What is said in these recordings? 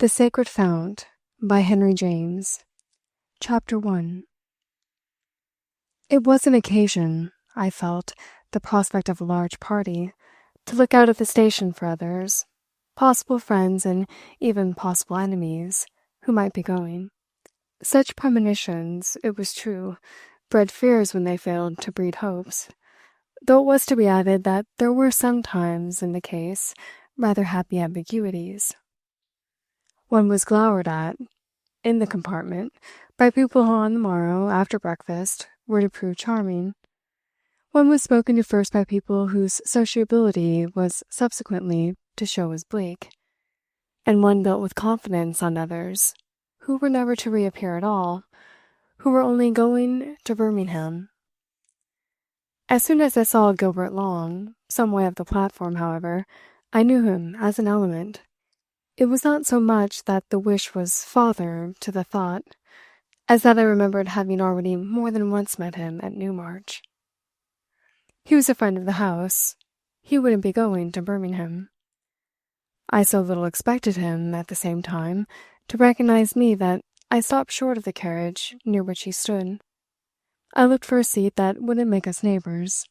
The Sacred Fount by Henry James. Chapter 1. It was an occasion, I felt, the prospect of a large party, to look out at the station for others, possible friends and even possible enemies, who might be going. Such premonitions, it was true, bred fears when they failed to breed hopes, though it was to be added that there were sometimes, in the case, rather happy ambiguities. One was glowered at, in the compartment, by people who on the morrow, after breakfast, were to prove charming. One was spoken to first by people whose sociability was subsequently to show as bleak, and one built with confidence on others, who were never to reappear at all, who were only going to Birmingham. As soon as I saw Gilbert Long, some way up the platform, however, I knew him as an element. It was not so much that the wish was father to the thought, as that I remembered having already more than once met him at Newmarch. He was a friend of the house. He wouldn't be going to Birmingham. I so little expected him, at the same time, to recognize me that I stopped short of the carriage near which he stood. I looked for a seat that wouldn't make us neighbours.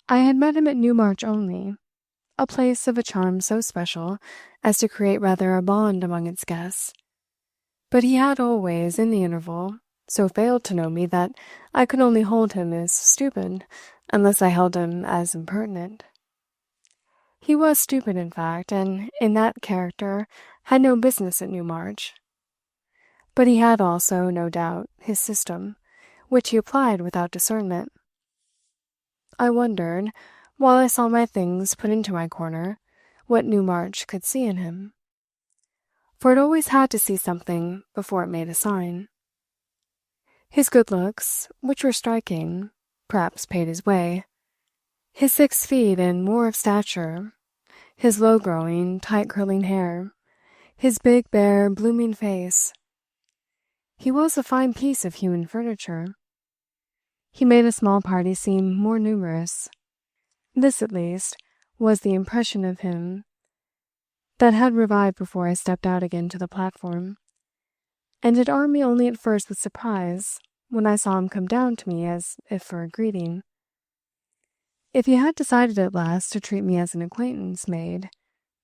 I had met him at Newmarch only, a place of a charm so special as to create rather a bond among its guests. But he had always, in the interval, so failed to know me that I could only hold him as stupid, unless I held him as impertinent. He was stupid, in fact, and in that character had no business at Newmarch. But he had also, no doubt, his system, which he applied without discernment. I wondered, while I saw my things put into my corner, what Newmarch could see in him. For it always had to see something before it made a sign. His good looks, which were striking, perhaps paid his way. His 6 feet and more of stature, his low-growing, tight-curling hair, his big, bare, blooming face. He was a fine piece of human furniture. He made a small party seem more numerous. This, at least, was the impression of him that had revived before I stepped out again to the platform, and it armed me only at first with surprise when I saw him come down to me as if for a greeting. If he had decided at last to treat me as an acquaintance made,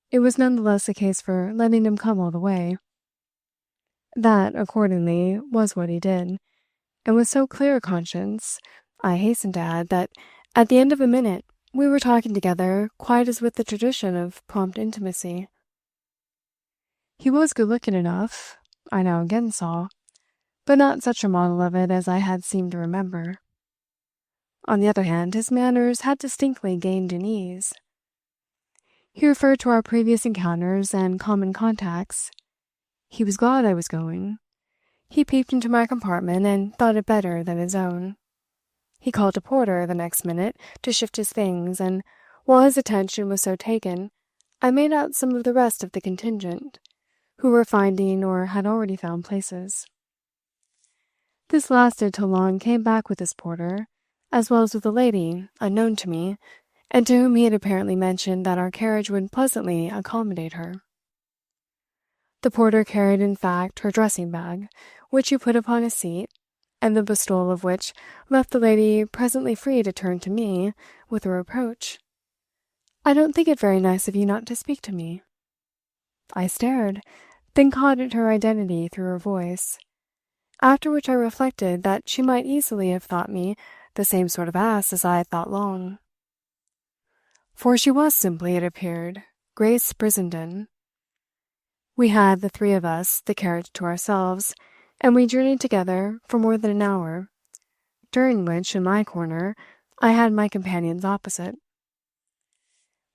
it was none the less a case for letting him come all the way. That, accordingly, was what he did, and with so clear a conscience, I hasten to add, that at the end of a minute we were talking together quite as with the tradition of prompt intimacy. He was good-looking enough, I now again saw, but not such a model of it as I had seemed to remember. On the other hand, his manners had distinctly gained in ease. He referred to our previous encounters and common contacts. He was glad I was going. He peeped into my compartment and thought it better than his own. He called a porter the next minute to shift his things, and while his attention was so taken, I made out some of the rest of the contingent, who were finding or had already found places. This lasted till Long came back with his porter, as well as with a lady unknown to me, and to whom he had apparently mentioned that our carriage would pleasantly accommodate her. The porter carried, in fact, her dressing-bag, which he put upon a seat, and the bestowal of which left the lady presently free to turn to me with a reproach. "I don't think it very nice of you not to speak to me." I stared, then caught at her identity through her voice, after which I reflected that she might easily have thought me the same sort of ass as I had thought Long. For she was simply, it appeared, Grace Brissenden. We had, the 3 of us, the carriage to ourselves, and we journeyed together for more than an hour, during which, in my corner, I had my companions opposite.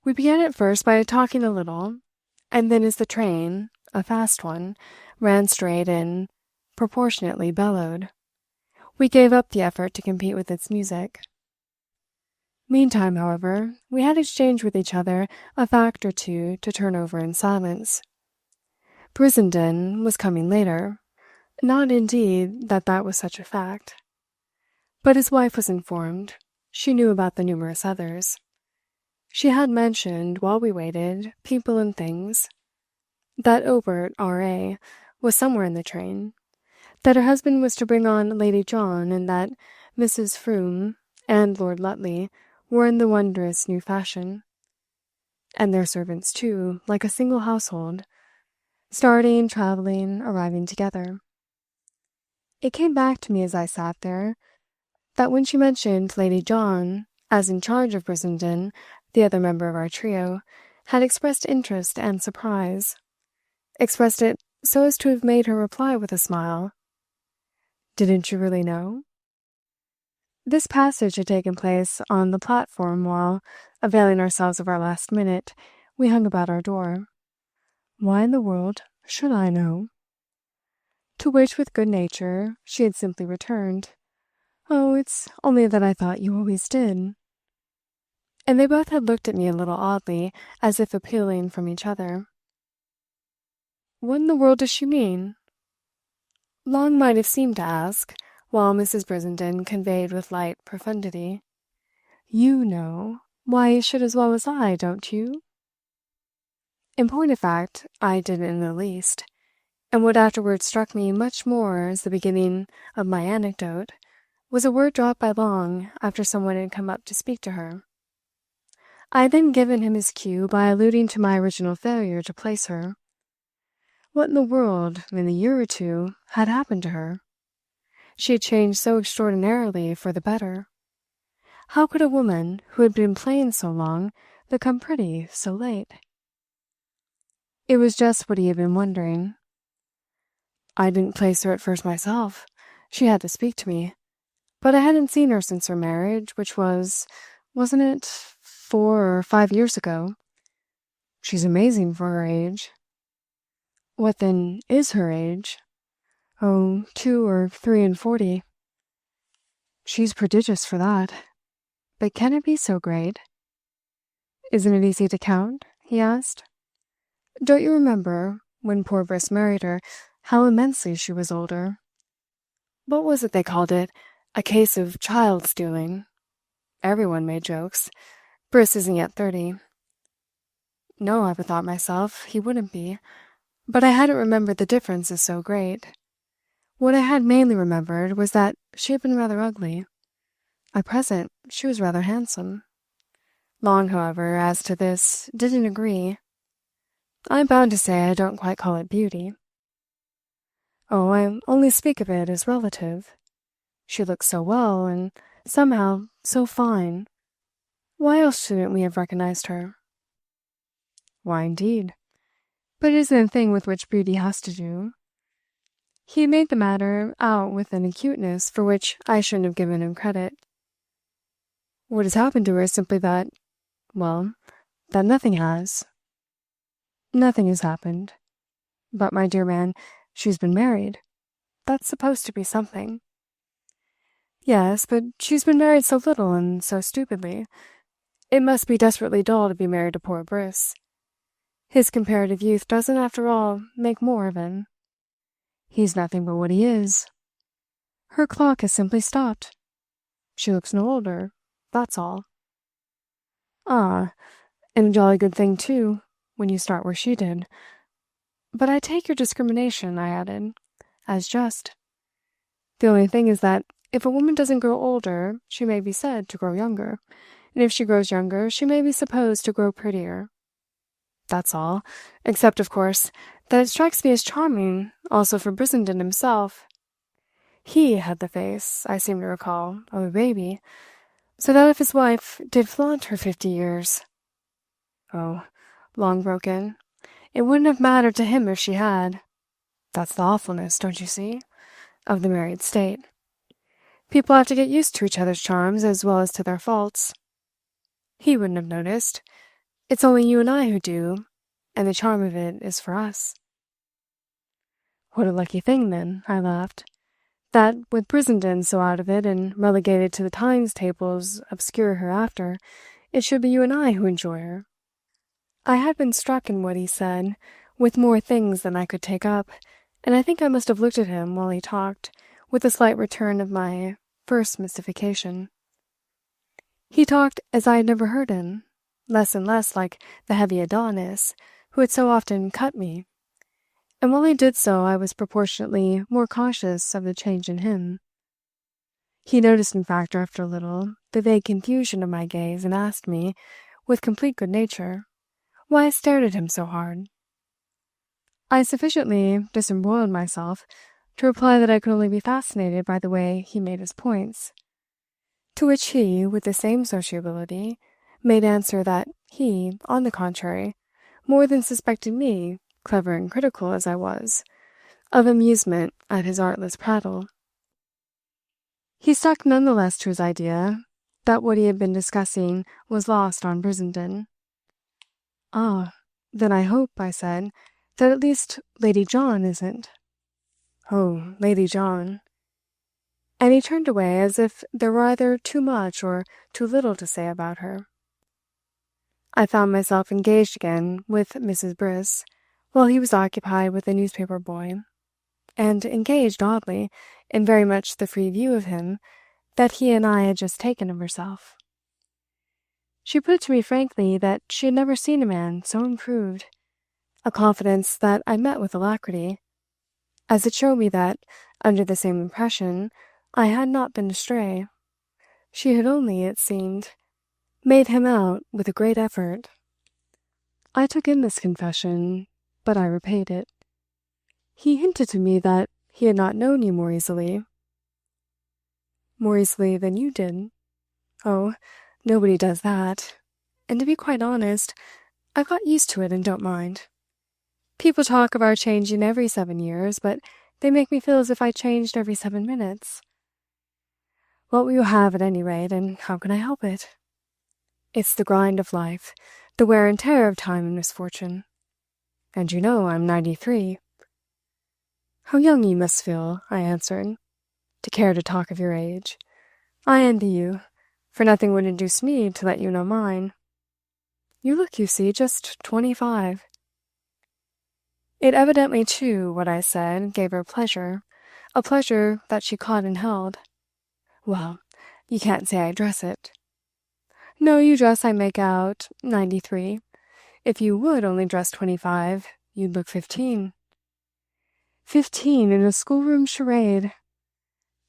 We began at first by talking a little, and then as the train, a fast one, ran straight and proportionately bellowed, we gave up the effort to compete with its music. Meantime, however, we had exchanged with each other a fact or two to turn over in silence. Brissenden was coming later. Not, indeed, that that was such a fact. But his wife was informed. She knew about the numerous others. She had mentioned, while we waited, people and things. that Obert, R.A., was somewhere in the train, that her husband was to bring on Lady John, and that Mrs. Froome and Lord Lutley were in the wondrous new fashion, and their servants too, like a single household, starting, travelling, arriving together. It came back to me as I sat there that when she mentioned Lady John, as in charge of Brissenden, the other member of our trio, had expressed interest and surprise, expressed it so as to have made her reply with a smile, "Didn't you really know?" This passage had taken place on the platform while, availing ourselves of our last minute, we hung about our door. Why in the world should I know? To which, with good nature, she had simply returned, "Oh, it's only that I thought you always did." And they both had looked at me a little oddly, as if appealing from each other. What in the world does she mean? Long might have seemed to ask, while Mrs. Brissenden conveyed with light profundity, "You know. Why, you should as well as I, don't you?" In point of fact, I didn't in the least, and what afterwards struck me much more as the beginning of my anecdote was a word dropped by Long after someone had come up to speak to her. I had then given him his cue by alluding to my original failure to place her. What in the world, in a year or two, had happened to her? She had changed so extraordinarily for the better. How could a woman who had been plain so long become pretty so late? It was just what he had been wondering. I didn't place her at first myself. She had to speak to me. But I hadn't seen her since her marriage, which wasn't it 4 or 5 years ago? She's amazing for her age. What, then, is her age? Oh, 2 or 3 and 40. She's prodigious for that. But can it be so great? Isn't it easy to count? He asked. Don't you remember, when poor Briss married her, how immensely she was older? What was it they called it? A case of child stealing. Everyone made jokes. Briss isn't yet 30. No, I bethought myself, he wouldn't be. But I hadn't remembered the difference is so great. What I had mainly remembered was that she had been rather ugly. At present, she was rather handsome. Long, however, as to this, didn't agree. I'm bound to say I don't quite call it beauty. Oh, I only speak of it as relative. She looked so well, and somehow so fine. Why else shouldn't we have recognized her? Why, indeed? But it isn't a thing with which beauty has to do. He had made the matter out with an acuteness for which I shouldn't have given him credit. What has happened to her is simply that, well, that nothing has. Nothing has happened. But, my dear man, she's been married. That's supposed to be something. Yes, but she's been married so little and so stupidly. It must be desperately dull to be married to poor Briss. His comparative youth doesn't, after all, make more of him. He's nothing but what he is. Her clock has simply stopped. She looks no older, that's all. Ah, and a jolly good thing, too, when you start where she did. But I take your discrimination, I added, as just. The only thing is that if a woman doesn't grow older, she may be said to grow younger, and if she grows younger, she may be supposed to grow prettier. That's all, except, of course, that it strikes me as charming, also for Brissenden himself. He had the face, I seem to recall, of a baby, so that if his wife did flaunt her 50 years... Oh, Long broke in. It wouldn't have mattered to him if she had. That's the awfulness, don't you see, of the married state. People have to get used to each other's charms as well as to their faults. He wouldn't have noticed. It's only you and I who do, and the charm of it is for us. What a lucky thing, then, I laughed, that, with Brissenden so out of it and relegated to the Times tables obscure hereafter, it should be you and I who enjoy her. I had been struck in what he said, with more things than I could take up, and I think I must have looked at him while he talked, with a slight return of my first mystification. He talked as I had never heard him, less and less like the heavy Adonis who had so often cut me, and while I did so, I was proportionately more cautious of the change in him. He noticed, in fact, after a little, the vague confusion of my gaze and asked me, with complete good nature, why I stared at him so hard. I sufficiently disembroiled myself to reply that I could only be fascinated by the way he made his points, to which he, with the same sociability, made answer that he, on the contrary, more than suspected me, clever and critical as I was, of amusement at his artless prattle. He stuck none the less to his idea that what he had been discussing was lost on Brissenden. "Ah, then I hope," I said, "that at least Lady John isn't." "Oh, Lady John." And he turned away as if there were either too much or too little to say about her. I found myself engaged again with Mrs. Briss, while he was occupied with a newspaper boy, and engaged, oddly, in very much the free view of him that he and I had just taken of herself. She put it to me frankly that she had never seen a man so improved, a confidence that I met with alacrity, as it showed me that, under the same impression, I had not been astray. She had only, it seemed, made him out with a great effort. I took in this confession, but I repaid it. He hinted to me that he had not known you more easily. More easily than you did? Oh, nobody does that. And to be quite honest, I've got used to it and don't mind. People talk of our changing every 7 years, but they make me feel as if I changed every 7 minutes. What will you have at any rate, and how can I help it? It's the grind of life, the wear and tear of time and misfortune. And you know I'm 93. How young you must feel, I answered, to care to talk of your age. I envy you, for nothing would induce me to let you know mine. You look, you see, just 25. It evidently, too, what I said, gave her pleasure, a pleasure that she caught and held. Well, you can't say I dress it. No, you dress, I make out, 93. If you would only dress 25, you'd look 15. 15 in a schoolroom charade.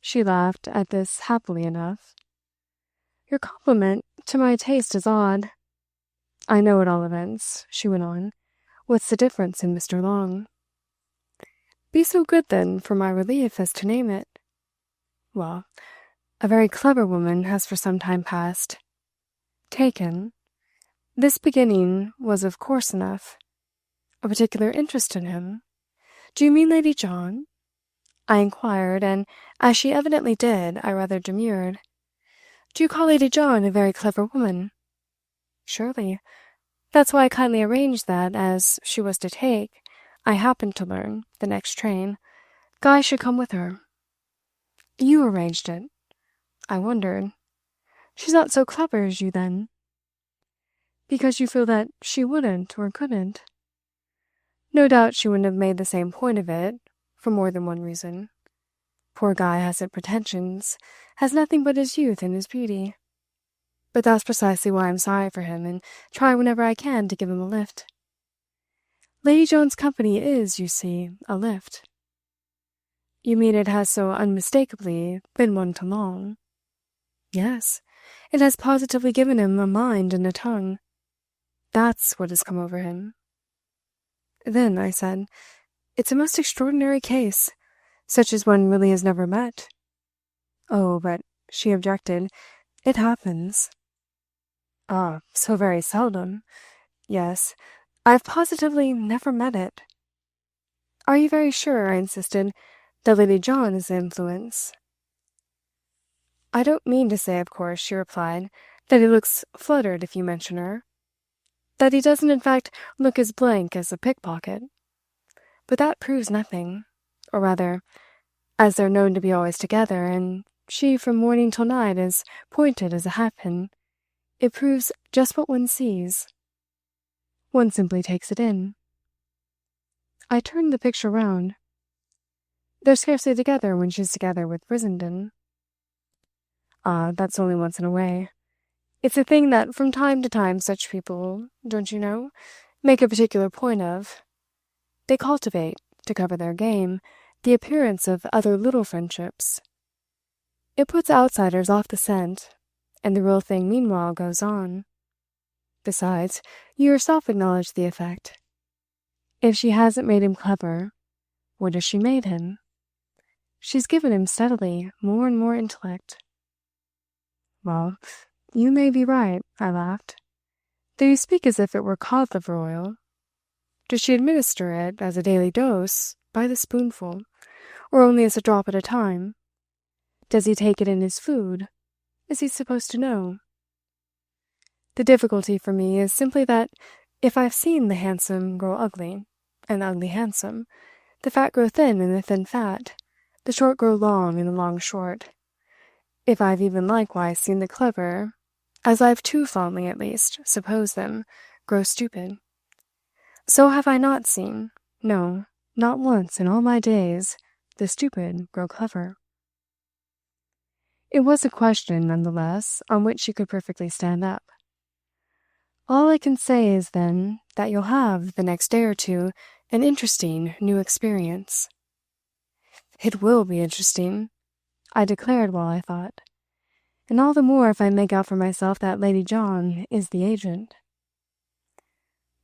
She laughed at this happily enough. Your compliment to my taste is odd. I know at all events, she went on, what's the difference in Mr. Long. Be so good, then, for my relief as to name it. Well, a very clever woman has for some time past taken. This beginning was of course enough. A particular interest in him. Do you mean Lady John? I inquired, and as she evidently did, I rather demurred. Do you call Lady John a very clever woman? Surely. That's why I kindly arranged that, as she was to take, I happened to learn, the next train, Guy should come with her. You arranged it. I wondered. She's not so clever as you, then? Because you feel that she wouldn't or couldn't. No doubt she wouldn't have made the same point of it, for more than one reason. Poor Guy hasn't pretensions, has nothing but his youth and his beauty. But that's precisely why I'm sorry for him, and try whenever I can to give him a lift. Lady John's company is, you see, a lift. You mean it has so unmistakably been one to Long? Yes, it has positively given him a mind and a tongue. That's what has come over him. Then, I said, it's a most extraordinary case, such as one really has never met. Oh, but, she objected, it happens. Ah, so very seldom. Yes, I've positively never met it. Are you very sure, I insisted, that Lady John is the influence? I don't mean to say, of course, she replied, that he looks fluttered if you mention her. That he doesn't, in fact, look as blank as a pickpocket. But that proves nothing. Or rather, as they're known to be always together, and she from morning till night as pointed as a hatpin, it proves just what one sees. One simply takes it in. I turned the picture round. They're scarcely together when she's together with Brissenden. Ah, that's only once in a way. It's a thing that from time to time such people, don't you know, make a particular point of. They cultivate, to cover their game, the appearance of other little friendships. It puts outsiders off the scent, and the real thing meanwhile goes on. Besides, you yourself acknowledge the effect. If she hasn't made him clever, what has she made him? She's given him steadily more and more intellect. Well, you may be right, I laughed. Though you speak as if it were cod liver oil. Does she administer it as a daily dose, by the spoonful, or only as a drop at a time? Does he take it in his food? Is he supposed to know? The difficulty for me is simply that if I've seen the handsome grow ugly, and the ugly handsome, the fat grow thin and the thin fat, the short grow long and the long short, if I've even likewise seen the clever, as I've too fondly at least supposed them, grow stupid, so have I not seen, no, not once in all my days, the stupid grow clever. It was a question, none the less, on which she could perfectly stand up. All I can say is, then, that you'll have, the next day or two, an interesting new experience. It will be interesting, I declared while I thought, and all the more if I make out for myself that Lady John is the agent.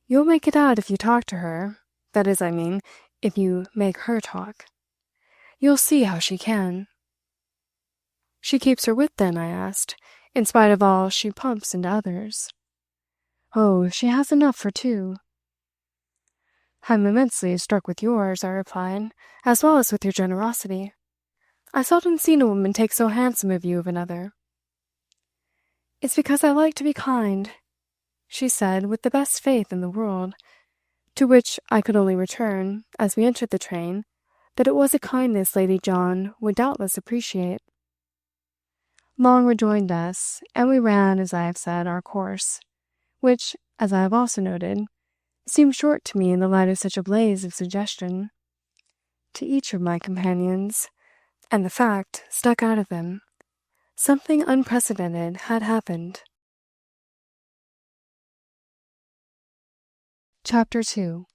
You'll make it out if you talk to her, that is, I mean, if you make her talk. You'll see how she can. She keeps her wit, then, I asked, in spite of all she pumps into others. Oh, she has enough for two. I'm immensely struck with yours, I replied, as well as with your generosity. I've seldom seen a woman take so handsome a view of another. It's because I like to be kind, she said with the best faith in the world, to which I could only return, as we entered the train, that it was a kindness Lady John would doubtless appreciate. Long rejoined us, and we ran, as I have said, our course, which, as I have also noted, seemed short to me in the light of such a blaze of suggestion. To each of my companions, and the fact stuck out of them, something unprecedented had happened. Chapter 2.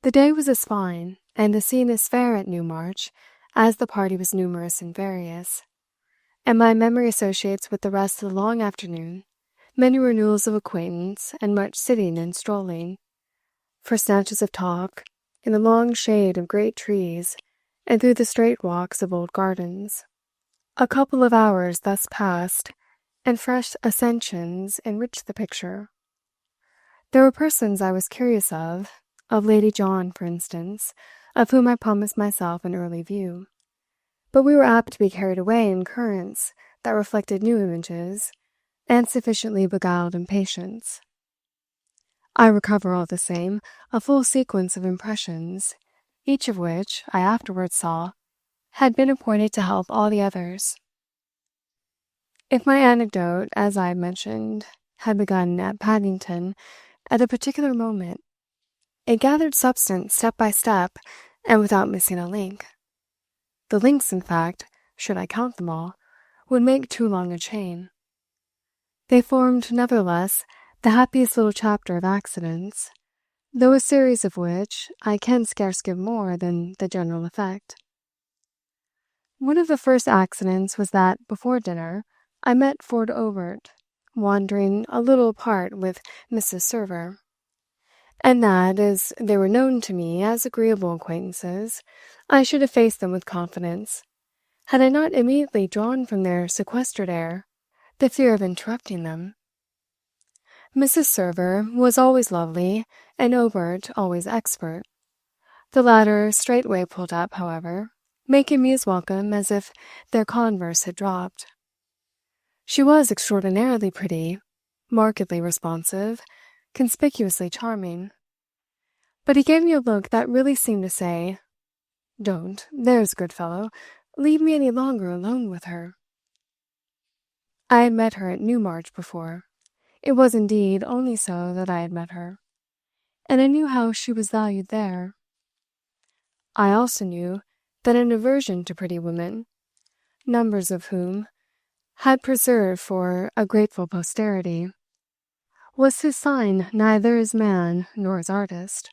The day was as fine, and the scene as fair at Newmarch, as the party was numerous and various, and my memory associates with the rest of the long afternoon many renewals of acquaintance and much sitting and strolling, for snatches of talk, in the long shade of great trees, and through the straight walks of old gardens. A couple of hours thus passed, and fresh accessions enriched the picture. There were persons I was curious of Lady John, for instance, of whom I promised myself an early view. But we were apt to be carried away in currents that reflected new images, and sufficiently beguiled impatience. I recover all the same a full sequence of impressions, each of which, I afterwards saw, had been appointed to help all the others. If my anecdote, as I have mentioned, had begun at Paddington, at a particular moment, it gathered substance step by step, and without missing a link. The links, in fact, should I count them all, would make too long a chain. They formed, nevertheless, the happiest little chapter of accidents, though a series of which I can scarce give more than the general effect. One of the first accidents was that, before dinner, I met Ford Overt, wandering a little apart with Mrs. Server, and that, as they were known to me as agreeable acquaintances, I should have faced them with confidence, had I not immediately drawn from their sequestered air the fear of interrupting them. Mrs. Server was always lovely, and Obert always expert. The latter straightway pulled up, however, making me as welcome as if their converse had dropped. She was extraordinarily pretty, markedly responsive, conspicuously charming. But he gave me a look that really seemed to say, "Don't, there's a good fellow, leave me any longer alone with her." I had met her at Newmarch before. It was indeed only so that I had met her, and I knew how she was valued there. I also knew that an aversion to pretty women, numbers of whom had preserved for a grateful posterity, was his sign neither as man nor as artist.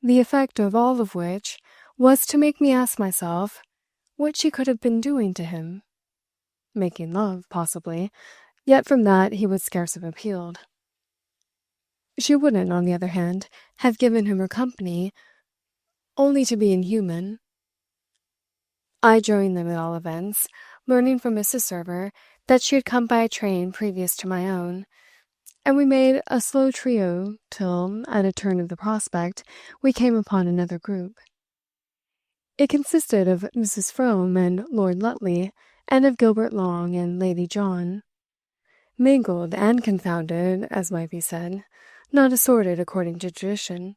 the effect of all of which was to make me ask myself what she could have been doing to him. Making love, possibly, yet from that he would scarce have appealed. She wouldn't, on the other hand, have given him her company only to be inhuman. I joined them at all events, learning from Mrs. Server that she had come by a train previous to my own, and we made a slow trio till, at a turn of the prospect, we came upon another group. It consisted of Mrs. Frome and Lord Lutley, and of Gilbert Long and Lady John, mingled and confounded, as might be said, not assorted according to tradition.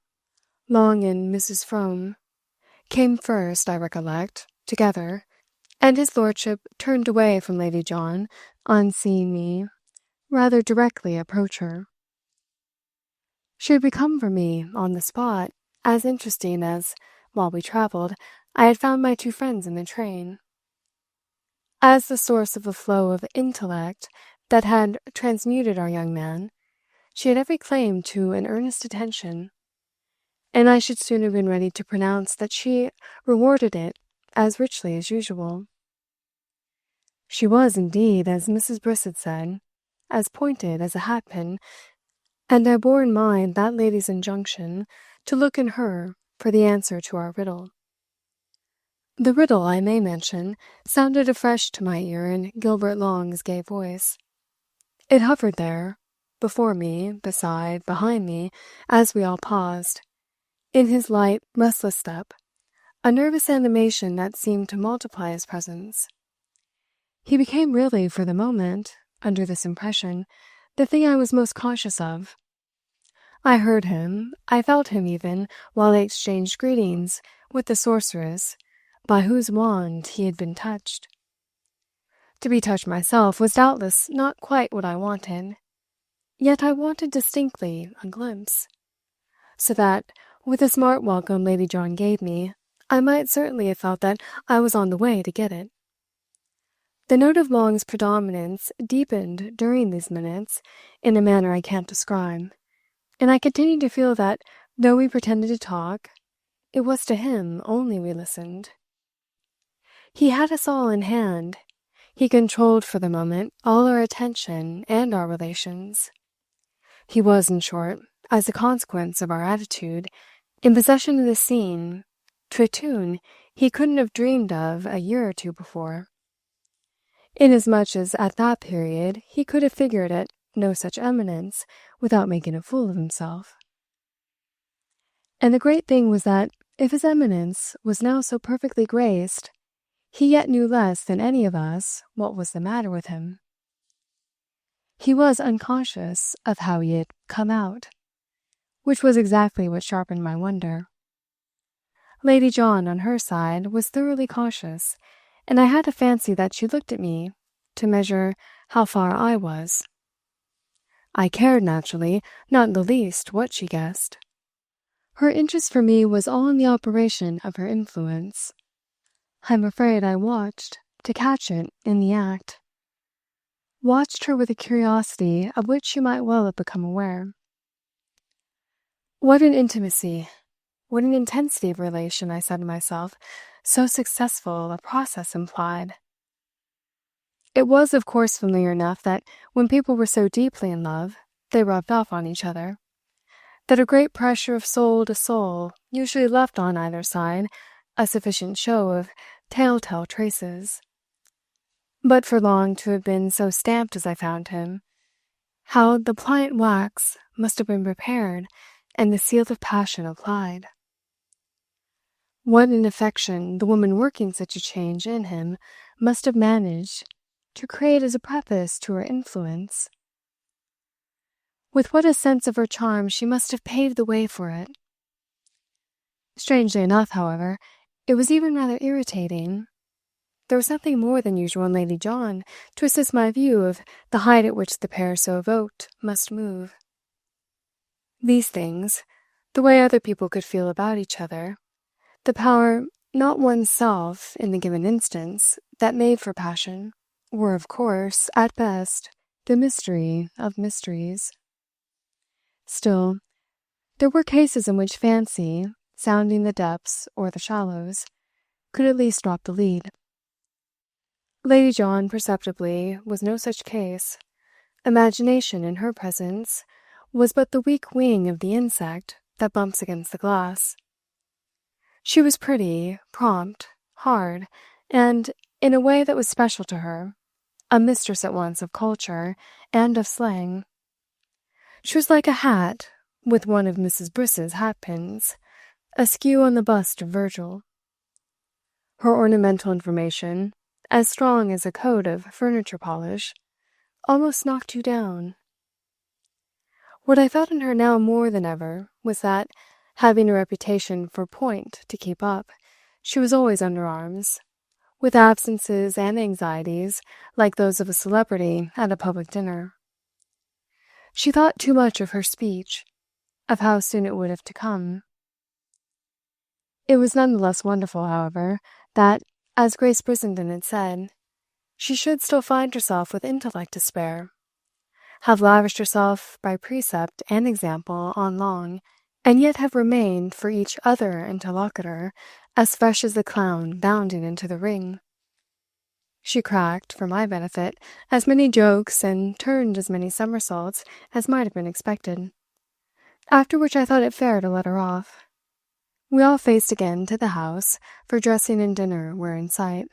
Long and Mrs. Frome came first, I recollect, together, and his lordship turned away from Lady John on seeing me rather directly approach her. She had become for me, on the spot, as interesting as, while we travelled, I had found my two friends in the train. As the source of the flow of intellect that had transmuted our young man, she had every claim to an earnest attention, and I should soon have been ready to pronounce that she rewarded it as richly as usual. She was, indeed, as Mrs. Briss had said, as pointed as a hatpin, and I bore in mind that lady's injunction to look in her for the answer to our riddle. The riddle, I may mention, sounded afresh to my ear in Gilbert Long's gay voice. It hovered there, before me, beside, behind me, as we all paused, in his light, restless step, a nervous animation that seemed to multiply his presence. He became really, for the moment, under this impression, the thing I was most conscious of. I heard him, I felt him even, while they exchanged greetings with the sorceress, by whose wand he had been touched. To be touched myself was doubtless not quite what I wanted, yet I wanted distinctly a glimpse, so that, with the smart welcome Lady John gave me, I might certainly have felt that I was on the way to get it. The note of Long's predominance deepened during these minutes in a manner I can't describe, and I continued to feel that, though we pretended to talk, it was to him only we listened. He had us all in hand. He controlled for the moment all our attention and our relations. He was, in short, as a consequence of our attitude, in possession of the scene, to a tune he couldn't have dreamed of a year or two before, inasmuch as at that period he could have figured at no such eminence without making a fool of himself. And the great thing was that, if his eminence was now so perfectly graced, he yet knew less than any of us what was the matter with him. He was unconscious of how he had come out, which was exactly what sharpened my wonder. Lady John, on her side, was thoroughly conscious, and I had a fancy that she looked at me to measure how far I was. I cared, naturally, not in the least what she guessed. Her interest for me was all in the operation of her influence. I'm afraid I watched to catch it in the act. Watched her with a curiosity of which she might well have become aware. What an intimacy, what an intensity of relation, I said to myself, so successful a process implied. It was, of course, familiar enough that when people were so deeply in love, they rubbed off on each other, that a great pressure of soul to soul usually left on either side a sufficient show of telltale traces. But for Long to have been so stamped as I found him, how the pliant wax must have been prepared and the seal of passion applied. What an affection the woman working such a change in him must have managed to create as a preface to her influence. With what a sense of her charm she must have paved the way for it. Strangely enough, however, it was even rather irritating. There was nothing more than usual in Lady John to assist my view of the height at which the pair so evoked must move. These things, the way other people could feel about each other, the power, not one's self in the given instance, that made for passion, were, of course, at best, the mystery of mysteries. Still, there were cases in which fancy, sounding the depths or the shallows, could at least drop the lead. Lady John, perceptibly, was no such case. Imagination, in her presence, was but the weak wing of the insect that bumps against the glass. She was pretty, prompt, hard, and, in a way that was special to her, a mistress at once of culture and of slang. She was like a hat with one of Mrs. Briss's hat-pins, askew on the bust of Virgil. Her ornamental information, as strong as a coat of furniture polish, almost knocked you down. What I felt in her now more than ever was that, having a reputation for point to keep up, she was always under arms, with absences and anxieties like those of a celebrity at a public dinner. She thought too much of her speech, of how soon it would have to come. It was none the less wonderful, however, that, as Grace Brissenden had said, she should still find herself with intellect to spare, have lavished herself by precept and example on long, and yet have remained for each other interlocutor as fresh as the clown bounding into the ring. She cracked, for my benefit, as many jokes and turned as many somersaults as might have been expected, after which I thought it fair to let her off. We all faced again to the house, for dressing and dinner were in sight.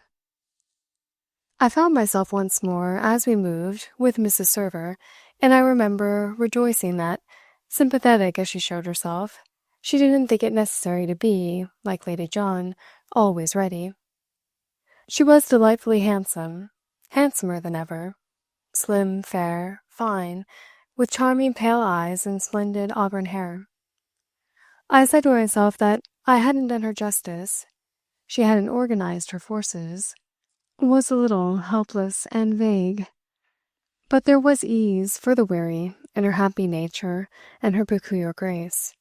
I found myself once more, as we moved, with Mrs. Server, and I remember rejoicing that, sympathetic as she showed herself, she didn't think it necessary to be, like Lady John, always ready. She was delightfully handsome, handsomer than ever, slim, fair, fine, with charming pale eyes and splendid auburn hair. I said to myself that I hadn't done her justice. She hadn't organized her forces, was a little helpless and vague. But there was ease for the weary in her happy nature and her peculiar grace.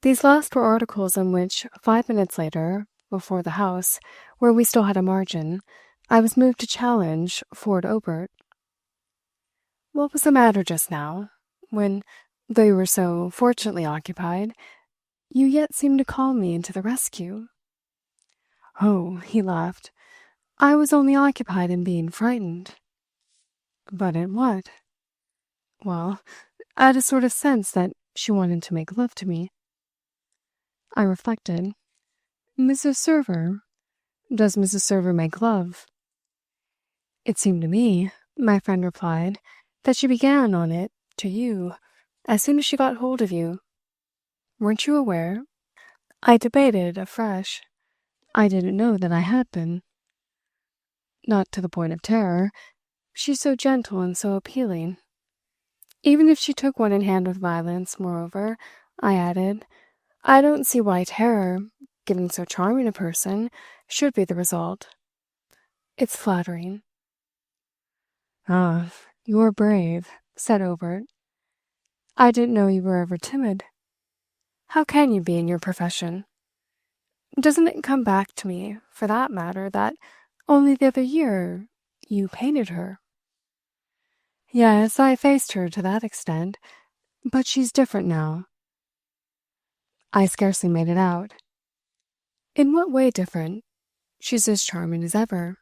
These last were articles on which, 5 minutes later, before the house, where we still had a margin, I was moved to challenge Ford Obert. What was the matter just now, when, though you were so fortunately occupied, you yet seemed to call me into the rescue? Oh, he laughed. I was only occupied in being frightened. But at what? Well, at a sort of sense that she wanted to make love to me. I reflected. Mrs. Server? Does Mrs. Server make love? It seemed to me, my friend replied, that she began on it to you as soon as she got hold of you. Weren't you aware? I debated afresh. I didn't know that I had been. Not to the point of terror. She's so gentle and so appealing. Even if she took one in hand with violence, moreover, I added, I don't see why terror, given so charming a person, should be the result. It's flattering. Ah, you're brave, said Obert. I didn't know you were ever timid. How can you be in your profession? Doesn't it come back to me, for that matter, that only the other year you painted her? Yes, I faced her to that extent, but she's different now. I scarcely made it out. In what way different? She's as charming as ever.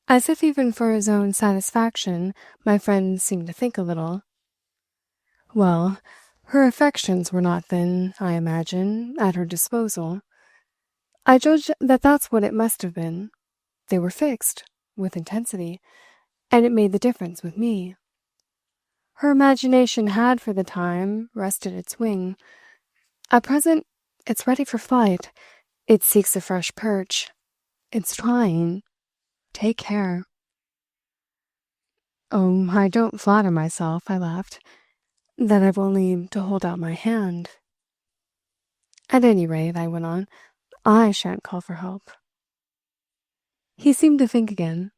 As if even for his own satisfaction, my friend seemed to think a little. Well, her affections were not then, I imagine, at her disposal. I judge that that's what it must have been. They were fixed, with intensity, and it made the difference with me. Her imagination had for the time rested its wing. At present, it's ready for flight. It seeks a fresh perch. It's trying. Take care. Oh, I don't flatter myself, I laughed, that I've only to hold out my hand. At any rate, I went on, I shan't call for help. He seemed to think again.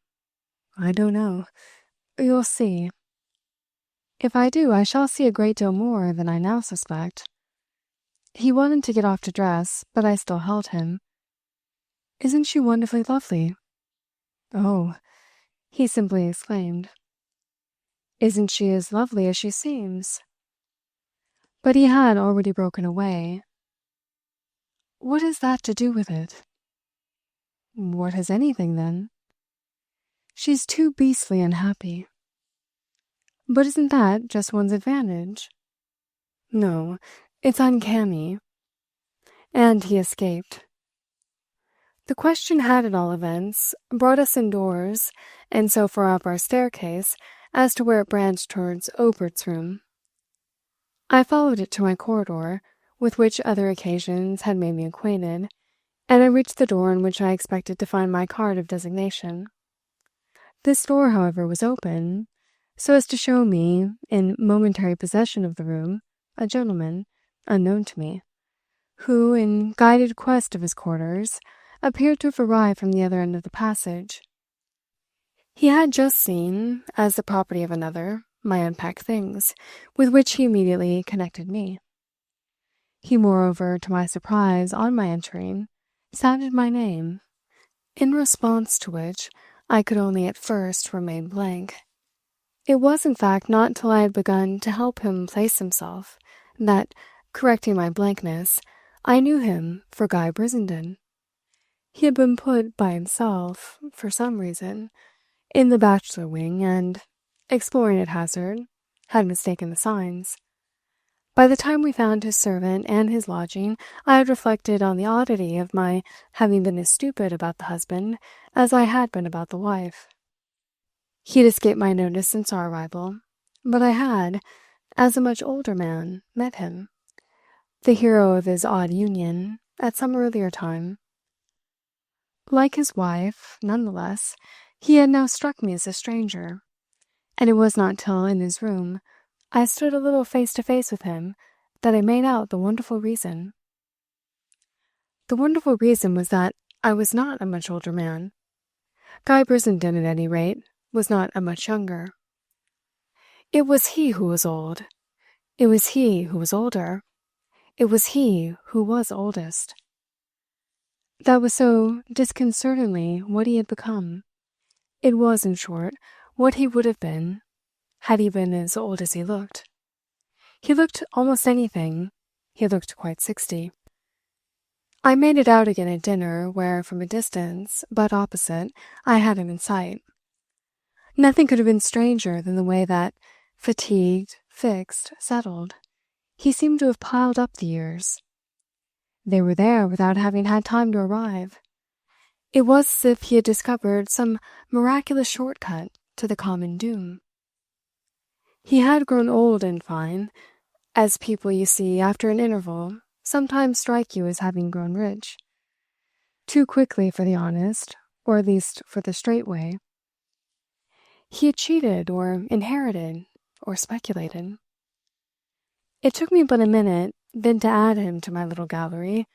I don't know. You'll see. If I do, I shall see a great deal more than I now suspect. He wanted to get off to dress, but I still held him. Isn't she wonderfully lovely? Oh, he simply exclaimed. Isn't she as lovely as she seems? But he had already broken away. What has that to do with it? What has anything, then? She's too beastly unhappy. But isn't that just one's advantage? No, it's uncanny. And he escaped. The question had, at all events, brought us indoors, and so far up our staircase as to where it branched towards Obert's room. I followed it to my corridor, with which other occasions had made me acquainted, and I reached the door in which I expected to find my card of designation. This door, however, was open, so as to show me, in momentary possession of the room, a gentleman, unknown to me, who, in guided quest of his quarters, appeared to have arrived from the other end of the passage. He had just seen, as the property of another, my unpacked things, with which he immediately connected me. He, moreover, to my surprise, on my entering, sounded my name, in response to which I could only at first remain blank. It was, in fact, not till I had begun to help him place himself that, correcting my blankness, I knew him for Guy Brissenden. He had been put by himself, for some reason, in the bachelor wing and, exploring at hazard, had mistaken the signs. By the time we found his servant and his lodging, I had reflected on the oddity of my having been as stupid about the husband as I had been about the wife. He had escaped my notice since our arrival, but I had, as a much older man, met him, the hero of his odd union, at some earlier time. Like his wife, none the less, he had now struck me as a stranger, and it was not till in his room I stood a little face to face with him that I made out the wonderful reason. The wonderful reason was that I was not a much older man. Guy Brissenden, at any rate, was not a much younger. It was he who was old. It was he who was older. It was he who was oldest. That was so disconcertingly what he had become. It was, in short, what he would have been, had he been as old as he looked. He looked almost anything. He looked quite 60. I made it out again at dinner, where, from a distance, but opposite, I had him in sight. Nothing could have been stranger than the way that, fatigued, fixed, settled, he seemed to have piled up the years. They were there without having had time to arrive. It was as if he had discovered some miraculous shortcut to the common doom. He had grown old, in fine, as people you see after an interval sometimes strike you as having grown rich. Too quickly for the honest, or at least for the straight way. He had cheated, or inherited, or speculated. It took me but a minute then to add him to my little gallery,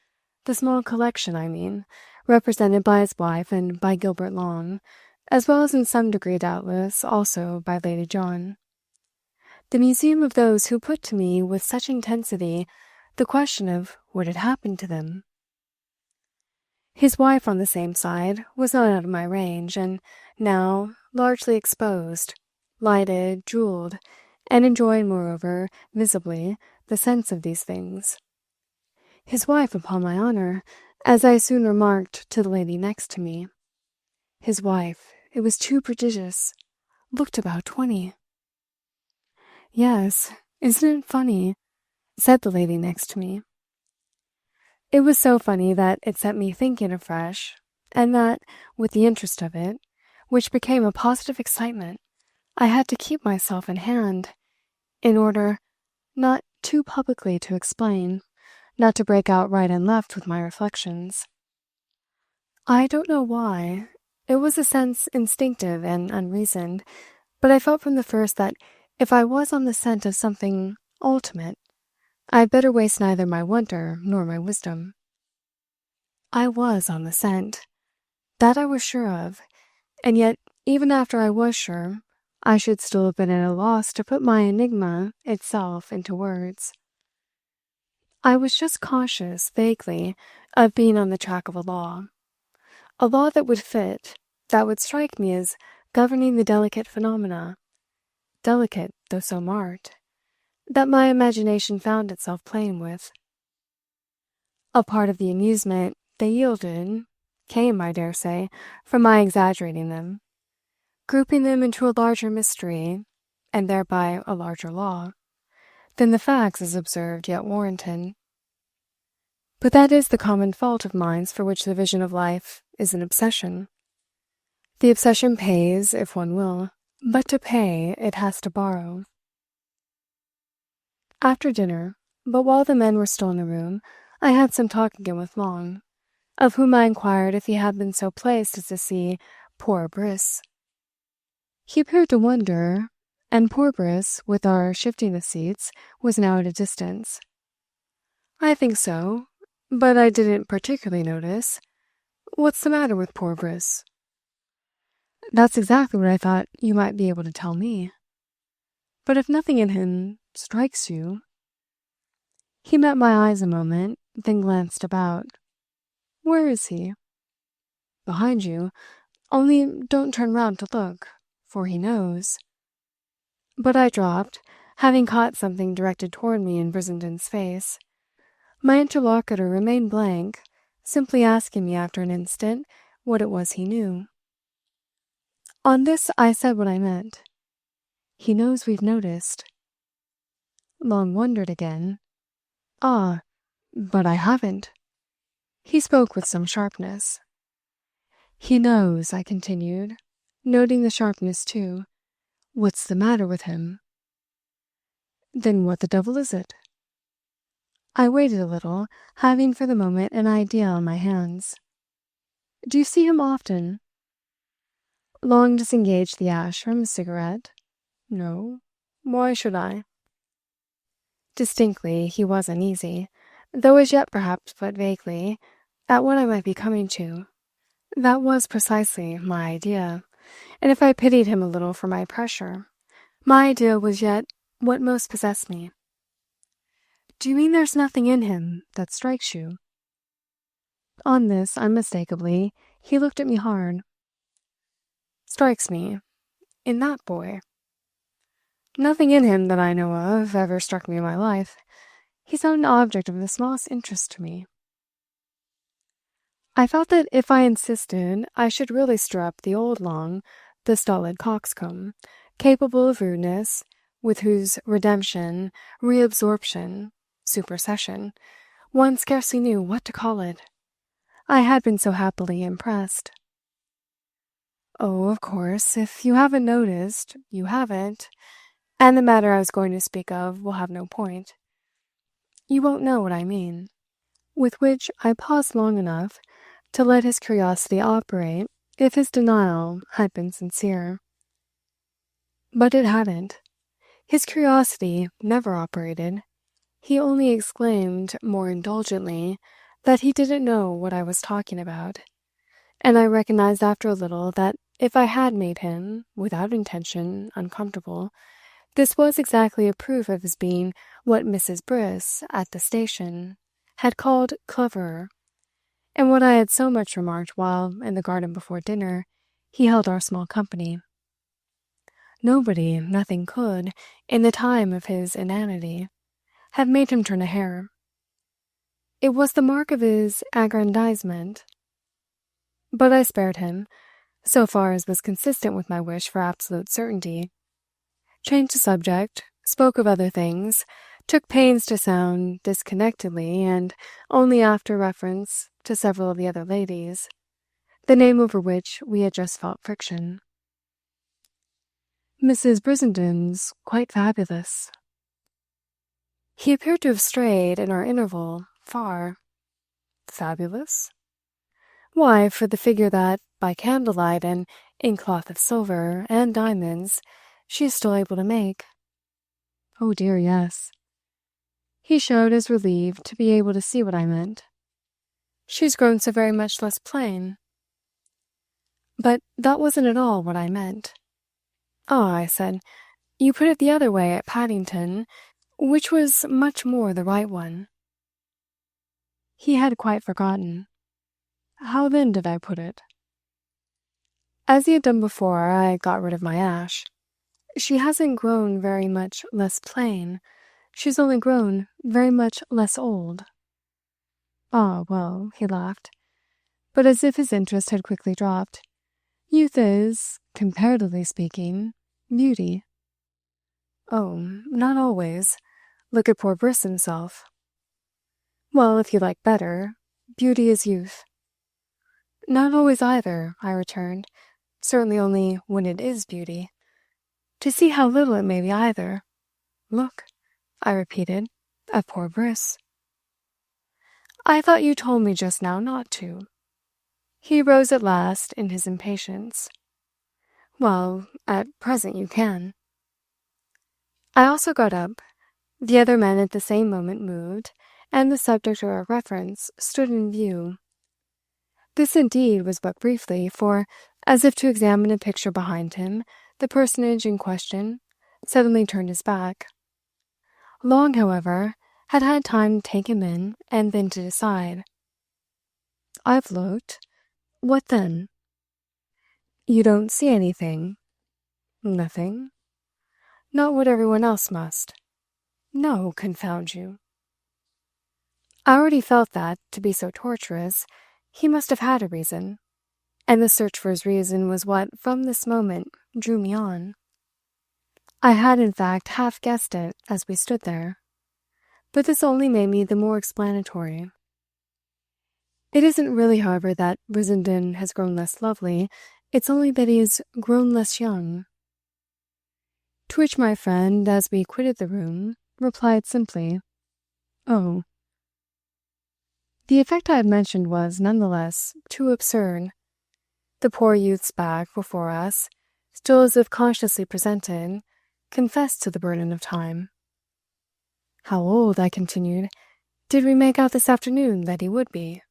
the small collection, I mean, represented by his wife and by Gilbert Long, as well as in some degree, doubtless, also by Lady John. The museum of those who put to me with such intensity the question of what had happened to them. His wife, on the same side, was not out of my range, and now, largely exposed, lighted, jewelled, and enjoying, moreover, visibly, the sense of these things. His wife, upon my honour, as I soon remarked to the lady next to me. His wife, it was too prodigious, looked about 20. Yes, isn't it funny? Said the lady next to me. It was so funny that it set me thinking afresh, and that, with the interest of it, which became a positive excitement, I had to keep myself in hand, in order not too publicly to explain, not to break out right and left with my reflections. I don't know why. It was a sense instinctive and unreasoned, but I felt from the first that if I was on the scent of something ultimate, I had better waste neither my wonder nor my wisdom. I was on the scent. That I was sure of, and yet, even after I was sure, I should still have been at a loss to put my enigma itself into words. I was just conscious, vaguely, of being on the track of a law that would fit, that would strike me as governing the delicate phenomena, delicate though so marked, that my imagination found itself playing with. A part of the amusement they yielded came, I dare say, from my exaggerating them, grouping them into a larger mystery, and thereby a larger law, than the facts as observed yet warranted. But that is the common fault of minds for which the vision of life is an obsession. The obsession pays, if one will, but to pay it has to borrow. After dinner, but while the men were still in the room, I had some talk again with Long, of whom I inquired if he had been so placed as to see poor Briss. He appeared to wonder, and poor Briss, with our shifting the seats, was now at a distance. I think so, but I didn't particularly notice. What's the matter with poor Briss? That's exactly what I thought you might be able to tell me. But if nothing in him strikes you... He met my eyes a moment, then glanced about. Where is he? Behind you. Only don't turn round to look, for he knows. But I dropped, having caught something directed toward me in Brissenden's face. My interlocutor remained blank, simply asking me after an instant what it was he knew. On this I said what I meant. He knows we've noticed. Long wondered again. Ah, but I haven't. He spoke with some sharpness. He knows, I continued, noting the sharpness too. What's the matter with him? Then what the devil is it? I waited a little, having for the moment an idea on my hands. Do you see him often? Long disengaged the ash from his cigarette. No. Why should I? Distinctly, he was uneasy, though as yet perhaps but vaguely, at what I might be coming to. That was precisely my idea, and if I pitied him a little for my pressure, my idea was yet what most possessed me. Do you mean there's nothing in him that strikes you? On this, unmistakably, he looked at me hard. Strikes me? In that boy? Nothing in him that I know of ever struck me in my life. He's not an object of the smallest interest to me. I felt that if I insisted, I should really stir up the old Long, the stolid coxcomb, capable of rudeness, with whose redemption, reabsorption, supersession, one scarcely knew what to call it. I had been so happily impressed. Oh, of course, if you haven't noticed, you haven't, and the matter I was going to speak of will have no point. You won't know what I mean. With which I paused long enough to let his curiosity operate if his denial had been sincere. But it hadn't. His curiosity never operated. He only exclaimed, more indulgently, that he didn't know what I was talking about, and I recognized after a little that if I had made him, without intention, uncomfortable, this was exactly a proof of his being what Mrs. Briss, at the station, had called clever, and what I had so much remarked while, in the garden before dinner, he held our small company. Nobody, nothing could, in the time of his inanity, have made him turn a hair. It was the mark of his aggrandizement. But I spared him, so far as was consistent with my wish for absolute certainty, changed the subject, spoke of other things, took pains to sound disconnectedly, and only after reference to several of the other ladies, the name over which we had just felt friction. Mrs. Brissenden's quite fabulous. He appeared to have strayed, in our interval, far. Fabulous? Why, for the figure that, by candlelight and in cloth of silver and diamonds, she is still able to make. Oh dear, yes. He showed as relieved to be able to see what I meant. She's grown so very much less plain. But that wasn't at all what I meant. Ah, I said, you put it the other way at Paddington, which was much more the right one. He had quite forgotten. How then did I put it? As he had done before, I got rid of my ash. She hasn't grown very much less plain. She's only grown very much less old. Ah, well, he laughed, but as if his interest had quickly dropped. Youth is, comparatively speaking, beauty. Oh, not always. Look at poor Briss himself. Well, if you like better, beauty is youth. Not always either, I returned, certainly only when it is beauty. To see how little it may be either. Look, I repeated, at poor Briss. I thought you told me just now not to. He rose at last in his impatience. Well, at present you can. I also got up. The other men at the same moment moved, and the subject of our reference stood in view. This indeed was but briefly, for, as if to examine a picture behind him, the personage in question suddenly turned his back. Long, however, had had time to take him in and then to decide. I've looked. What then? You don't see anything? Nothing? Not what everyone else must. No, confound you. I already felt that, to be so torturous, he must have had a reason, and the search for his reason was what, from this moment, drew me on. I had, in fact, half guessed it as we stood there, but this only made me the more explanatory. It isn't really, however, that Brissenden has grown less lovely, it's only that he has grown less young. To which my friend, as we quitted the room, replied simply, "Oh." The effect I had mentioned was, none the less, too absurd. The poor youth's back before us, still as if consciously presented, confessed to the burden of time. How old, I continued, did we make out this afternoon that he would be?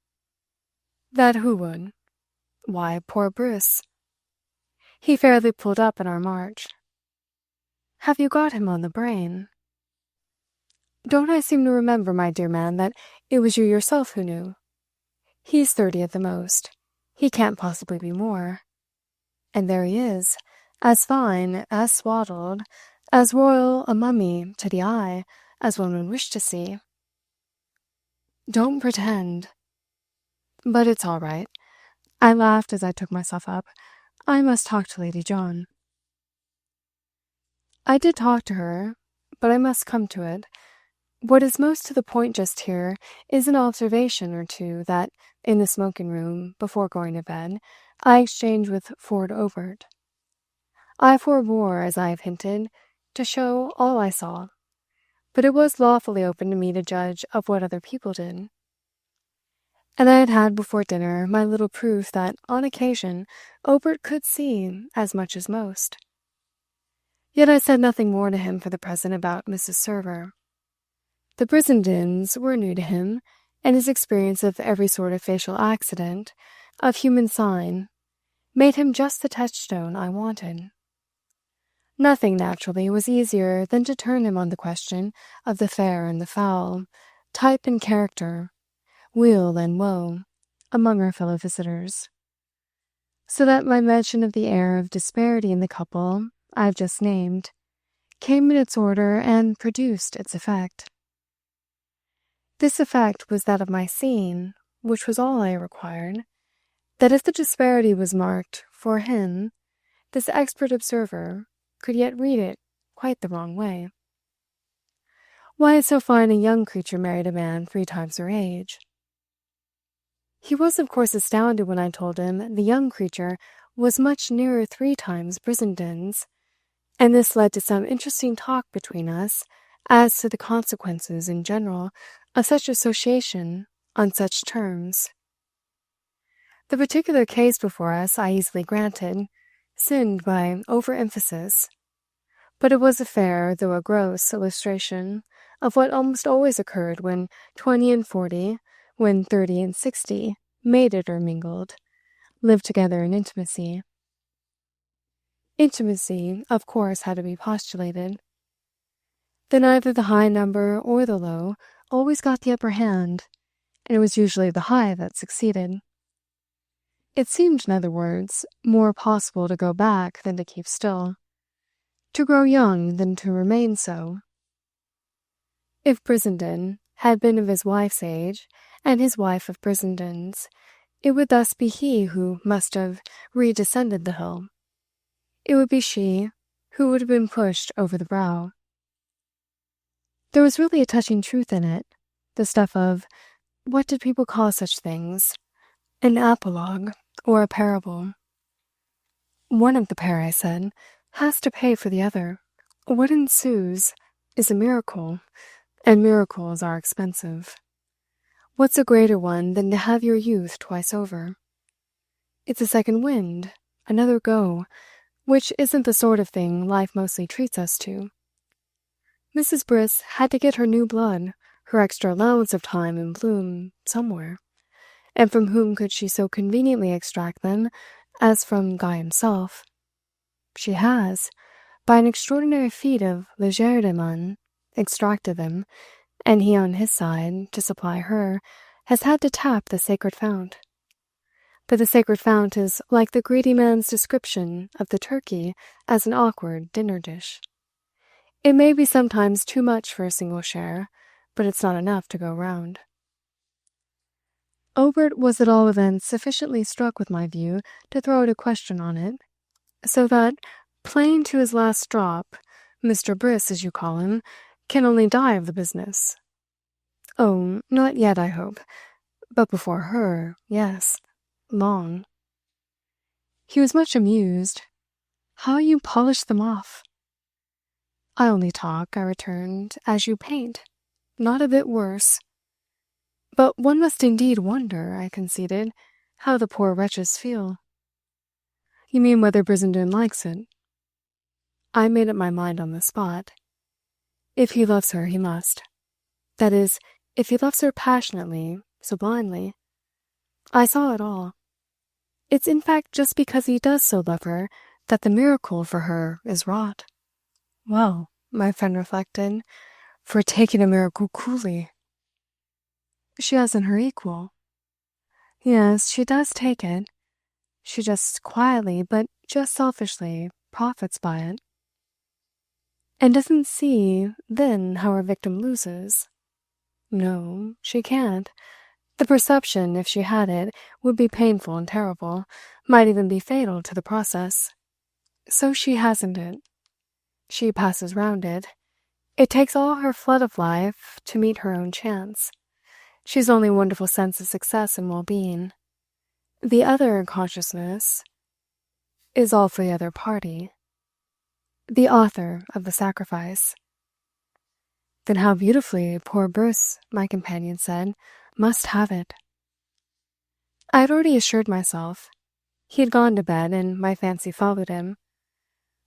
That who would? Why, poor Briss. He fairly pulled up in our march. Have you got him on the brain? Don't I seem to remember, my dear man, that it was you yourself who knew? He's 30 at the most. He can't possibly be more. And there he is, as fine, as swaddled, as royal a mummy, to the eye, as one would wish to see. Don't pretend. But it's all right. I laughed as I took myself up. I must talk to Lady John. I did talk to her, but I must come to it. What is most to the point just here is an observation or two that, in the smoking-room, before going to bed, I exchanged with Ford Obert. I forbore, as I have hinted, to show all I saw, but it was lawfully open to me to judge of what other people did. And I had had before dinner my little proof that, on occasion, Obert could see as much as most. Yet I said nothing more to him for the present about Mrs. Server. The Brissendens were new to him, and his experience of every sort of facial accident, of human sign, made him just the touchstone I wanted. Nothing, naturally, was easier than to turn him on the question of the fair and the foul, type and character, weal and woe, among our fellow visitors. So that my mention of the air of disparity in the couple I have just named came in its order and produced its effect. This effect was that of my seeing, which was all I required, that if the disparity was marked for him, this expert observer could yet read it quite the wrong way. Why had so fine a young creature married a man 3 times her age? He was, of course, astounded when I told him the young creature was much nearer 3 times Brissenden's, and this led to some interesting talk between us as to the consequences in general of such association on such terms. The particular case before us, I easily granted, sinned by overemphasis, but it was a fair, though a gross, illustration of what almost always occurred when 20 and 40, when 30 and 60, mated or mingled, lived together in intimacy. Intimacy, of course, had to be postulated. Then either the high number or the low always got the upper hand, and it was usually the high that succeeded. It seemed, in other words, more possible to go back than to keep still, to grow young than to remain so. If Brissenden had been of his wife's age, and his wife of Brissenden's, it would thus be he who must have redescended the hill. It would be she who would have been pushed over the brow. There was really a touching truth in it, the stuff of, what did people call such things? An apologue or a parable. One of the pair, I said, has to pay for the other. What ensues is a miracle, and miracles are expensive. What's a greater one than to have your youth twice over? It's a second wind, another go, which isn't the sort of thing life mostly treats us to. Mrs. Briss had to get her new blood, her extra allowance of time and bloom, somewhere. And from whom could she so conveniently extract them as from Guy himself? She has, by an extraordinary feat of legerdemain, extracted them, and he on his side, to supply her, has had to tap the Sacred Fount. But the Sacred Fount is like the greedy man's description of the turkey as an awkward dinner dish. It may be sometimes too much for a single share, but it's not enough to go round. Obert was at all events sufficiently struck with my view to throw out a question on it, so that, playing to his last drop, Mr. Briss, as you call him, can only die of the business. Oh, not yet, I hope, but before her, yes, long. He was much amused. How you polish them off! I only talk, I returned, as you paint. Not a bit worse. But one must indeed wonder, I conceded, how the poor wretches feel. You mean whether Brissenden likes it? I made up my mind on the spot. If he loves her, he must. That is, if he loves her passionately, sublimely. I saw it all. It's in fact just because he does so love her that the miracle for her is wrought. Well, my friend reflected, for taking a miracle coolly. She hasn't her equal. Yes, she does take it. She just quietly, but just selfishly, profits by it. And doesn't see, then, how her victim loses. No, she can't. The perception, if she had it, would be painful and terrible, might even be fatal to the process. So she hasn't it. She passes round it. It takes all her flood of life to meet her own chance. She's only a wonderful sense of success and well-being. The other consciousness is all for the other party. The author of the sacrifice. Then how beautifully poor Briss, my companion said, must have it. I had already assured myself. He had gone to bed, and my fancy followed him.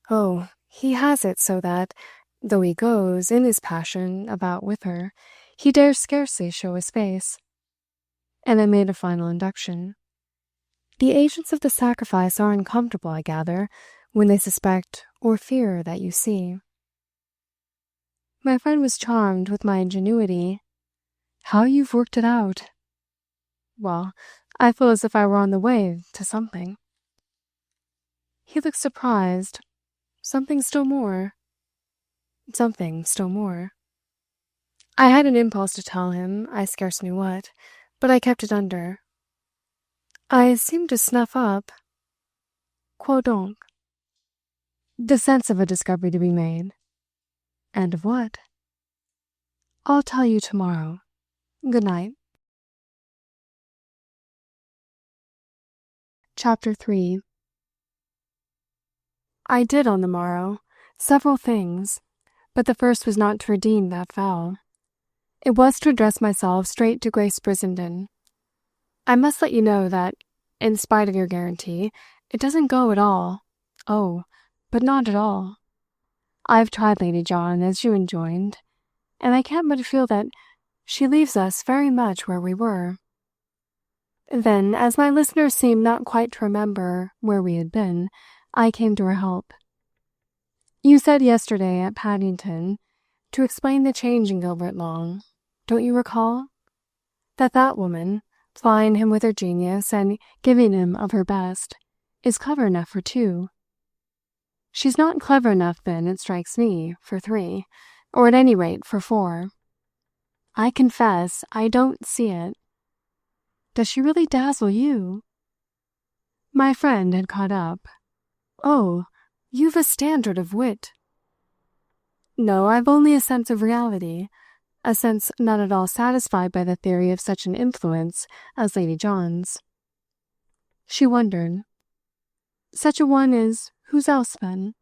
Oh, he has it so that, though he goes, in his passion, about with her, he dares scarcely show his face. And I made a final induction. The agents of the sacrifice are uncomfortable, I gather, when they suspect or fear that you see. My friend was charmed with my ingenuity. How you've worked it out! Well, I feel as if I were on the way to something. He looked surprised. Something still more. Something still more. I had an impulse to tell him, I scarce knew what, but I kept it under. I seemed to snuff up. Quoi donc? The sense of a discovery to be made. And of what? I'll tell you tomorrow. Good night. Chapter 3. I did on the morrow several things, but the first was not to redeem that vow. It was to address myself straight to Grace Brissenden. I must let you know that, in spite of your guarantee, it doesn't go at all. Oh, but not at all. I've tried Lady John, as you enjoined, and I can't but feel that she leaves us very much where we were. Then, as my listener seemed not quite to remember where we had been, I came to her help. You said yesterday at Paddington, to explain the change in Gilbert Long, don't you recall? That woman, plying him with her genius and giving him of her best, is clever enough for two. She's not clever enough, then, it strikes me, for three, or at any rate for four. I confess I don't see it. Does she really dazzle you? My friend had caught up. Oh, you've a standard of wit. No, I've only a sense of reality, a sense not at all satisfied by the theory of such an influence as Lady John's. She wondered. Such a one is whose else, then?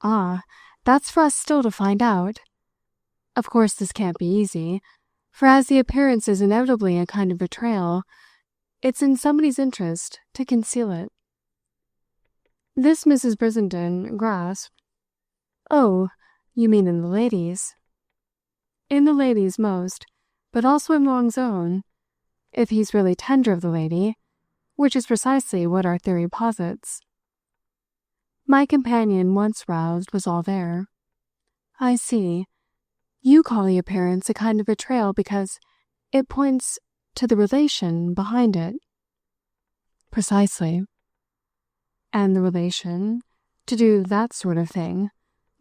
Ah, that's for us still to find out. Of course this can't be easy, for as the appearance is inevitably a kind of betrayal, it's in somebody's interest to conceal it. This Mrs. Brissenden grasped. Oh, you mean in the ladies? In the ladies most, but also in Long's own, if he's really tender of the lady, which is precisely what our theory posits. My companion, once roused, was all there. I see. You call the appearance a kind of betrayal because it points to the relation behind it. Precisely. And the relation, to do that sort of thing,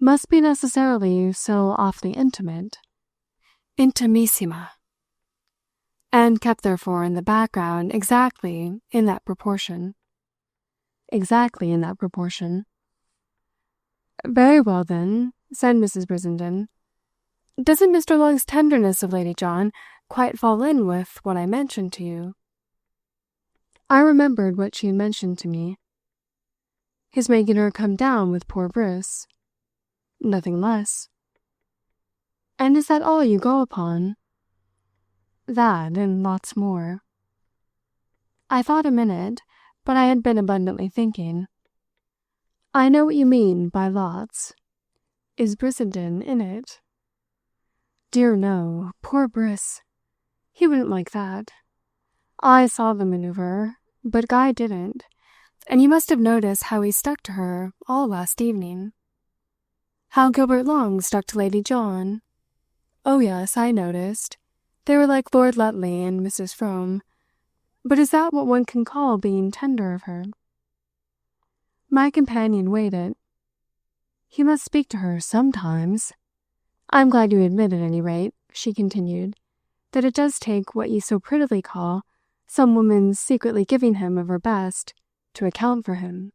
must be necessarily so awfully intimate. Intimissima. And kept therefore in the background exactly in that proportion. Exactly in that proportion. Very well, then, said Mrs. Brissenden. Doesn't Mr. Long's tenderness of Lady John quite fall in with what I mentioned to you? I remembered what she had mentioned to me. His making her come down with poor Briss. Nothing less. And is that all you go upon? That and lots more. I thought a minute, but I had been abundantly thinking. I know what you mean by lots. Is Brissenden in it? Dear no, poor Briss. He wouldn't like that. I saw the maneuver, but Guy didn't, and you must have noticed how he stuck to her all last evening. How Gilbert Long stuck to Lady John. Oh yes, I noticed. They were like Lord Lutley and Mrs. Frome. But is that what one can call being tender of her? My companion weighed it. He must speak to her sometimes. I'm glad you admit at any rate, she continued, that it does take what you so prettily call some woman's secretly giving him of her best to account for him.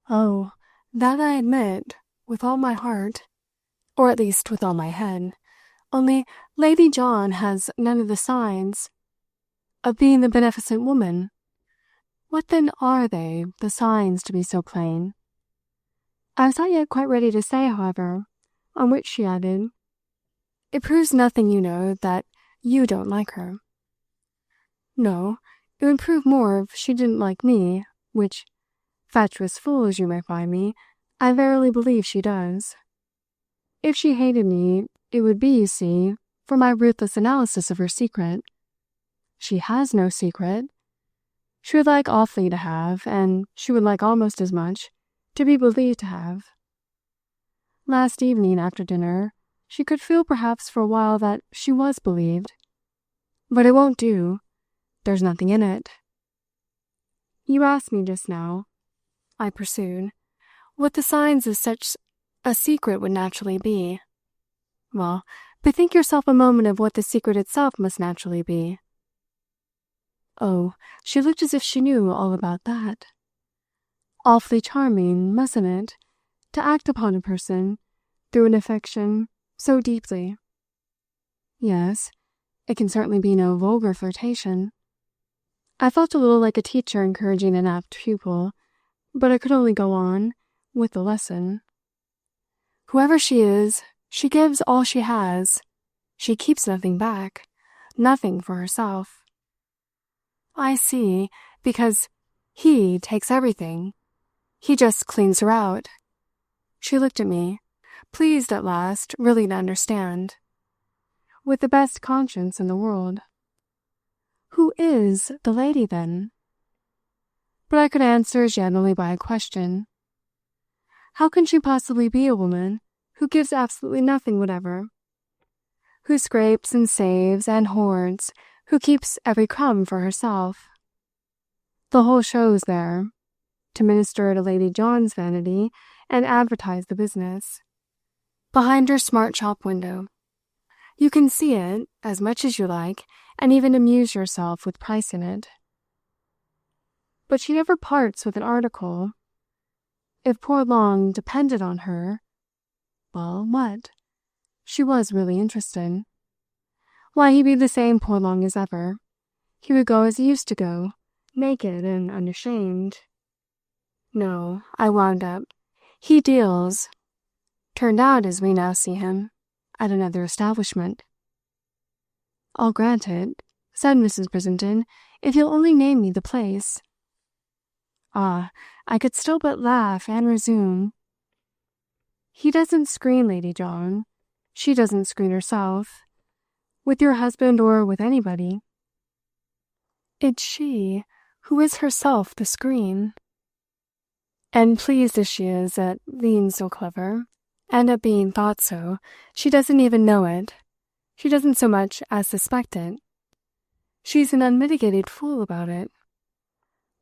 Oh, that I admit, with all my heart, or at least with all my head. Only Lady John has none of the signs of being the beneficent woman. What then are they, the signs, to be so plain? I was not yet quite ready to say, however, on which she added, It proves nothing, you know, that you don't like her. No, it would prove more if she didn't like me, which, fatuous fool as you may find me, I verily believe she does. If she hated me, it would be, you see, for my ruthless analysis of her secret. She has no secret. She would like awfully to have, and she would like almost as much, to be believed to have. Last evening, after dinner, she could feel perhaps for a while that she was believed. But it won't do. There's nothing in it. You asked me just now, I pursued, what the signs of such a secret would naturally be. Well, bethink yourself a moment of what the secret itself must naturally be. Oh, she looked as if she knew all about that. Awfully charming, mustn't it, to act upon a person, through an affection, so deeply? Yes, it can certainly be no vulgar flirtation. I felt a little like a teacher encouraging an apt pupil, but I could only go on with the lesson. Whoever she is, she gives all she has. She keeps nothing back, nothing for herself. I see, because he takes everything. He just cleans her out. She looked at me, pleased at last really to understand, with the best conscience in the world. Who is the lady, then? But I could answer as yet only by a question. How can she possibly be a woman who gives absolutely nothing whatever? Who scrapes and saves and hoards, who keeps every crumb for herself? The whole show's there, to minister to Lady John's vanity and advertise the business. Behind her smart shop window. You can see it as much as you like and even amuse yourself with pricing it. But she never parts with an article. If poor Long depended on her, well, what? She was really interested. Why, he'd be the same poor Long as ever. He would go as he used to go, naked and unashamed. No, I wound up. He deals, turned out as we now see him, at another establishment. I'll grant it, said Mrs. Brissenden, if you'll only name me the place. Ah, I could still but laugh and resume. He doesn't screen Lady John. She doesn't screen herself. With your husband or with anybody. It's she who is herself the screen. And pleased as she is at being so clever, and at being thought so, she doesn't even know it. She doesn't so much as suspect it. She's an unmitigated fool about it.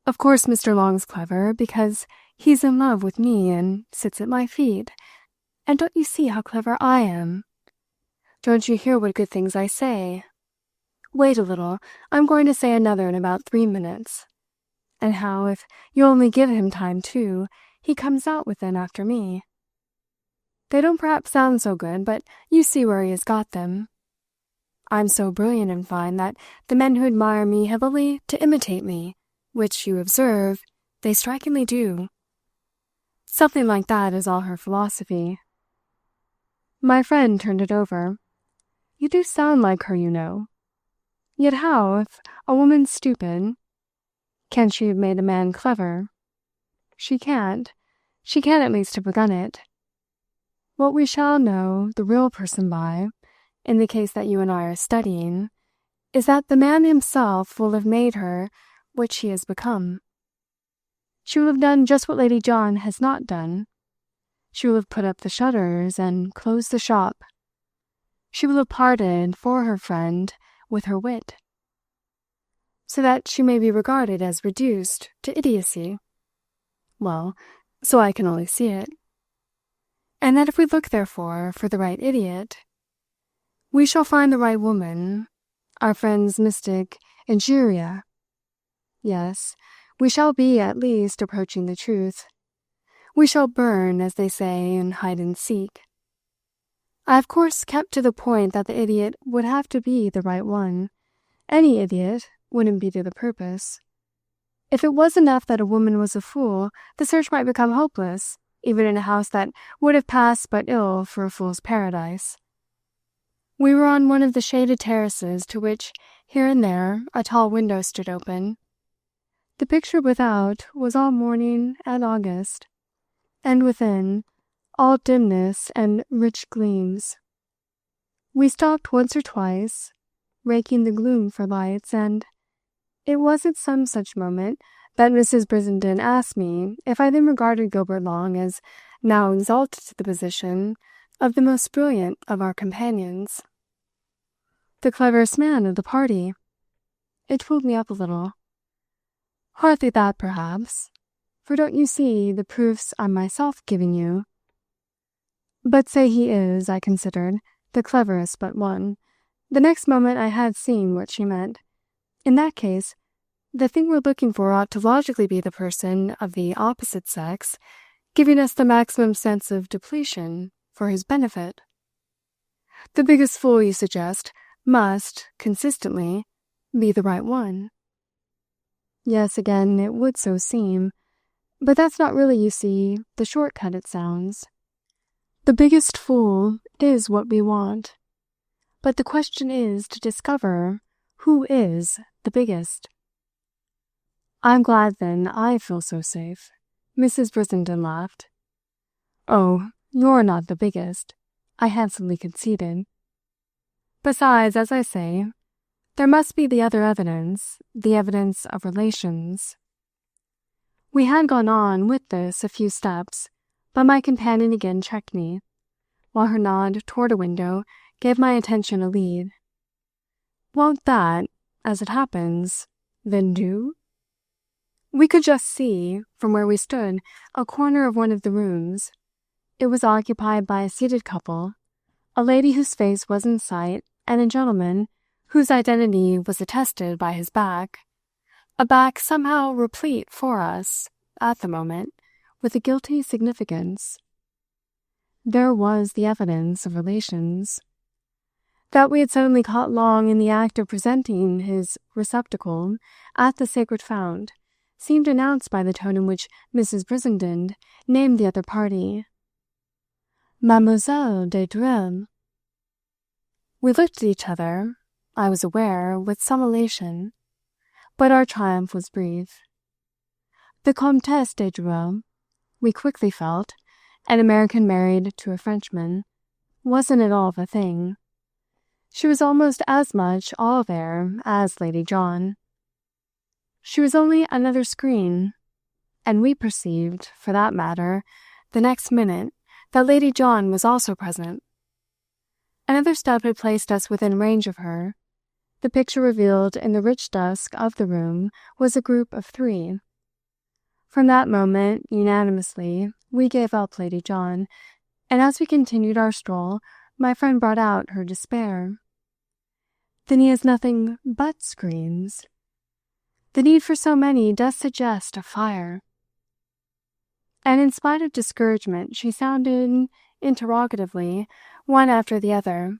Of course Mr. Long's clever, because he's in love with me and sits at my feet. And don't you see how clever I am? Don't you hear what good things I say? Wait a little, I'm going to say another in about 3 minutes. And how, if you only give him time too, he comes out with them after me. They don't perhaps sound so good, but you see where he has got them. I'm so brilliant and fine that the men who admire me have only to imitate me, which, you observe, they strikingly do. Something like that is all her philosophy. My friend turned it over. You do sound like her, you know. Yet how, if a woman's stupid, can she have made a man clever? She can't. She can't at least have begun it. What we shall know the real person by, in the case that you and I are studying, is that the man himself will have made her what she has become. She will have done just what Lady John has not done. She will have put up the shutters and closed the shop. She will have parted for her friend with her wit, so that she may be regarded as reduced to idiocy. Well, so I can only see it. And that if we look, therefore, for the right idiot, we shall find the right woman, our friend's mystic injuria. Yes, we shall be, at least, approaching the truth. We shall burn, as they say, in hide and seek. I of course kept to the point that the idiot would have to be the right one. Any idiot wouldn't be to the purpose. If it was enough that a woman was a fool, the search might become hopeless, even in a house that would have passed but ill for a fool's paradise. We were on one of the shaded terraces to which, here and there, a tall window stood open. The picture without was all morning and August, and within, all dimness and rich gleams. We stopped once or twice, raking the gloom for lights, and it was at some such moment that Mrs. Brissenden asked me if I then regarded Gilbert Long as now exalted to the position of the most brilliant of our companions, the cleverest man of the party. It pulled me up a little. Hardly that, perhaps, for don't you see the proofs I'm myself giving you? But say he is, I considered, the cleverest but one. The next moment I had seen what she meant. In that case, the thing we're looking for ought to logically be the person of the opposite sex, giving us the maximum sense of depletion for his benefit. The biggest fool, you suggest, must, consistently, be the right one. Yes, again, it would so seem. But that's not really, you see, the shortcut it sounds. The biggest fool is what we want. But the question is to discover who is the biggest. I'm glad, then, I feel so safe. Mrs. Brissenden laughed. Oh, you're not the biggest, I handsomely conceded. Besides, as I say, there must be the other evidence, the evidence of relations. We had gone on with this a few steps, but my companion again checked me, while her nod toward a window gave my attention a lead. Won't that, as it happens, then do? We could just see, from where we stood, a corner of one of the rooms. It was occupied by a seated couple, a lady whose face was in sight, and a gentleman whose identity was attested by his back, a back somehow replete for us, at the moment, with a guilty significance. There was the evidence of relations. That we had suddenly caught Long in the act of presenting his receptacle at the Sacred Fount seemed announced by the tone in which Mrs. Brissenden named the other party. Mademoiselle de Dreux. We looked at each other, I was aware, with some elation, but our triumph was brief. The Comtesse de Dreux, we quickly felt, an American married to a Frenchman, wasn't at all the thing. She was almost as much all there as Lady John. She was only another screen, and we perceived, for that matter, the next minute, that Lady John was also present. Another step had placed us within range of her. The picture revealed in the rich dusk of the room was a group of three. From that moment, unanimously, we gave up Lady John, and as we continued our stroll, my friend brought out her despair. Then he has nothing but screens. The need for so many does suggest a fire. And in spite of discouragement, she sounded, interrogatively, one after the other,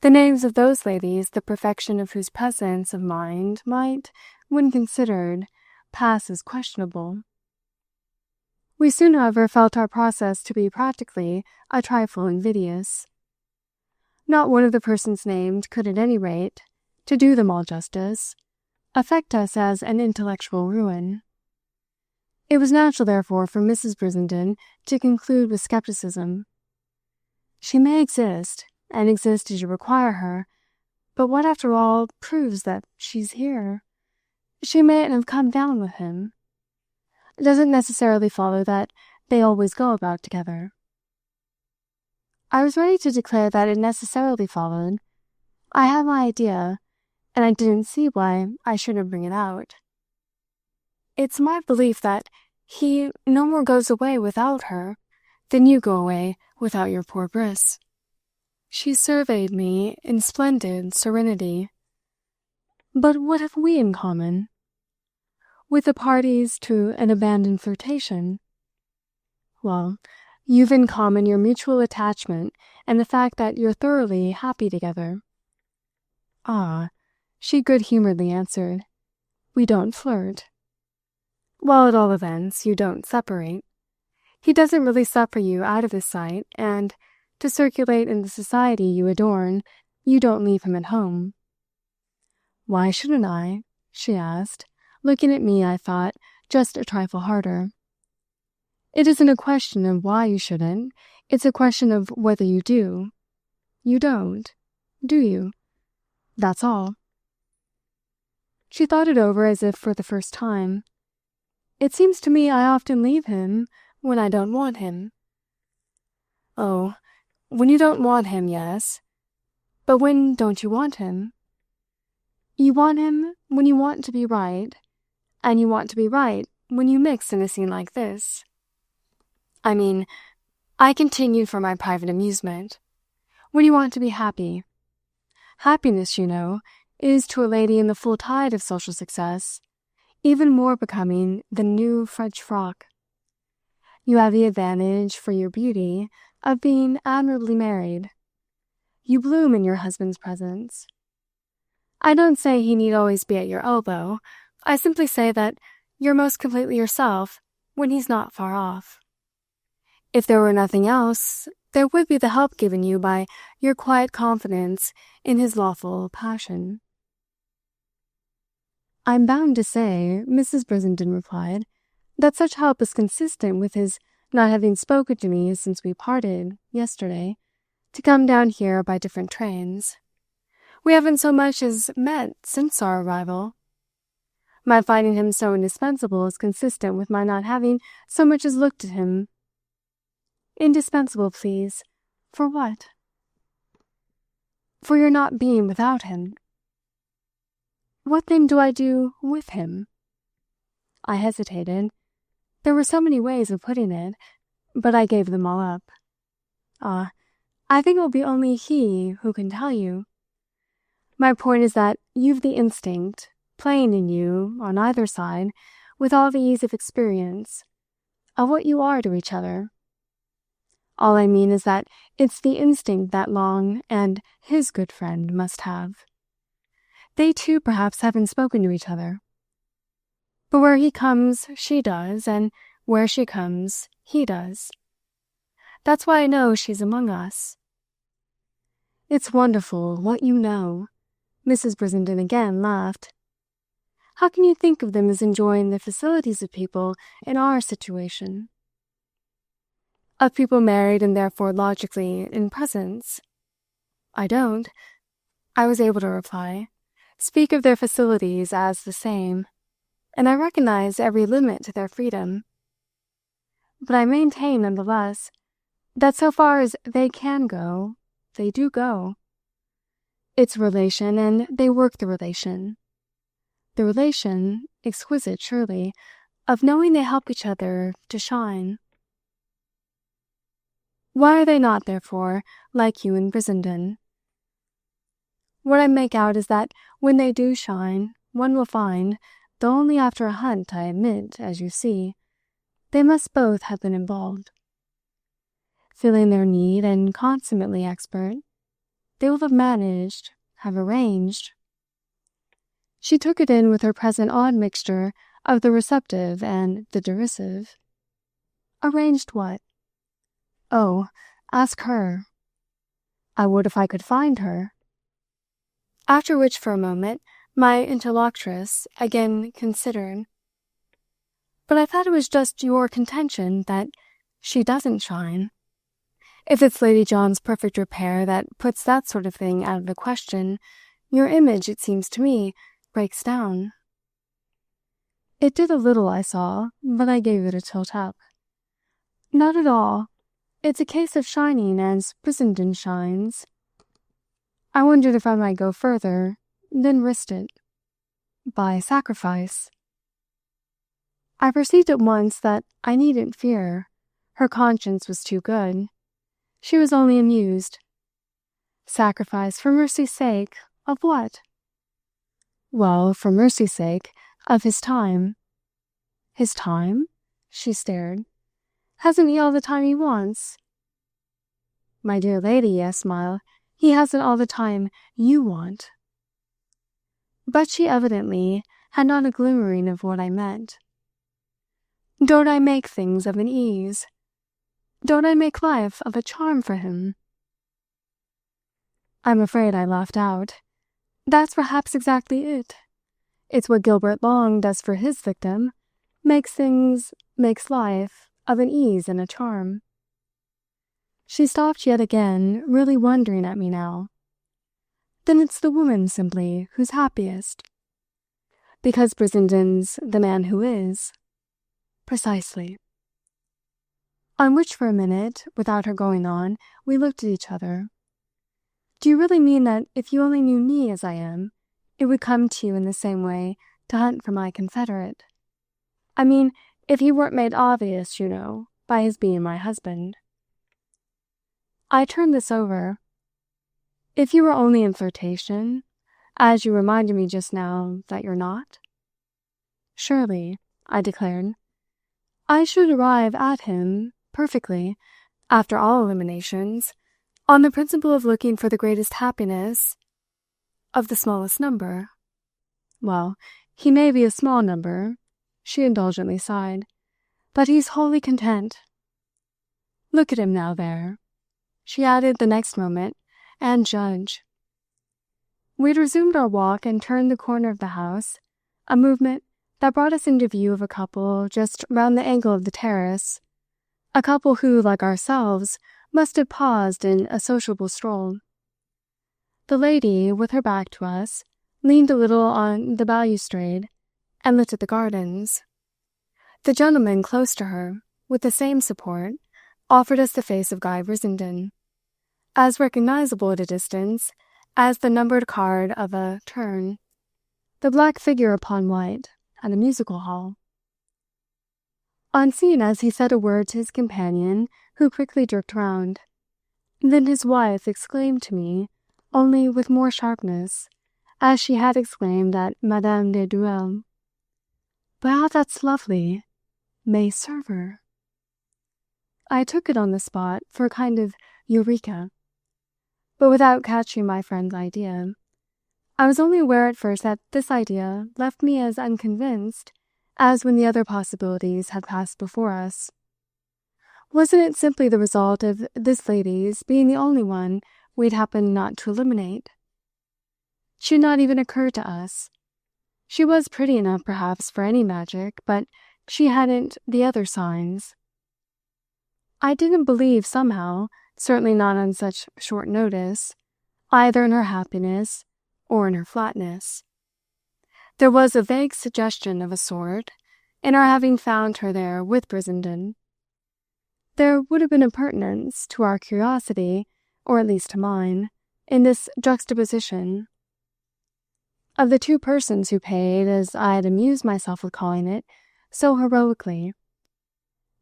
the names of those ladies the perfection of whose presence of mind might, when considered, pass as questionable. We soon, however, felt our process to be practically a trifle invidious. Not one of the persons named could, at any rate, to do them all justice, affect us as an intellectual ruin. It was natural, therefore, for Mrs. Brissenden to conclude with skepticism. She may exist, and exist as you require her, but what, after all, proves that she's here? She mayn't have come down with him. It doesn't necessarily follow that they always go about together. I was ready to declare that it necessarily followed. I had my idea, and I didn't see why I shouldn't bring it out. It's my belief that he no more goes away without her than you go away without your poor Briss. She surveyed me in splendid serenity. But what have we in common? With the parties to an abandoned flirtation? Well, you've in common your mutual attachment and the fact that you're thoroughly happy together. Ah, she good-humoredly answered, we don't flirt. Well, at all events, you don't separate. He doesn't really suffer you out of his sight, and, to circulate in the society you adorn, you don't leave him at home. Why shouldn't I? She asked, looking at me, I thought, just a trifle harder. It isn't a question of why you shouldn't, it's a question of whether you do. You don't, do you? That's all. She thought it over as if for the first time. It seems to me I often leave him when I don't want him. Oh, when you don't want him, yes. But when don't you want him? You want him when you want to be right, and you want to be right when you mix in a scene like this. I mean, I continued for my private amusement. When you want to be happy. Happiness, you know, is to a lady in the full tide of social success even more becoming than new French frock. You have the advantage, for your beauty, of being admirably married. You bloom in your husband's presence. I don't say he need always be at your elbow. I simply say that you're most completely yourself when he's not far off. If there were nothing else, there would be the help given you by your quiet confidence in his lawful passion. I'm bound to say, Mrs. Brissenden replied, that such help is consistent with his not having spoken to me since we parted, yesterday, to come down here by different trains. We haven't so much as met since our arrival. My finding him so indispensable is consistent with my not having so much as looked at him. Indispensable, please. For what? For your not being without him. What then do I do with him? I hesitated. There were so many ways of putting it, but I gave them all up. Ah, I think it will be only he who can tell you. My point is that you've the instinct, playing in you, on either side, with all the ease of experience, of what you are to each other. All I mean is that it's the instinct that Long and his good friend must have. They too perhaps haven't spoken to each other. But where he comes, she does, and where she comes, he does. That's why I know she's among us. It's wonderful what you know. Mrs. Brissenden again laughed. How can you think of them as enjoying the facilities of people in our situation? Of people married and therefore logically in presence? I don't, I was able to reply, speak of their facilities as the same, and I recognize every limit to their freedom. But I maintain, nonetheless, that so far as they can go, they do go. It's relation, and they work the relation. The relation, exquisite surely, of knowing they help each other to shine. Why are they not, therefore, like you and Brissenden? What I make out is that when they do shine, one will find, though only after a hunt, I admit, as you see, they must both have been involved. Feeling their need and consummately expert, they will have managed, have arranged. She took it in with her present odd mixture of the receptive and the derisive. Arranged what? Oh, ask her. I would if I could find her. After which, for a moment, my interlocutress again considered. But I thought it was just your contention that she doesn't shine. If it's Lady John's perfect repair that puts that sort of thing out of the question, your image, it seems to me, breaks down. It did a little, I saw, but I gave it a tilt up. Not at all. It's a case of shining as Brissenden shines. I wondered if I might go further, then risked it. By sacrifice. I perceived at once that I needn't fear. Her conscience was too good. She was only amused. Sacrifice, for mercy's sake, of what? Well, for mercy's sake, of his time. His time? She stared. Hasn't he all the time he wants? My dear lady, I smiled, he hasn't all the time you want. But she evidently had not a glimmering of what I meant. Don't I make things of an ease? Don't I make life of a charm for him? I'm afraid I laughed out. That's perhaps exactly it. It's what Gilbert Long does for his victim, makes life of an ease and a charm. She stopped yet again, really wondering at me now. Then it's the woman, simply, who's happiest. Because Brissenden's the man who is. Precisely. On which for a minute, without her going on, we looked at each other. Do you really mean that if you only knew me as I am, it would come to you in the same way to hunt for my confederate? I mean, if he weren't made obvious, you know, by his being my husband. I turned this over. If you were only in flirtation, as you reminded me just now that you're not? Surely, I declared. I should arrive at him, perfectly, after all eliminations, on the principle of looking for the greatest happiness of the smallest number. Well, he may be a small number, she indulgently sighed, but he's wholly content. Look at him now there, she added the next moment, and judge. We'd resumed our walk and turned the corner of the house, a movement that brought us into view of a couple just round the angle of the terrace, a couple who, like ourselves, must have paused in a sociable stroll. The lady, with her back to us, leaned a little on the balustrade and looked at the gardens. The gentleman close to her, with the same support, offered us the face of Guy Brissenden, as recognizable at a distance as the numbered card of a turn, the black figure upon white, at a musical hall. Unseen as he said a word to his companion, who quickly jerked round. Then his wife exclaimed to me, only with more sharpness, as she had exclaimed at Madame de Duel, "But how that's lovely! May serve her." I took it on the spot for a kind of eureka, but without catching my friend's idea. I was only aware at first that this idea left me as unconvinced as when the other possibilities had passed before us. Wasn't it simply the result of this lady's being the only one we'd happened not to eliminate? She had not even occurred to us. She was pretty enough, perhaps, for any magic, but she hadn't the other signs. I didn't believe somehow, certainly not on such short notice, either in her happiness or in her flatness. There was a vague suggestion of a sort in our having found her there with Brissenden. There would have been a pertinence to our curiosity, or at least to mine, in this juxtaposition. Of the two persons who paid, as I had amused myself with calling it, so heroically.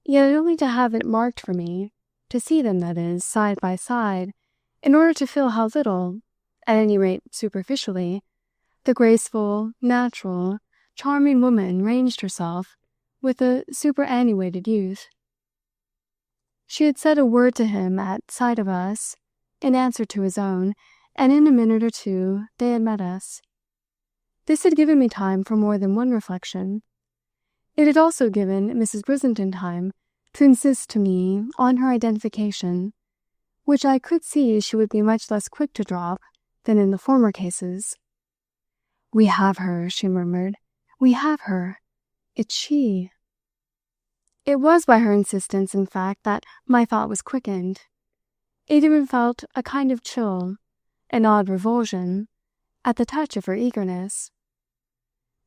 Yet only to have it marked for me, to see them, that is, side by side, in order to feel how little, at any rate superficially, the graceful, natural, charming woman ranged herself with the superannuated youth. She had said a word to him at sight of us, in answer to his own, and in a minute or two they had met us. This had given me time for more than one reflection. It had also given Mrs. Brissenden time to insist to me on her identification, which I could see she would be much less quick to drop than in the former cases. "We have her," she murmured. "We have her. It's she." It was by her insistence, in fact, that my thought was quickened. It even felt a kind of chill, an odd revulsion, at the touch of her eagerness.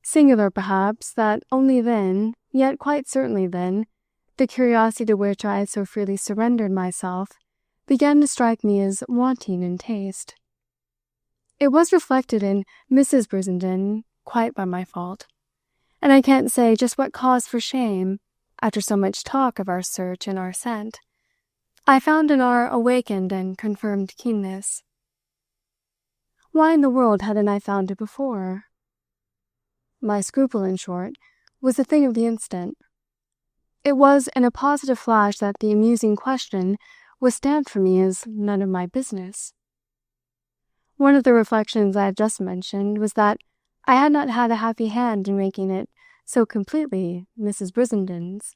Singular, perhaps, that only then, yet quite certainly then, the curiosity to which I had so freely surrendered myself began to strike me as wanting in taste. It was reflected in Mrs. Brissenden, quite by my fault, and I can't say just what cause for shame, after so much talk of our search and our scent, I found in our awakened and confirmed keenness. Why in the world hadn't I found it before? My scruple, in short, was a thing of the instant. It was in a positive flash that the amusing question was stamped for me as none of my business. One of the reflections I have just mentioned was that I had not had a happy hand in making it so completely Mrs. Brissenden's.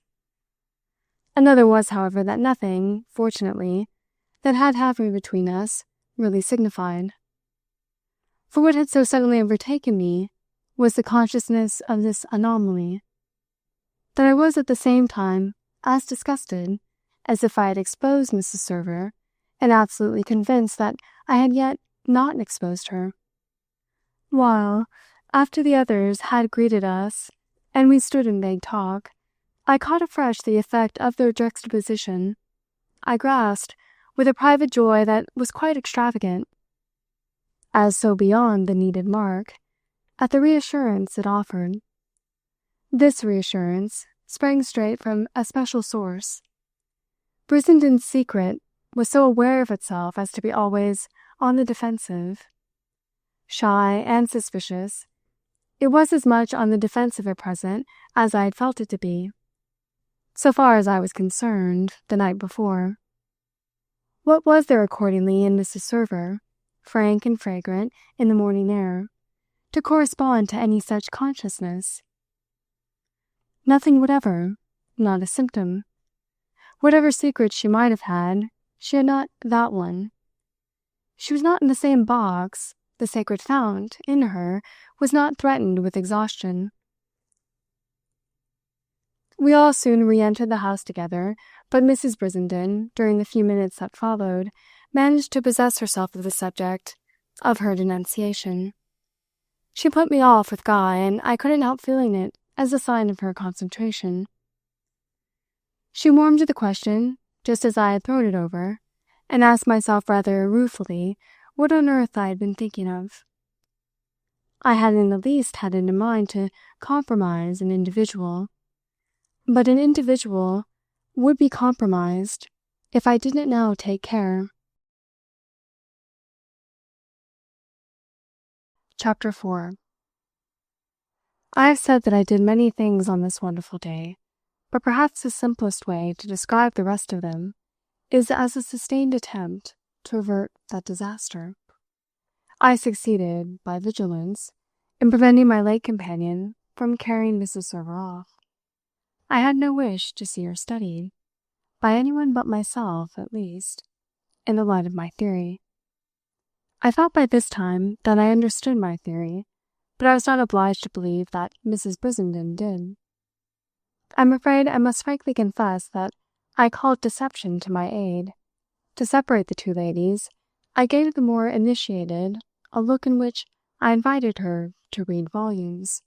Another was, however, that nothing, fortunately, that had happened between us really signified. For what had so suddenly overtaken me was the consciousness of this anomaly, that I was at the same time as disgusted as if I had exposed Mrs. Server, and absolutely convinced that I had yet not exposed her. While, after the others had greeted us, and we stood in vague talk, I caught afresh the effect of their juxtaposition. I grasped, with a private joy that was quite extravagant, as so beyond the needed mark, at the reassurance it offered. This reassurance sprang straight from a special source. Brissenden's secret was so aware of itself as to be always on the defensive. Shy and suspicious, it was as much on the defensive at present as I had felt it to be, so far as I was concerned, the night before. What was there accordingly in Mrs. Server, frank and fragrant in the morning air, to correspond to any such consciousness? Nothing whatever, not a symptom. Whatever secret she might have had, she had not that one. She was not in the same box. The Sacred Fount, in her, was not threatened with exhaustion. We all soon re-entered the house together, but Mrs. Brissenden, during the few minutes that followed, managed to possess herself of the subject of her denunciation. She put me off with Guy, and I couldn't help feeling it as a sign of her concentration. She warmed to the question, just as I had thrown it over, and asked myself rather ruefully what on earth I had been thinking of. I hadn't in the least had it in mind to compromise an individual, but an individual would be compromised if I didn't now take care. Chapter 4. I have said that I did many things on this wonderful day, but perhaps the simplest way to describe the rest of them is as a sustained attempt to avert that disaster. I succeeded, by vigilance, in preventing my late companion from carrying Mrs. Server off. I had no wish to see her studied, by anyone but myself at least, in the light of my theory. I thought by this time that I understood my theory, but I was not obliged to believe that Mrs. Brissenden did. I'm afraid I must frankly confess that I called deception to my aid. To separate the two ladies, I gave the more initiated a look in which I invited her to read volumes.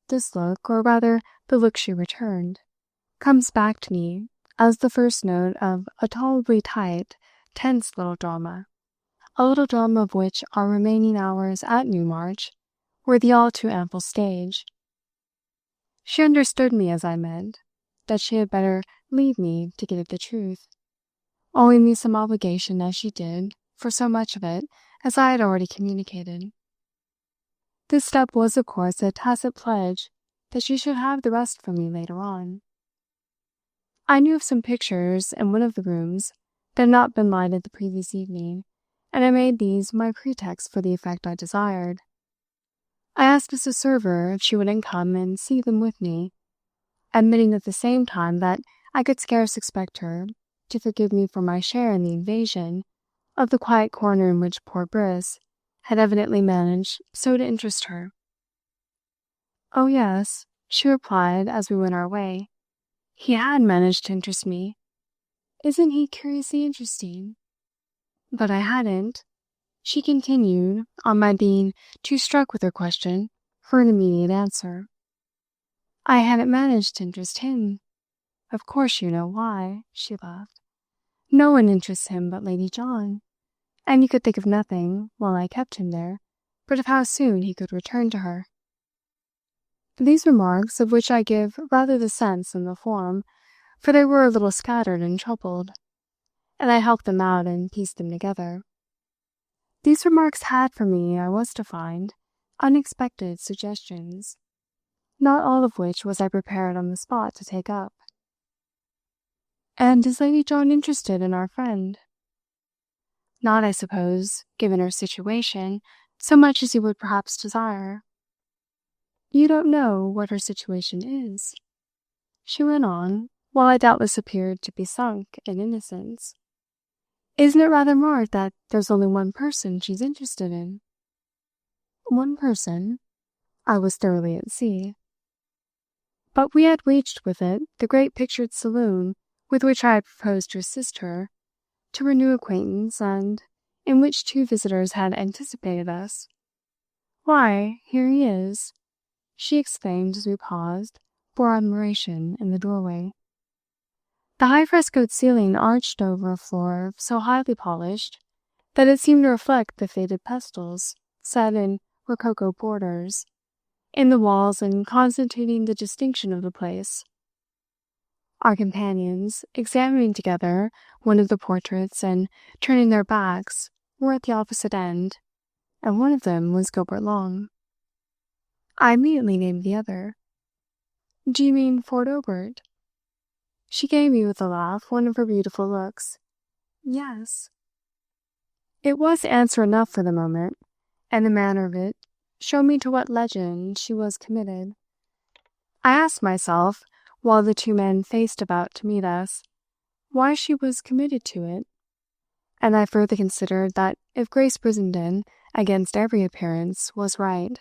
This look, or rather the look she returned, comes back to me as the first note of a tolerably tight, tense little drama, a little drama of which our remaining hours at Newmarch were the all too ample stage. She understood me as I meant that she had better leave me to get at the truth, owing me some obligation as she did for so much of it as I had already communicated. This step was, of course, a tacit pledge that she should have the rest from me later on. I knew of some pictures in one of the rooms that had not been lighted the previous evening, and I made these my pretext for the effect I desired. I asked Mrs. Server if she wouldn't come and see them with me, admitting at the same time that I could scarce expect her to forgive me for my share in the invasion of the quiet corner in which poor Briss had evidently managed so to interest her. "Oh, yes," she replied as we went our way. "He had managed to interest me. Isn't he curiously interesting?" But I hadn't, she continued, on my being too struck with her question for an immediate answer. I hadn't managed to interest him. Of course you know why, she laughed. No one interests him but Lady John, and you could think of nothing, while I kept him there, but of how soon he could return to her. These remarks, of which I give rather the sense than the form, for they were a little scattered and troubled, and I helped them out and pieced them together. These remarks had for me, I was to find, unexpected suggestions, not all of which was I prepared on the spot to take up. "And is Lady John interested in our friend?" "Not, I suppose, given her situation, so much as you would perhaps desire." "You don't know what her situation is?" she went on, while I doubtless appeared to be sunk in innocence. "Isn't it rather marked that there's only one person she's interested in?" One person? I was thoroughly at sea. But we had reached with it the great pictured saloon with which I had proposed to assist her to renew acquaintance, and in which two visitors had anticipated us. "Why, here he is!" she exclaimed as we paused for admiration in the doorway. The high frescoed ceiling arched over a floor so highly polished that it seemed to reflect the faded pastels set in rococo borders in the walls and constituting the distinction of the place. Our companions, examining together one of the portraits and turning their backs, were at the opposite end, and one of them was Gilbert Long. I immediately named the other. "Do you mean Fort Obert?" She gave me with a laugh one of her beautiful looks. "Yes." It was answer enough for the moment, and the manner of it showed me to what legend she was committed. I asked myself, while the two men faced about to meet us, why she was committed to it, and I further considered that if Grace Brissenden, against every appearance, was right,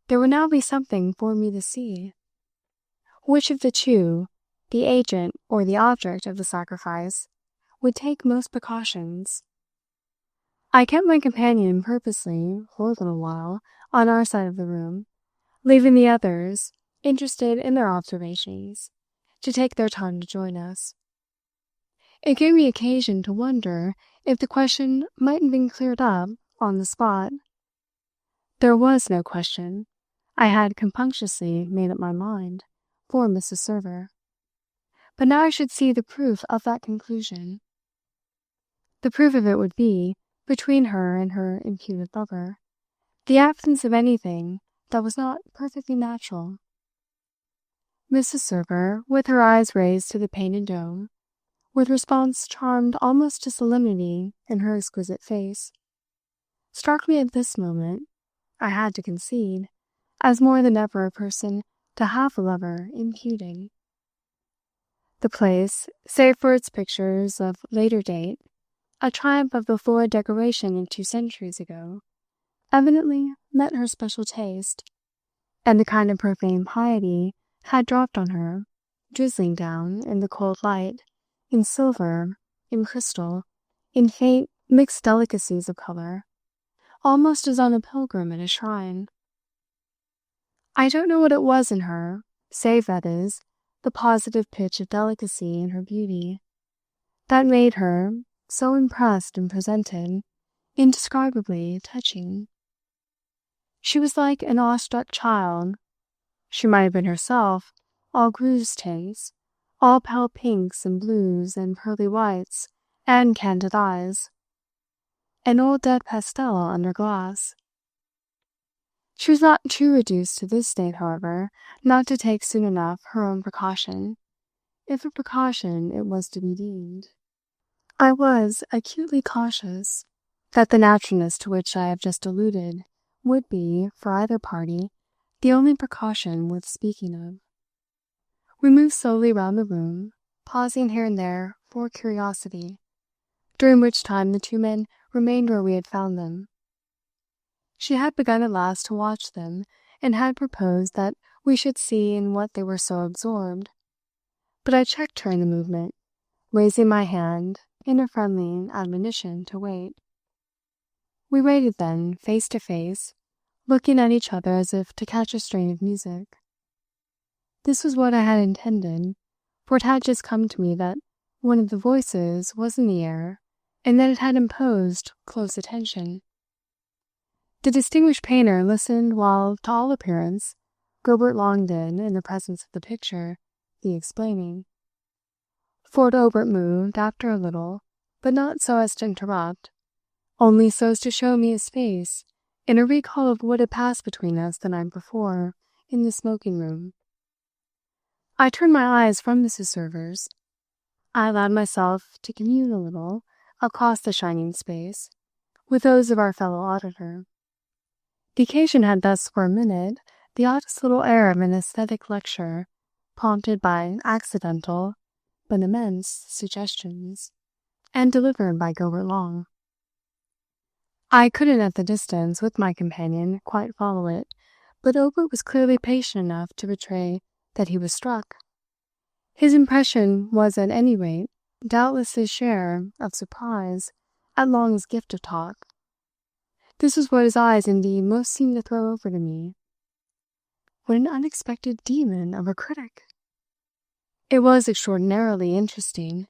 there would now be something for me to see. Which of the two, the agent or the object of the sacrifice, would take most precautions? I kept my companion purposely, for a little while, on our side of the room, leaving the others, interested in their observations, to take their time to join us. It gave me occasion to wonder if the question mightn't been cleared up on the spot. There was no question. I had compunctiously made up my mind for Mrs. Server. But now I should see the proof of that conclusion. The proof of it would be between her and her imputed lover, the absence of anything that was not perfectly natural. Mrs. Server, with her eyes raised to the painted dome, with response charmed almost to solemnity in her exquisite face, struck me at this moment, I had to concede, as more than ever a person to have a lover imputing. The place, save for its pictures of later date, a triumph of the florid decoration of 2 centuries ago, evidently met her special taste, and the kind of profane piety had dropped on her, drizzling down in the cold light, in silver, in crystal, in faint mixed delicacies of color, almost as on a pilgrim at a shrine. I don't know what it was in her, save, that is, the positive pitch of delicacy in her beauty, that made her, so impressed and presented, indescribably touching. She was like an awestruck child. She might have been herself, all Greuze tints, all pale pinks and blues and pearly whites and candid eyes, an old dead pastel under glass. She was not too reduced to this state, however, not to take soon enough her own precaution, if a precaution it was to be deemed. I was acutely cautious that the naturalness to which I have just alluded would be, for either party, the only precaution worth speaking of. We moved slowly round the room, pausing here and there for curiosity, during which time the 2 men remained where we had found them. She had begun at last to watch them, and had proposed that we should see in what they were so absorbed, but I checked her in the movement, raising my hand in a friendly admonition to wait. We waited then, face to face, looking at each other as if to catch a strain of music. This was what I had intended, for it had just come to me that one of the voices was in the air, and that it had imposed close attention. The distinguished painter listened while, to all appearance, Gilbert Long did, in the presence of the picture, the explaining. Fort Obert moved after a little, but not so as to interrupt, only so as to show me his face in a recall of what had passed between us the night before in the smoking-room. I turned my eyes from Mrs. Server's. I allowed myself to commune a little, across the shining space, with those of our fellow auditor. The occasion had thus for a minute the oddest little air of an aesthetic lecture, prompted by accidental but immense suggestions, and delivered by Gilbert Long. I couldn't at the distance with my companion quite follow it, but Obert was clearly patient enough to betray that he was struck. His impression was at any rate doubtless his share of surprise at Long's gift of talk. This was what his eyes indeed most seemed to throw over to me. What an unexpected demon of a critic! It was extraordinarily interesting.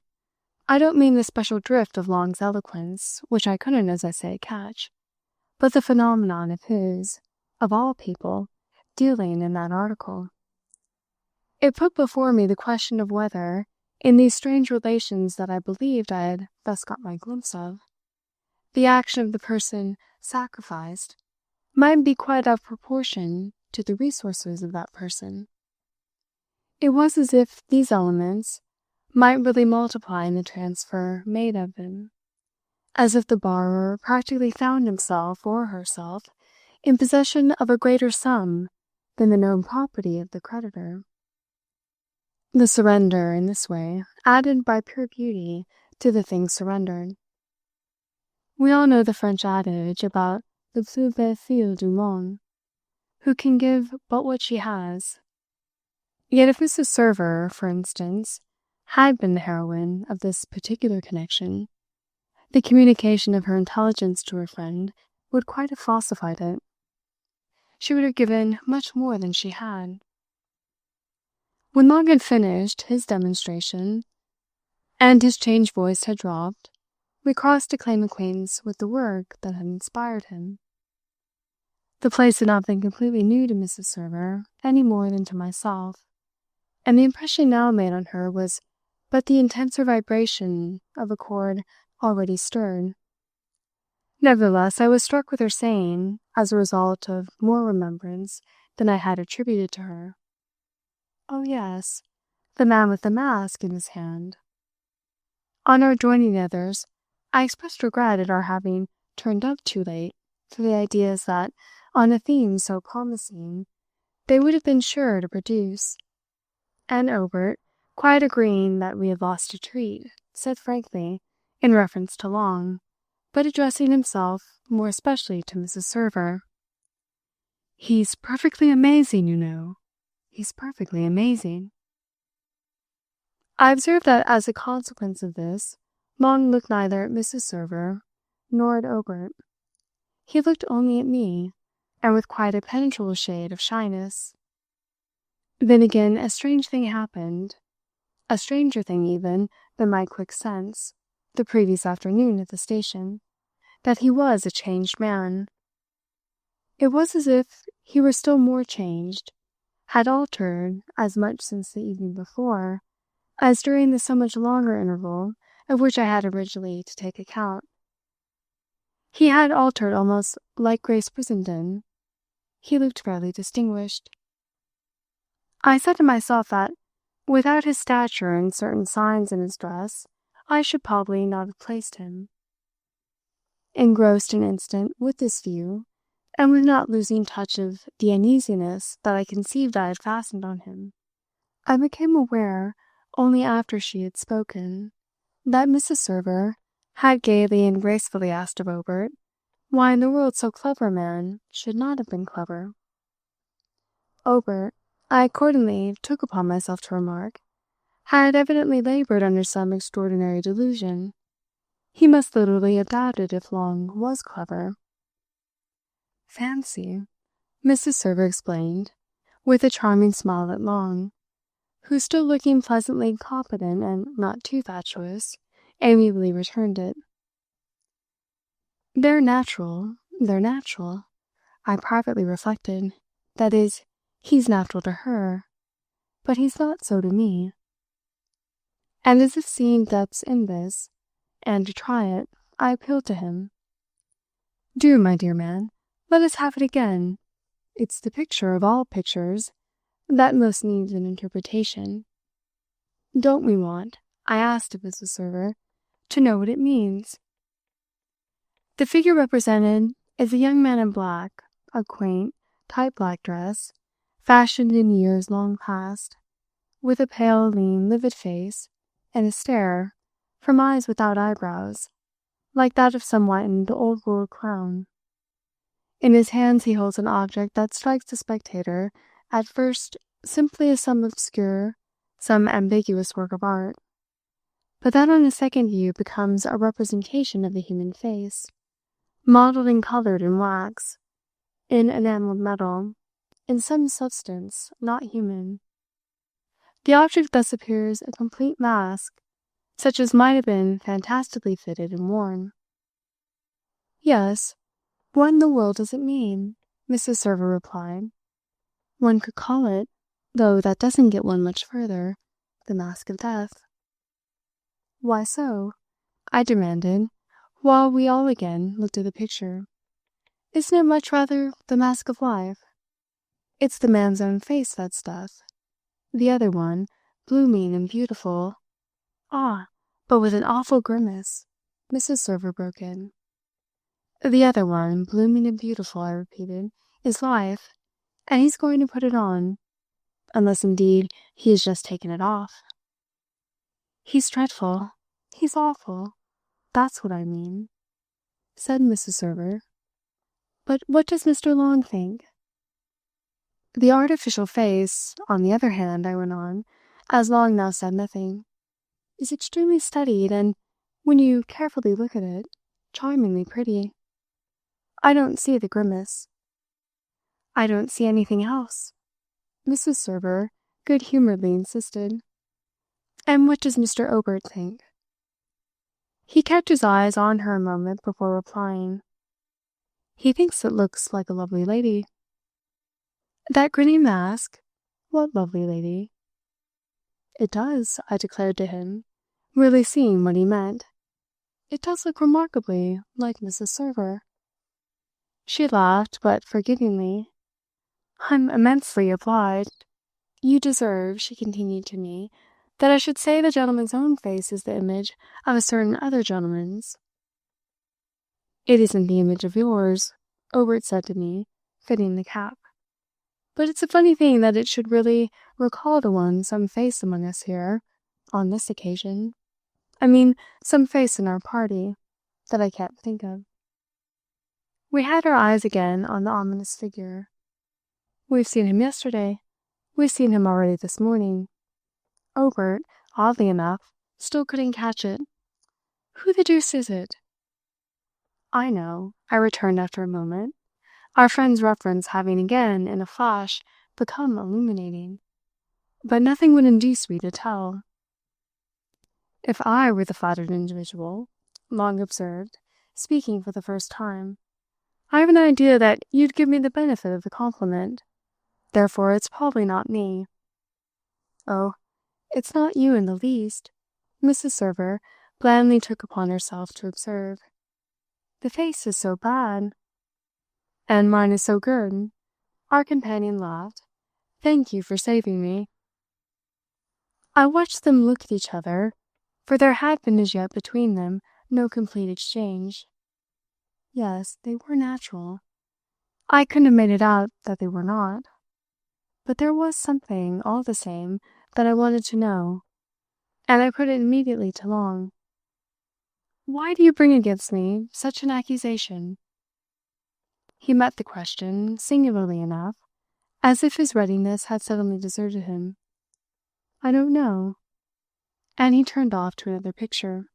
I don't mean the special drift of Long's eloquence, which I couldn't, as I say, catch, but the phenomenon of his, of all people, dealing in that article. It put before me the question of whether, in these strange relations that I believed I had thus got my glimpse of, the action of the person sacrificed might be quite out of proportion to the resources of that person. It was as if these elements might really multiply in the transfer made of them, as if the borrower practically found himself or herself in possession of a greater sum than the known property of the creditor. The surrender, in this way, added by pure beauty to the thing surrendered. We all know the French adage about the plus belle fille du monde, who can give but what she has. Yet if Mrs. Server, for instance, had been the heroine of this particular connection, the communication of her intelligence to her friend would quite have falsified it. She would have given much more than she had. When Long had finished his demonstration, and his changed voice had dropped, we crossed to claim acquaintance with the work that had inspired him. The place had not been completely new to Mrs. Server, any more than to myself, and the impression now made on her was but the intenser vibration of a chord already stirred. Nevertheless, I was struck with her saying, as a result of more remembrance than I had attributed to her, "Oh yes, the man with the mask in his hand." On our joining the others, I expressed regret at our having turned up too late, for the ideas that, on a theme so promising, they would have been sure to produce. And Obert, quite agreeing that we had lost a treat, said frankly, in reference to Long, but addressing himself more especially to Mrs. Server, "He's perfectly amazing, you know. He's perfectly amazing." I observed that as a consequence of this, Long looked neither at Mrs. Server nor at Obert. He looked only at me, and with quite a penetrable shade of shyness. Then again a strange thing happened, a stranger thing even than my quick sense, the previous afternoon at the station, that he was a changed man. It was as if he were still more changed, had altered as much since the evening before, as during the so much longer interval of which I had originally to take account. He had altered almost like Grace Brissenden. He looked fairly distinguished. I said to myself that, without his stature and certain signs in his dress, I should probably not have placed him. Engrossed an instant with this view, and with not losing touch of the uneasiness that I conceived I had fastened on him, I became aware, only after she had spoken, that Mrs. Server had gaily and gracefully asked of Obert why in the world so clever a man should not have been clever. Obert, I accordingly took upon myself to remark, had evidently laboured under some extraordinary delusion. He must literally have doubted if Long was clever. "Fancy," Mrs. Server explained, with a charming smile at Long, who, still looking pleasantly competent and not too fatuous, amiably returned it. They're natural, I privately reflected. That is, he's natural to her, but he's not so to me. And as if seeing depths in this, and to try it, I appealed to him. "Do, my dear man, let us have it again. It's the picture of all pictures that most needs an interpretation. Don't we want," I asked of Mrs. Server, "to know what it means?" The figure represented is a young man in black, a quaint, tight black dress, fashioned in years long past, with a pale, lean, livid face, and a stare, from eyes without eyebrows, like that of some whitened old-world clown. In his hands he holds an object that strikes the spectator at first simply as some obscure, some ambiguous work of art, but that on a second view becomes a representation of the human face, modelled and coloured in wax, in enamelled metal, in some substance not human. The object thus appears a complete mask, such as might have been fantastically fitted and worn. "Yes, what in the world does it mean?" Mrs. Server replied. "One could call it, though that doesn't get one much further, the Mask of Death." "Why so?" I demanded, while we all again looked at the picture. "Isn't it much rather the Mask of Life? It's the man's own face that's death. The other one, blooming and beautiful—" "Ah, but with an awful grimace," Mrs. Server broke in. "The other one, blooming and beautiful," I repeated, "is life, and he's going to put it on, unless indeed he has just taken it off." "He's dreadful. He's awful. That's what I mean," said Mrs. Server. "But what does Mr. Long think?" "The artificial face, on the other hand," I went on, as Long now said nothing, "is extremely studied and, when you carefully look at it, charmingly pretty. I don't see the grimace." "I don't see anything else," Mrs. Server good-humouredly insisted. "And what does Mr. Obert think?" He kept his eyes on her a moment before replying. "He thinks it looks like a lovely lady." "That grinning mask? What lovely lady?" "It does," I declared to him, really seeing what he meant. It does look remarkably like Mrs. Server." She laughed, but forgivingly. "I'm immensely obliged. You deserve," she continued to me, "that I should say the gentleman's own face is the image of a certain other gentleman's." "It isn't the image of yours," Obert said to me, fitting the cap. "But it's a funny thing that it should really recall to one some face among us here, on this occasion. I mean, some face in our party, that I can't think of." We had our eyes again on the ominous figure. "We've seen him yesterday. We've seen him already this morning." Obert, oddly enough, still couldn't catch it. "Who the deuce is it?" "I know," I returned after a moment, our friend's reference having again, in a flash, become illuminating. "But nothing would induce me to tell." "If I were the flattered individual," Long observed, speaking for the first time, "I have an idea that you'd give me the benefit of the compliment. Therefore it's probably not me." "Oh, it's not you in the least," Mrs. Server blandly took upon herself to observe. "The face is so bad." "And mine is so good." Our companion laughed. "Thank you for saving me." I watched them look at each other, for there had been as yet between them no complete exchange. Yes, they were natural. I couldn't have made it out that they were not. But there was something, all the same, that I wanted to know, and I put it immediately to Long. "Why do you bring against me such an accusation?" He met the question, singularly enough, as if his readiness had suddenly deserted him. "I don't know." And he turned off to another picture.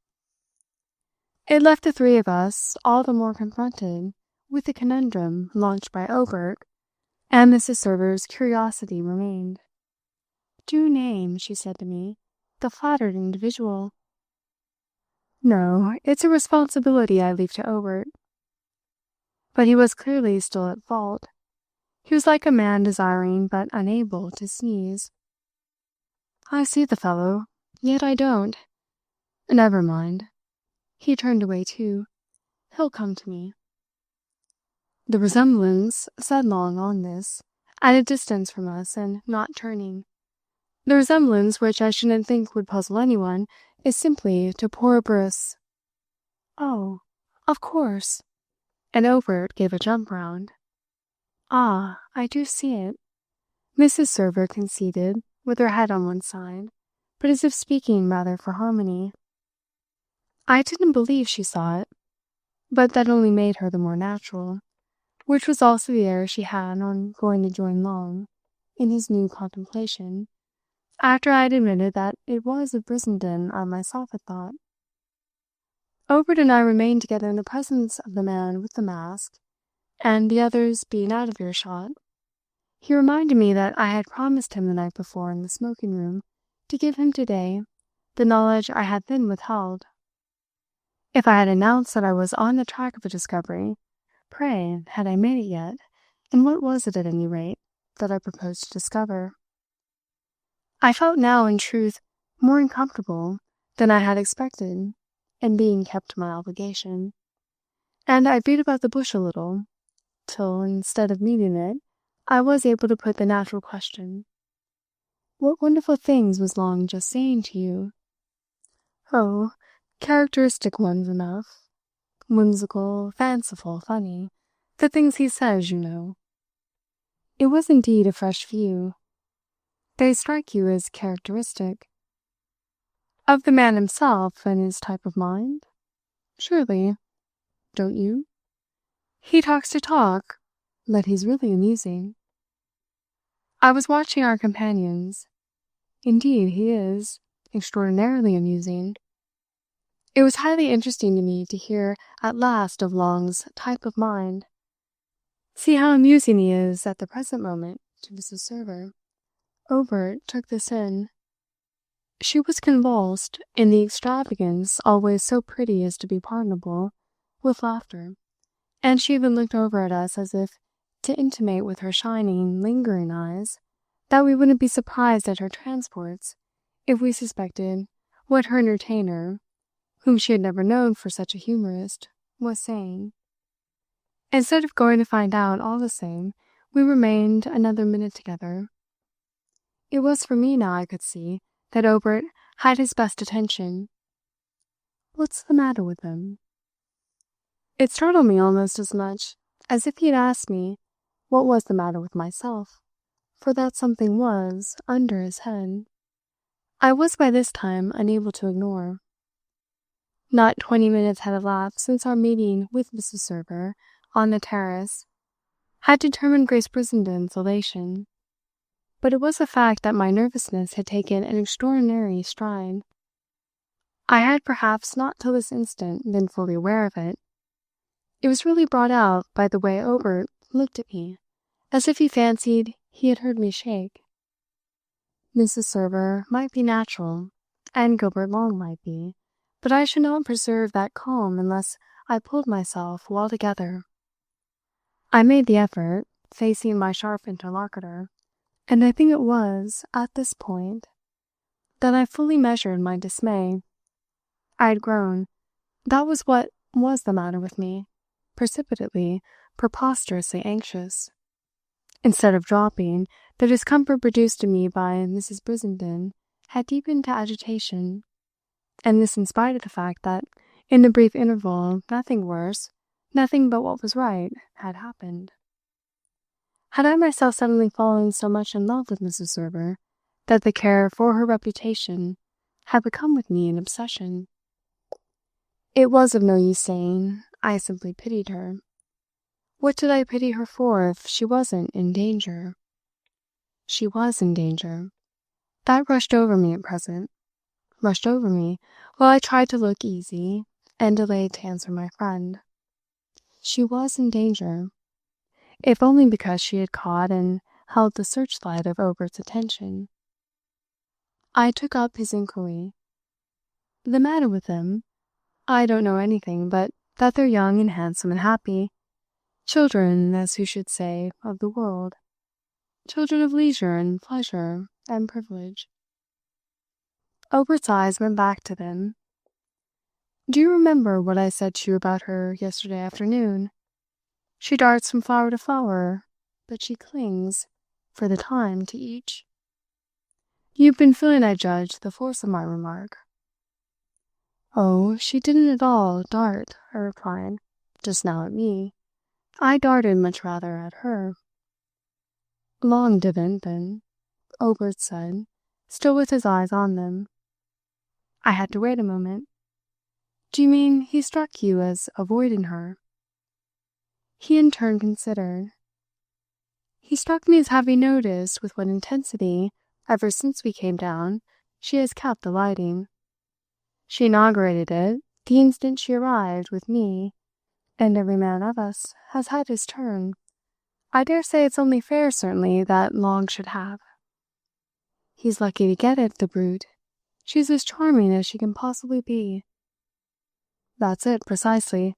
It left the three of us all the more confronted with the conundrum launched by Obert, and Mrs. Server's curiosity remained. "Do name," she said to me, "the flattered individual." "No, it's a responsibility I leave to Obert." But he was clearly still at fault. He was like a man desiring but unable to sneeze. "I see the fellow, yet I don't. Never mind." He turned away too. "He'll come to me." "The resemblance," said Long on this, at a distance from us and not turning, "the resemblance, which I shouldn't think would puzzle anyone, is simply to poor Briss." "Oh, of course." And Obert gave a jump round. "Ah, I do see it," Mrs. Server conceded, with her head on one side, but as if speaking rather for harmony. I didn't believe she saw it, but that only made her the more natural, which was also the air she had on going to join Long in his new contemplation, after I had admitted that it was of Brissenden I myself had thought. Obert and I remained together in the presence of the man with the mask, and the others being out of earshot, he reminded me that I had promised him the night before in the smoking room to give him today the knowledge I had then withheld. If I had announced that I was on the track of a discovery, pray, had I made it yet, and what was it, at any rate, that I proposed to discover? I felt now, in truth, more uncomfortable than I had expected in being kept to my obligation, and I beat about the bush a little, till, instead of meeting it, I was able to put the natural question. "What wonderful things was Long just saying to you?" "Oh, characteristic ones enough. Whimsical, fanciful, funny. The things he says, you know." It was indeed a fresh view. "They strike you as characteristic?" "Of the man himself and his type of mind? Surely. Don't you? He talks to talk, but he's really amusing." I was watching our companions. "Indeed he is. Extraordinarily amusing." It was highly interesting to me to hear at last of Long's type of mind. "See how amusing he is at the present moment," to Mrs. Server. Obert took this in. She was convulsed, in the extravagance always so pretty as to be pardonable, with laughter, and she even looked over at us as if to intimate with her shining, lingering eyes that we wouldn't be surprised at her transports if we suspected what her entertainer, whom she had never known for such a humorist, was saying. Instead of going to find out all the same, we remained another minute together. It was for me now I could see that Obert had his best attention. What's the matter with him? It startled me almost as much as if he had asked me what was the matter with myself, for that something was under his head. I was by this time unable to ignore. Not 20 minutes had elapsed since our meeting with Mrs. Server on the terrace had determined Grace Brissenden's elation, but it was a fact that my nervousness had taken an extraordinary stride. I had perhaps not till this instant been fully aware of it. It was really brought out by the way Obert looked at me, as if he fancied he had heard me shake. Mrs. Server might be natural, and Gilbert Long might be, but I should not preserve that calm unless I pulled myself well together. I made the effort, facing my sharp interlocutor, and I think it was at this point that I fully measured my dismay. I had grown, that was what was the matter with me, precipitately, preposterously anxious. Instead of dropping, the discomfort produced in me by Mrs. Brissenden had deepened to agitation, and this in spite of the fact that, in the brief interval, nothing worse, nothing but what was right, had happened. Had I myself suddenly fallen so much in love with Mrs. Server that the care for her reputation had become with me an obsession? It was of no use saying I simply pitied her. What did I pity her for if she wasn't in danger? She was in danger. That rushed over me at present. Rushed over me while I tried to look easy and delayed to answer my friend. She was in danger, if only because she had caught and held the searchlight of Obert's attention. I took up his inquiry. The matter with them? I don't know anything but that they're young and handsome and happy. Children, as who should say, of the world. Children of leisure and pleasure and privilege. Obert's eyes went back to them. Do you remember what I said to you about her yesterday afternoon? She darts from flower to flower, but she clings, for the time, to each. You've been feeling, I judge, the force of my remark. Oh, she didn't at all dart, I replied, just now at me. I darted much rather at her. Long didn't, then, Obert said, still with his eyes on them. I had to wait a moment. Do you mean he struck you as avoiding her? He in turn considered. He struck me as having noticed with what intensity, ever since we came down, she has kept the lighting. She inaugurated it the instant she arrived with me, and every man of us has had his turn. I dare say it's only fair, certainly, that Long should have. He's lucky to get it, the brute. She's as charming as she can possibly be. That's it, precisely.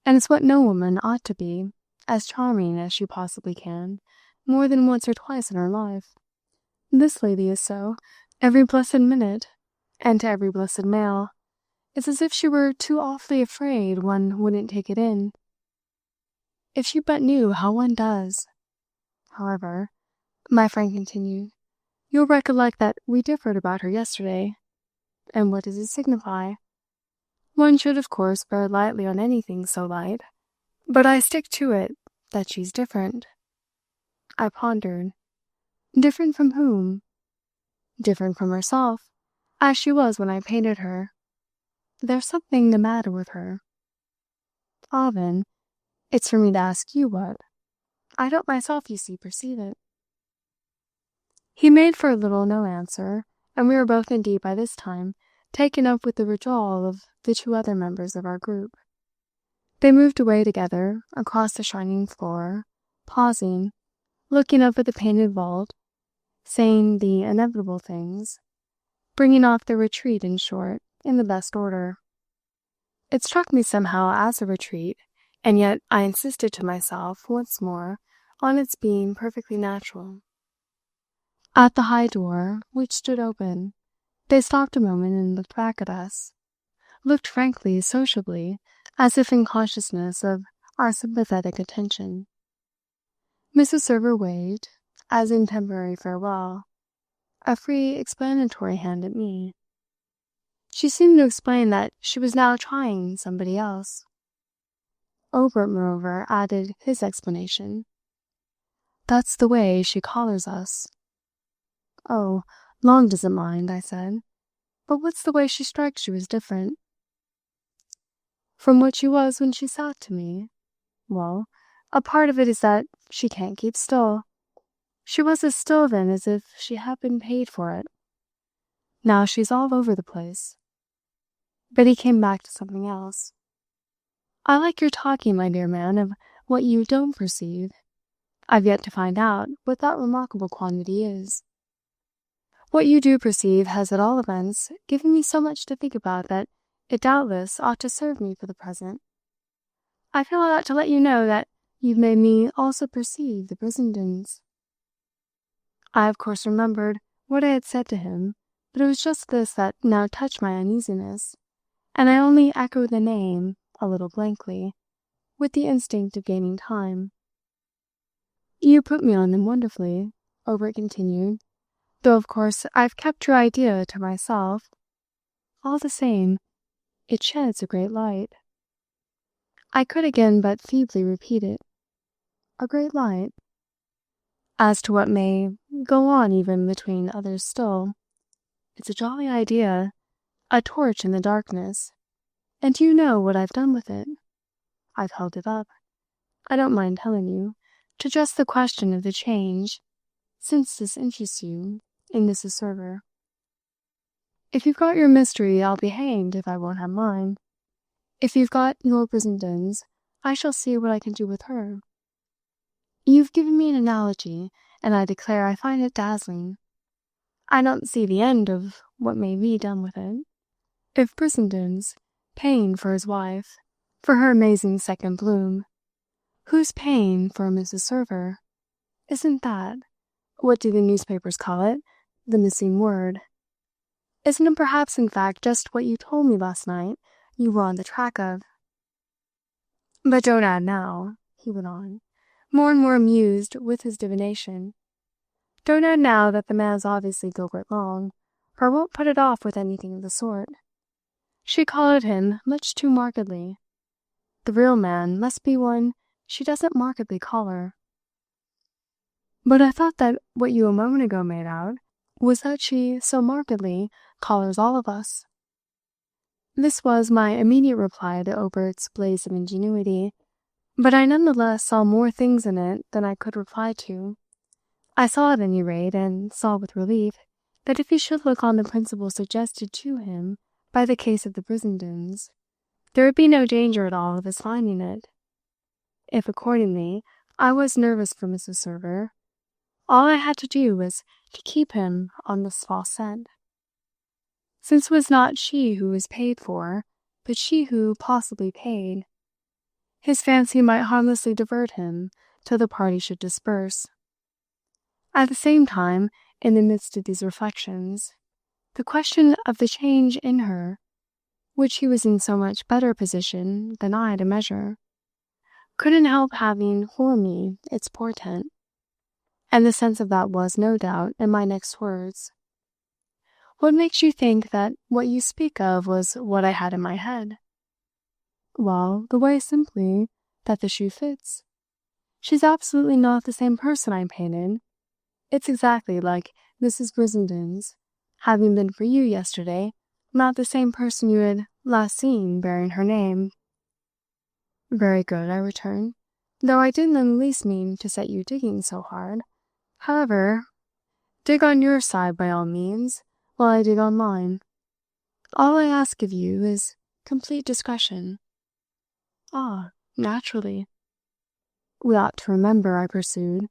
And it's what no woman ought to be, as charming as she possibly can, more than once or twice in her life. This lady is so, every blessed minute, and to every blessed male. It's as if she were too awfully afraid one wouldn't take it in. If she but knew how one does. However, my friend continued, you'll recollect that we differed about her yesterday. And what does it signify? One should, of course, bear lightly on anything so light, but I stick to it that she's different. I pondered. Different from whom? Different from herself, as she was when I painted her. There's something the matter with her. Ah, then, it's for me to ask you what. I don't myself, you see, perceive it. He made for a little no answer, and we were both indeed by this time taken up with the withdrawal of the two other members of our group. They moved away together across the shining floor, pausing, looking up at the painted vault, saying the inevitable things, bringing off their retreat, in short, in the best order. It struck me somehow as a retreat, and yet I insisted to myself once more on its being perfectly natural. At the high door, which stood open, they stopped a moment and looked back at us. looked frankly sociably, as if in consciousness of our sympathetic attention. Mrs. Server waved, as in temporary farewell, a free explanatory hand at me. She seemed to explain that she was now trying somebody else. Obert, moreover, added his explanation. "That's the way she collars us." "Oh, Long doesn't mind," I said. "But what's the way she strikes you as different?" "From what she was when she sat to me? Well, a part of it is that she can't keep still. She was as still then as if she had been paid for it. Now she's all over the place." But he came back to something else. "I like your talking, my dear man, of what you don't perceive. I've yet to find out what that remarkable quantity is. What you do perceive has at all events given me so much to think about that it doubtless ought to serve me for the present. I feel I ought to let you know that you've made me also perceive the Brissendens." I of course remembered what I had said to him, but it was just this that now touched my uneasiness, and I only echoed the name, a little blankly, with the instinct of gaining time. "You put me on them wonderfully," Obert continued, "though of course I've kept your idea to myself. All the same, it sheds a great light." I could again but feebly repeat it. A great light? As to what may go on even between others still. It's a jolly idea, a torch in the darkness. And do you know what I've done with it? I've held it up, I don't mind telling you, to just the question of the change, since this interests you, in Mrs. Server. If you've got your mystery, I'll be hanged if I won't have mine. If you've got your Brissendens, I shall see what I can do with her. You've given me an analogy, and I declare I find it dazzling. I don't see the end of what may be done with it. If Brissendens, paying for his wife, for her amazing second bloom, who's paying for Mrs. Server? Isn't that, what do the newspapers call it, the missing word? Isn't it perhaps in fact just what you told me last night you were on the track of? But don't add now," he went on, more and more amused with his divination. "Don't add now that the man's obviously Gilbert Long, for I won't put it off with anything of the sort. She collared him much too markedly. The real man must be one she doesn't markedly collar." "But I thought that what you a moment ago made out was that she so markedly collars all of us." This was my immediate reply to Obert's blaze of ingenuity, but I none the less saw more things in it than I could reply to. I saw at any rate, and saw with relief, that if he should look on the principle suggested to him by the case of the Brissendens, there would be no danger at all of his finding it. If, accordingly, I was nervous for Mrs. Server, all I had to do was to keep him on this false scent. Since it was not she who was paid for, but she who possibly paid, his fancy might harmlessly divert him till the party should disperse. At the same time, in the midst of these reflections, the question of the change in her, which he was in so much better position than I to measure, couldn't help having for me its portent, and the sense of that was, no doubt, in my next words. "What makes you think that what you speak of was what I had in my head?" "Well, the way simply that the shoe fits. She's absolutely not the same person I painted. It's exactly like Mrs. Brissenden's, having been for you yesterday, not the same person you had last seen bearing her name." "Very good," I returned, though I didn't in the least mean to set you digging so hard. "However, dig on your side by all means, while I dig on mine. All I ask of you is complete discretion." "Ah, naturally." "We ought to remember," I pursued,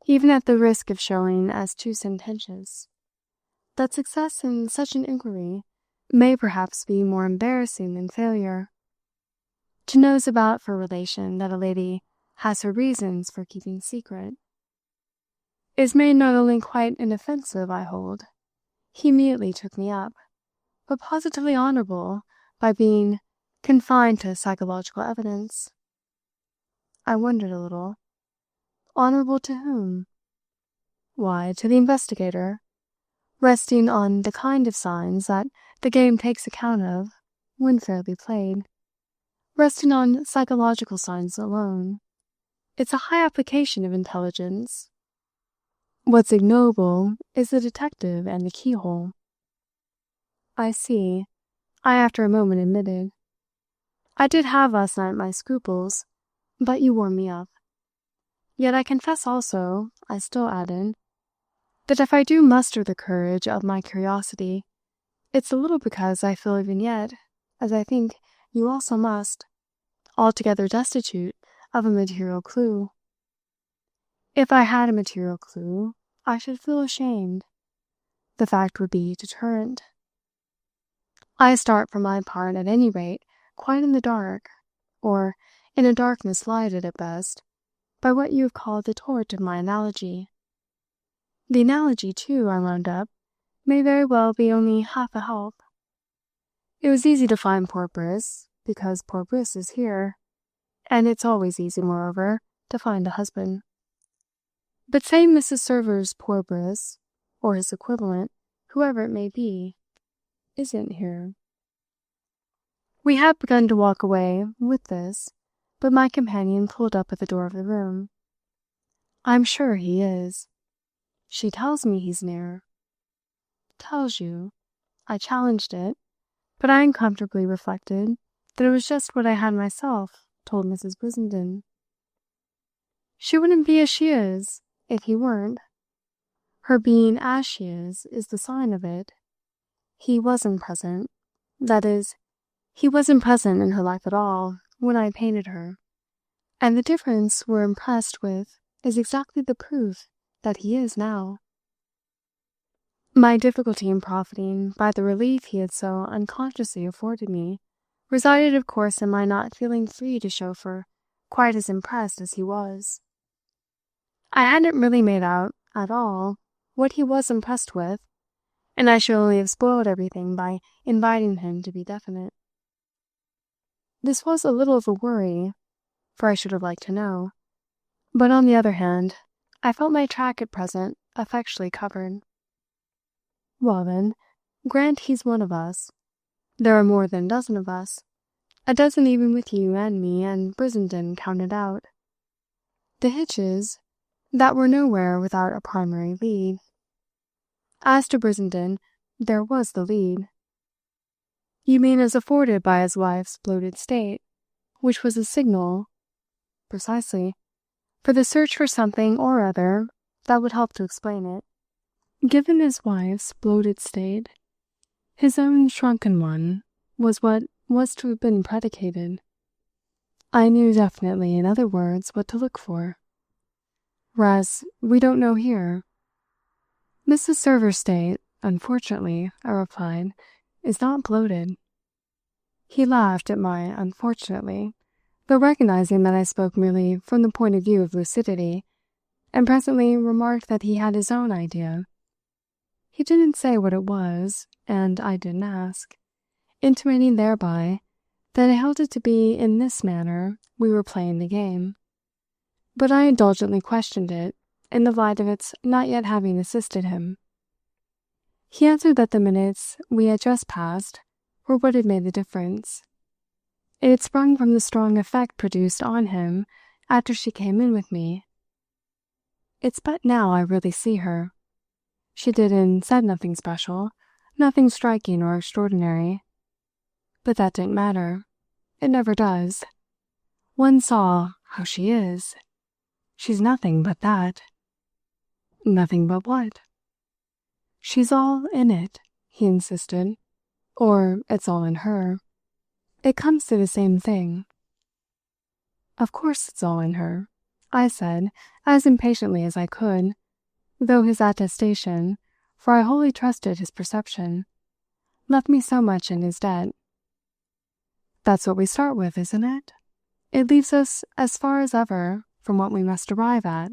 even at the risk of showing as too sententious, "that success in such an inquiry may perhaps be more embarrassing than failure. To nose about for a relation that a lady has her reasons for keeping secret is made not only quite inoffensive, I hold," he immediately took me up, "but positively honourable by being confined to psychological evidence. I wondered a little. Honorable to whom? Why, to the investigator, resting on the kind of signs that the game takes account of when fairly played, resting on psychological signs alone. It's a high application of intelligence. What's ignoble is the detective and the keyhole. I see, I after a moment admitted. I did have last night my scruples, but you warmed me up. Yet I confess also, I still added, that if I do muster the courage of my curiosity, it's a little because I feel even yet, as I think you also must, altogether destitute of a material clue. If I had a material clue, I should feel ashamed. The fact would be deterrent. I start for my part, at any rate, quite in the dark, or in a darkness lighted at best, by what you have called the torch of my analogy. The analogy, too, I wound up, may very well be only half a help. It was easy to find poor Briss, because poor Briss is here, and it's always easy, moreover, to find a husband. But say Mrs. Server's poor Briss, or his equivalent, whoever it may be, isn't here. We had begun to walk away with this, but my companion pulled up at the door of the room. I'm sure he is. She tells me he's near. Tells you? I challenged it, but I uncomfortably reflected that it was just what I had myself told Mrs. Brissenden. She wouldn't be as she is if he weren't. Her being as she is the sign of it. He wasn't present. That is, he wasn't present in her life at all when I painted her, and the difference we're impressed with is exactly the proof that he is now. My difficulty in profiting by the relief he had so unconsciously afforded me resided, of course, in my not feeling free to show for quite as impressed as he was. I hadn't really made out, at all, what he was impressed with, and I should only have spoiled everything by inviting him to be definite. This was a little of a worry, for I should have liked to know, but on the other hand, I felt my track at present effectually covered. Well then, grant he's one of us. There are more than a dozen of us, a dozen even with you and me and Brissenden counted out. The hitch is that we're nowhere without a primary lead. As to Brissenden, there was the lead. You mean as afforded by his wife's bloated state, which was a signal, precisely, for the search for something or other that would help to explain it. Given his wife's bloated state, his own shrunken one was what was to have been predicated. I knew definitely, in other words, what to look for. Whereas we don't know here. Mrs. Server's state, unfortunately, I replied, is not bloated. He laughed at my unfortunately, though recognizing that I spoke merely from the point of view of lucidity, and presently remarked that he had his own idea. He didn't say what it was, and I didn't ask, intimating thereby that I held it to be in this manner we were playing the game. But I indulgently questioned it in the light of its not yet having assisted him. He answered that the minutes we had just passed were what had made the difference. It had sprung from the strong effect produced on him after she came in with me. It's but now I really see her. She did and said nothing special, nothing striking or extraordinary. But that didn't matter. It never does. One saw how she is. She's nothing but that. Nothing but what? She's all in it, he insisted. Or it's all in her. It comes to the same thing. Of course it's all in her, I said, as impatiently as I could, though his attestation, for I wholly trusted his perception, left me so much in his debt. That's what we start with, isn't it? It leaves us as far as ever from what we must arrive at.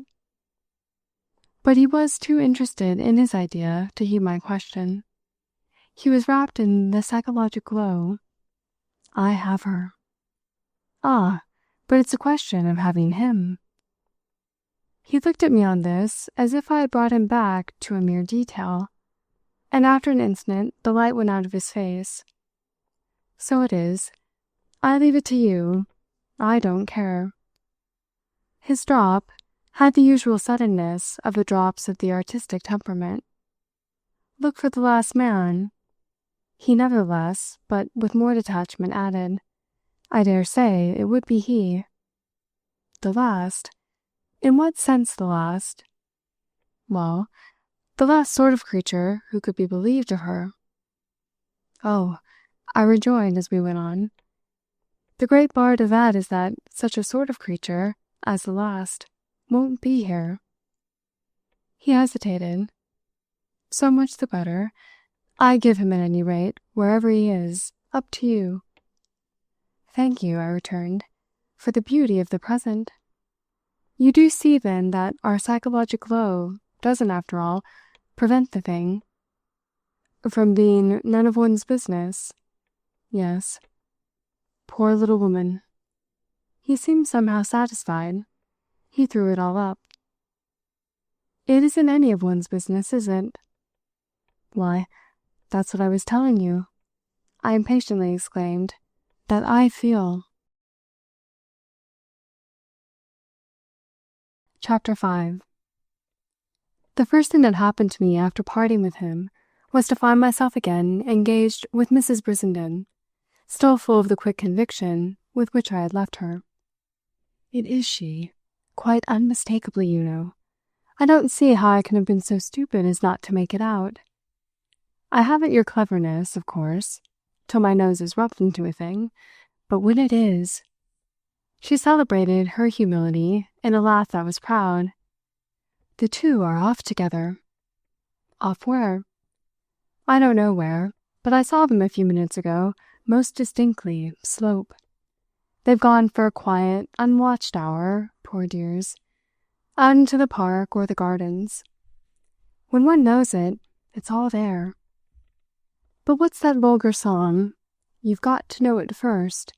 But he was too interested in his idea to heed my question. He was wrapped in the psychologic glow, I have her. Ah, but it's a question of having him. He looked at me on this as if I had brought him back to a mere detail, and after an instant the light went out of his face. So it is. I leave it to you. I don't care. His drop had the usual suddenness of the drops of the artistic temperament. Look for the last man. He nevertheless, but with more detachment, added, I dare say it would be he. The last? In what sense the last? Well, the last sort of creature who could be believed of her. Oh, I rejoined as we went on. The great bar to that is that such a sort of creature, as the last, won't be here. He hesitated. So much the better. I give him at any rate, wherever he is, up to you. Thank you, I returned, for the beauty of the present. You do see, then, that our psychologic glow doesn't, after all, prevent the thing from being none of one's business. Yes. Poor little woman. He seemed somehow satisfied. He threw it all up. It isn't any of one's business, is it? Why, that's what I was telling you, I impatiently exclaimed, that I feel. Chapter 5. The first thing that happened to me after parting with him was to find myself again engaged with Mrs. Brissenden, still full of the quick conviction with which I had left her. It is she, quite unmistakably, you know. I don't see how I can have been so stupid as not to make it out. I haven't your cleverness, of course, till my nose is rubbed into a thing, but when it is— She celebrated her humility in a laugh that was proud. The two are off together. Off where? I don't know where, but I saw them a few minutes ago, most distinctly, slope. They've gone for a quiet, unwatched hour, poor dears, out into the park or the gardens. When one knows it, it's all there. But what's that vulgar song? You've got to know it first.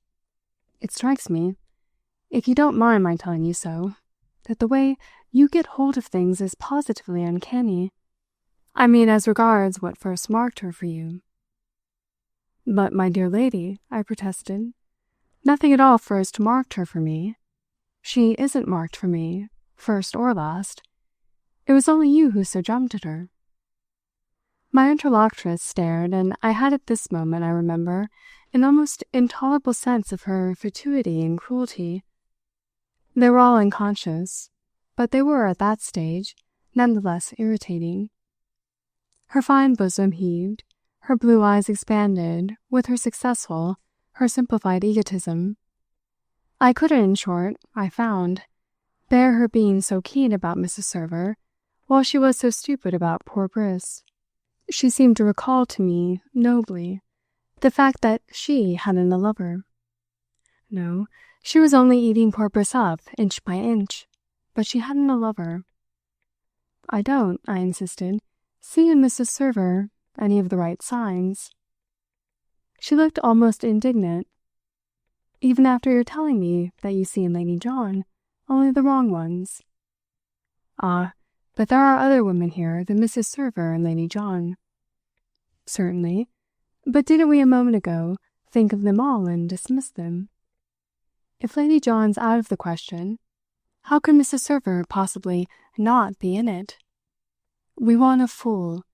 It strikes me, if you don't mind my telling you so, that the way you get hold of things is positively uncanny. I mean, as regards what first marked her for you. But, my dear lady, I protested, nothing at all first marked her for me. She isn't marked for me, first or last. It was only you who so jumped at her. My interlocutress stared, and I had at this moment, I remember, an almost intolerable sense of her fatuity and cruelty. They were all unconscious, but they were, at that stage, none the less irritating. Her fine bosom heaved, her blue eyes expanded with her successful, her simplified egotism. I couldn't, in short, I found, bear her being so keen about Mrs. Server, while she was so stupid about poor Briss. She seemed to recall to me, nobly, the fact that she hadn't a lover. No, she was only eating poor Briss up, inch by inch, but she hadn't a lover. I don't, I insisted, see in Mrs. Server any of the right signs. She looked almost indignant. Even after your telling me that you see in Lady John only the wrong ones. Ah, but there are other women here than Mrs. Server and Lady John. Certainly, but didn't we a moment ago think of them all and dismiss them? If Lady John's out of the question, how can Mrs. Server possibly not be in it? We want a fool.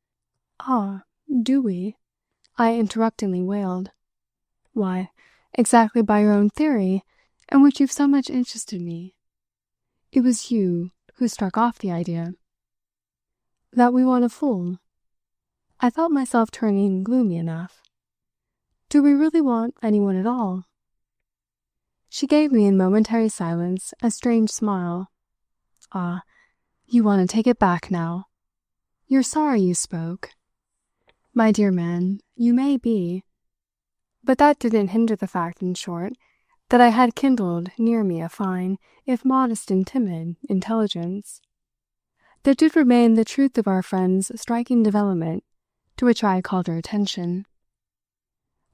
Ah, do we? I interruptingly wailed. Why, exactly by your own theory, in which you've so much interested me. It was you who struck off the idea. That we want a fool. I felt myself turning gloomy enough. Do we really want anyone at all? She gave me in momentary silence a strange smile. Ah, you want to take it back now. You're sorry you spoke. My dear man, you may be. But that didn't hinder the fact, in short, that I had kindled near me a fine, if modest and timid, intelligence. There did remain the truth of our friend's striking development, to which I called her attention.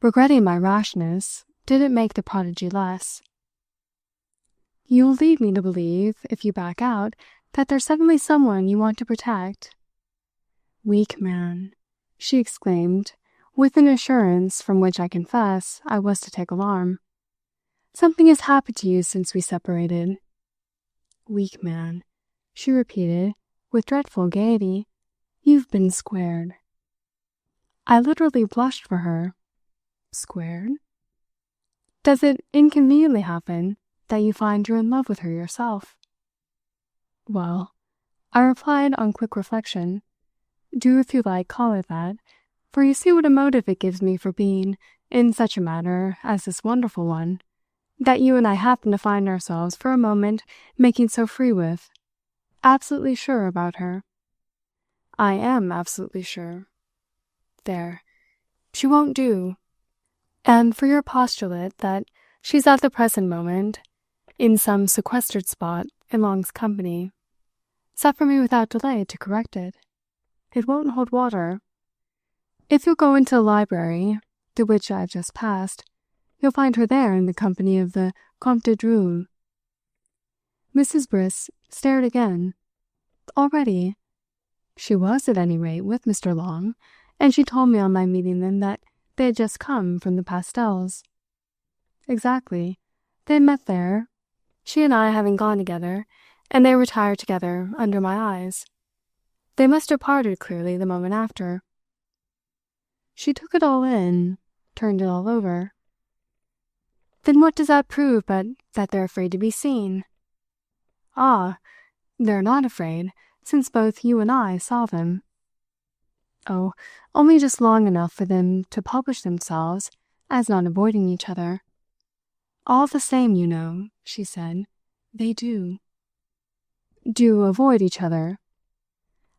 Regretting my rashness, didn't make the prodigy less. You'll lead me to believe, if you back out, that there's suddenly someone you want to protect. Weak man, she exclaimed, with an assurance from which I confess I was to take alarm. Something has happened to you since we separated. Weak man, she repeated, with dreadful gaiety. You've been squared. I literally blushed for her. Squared? Does it inconveniently happen that you find you're in love with her yourself? Well, I replied on quick reflection, do if you like call it that, for you see what a motive it gives me for being, in such a matter as this wonderful one, that you and I happen to find ourselves for a moment making so free with. Absolutely sure about her. I am absolutely sure. There. She won't do. And for your postulate that she's at the present moment in some sequestered spot in Long's company, suffer me without delay to correct it. It won't hold water. If you'll go into the library, through which I have just passed, you'll find her there in the company of the Comte de Dreux. Mrs. Briss stared again. Already? She was, at any rate, with Mr. Long, and she told me on my meeting them that they had just come from the pastels. Exactly. They had met there, she and I having gone together, and they retired together under my eyes. They must have parted clearly the moment after. She took it all in, turned it all over. Then what does that prove but that they're afraid to be seen? Ah, they're not afraid, since both you and I saw them. Oh, only just long enough for them to publish themselves as not avoiding each other. All the same, you know, she said, they do. Do avoid each other?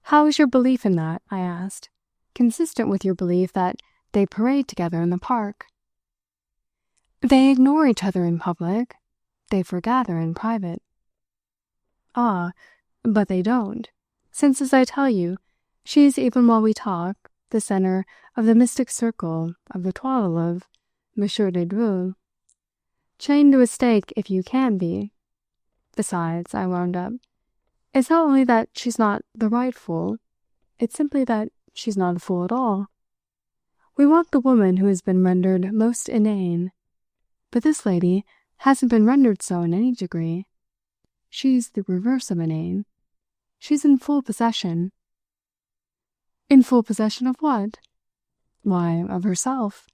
How is your belief in that, I asked, consistent with your belief that they parade together in the park? They ignore each other in public. They foregather in private. Ah, but they don't, since, as I tell you, she is, even while we talk, the centre of the mystic circle of the twaddle of Monsieur de Dreux. Chained to a stake if you can be. Besides, I wound up, it's not only that she's not the right fool, it's simply that she's not a fool at all. We want the woman who has been rendered most inane, but this lady hasn't been rendered so in any degree. She's the reverse of inane. She's in full possession. In full possession of what? Why, of herself.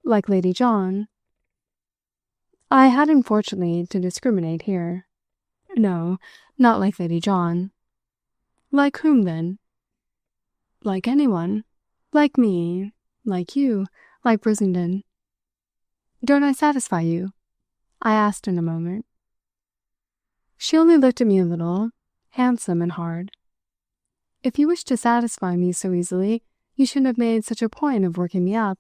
Like Lady John. I had unfortunately to discriminate here. No, not like Lady John. Like whom, then? Like anyone. Like me. Like you. Like Brissenden. Don't I satisfy you? I asked in a moment. She only looked at me a little, handsome and hard. If you wished to satisfy me so easily, you shouldn't have made such a point of working me up.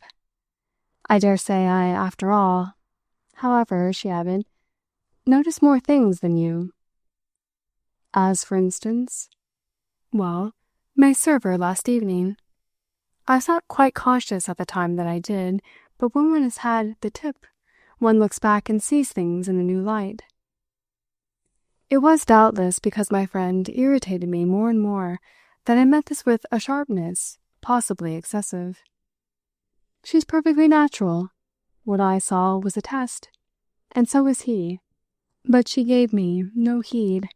I dare say I, after all, however, she added, notice more things than you. As for instance? Well, my server last evening. I was not quite conscious at the time that I did, but when one has had the tip, one looks back and sees things in a new light. It was doubtless because my friend irritated me more and more that I met this with a sharpness possibly excessive. She's perfectly natural. What I saw was a test, and so was he, but she gave me no heed.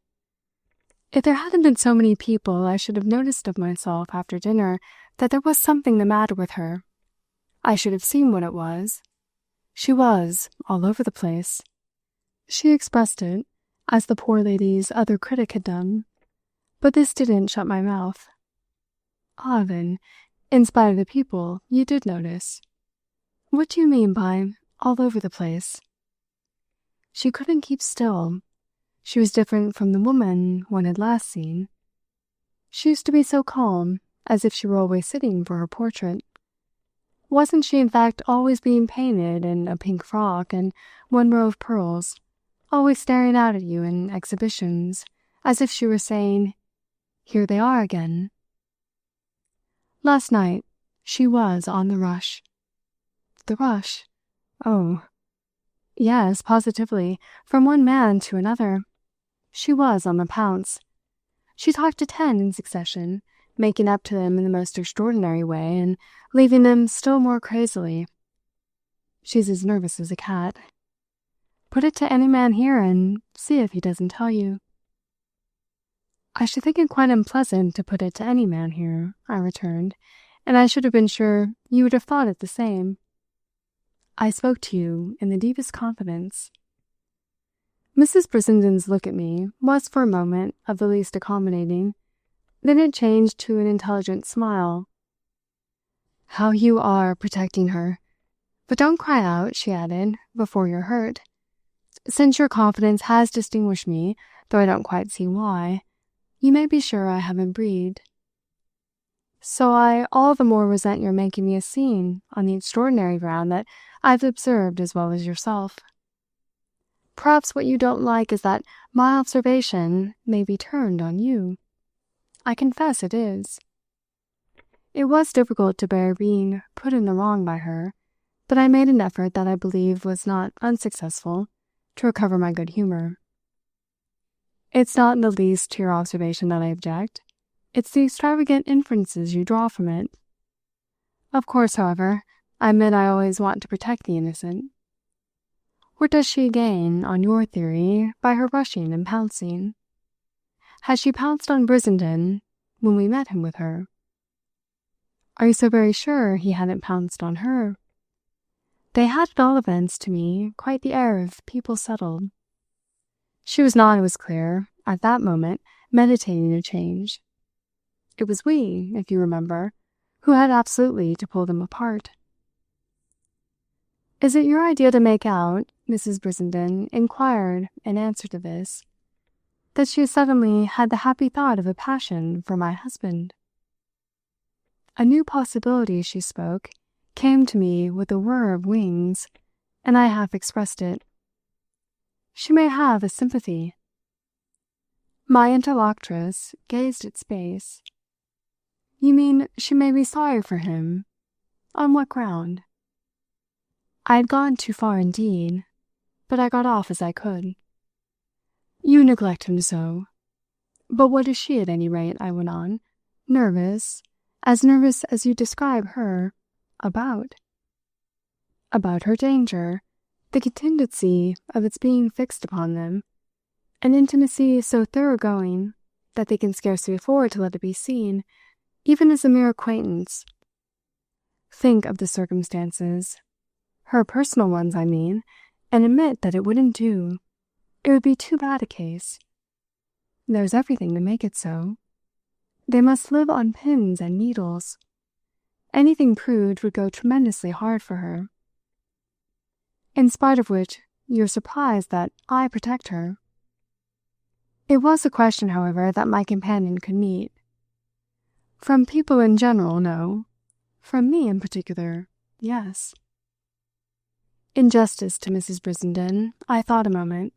If there hadn't been so many people, I should have noticed of myself after dinner that there was something the matter with her. I should have seen what it was. She was all over the place. She expressed it, as the poor lady's other critic had done, but this didn't shut my mouth. Ah, then, in spite of the people, you did notice. What do you mean by all over the place? She couldn't keep still. She was different from the woman one had last seen. She used to be so calm, as if she were always sitting for her portrait. Wasn't she, in fact, always being painted in a pink frock and one row of pearls, always staring out at you in exhibitions, as if she were saying, "Here they are again"? Last night she was on the rush. The rush? Oh, Yes, positively, from one man to another. She was on the pounce. She talked to 10 in succession, making up to them in the most extraordinary way and leaving them still more crazily. She's as nervous as a cat. Put it to any man here and see if he doesn't tell you. I should think it quite unpleasant to put it to any man here, I returned, and I should have been sure you would have thought it the same. I spoke to you in the deepest confidence. Mrs. Brissenden's look at me was for a moment of the least accommodating. Then it changed to an intelligent smile. How you are protecting her. But don't cry out, she added, before you're hurt. Since your confidence has distinguished me, though I don't quite see why, you may be sure I haven't breathed. So I all the more resent your making me a scene on the extraordinary ground that I've observed as well as yourself. Perhaps what you don't like is that my observation may be turned on you. I confess it is. It was difficult to bear being put in the wrong by her, but I made an effort that I believe was not unsuccessful to recover my good humor. It's not in the least to your observation that I object. It's the extravagant inferences you draw from it. Of course, however, I admit I always want to protect the innocent. What does she gain, on your theory, by her rushing and pouncing? Has she pounced on Brissenden when we met him with her? Are you so very sure he hadn't pounced on her? They had at all events, to me, quite the air of people settled. She was not, it was clear, at that moment, meditating a change. It was we, if you remember, who had absolutely to pull them apart. Is it your idea to make out, Mrs. Brissenden inquired in answer to this, that she has suddenly had the happy thought of a passion for my husband? A new possibility, she spoke, came to me with a whir of wings, and I half expressed it. She may have a sympathy. My interlocutress gazed at space. You mean she may be sorry for him? On what ground? I had gone too far indeed, but I got off as I could. You neglect him so. But what is she, at any rate, I went on, nervous as you describe her, about? About her danger, the contingency of its being fixed upon them, an intimacy so thoroughgoing that they can scarcely afford to let it be seen, even as a mere acquaintance. Think of the circumstances, her personal ones, I mean, and admit that it wouldn't do. It would be too bad a case. There's everything to make it so. They must live on pins and needles. Anything proved would go tremendously hard for her. In spite of which, you're surprised that I protect her. It was a question, however, that my companion could meet. From people in general, no. From me in particular, yes. In justice to Mrs. Brissenden, I thought a moment.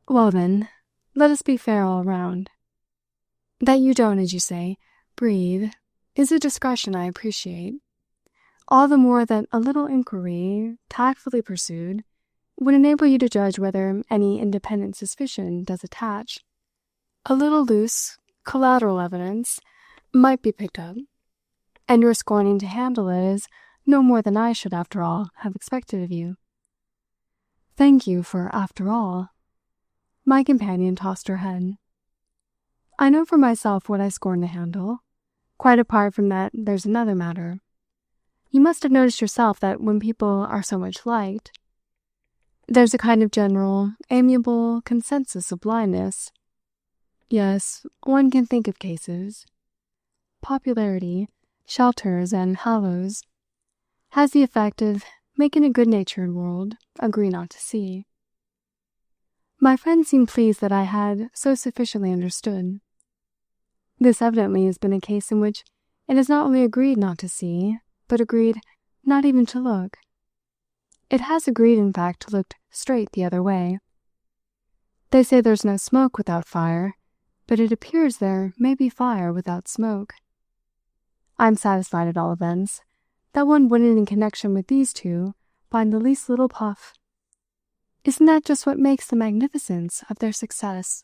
Well then, let us be fair all round. That you don't, as you say, breathe, is a discretion I appreciate. All the more that a little inquiry, tactfully pursued, would enable you to judge whether any independent suspicion does attach. A little loose, collateral evidence might be picked up, and your scorning to handle it is no more than I should, after all, have expected of you. Thank you for after all. My companion tossed her head. I know for myself what I scorn to handle. Quite apart from that, there's another matter. You must have noticed yourself that when people are so much liked, there's a kind of general, amiable consensus of blindness. Yes, one can think of cases. Popularity, shelters and hallows, has the effect of making a good-natured world agree not to see. My friend seemed pleased that I had so sufficiently understood. This evidently has been a case in which it has not only agreed not to see, but agreed not even to look. It has agreed, in fact, to look straight the other way. They say there's no smoke without fire, but it appears there may be fire without smoke. I'm satisfied, at all events, that one wouldn't, in connection with these two, find the least little puff. Isn't that just what makes the magnificence of their success?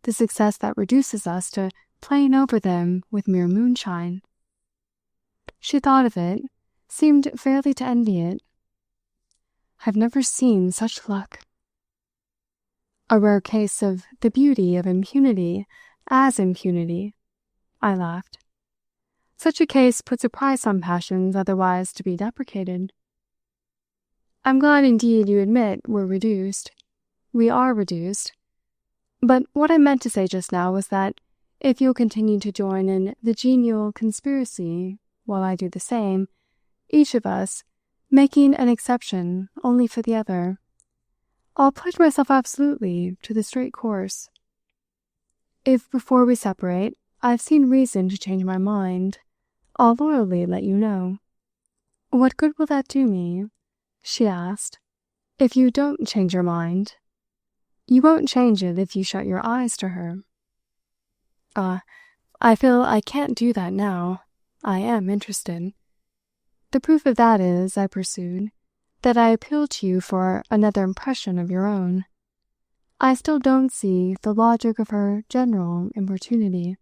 The success that reduces us to playing over them with mere moonshine. She thought of it, seemed fairly to envy it. I've never seen such luck. A rare case of the beauty of impunity as impunity, I laughed. Such a case puts a price on passions otherwise to be deprecated. I'm glad indeed you admit we're reduced. We are reduced. But what I meant to say just now was that if you'll continue to join in the genial conspiracy while I do the same, each of us, making an exception only for the other, I'll pledge myself absolutely to the straight course. If before we separate I've seen reason to change my mind, I'll loyally let you know. What good will that do me? She asked. If you don't change your mind. You won't change it if you shut your eyes to her. I feel I can't do that now. I am interested. The proof of that is, I pursued, that I appeal to you for another impression of your own. I still don't see the logic of her general importunity.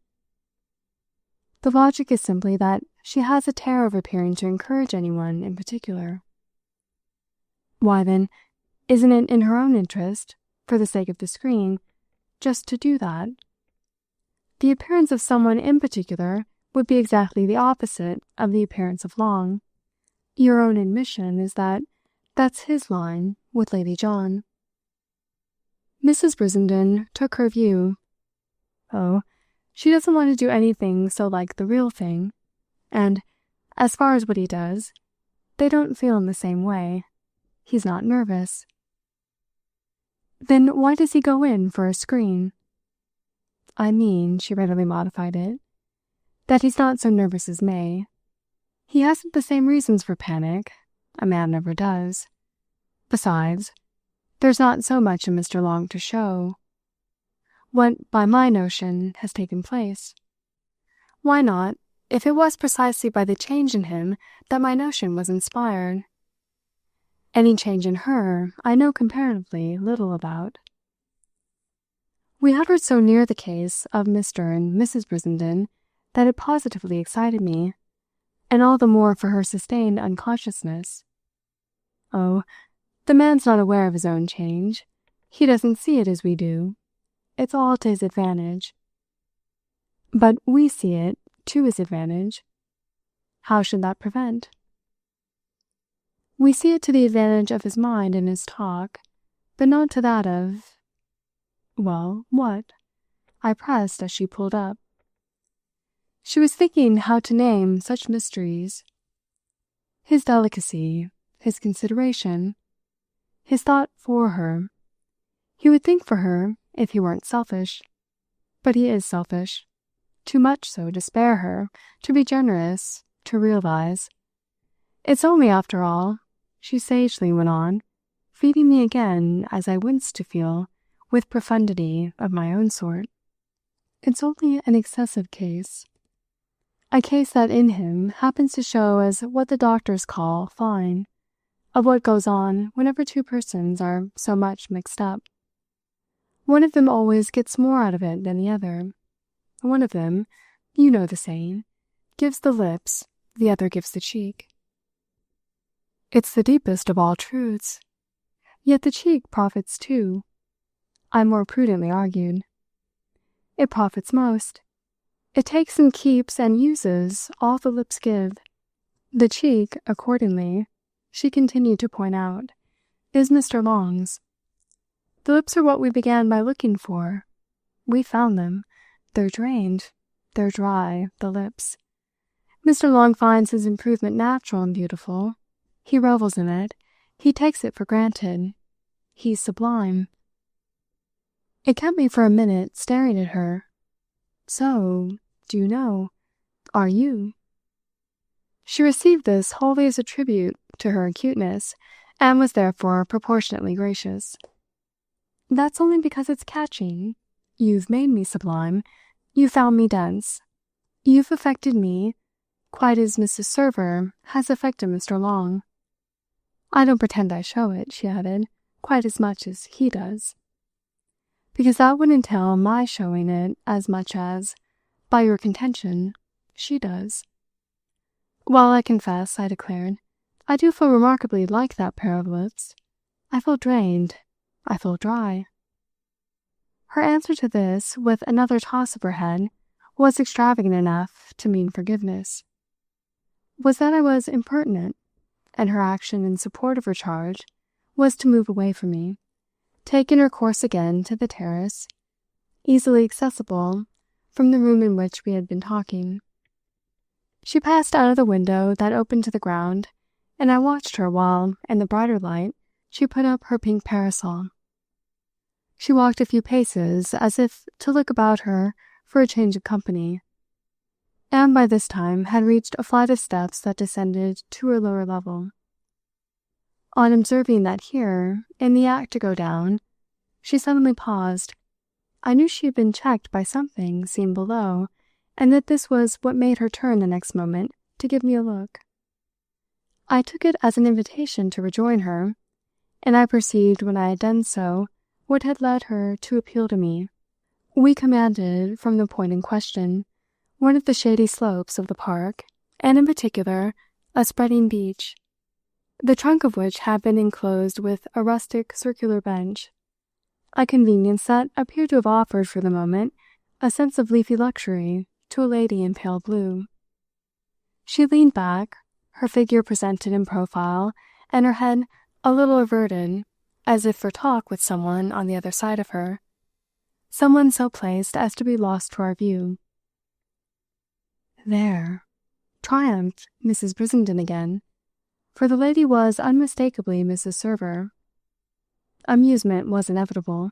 The logic is simply that she has a terror of appearing to encourage anyone in particular. Why then, isn't it in her own interest, for the sake of the screen, just to do that? The appearance of someone in particular would be exactly the opposite of the appearance of Long. Your own admission is that that's his line with Lady John. Mrs. Brissenden took her view. Oh, she doesn't want to do anything so like the real thing, and, as far as what he does, they don't feel in the same way. He's not nervous. Then why does he go in for a screen? I mean, she readily modified it, that he's not so nervous as May. He hasn't the same reasons for panic. A man never does. Besides, there's not so much in Mr. Long to show. What, by my notion, has taken place? Why not, if it was precisely by the change in him that my notion was inspired? Any change in her I know comparatively little about. We hovered so near the case of Mr. and Mrs. Brissenden that it positively excited me, and all the more for her sustained unconsciousness. Oh, the man's not aware of his own change. He doesn't see it as we do. It's all to his advantage. But we see it to his advantage. How should that prevent? We see it to the advantage of his mind and his talk, but not to that of— Well, what? I pressed as she pulled up. She was thinking how to name such mysteries. His delicacy, his consideration, his thought for her. He would think for her if he weren't selfish. But he is selfish. Too much so to spare her, to be generous, to realize. It's only, after all, she sagely went on, feeding me again as I winced to feel, with profundity of my own sort. It's only an excessive case. A case that in him happens to show as what the doctors call fine, of what goes on whenever two persons are so much mixed up. One of them always gets more out of it than the other. One of them, you know the saying, gives the lips, the other gives the cheek. It's the deepest of all truths. Yet the cheek profits too, I more prudently argued. It profits most. It takes and keeps and uses all the lips give. The cheek, accordingly, she continued to point out, is Mr. Long's. The lips are what we began by looking for. We found them. They're drained. They're dry, the lips. Mr. Long finds his improvement natural and beautiful. He revels in it. He takes it for granted. He's sublime. It kept me for a minute staring at her. So, do you know? Are you? She received this wholly as a tribute to her acuteness, and was therefore proportionately gracious. That's only because it's catching. You've made me sublime. You found me dense. You've affected me, quite as Mrs. Server has affected Mr. Long. I don't pretend I show it, she added, quite as much as he does. Because that would entail my showing it as much as, by your contention, she does. Well, I confess, I declared, I do feel remarkably like that pair of lips. I feel drained. I feel dry. Her answer to this, with another toss of her head, was extravagant enough to mean forgiveness. Was that I was impertinent, and her action in support of her charge was to move away from me, taking her course again to the terrace, easily accessible from the room in which we had been talking. She passed out of the window that opened to the ground, and I watched her while, in the brighter light, she put up her pink parasol. She walked a few paces as if to look about her for a change of company, and by this time had reached a flight of steps that descended to her lower level. On observing that here, in the act to go down, she suddenly paused. I knew she had been checked by something seen below, and that this was what made her turn the next moment to give me a look. I took it as an invitation to rejoin her, and I perceived when I had done so what had led her to appeal to me. We commanded, from the point in question, one of the shady slopes of the park, and in particular a spreading beech, the trunk of which had been enclosed with a rustic circular bench, a convenience that appeared to have offered for the moment a sense of leafy luxury to a lady in pale blue. She leaned back, her figure presented in profile, and her head a little averted, as if for talk with someone on the other side of her, someone so placed as to be lost to our view. There, triumphed Mrs. Brissenden again, for the lady was unmistakably Mrs. Server. Amusement was inevitable.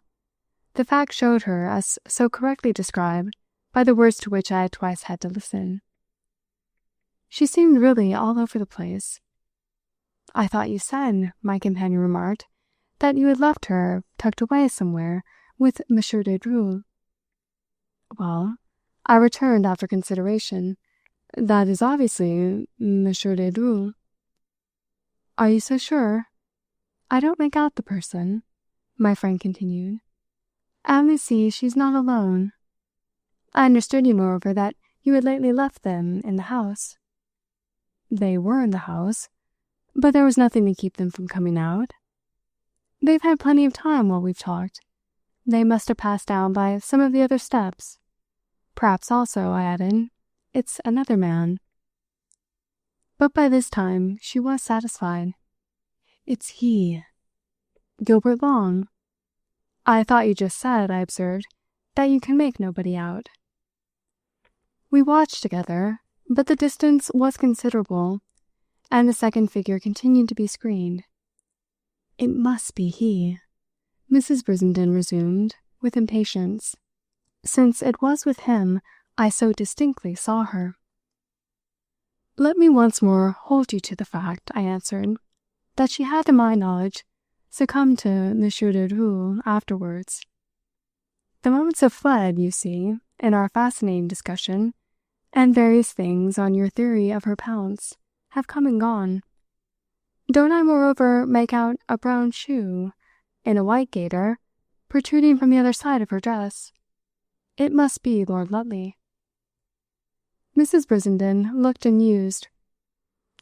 The fact showed her as so correctly described by the words to which I had twice had to listen. She seemed really all over the place. I thought you said, my companion remarked, that you had left her tucked away somewhere with Monsieur de Dreux. Well, I returned after consideration, that is obviously Monsieur de Dreux. Are you so sure? I don't make out the person, my friend continued. I only see she's not alone. I understood you, moreover, that you had lately left them in the house. They were in the house, but there was nothing to keep them from coming out. They've had plenty of time while we've talked. They must have passed down by some of the other steps. Perhaps also, I added, it's another man. But by this time she was satisfied. It's he. Gilbert Long. I thought you just said, I observed, that you can make nobody out. We watched together, but the distance was considerable, and the second figure continued to be screened. It must be he, Mrs. Brissenden resumed, with impatience, since it was with him I so distinctly saw her. Let me once more hold you to the fact, I answered, that she had, to my knowledge, succumbed to Monsieur de Dreux afterwards. The moments have fled, you see, in our fascinating discussion, and various things on your theory of her pounce have come and gone. Don't I moreover make out a brown shoe, in a white gaiter, protruding from the other side of her dress? It must be Lord Lutley. Mrs. Brissenden looked amused.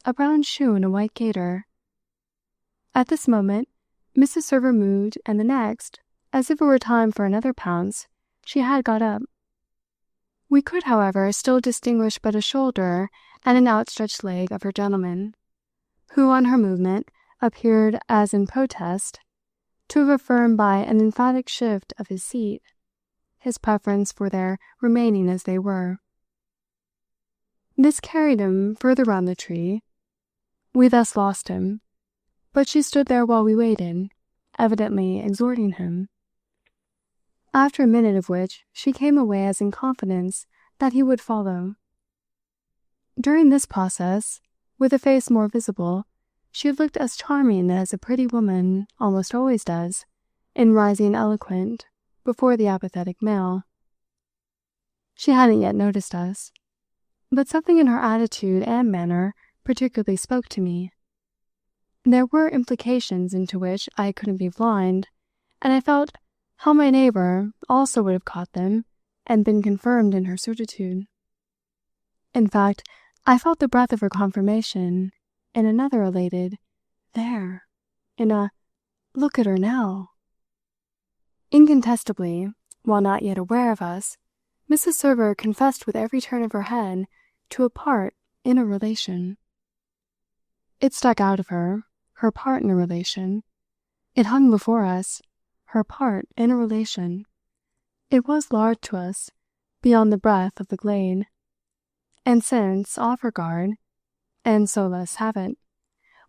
A brown shoe and a white gaiter. At this moment, Mrs. Server moved, and the next, as if it were time for another pounce, she had got up. We could, however, still distinguish but a shoulder and an outstretched leg of her gentleman, who, on her movement, appeared, as in protest, to have affirmed by an emphatic shift of his seat his preference for their remaining as they were. This carried him further round the tree. We thus lost him, but she stood there while we waited, evidently exhorting him. After a minute of which she came away as in confidence that he would follow. During this process, with a face more visible, she had looked as charming as a pretty woman almost always does, in rising eloquent, before the apathetic male. She hadn't yet noticed us, but something in her attitude and manner particularly spoke to me. There were implications into which I couldn't be blind, and I felt how my neighbor also would have caught them and been confirmed in her certitude. In fact, I felt the breath of her confirmation in another elated "there," in a "look at her now." Incontestably, while not yet aware of us, Mrs. Server confessed with every turn of her head to a part in a relation. It stuck out of her part in a relation. It hung before us, her part in a relation. It was large to us, beyond the breadth of the glade. And since, off her guard, and so let's have it,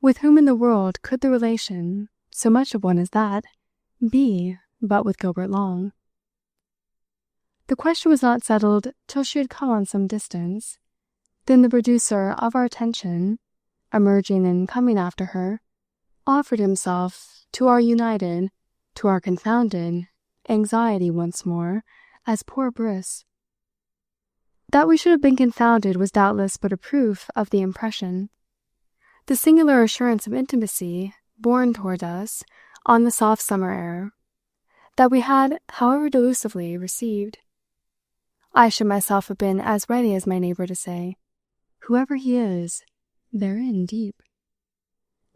with whom in the world could the relation, so much of one as that, be but with Gilbert Long? The question was not settled till she had come on some distance. Then the producer of our attention, emerging and coming after her, offered himself to our united, to our confounded, anxiety once more, as poor Briss. That we should have been confounded was doubtless but a proof of the impression. The singular assurance of intimacy borne toward us on the soft summer air, that we had, however delusively, received. I should myself have been as ready as my neighbor to say, "Whoever he is, they're in deep."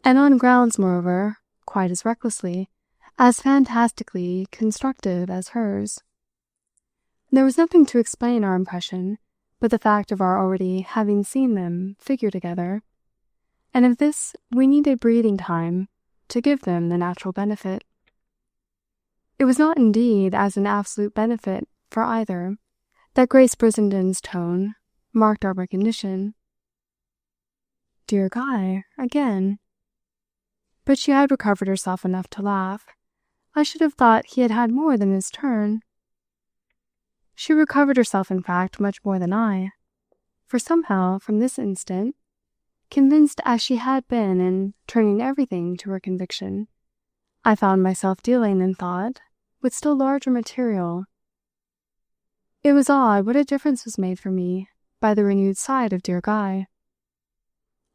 And on grounds, moreover, quite as recklessly, as fantastically constructive as hers. There was nothing to explain our impression but the fact of our already having seen them figure together, and of this we needed breathing time to give them the natural benefit. It was not indeed as an absolute benefit for either that Grace Brissenden's tone marked our recognition. "Dear Guy, again." But she had recovered herself enough to laugh. I should have thought he had had more than his turn. She recovered herself, in fact, much more than I, for somehow, from this instant, convinced as she had been and turning everything to her conviction, I found myself dealing in thought with still larger material. It was odd what a difference was made for me by the renewed sight of dear Guy.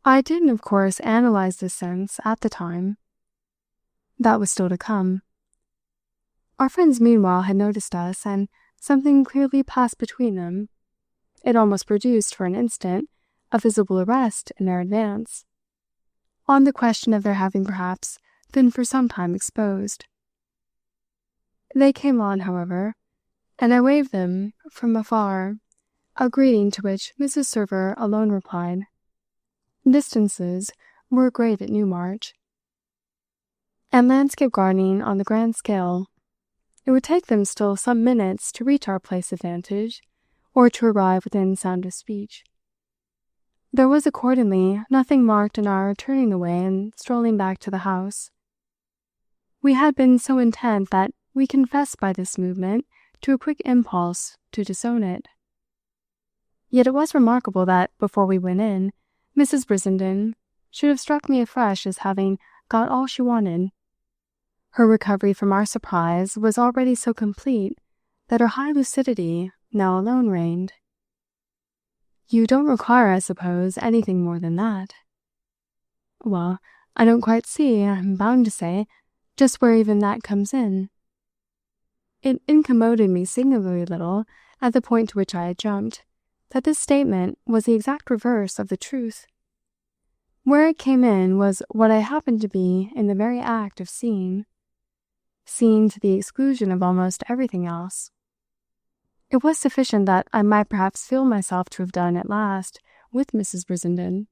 I didn't, of course, analyze this sense at the time. That was still to come. Our friends meanwhile had noticed us, and something clearly passed between them. It almost produced, for an instant, a visible arrest in their advance, on the question of their having perhaps been for some time exposed. They came on, however, and I waved them from afar, a greeting to which Mrs. Server alone replied. Distances were great at Newmarch. And landscape gardening on the grand scale, it would take them still some minutes to reach our place of vantage, or to arrive within sound of speech. There was accordingly nothing marked in our turning away and strolling back to the house. We had been so intent that we confessed by this movement to a quick impulse to disown it. Yet it was remarkable that, before we went in, Mrs. Brissenden should have struck me afresh as having got all she wanted. Her recovery from our surprise was already so complete that her high lucidity now alone reigned. "You don't require, I suppose, anything more than that?" "Well, I don't quite see, I'm bound to say, just where even that comes in." It incommoded me singularly little, at the point to which I had jumped, that this statement was the exact reverse of the truth. Where it came in was what I happened to be in the very act of seeing to the exclusion of almost everything else. It was sufficient that I might perhaps feel myself to have done at last with Mrs. Brissenden.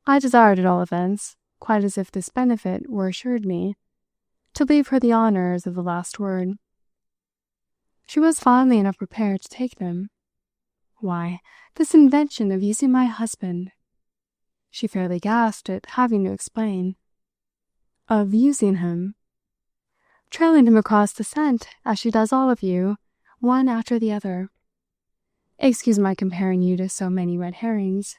I desired, at all events, quite as if this benefit were assured me, to leave her the honours of the last word. She was fondly enough prepared to take them. Why, this invention of using my husband! She fairly gasped at having to explain. Of using him. Trailing him across the scent, as she does all of you, one after the other. Excuse my comparing you to so many red herrings.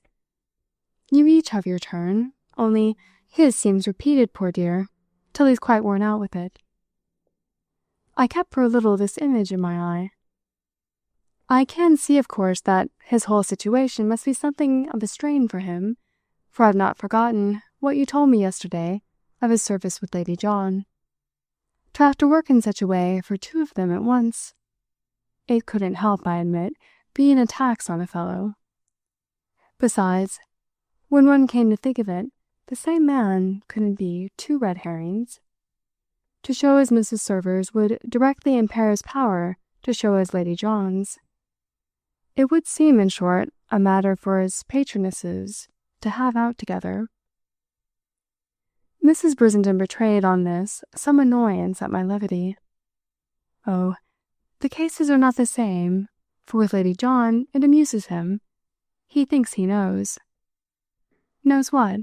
You each have your turn, only his seems repeated, poor dear, till he's quite worn out with it. I kept for a little this image in my eye. I can see, of course, that his whole situation must be something of a strain for him, for I've not forgotten what you told me yesterday of his service with Lady John. To have to work in such a way for two of them at once. It couldn't help, I admit, being a tax on a fellow. Besides, when one came to think of it, the same man couldn't be two red herrings. To show as Mrs. Servers would directly impair his power to show as Lady John's. It would seem, in short, a matter for his patronesses to have out together. Mrs. Brissenden betrayed on this some annoyance at my levity. Oh, the cases are not the same, for with Lady John it amuses him. He thinks he knows. Knows what?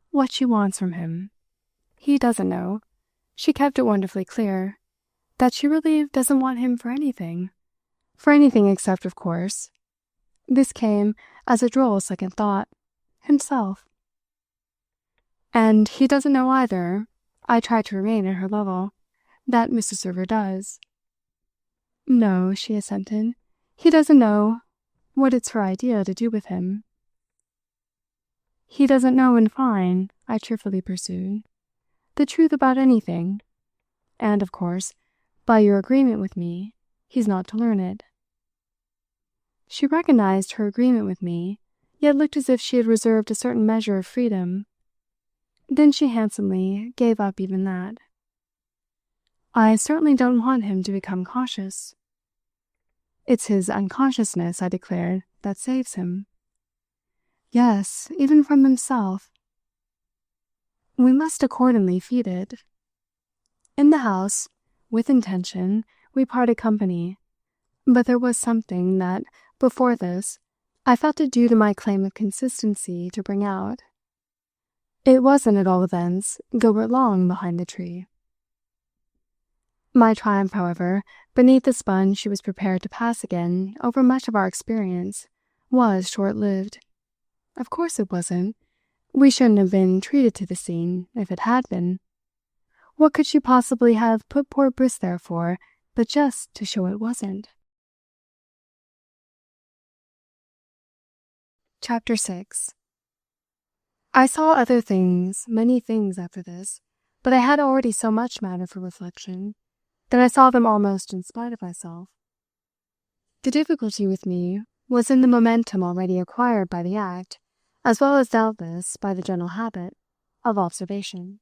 What she wants from him. He doesn't know. She kept it wonderfully clear that she really doesn't want him for anything. For anything except, of course. This came as a droll second thought. Himself. And he doesn't know either, I try to remain at her level, that Mrs. Server does. No, she assented. He doesn't know what it's her idea to do with him. He doesn't know, in fine, I cheerfully pursued, the truth about anything. And, of course, by your agreement with me, he's not to learn it. She recognized her agreement with me, yet looked as if she had reserved a certain measure of freedom. Then she handsomely gave up even that. I certainly don't want him to become cautious. It's his unconsciousness, I declared, that saves him. Yes, even from himself. We must accordingly feed it. In the house, with intention, we parted company, but there was something that, before this, I felt it due to my claim of consistency to bring out. It wasn't, at all events, Gilbert Long behind the tree. My triumph, however, beneath the sponge she was prepared to pass again over much of our experience, was short-lived. Of course it wasn't. We shouldn't have been treated to the scene, if it had been. What could she possibly have put poor Briss there for, but just to show it wasn't? Chapter 6. I saw other things, many things after this, but I had already so much matter for reflection that I saw them almost in spite of myself. The difficulty with me was in the momentum already acquired by the act, as well as doubtless by the general habit of observation.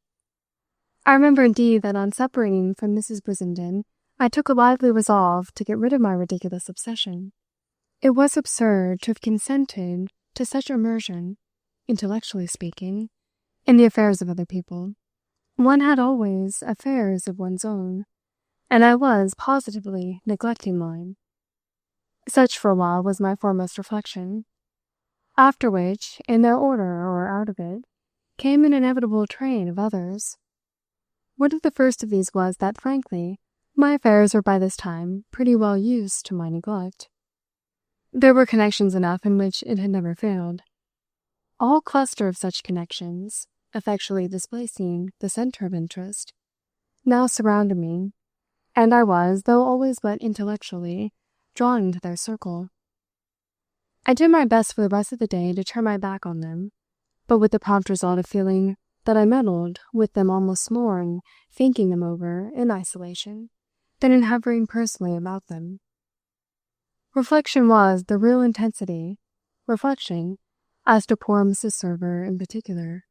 I remember indeed that on separating from Mrs. Brissenden, I took a lively resolve to get rid of my ridiculous obsession. It was absurd to have consented to such immersion, intellectually speaking, in the affairs of other people. One had always affairs of one's own, and I was positively neglecting mine. Such for a while was my foremost reflection, after which, in their order or out of it, came an inevitable train of others. One of the first of these was that, frankly, my affairs were by this time pretty well used to my neglect. There were connections enough in which it had never failed. All cluster of such connections, effectually displacing the centre of interest, now surrounded me, and I was, though always but intellectually, drawn into their circle. I did my best for the rest of the day to turn my back on them, but with the prompt result of feeling that I meddled with them almost more in thinking them over in isolation than in hovering personally about them. Reflection was the real intensity. Reflection, as to poor Mrs. Server in particular,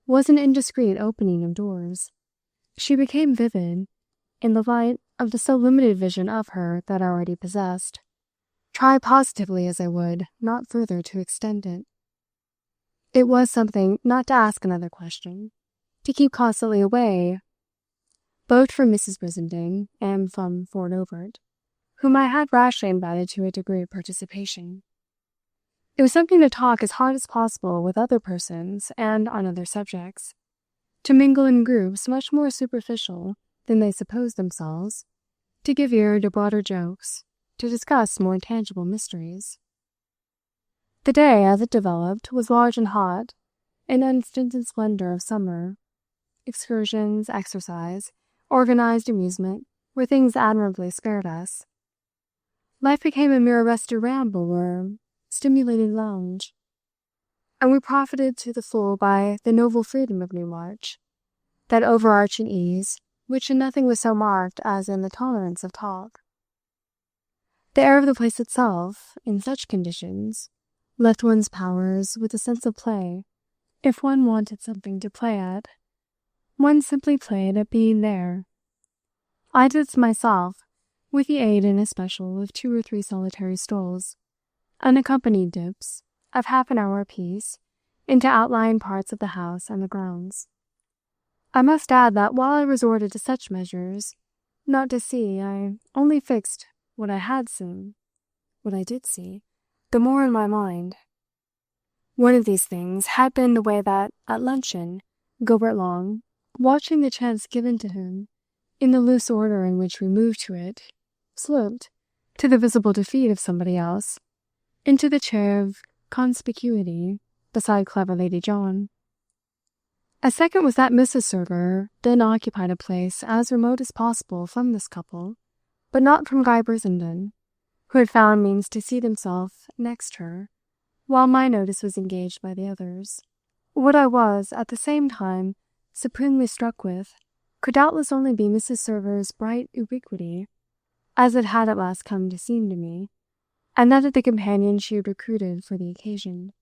was an indiscreet opening of doors. She became vivid in the light of the so limited vision of her that I already possessed, try positively as I would not further to extend it. It was something not to ask another question, to keep constantly away, both from Mrs. Brissenden and from Fort Overt, whom I had rashly invited to a degree of participation. It was something to talk as hard as possible with other persons and on other subjects, to mingle in groups much more superficial than they supposed themselves, to give ear to broader jokes, to discuss more tangible mysteries. The day, as it developed, was large and hot, an unstinted splendor of summer. Excursions, exercise, organized amusement were things admirably spared us. Life became a mere arrested ramble or stimulated lounge. and we profited to the full by the noble freedom of Newmarch, that overarching ease which in nothing was so marked as in the tolerance of talk. The air of the place itself, in such conditions, left one's powers with a sense of play. If one wanted something to play at, one simply played at being there. I did this myself, with the aid in especial of 2 or 3 solitary strolls, unaccompanied dips of half an hour apiece into outlying parts of the house and the grounds. I must add that while I resorted to such measures, not to see, I only fixed what I had seen, what I did see, the more in my mind. One of these things had been the way that, at luncheon, Gilbert Long, watching the chance given to him, in the loose order in which we moved to it, slipped, to the visible defeat of somebody else, into the chair of conspicuity beside clever Lady John. A second was that Mrs. Server then occupied a place as remote as possible from this couple, but not from Guy Brissenden, who had found means to seat himself next her, while my notice was engaged by the others. What I was, at the same time, supremely struck with, could doubtless only be Mrs. Server's bright ubiquity, as it had at last come to seem to me, and that of the companion she had recruited for the occasion.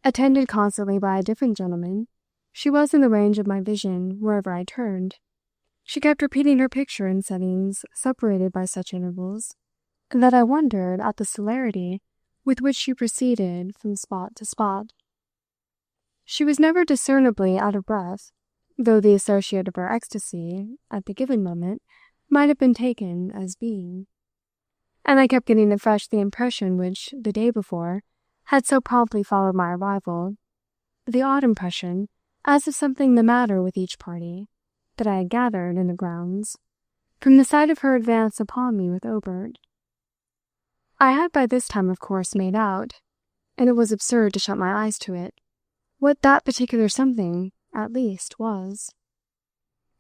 Attended constantly by a different gentleman, she was in the range of my vision wherever I turned. She kept repeating her picture in settings separated by such intervals, that I wondered at the celerity with which she proceeded from spot to spot. She was never discernibly out of breath, though the associate of her ecstasy, at the given moment, might have been taken as being. And I kept getting afresh the impression which, the day before, had so promptly followed my arrival, the odd impression, as of something the matter with each party, that I had gathered in the grounds, from the sight of her advance upon me with Obert. I had by this time, of course, made out, and it was absurd to shut my eyes to it, what that particular something, at least, was.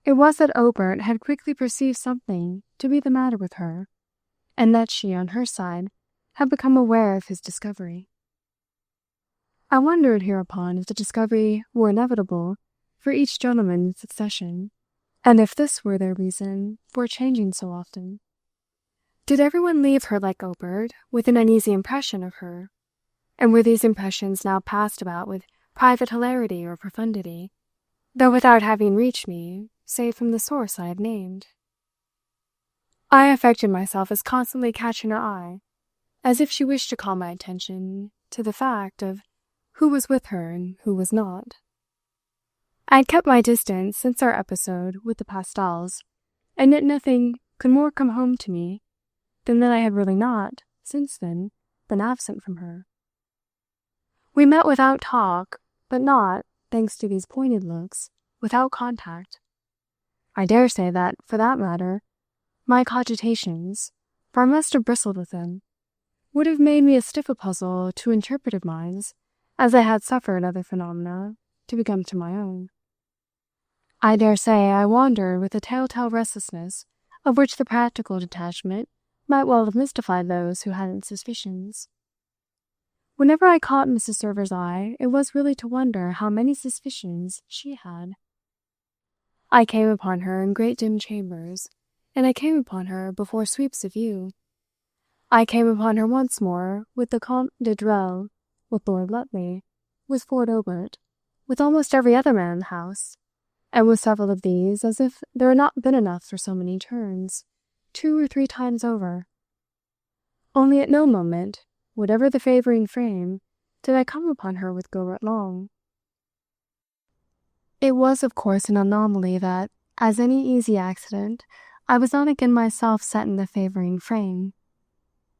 It was that Obert had quickly perceived something to be the matter with her, and that she, on her side, had become aware of his discovery. I wondered hereupon if the discovery were inevitable for each gentleman in succession, and if this were their reason for changing so often. Did everyone leave her like Obert with an uneasy impression of her, and were these impressions now passed about with private hilarity or profundity, though without having reached me, save from the source I have named? I affected myself as constantly catching her eye, as if she wished to call my attention to the fact of who was with her and who was not. I had kept my distance since our episode with the pastels, and yet nothing could more come home to me than that I had really not, since then, been absent from her. We met without talk, but not, thanks to these pointed looks, without contact. I dare say that, for that matter, my cogitations, for I must have bristled with them, would have made me as stiff a puzzle to interpretive minds as I had suffered other phenomena to become to my own. I dare say I wandered with a telltale restlessness of which the practical detachment might well have mystified those who hadn't suspicions. Whenever I caught Mrs. Server's eye, it was really to wonder how many suspicions she had. I came upon her in great dim chambers, and I came upon her before sweeps of view. I came upon her once more with the Comte de Dreux, with Lord Lutley, with Ford Obert, with almost every other man in the house, and with several of these as if there had not been enough for so many turns, 2 or 3 times over. Only at no moment, whatever the favouring frame, did I come upon her with Gilbert Long. It was, of course, an anomaly that, as any easy accident, I was not again myself set in the favouring frame.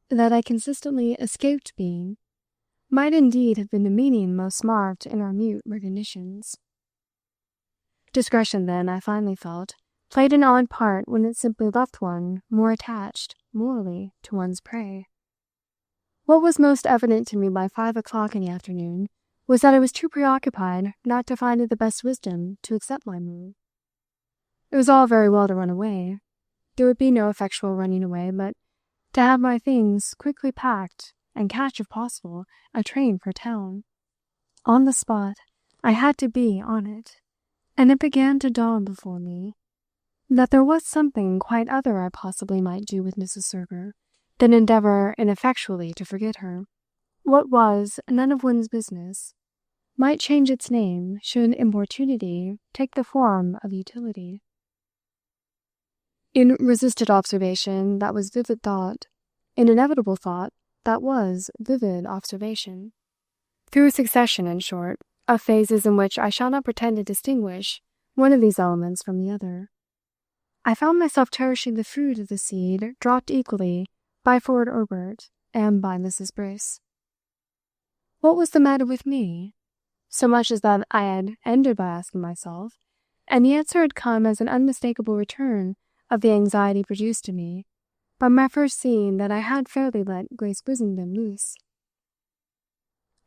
That I consistently escaped being might indeed have been the meaning most marked in our mute recognitions. Discretion, then, I finally felt, played an odd part when it simply left one more attached, morally, to one's prey. What was most evident to me by 5 o'clock in the afternoon was that I was too preoccupied not to find it the best wisdom to accept my move. It was all very well to run away. There would be no effectual running away, but to have my things quickly packed and catch, if possible, a train for town. On the spot, I had to be on it, and it began to dawn before me that there was something quite other I possibly might do with Mrs. Server than endeavour ineffectually to forget her. What was none of one's business might change its name should importunity take the form of utility. In resisted observation, that was vivid thought. In inevitable thought, that was vivid observation. Through a succession, in short, of phases in which I shall not pretend to distinguish one of these elements from the other, I found myself cherishing the fruit of the seed dropped equally by Ford Obert and by Mrs. Briss. What was the matter with me? So much as that I had ended by asking myself, and the answer had come as an unmistakable return of the anxiety produced in me by my first seeing that I had fairly let Grace Brissenden loose.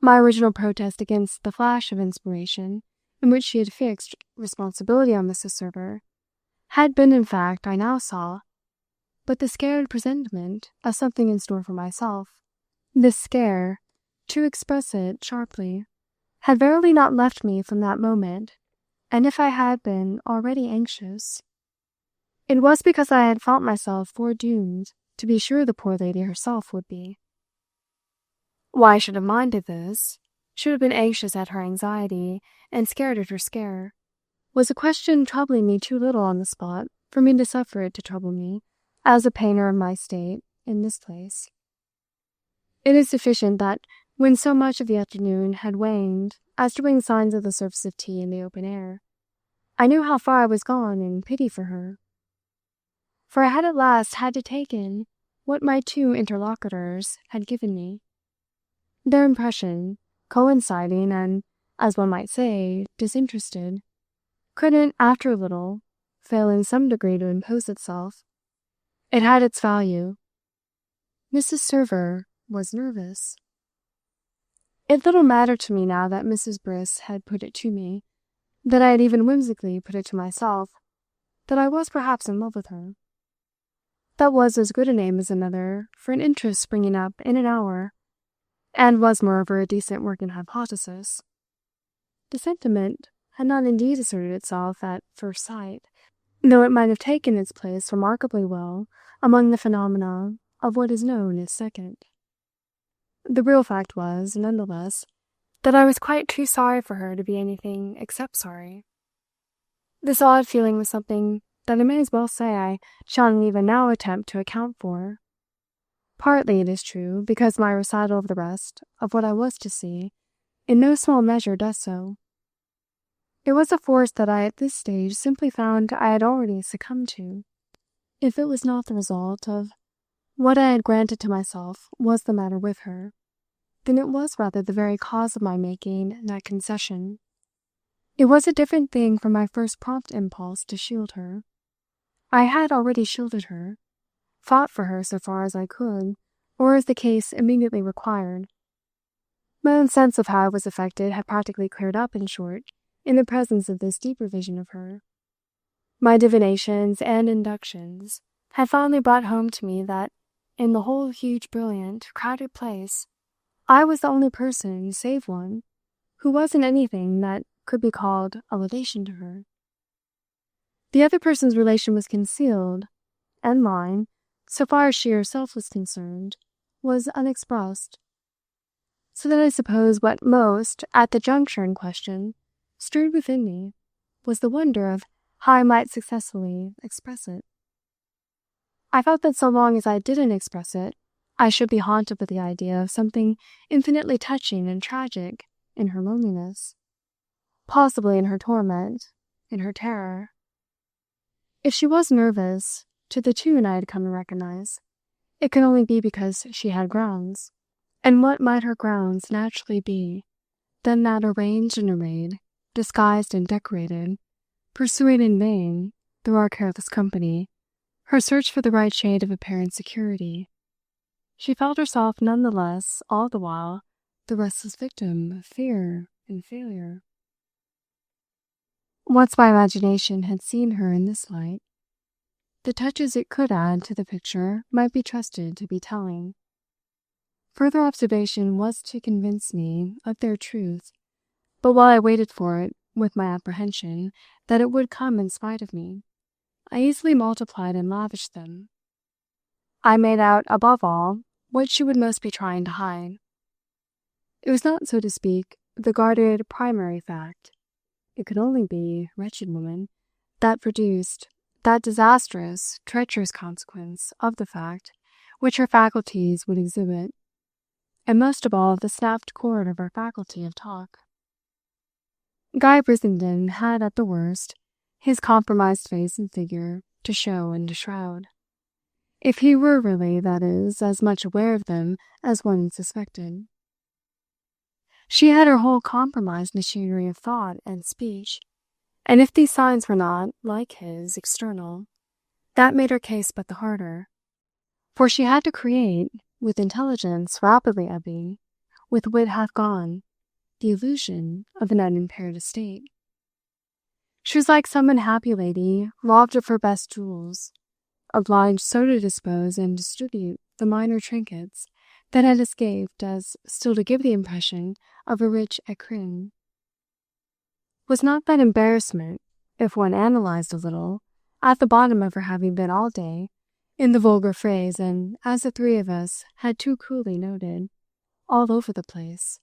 My original protest against the flash of inspiration in which she had fixed responsibility on Mrs. Server had been, in fact, I now saw, but the scared presentiment of something in store for myself. This scare, to express it sharply, had verily not left me from that moment, and if I had been already anxious, it was because I had felt myself foredoomed to be sure the poor lady herself would be. Why I should have minded this, should have been anxious at her anxiety, and scared at her scare, was a question troubling me too little on the spot for me to suffer it to trouble me, as a painter of my state, in this place. It is sufficient that, when so much of the afternoon had waned as to bring signs of the service of tea in the open air, I knew how far I was gone in pity for her. For I had at last had to take in what my two interlocutors had given me. Their impression, coinciding and, as one might say, disinterested, couldn't, after a little, fail in some degree to impose itself. It had its value. Mrs. Server was nervous. It little mattered to me now that Mrs. Briss had put it to me, that I had even whimsically put it to myself, that I was perhaps in love with her. That was as good a name as another for an interest springing up in an hour, and was moreover a decent working hypothesis. The sentiment had not indeed asserted itself at first sight, though it might have taken its place remarkably well among the phenomena of what is known as second. The real fact was, none the less, that I was quite too sorry for her to be anything except sorry. This odd feeling was something that I may as well say I shall not even now attempt to account for. Partly, it is true, because my recital of the rest of what I was to see in no small measure does so. It was a force that I at this stage simply found I had already succumbed to. If it was not the result of what I had granted to myself was the matter with her, then it was rather the very cause of my making that concession. It was a different thing from my first prompt impulse to shield her. I had already shielded her, fought for her so far as I could, or as the case immediately required. My own sense of how I was affected had practically cleared up, in short, in the presence of this deeper vision of her. My divinations and inductions had finally brought home to me that, in the whole huge, brilliant, crowded place, I was the only person, save one, who wasn't anything that could be called a relation to her. The other person's relation was concealed, and mine, so far as she herself was concerned, was unexpressed. So that I suppose what most, at the juncture in question, stirred within me was the wonder of how I might successfully express it. I felt that so long as I didn't express it, I should be haunted with the idea of something infinitely touching and tragic in her loneliness, possibly in her torment, in her terror. If she was nervous, to the tune I had come to recognize, it could only be because she had grounds. And what might her grounds naturally be than that arranged and arrayed, disguised and decorated, pursuing in vain, through our careless company, her search for the right shade of apparent security, she felt herself none the less, all the while, the restless victim of fear and failure. Once my imagination had seen her in this light, the touches it could add to the picture might be trusted to be telling. Further observation was to convince me of their truth But while I waited for it, with my apprehension that it would come in spite of me, I easily multiplied and lavished them. I made out, above all, what she would most be trying to hide. It was not, so to speak, the guarded primary fact. It could only be, wretched woman, that produced that disastrous, treacherous consequence of the fact which her faculties would exhibit, and most of all the snapped cord of her faculty of talk. Guy Brissenden had, at the worst, his compromised face and figure to show and to shroud. If he were really, that is, as much aware of them as one suspected. She had her whole compromised machinery of thought and speech, and if these signs were not, like his, external, that made her case but the harder, for she had to create, with intelligence rapidly ebbing, with wit half gone, the illusion of an unimpaired estate. She was like some unhappy lady robbed of her best jewels, obliged so to dispose and distribute the minor trinkets that had escaped as still to give the impression of a rich écrin. Was not that embarrassment, if one analyzed a little, at the bottom of her having been all day, in the vulgar phrase, and as the three of us had too coolly noted, all over the place?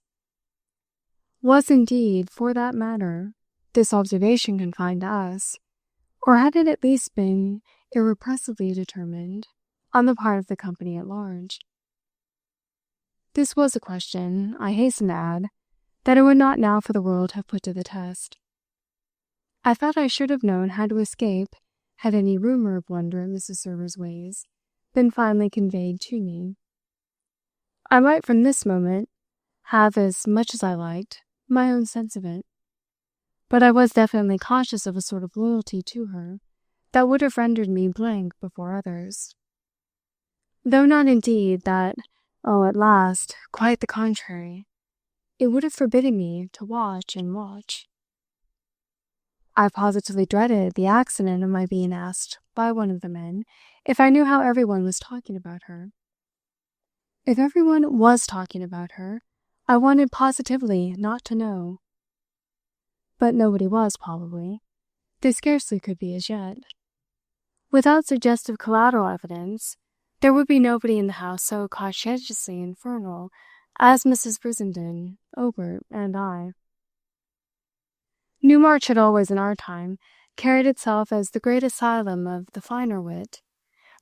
Was indeed, for that matter, this observation confined to us, or had it at least been irrepressibly determined on the part of the company at large? This was a question, I hasten to add, that I would not now for the world have put to the test. I thought I should have known how to escape had any rumor of wonder at Mrs. Server's ways been finally conveyed to me. I might from this moment have, as much as I liked, my own sense of it, but I was definitely conscious of a sort of loyalty to her that would have rendered me blank before others. Though not indeed that, at last, quite the contrary, it would have forbidden me to watch and watch. I positively dreaded the accident of my being asked by one of the men if I knew how everyone was talking about her. If everyone was talking about her, I wanted positively not to know. But nobody was, probably. There scarcely could be as yet. Without suggestive collateral evidence, there would be nobody in the house so conscientiously infernal as Mrs. Brissenden, Obert, and I. Newmarch had always in our time carried itself as the great asylum of the finer wit,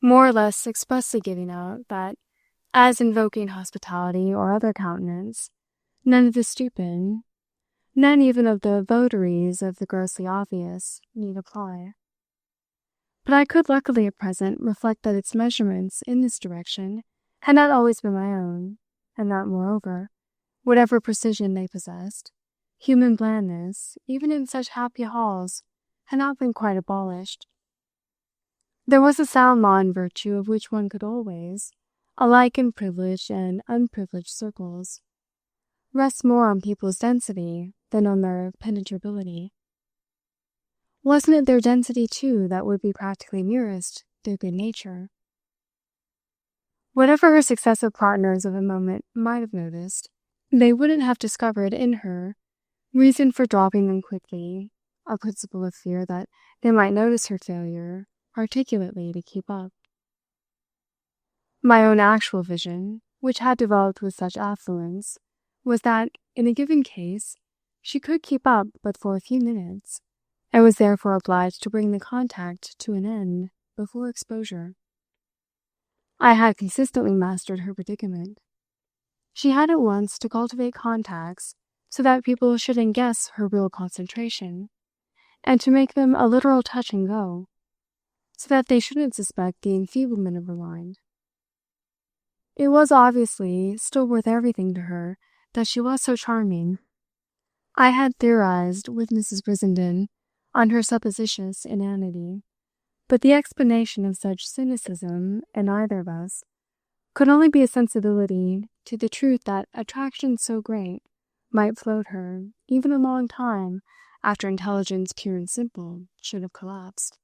more or less expressly giving out that, as invoking hospitality or other countenance, none of the stupid, none even of the votaries of the grossly obvious, need apply. But I could luckily at present reflect that its measurements in this direction had not always been my own, and that, moreover, whatever precision they possessed, human blandness, even in such happy halls, had not been quite abolished. There was a sound law in virtue of which one could always, alike in privileged and unprivileged circles, rest more on people's density than on their penetrability. Wasn't it their density, too, that would be practically nearest their good nature? Whatever her successive partners of a moment might have noticed, they wouldn't have discovered in her reason for dropping them quickly, a principle of fear that they might notice her failure articulately to keep up. My own actual vision, which had developed with such affluence, was that, in a given case, she could keep up but for a few minutes, and was therefore obliged to bring the contact to an end before exposure. I had consistently mastered her predicament. She had at once to cultivate contacts so that people shouldn't guess her real concentration, and to make them a literal touch and go, so that they shouldn't suspect the enfeeblement of her mind. It was obviously still worth everything to her that she was so charming. I had theorized with Mrs. Brissenden on her supposititious inanity, but the explanation of such cynicism in either of us could only be a sensibility to the truth that attraction so great might float her even a long time after intelligence pure and simple should have collapsed.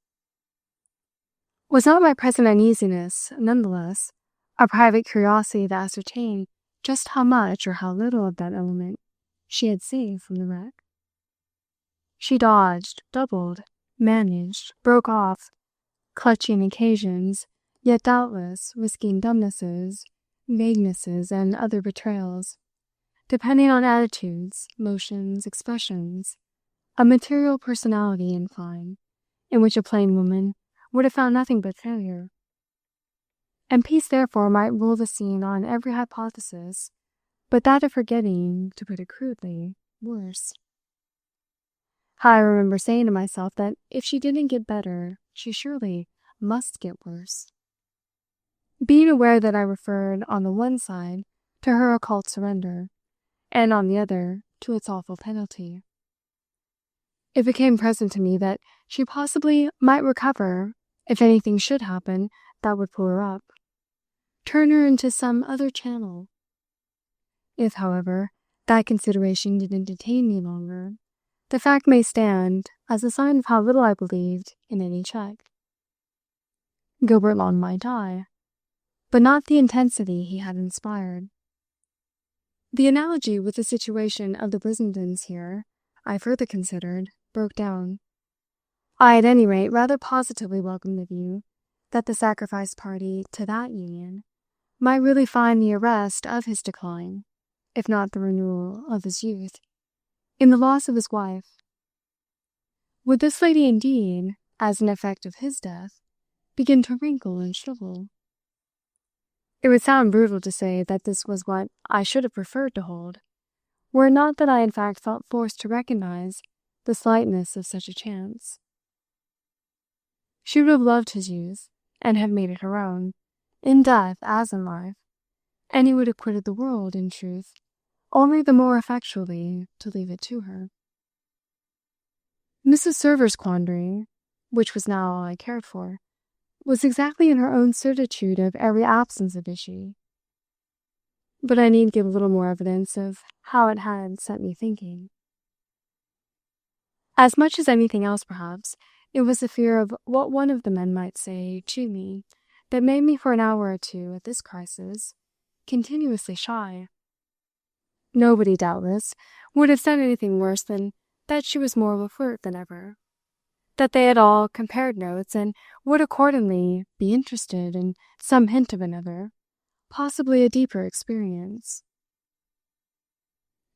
Was not my present uneasiness, none the less, a private curiosity to ascertain just how much or how little of that element she had saved from the wreck? She dodged, doubled, managed, broke off, clutching occasions, yet doubtless risking dumbnesses, vaguenesses, and other betrayals, depending on attitudes, motions, expressions, a material personality, in fine, in which a plain woman would have found nothing but failure. And peace, therefore, might rule the scene on every hypothesis, but that of her getting, to put it crudely, worse. How I remember saying to myself that if she didn't get better, she surely must get worse. Being aware that I referred, on the one side, to her occult surrender, and on the other, to its awful penalty. It became present to me that she possibly might recover if anything should happen that would pull her up, turn her into some other channel. If, however, that consideration didn't detain me longer, the fact may stand as a sign of how little I believed in any check. Gilbert Long might die, but not the intensity he had inspired. The analogy with the situation of the Brissendens here, I further considered, broke down. I, at any rate, rather positively welcomed the view that the sacrifice party to that union might really find the arrest of his decline, if not the renewal of his youth, in the loss of his wife. Would this lady indeed, as an effect of his death, begin to wrinkle and shrivel? It would sound brutal to say that this was what I should have preferred to hold, were it not that I in fact felt forced to recognize the slightness of such a chance. She would have loved his youth, and have made it her own, in death as in life, and he would have quitted the world, in truth, only the more effectually to leave it to her. Mrs. Server's quandary, which was now all I cared for, was exactly in her own certitude of every absence of issue. But I need give a little more evidence of how it had set me thinking. As much as anything else, perhaps, it was the fear of what one of the men might say to me that made me for an hour or two, at this crisis, continuously shy. Nobody, doubtless, would have said anything worse than that she was more of a flirt than ever, that they had all compared notes and would accordingly be interested in some hint of another, possibly a deeper experience.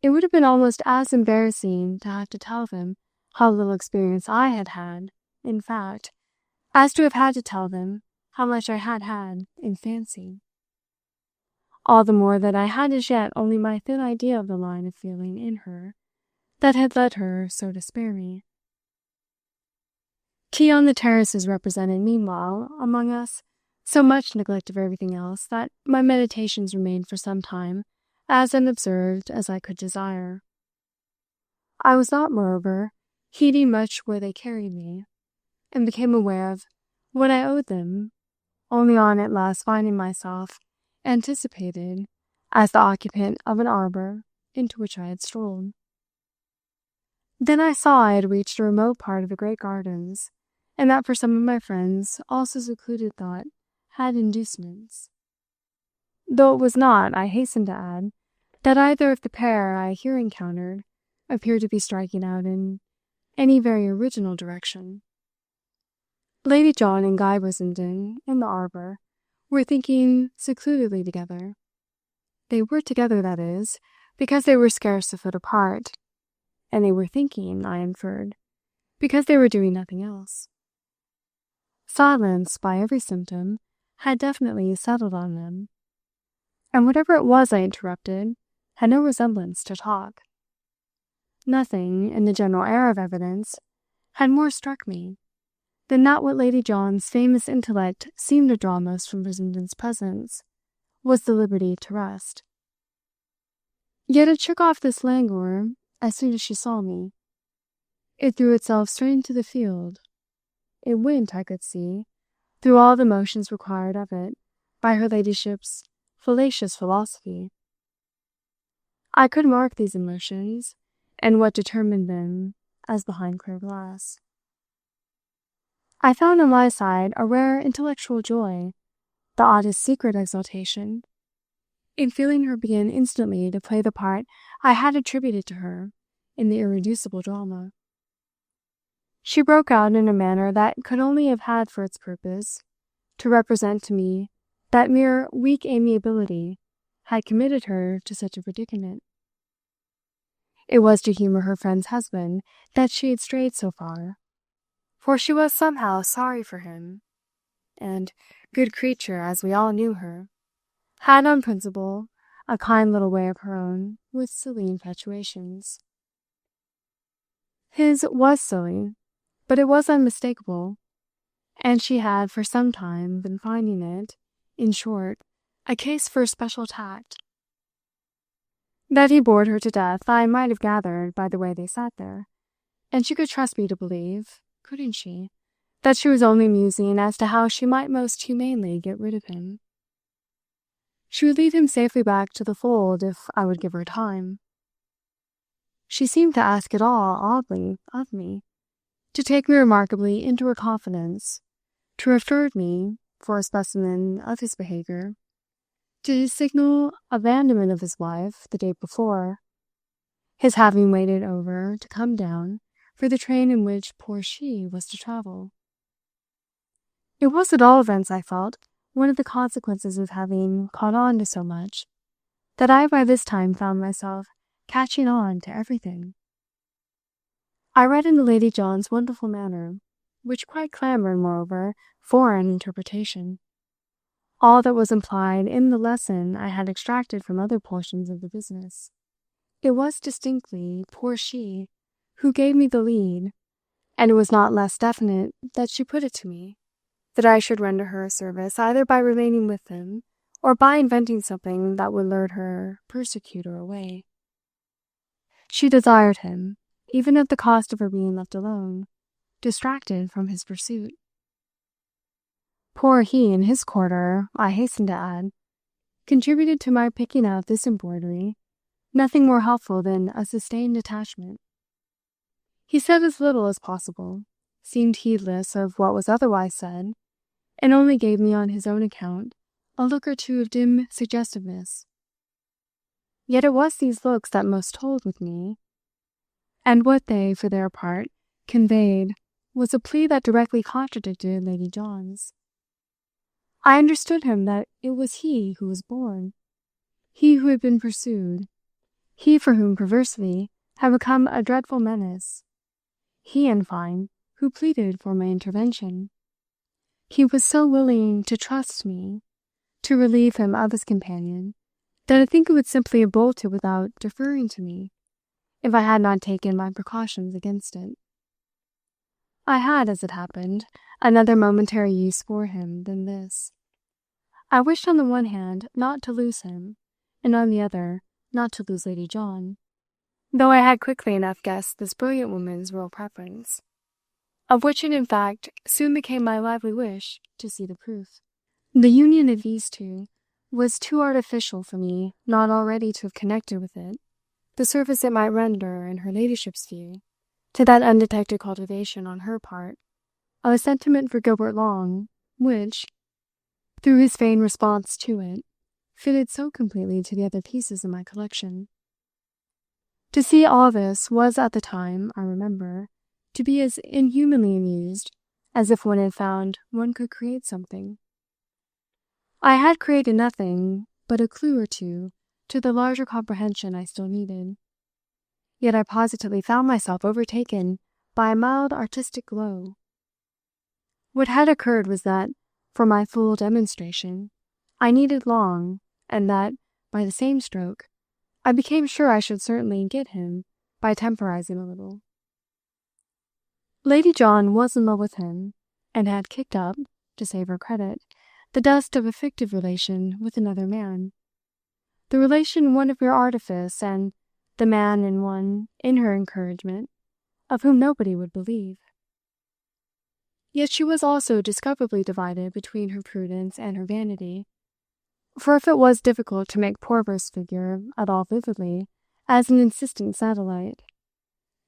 It would have been almost as embarrassing to have to tell them how little experience I had had, in fact, as to have had to tell them how much I had had in fancy. All the more that I had as yet only my thin idea of the line of feeling in her that had led her so to spare me. Tea on the terraces represented, meanwhile, among us, so much neglect of everything else that my meditations remained for some time as unobserved as I could desire. I was not, moreover, heeding much where they carried me, and became aware of what I owed them only on at last finding myself anticipated as the occupant of an arbor into which I had strolled. Then I saw I had reached a remote part of the great gardens, and that for some of my friends also secluded thought had inducements. Though it was not, I hasten to add, that either of the pair I here encountered appeared to be striking out in any very original direction. Lady John and Guy Brissenden, in the arbor, were thinking secludedly together. They were together, that is, because they were scarce a foot apart, and they were thinking, I inferred, because they were doing nothing else. Silence, by every symptom, had definitely settled on them, and whatever it was I interrupted had no resemblance to talk. Nothing, in the general air of evidence, had more struck me than that what Lady John's famous intellect seemed to draw most from Brissenden's presence was the liberty to rest. Yet it shook off this languor as soon as she saw me. It threw itself straight into the field. It went, I could see, through all the motions required of it by her ladyship's fallacious philosophy. I could mark these emotions, and what determined them, as behind clear glass. I found on my side a rare intellectual joy, the oddest secret exultation, in feeling her begin instantly to play the part I had attributed to her in the irreducible drama. She broke out in a manner that could only have had for its purpose to represent to me that mere weak amiability had committed her to such a predicament. It was to humor her friend's husband that she had strayed so far, for she was somehow sorry for him, and, good creature as we all knew her, had on principle a kind little way of her own with silly infatuations. His was silly, but it was unmistakable, and she had for some time been finding it, in short, a case for special tact. That he bored her to death I might have gathered by the way they sat there, and she could trust me to believe, couldn't she, that she was only musing as to how she might most humanely get rid of him. She would lead him safely back to the fold if I would give her time. She seemed to ask it all, oddly, of me, to take me remarkably into her confidence, to refer me, for a specimen of his behaviour, to his signal abandonment of his wife the day before, his having waited over to come down for the train in which poor she was to travel. It was at all events, I felt, one of the consequences of having caught on to so much, that I by this time found myself catching on to everything. I read into Lady John's wonderful manner, which quite clamoured, moreover, for an interpretation. All that was implied in the lesson I had extracted from other portions of the business. It was distinctly poor she who gave me the lead, and it was not less definite that she put it to me, that I should render her a service either by remaining with him or by inventing something that would lure her persecutor away. She desired him, even at the cost of her being left alone, distracted from his pursuit. Poor he, in his quarter, I hasten to add, contributed to my picking out this embroidery, nothing more helpful than a sustained attachment. He said as little as possible, seemed heedless of what was otherwise said, and only gave me on his own account a look or two of dim suggestiveness. Yet it was these looks that most told with me, and what they, for their part, conveyed was a plea that directly contradicted Lady John's. I understood him that it was he who was born, he who had been pursued, he for whom perversely had become a dreadful menace, he, in fine, who pleaded for my intervention. He was so willing to trust me, to relieve him of his companion, that I think he would simply have bolted without deferring to me, if I had not taken my precautions against it. I had, as it happened, another momentary use for him than this. I wished on the one hand not to lose him, and on the other not to lose Lady John, though I had quickly enough guessed this brilliant woman's real preference, of which it in fact soon became my lively wish to see the proof. The union of these two was too artificial for me not already to have connected with it the service it might render, in her ladyship's view, to that undetected cultivation on her part of a sentiment for Gilbert Long, which, through his feigned response to it, fitted so completely to the other pieces in my collection. To see all this was at the time, I remember, to be as inhumanly amused as if one had found one could create something. I had created nothing but a clue or two to the larger comprehension I still needed. Yet I positively found myself overtaken by a mild artistic glow. What had occurred was that, for my full demonstration, I needed Long, and that, by the same stroke, I became sure I should certainly get him by temporizing a little. Lady John was in love with him, and had kicked up, to save her credit, the dust of a fictive relation with another man. The relation one of mere artifice, and the man in one, in her encouragement, of whom nobody would believe. Yet she was also discoverably divided between her prudence and her vanity, for if it was difficult to make poor Verse figure at all vividly as an insistent satellite,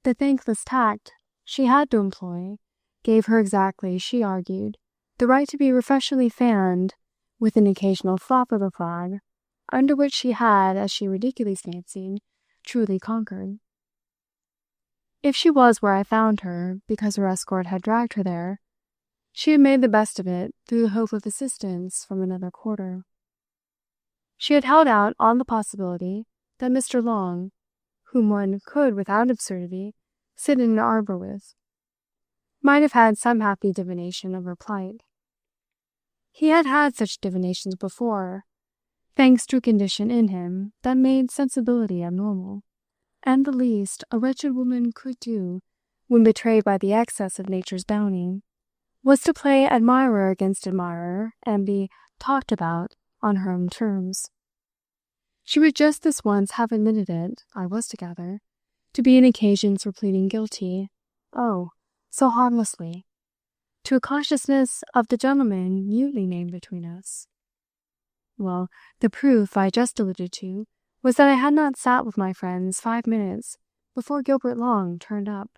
the thankless tact she had to employ gave her exactly, she argued, the right to be refreshingly fanned with an occasional flop of the flag, under which she had, as she ridiculously fancied, truly conquered. If she was where I found her because her escort had dragged her there, she had made the best of it through the hope of assistance from another quarter. She had held out on the possibility that Mr. Long, whom one could without absurdity sit in an arbor with, might have had some happy divination of her plight. He had had such divinations before, thanks to a condition in him that made sensibility abnormal, and the least a wretched woman could do when betrayed by the excess of nature's bounty was to play admirer against admirer and be talked about on her own terms. She would just this once have admitted it, I was to gather, to be an occasion for pleading guilty, oh, so harmlessly, to a consciousness of the gentleman mutely named between us. Well, the proof I just alluded to was that I had not sat with my friends 5 minutes before Gilbert Long turned up.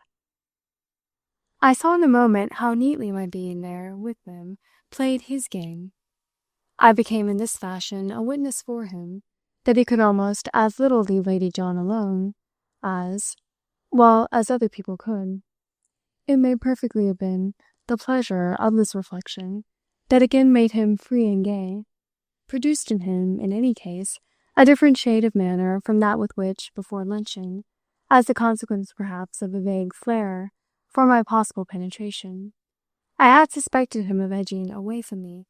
I saw in a moment how neatly my being there with them played his game. I became in this fashion a witness for him that he could almost as little leave Lady John alone as, well, as other people could. It may perfectly have been the pleasure of this reflection that again made him free and gay, produced in him, in any case, a different shade of manner from that with which, before luncheon, as the consequence perhaps of a vague flair for my possible penetration, I had suspected him of edging away from me.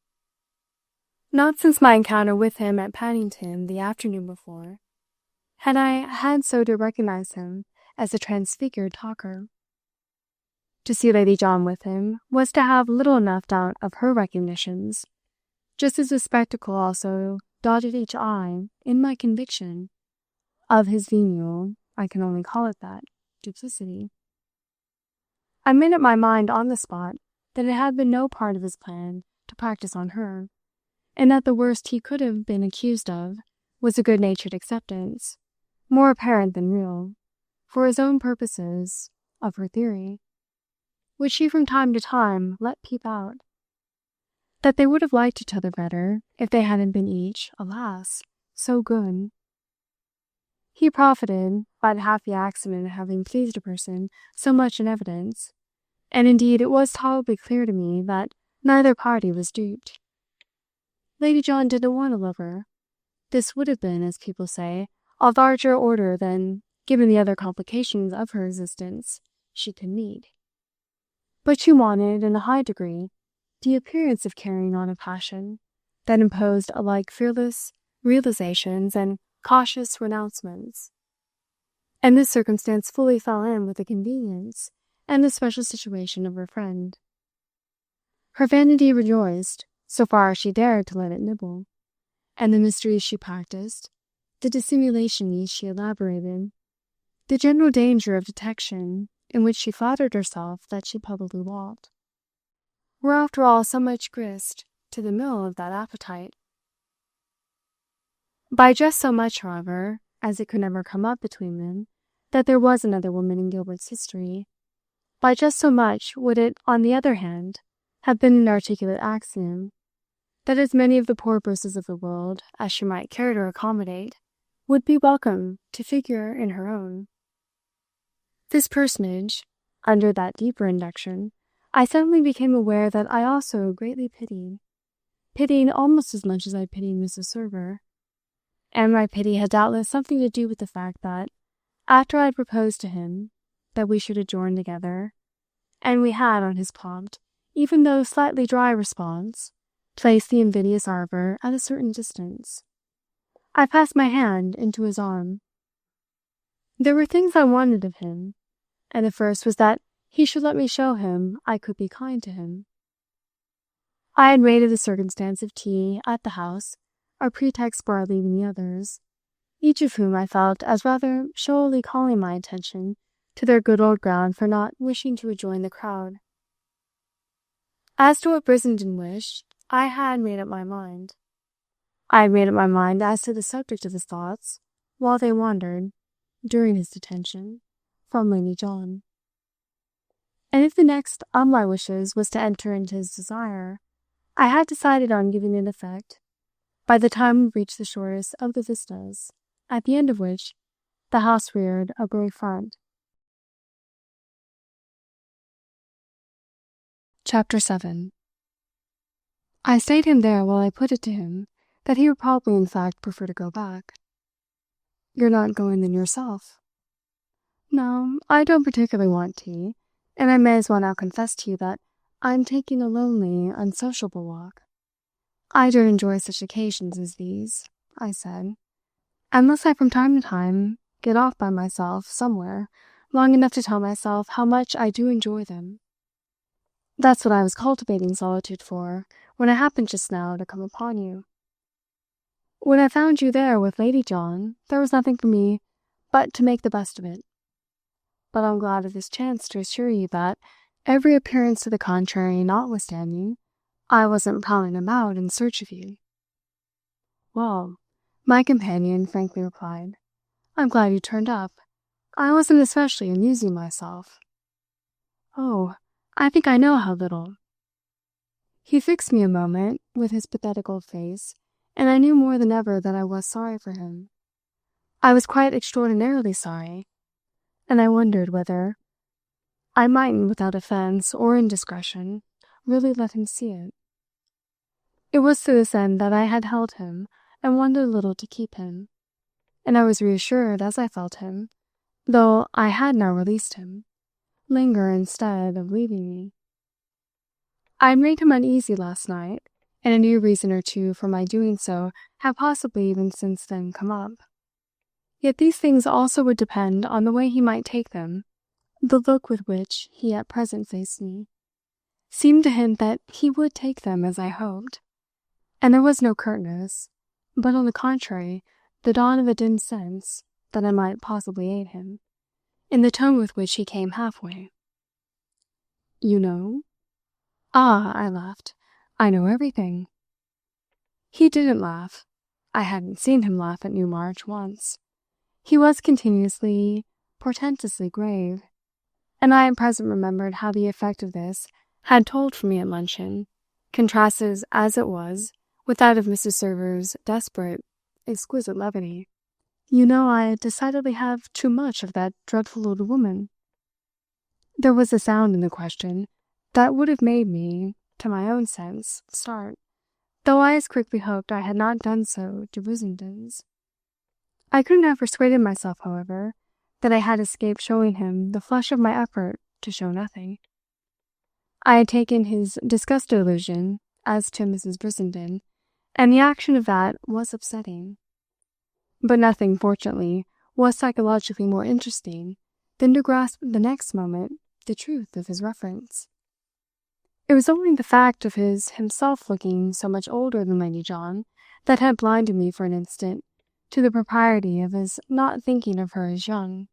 Not since my encounter with him at Paddington the afternoon before had I had so to recognize him as a transfigured talker. To see Lady John with him was to have little enough doubt of her recognitions, just as the spectacle also dotted each eye in my conviction of his venial, I can only call it that, duplicity. I made up my mind on the spot that it had been no part of his plan to practice on her, and that the worst he could have been accused of was a good-natured acceptance, more apparent than real, for his own purposes, of her theory, which he from time to time let peep out, that they would have liked each other better if they hadn't been each, alas, so good. He profited by the happy accident of having pleased a person so much in evidence, and indeed it was tolerably clear to me that neither party was duped. Lady John didn't want a lover. This would have been, as people say, a larger order than, given the other complications of her existence, she could meet. But she wanted, in a high degree, the appearance of carrying on a passion that imposed alike fearless realizations and cautious renouncements. And this circumstance fully fell in with the convenience and the special situation of her friend. Her vanity rejoiced, so far as she dared to let it nibble, and the mysteries she practiced, the dissimulations she elaborated, the general danger of detection in which she flattered herself that she probably walked, were after all so much grist to the mill of that appetite. By just so much, however, as it could never come up between them that there was another woman in Gilbert's history, by just so much would it, on the other hand, have been an articulate axiom that as many of the poor persons of the world as she might care to accommodate would be welcome to figure in her own. This personage, under that deeper induction, I suddenly became aware that I also greatly pitying almost as much as I pitied Mrs. Server, and my pity had doubtless something to do with the fact that, after I had proposed to him that we should adjourn together, and we had, on his prompt, even though slightly dry response, placed the invidious arbor at a certain distance, I passed my hand into his arm. There were things I wanted of him, and the first was that he should let me show him I could be kind to him. I had made of the circumstance of tea at the house a pretext for our leaving the others, each of whom I felt as rather showily calling my attention to their good old ground for not wishing to rejoin the crowd. As to what Brissenden wished, I had made up my mind. I had made up my mind as to the subject of his thoughts, while they wandered, during his detention, from Lady John. And if the next of my wishes was to enter into his desire, I had decided on giving it effect by the time we reached the shortest of the vistas, at the end of which the house reared a grey front. Chapter 7. I stayed him there while I put it to him that he would probably in fact prefer to go back. "You're not going then yourself?" "No, I don't particularly want tea, and I may as well now confess to you that I'm taking a lonely, unsociable walk. I don't enjoy such occasions as these," I said, "unless I from time to time get off by myself somewhere long enough to tell myself how much I do enjoy them. That's what I was cultivating solitude for when I happened just now to come upon you. When I found you there with Lady John, there was nothing for me but to make the best of it. But I'm glad of this chance to assure you that, every appearance to the contrary notwithstanding, I wasn't prowling about in search of you." "Well," my companion frankly replied, "I'm glad you turned up. I wasn't especially amusing myself." "Oh, I think I know how little." He fixed me a moment with his pathetic old face, and I knew more than ever that I was sorry for him. I was quite extraordinarily sorry, and I wondered whether I mightn't, without offence or indiscretion, really let him see it. It was to this end that I had held him and wanted a little to keep him, and I was reassured as I felt him, though I had now released him, linger instead of leaving me. I had made him uneasy last night, and a new reason or two for my doing so had possibly even since then come up. Yet these things also would depend on the way he might take them. The look with which he at present faced me seemed to hint that he would take them as I hoped, and there was no curtness, but on the contrary the dawn of a dim sense that I might possibly aid him, in the tone with which he came halfway. "You know?" "Ah," I laughed, "I know everything." He didn't laugh. I hadn't seen him laugh at Newmarch once. He was continuously, portentously grave, and I at present remembered how the effect of this had told for me at luncheon, contrasted as it was with that of Mrs. Server's desperate, exquisite levity. "You know, I decidedly have too much of that dreadful old woman." There was a sound in the question that would have made me, to my own sense, start, though I as quickly hoped I had not done so to Brissenden's. I couldn't have persuaded myself, however, that I had escaped showing him the flush of my effort to show nothing. I had taken his disgusted allusion as to Mrs. Brissenden, and the action of that was upsetting. But nothing, fortunately, was psychologically more interesting than to grasp the next moment the truth of his reference. It was only the fact of his himself looking so much older than Lady John that had blinded me for an instant to the propriety of his not thinking of her as young.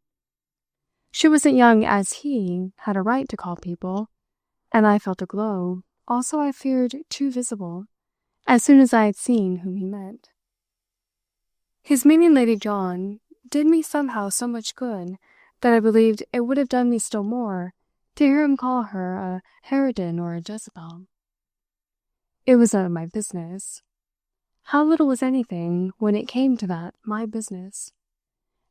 She wasn't young as he had a right to call people, and I felt a glow, also I feared too visible, as soon as I had seen whom he meant. His meaning Lady John did me somehow so much good that I believed it would have done me still more to hear him call her a harridan or a Jezebel. It was none of my business. How little was anything, when it came to that, my business?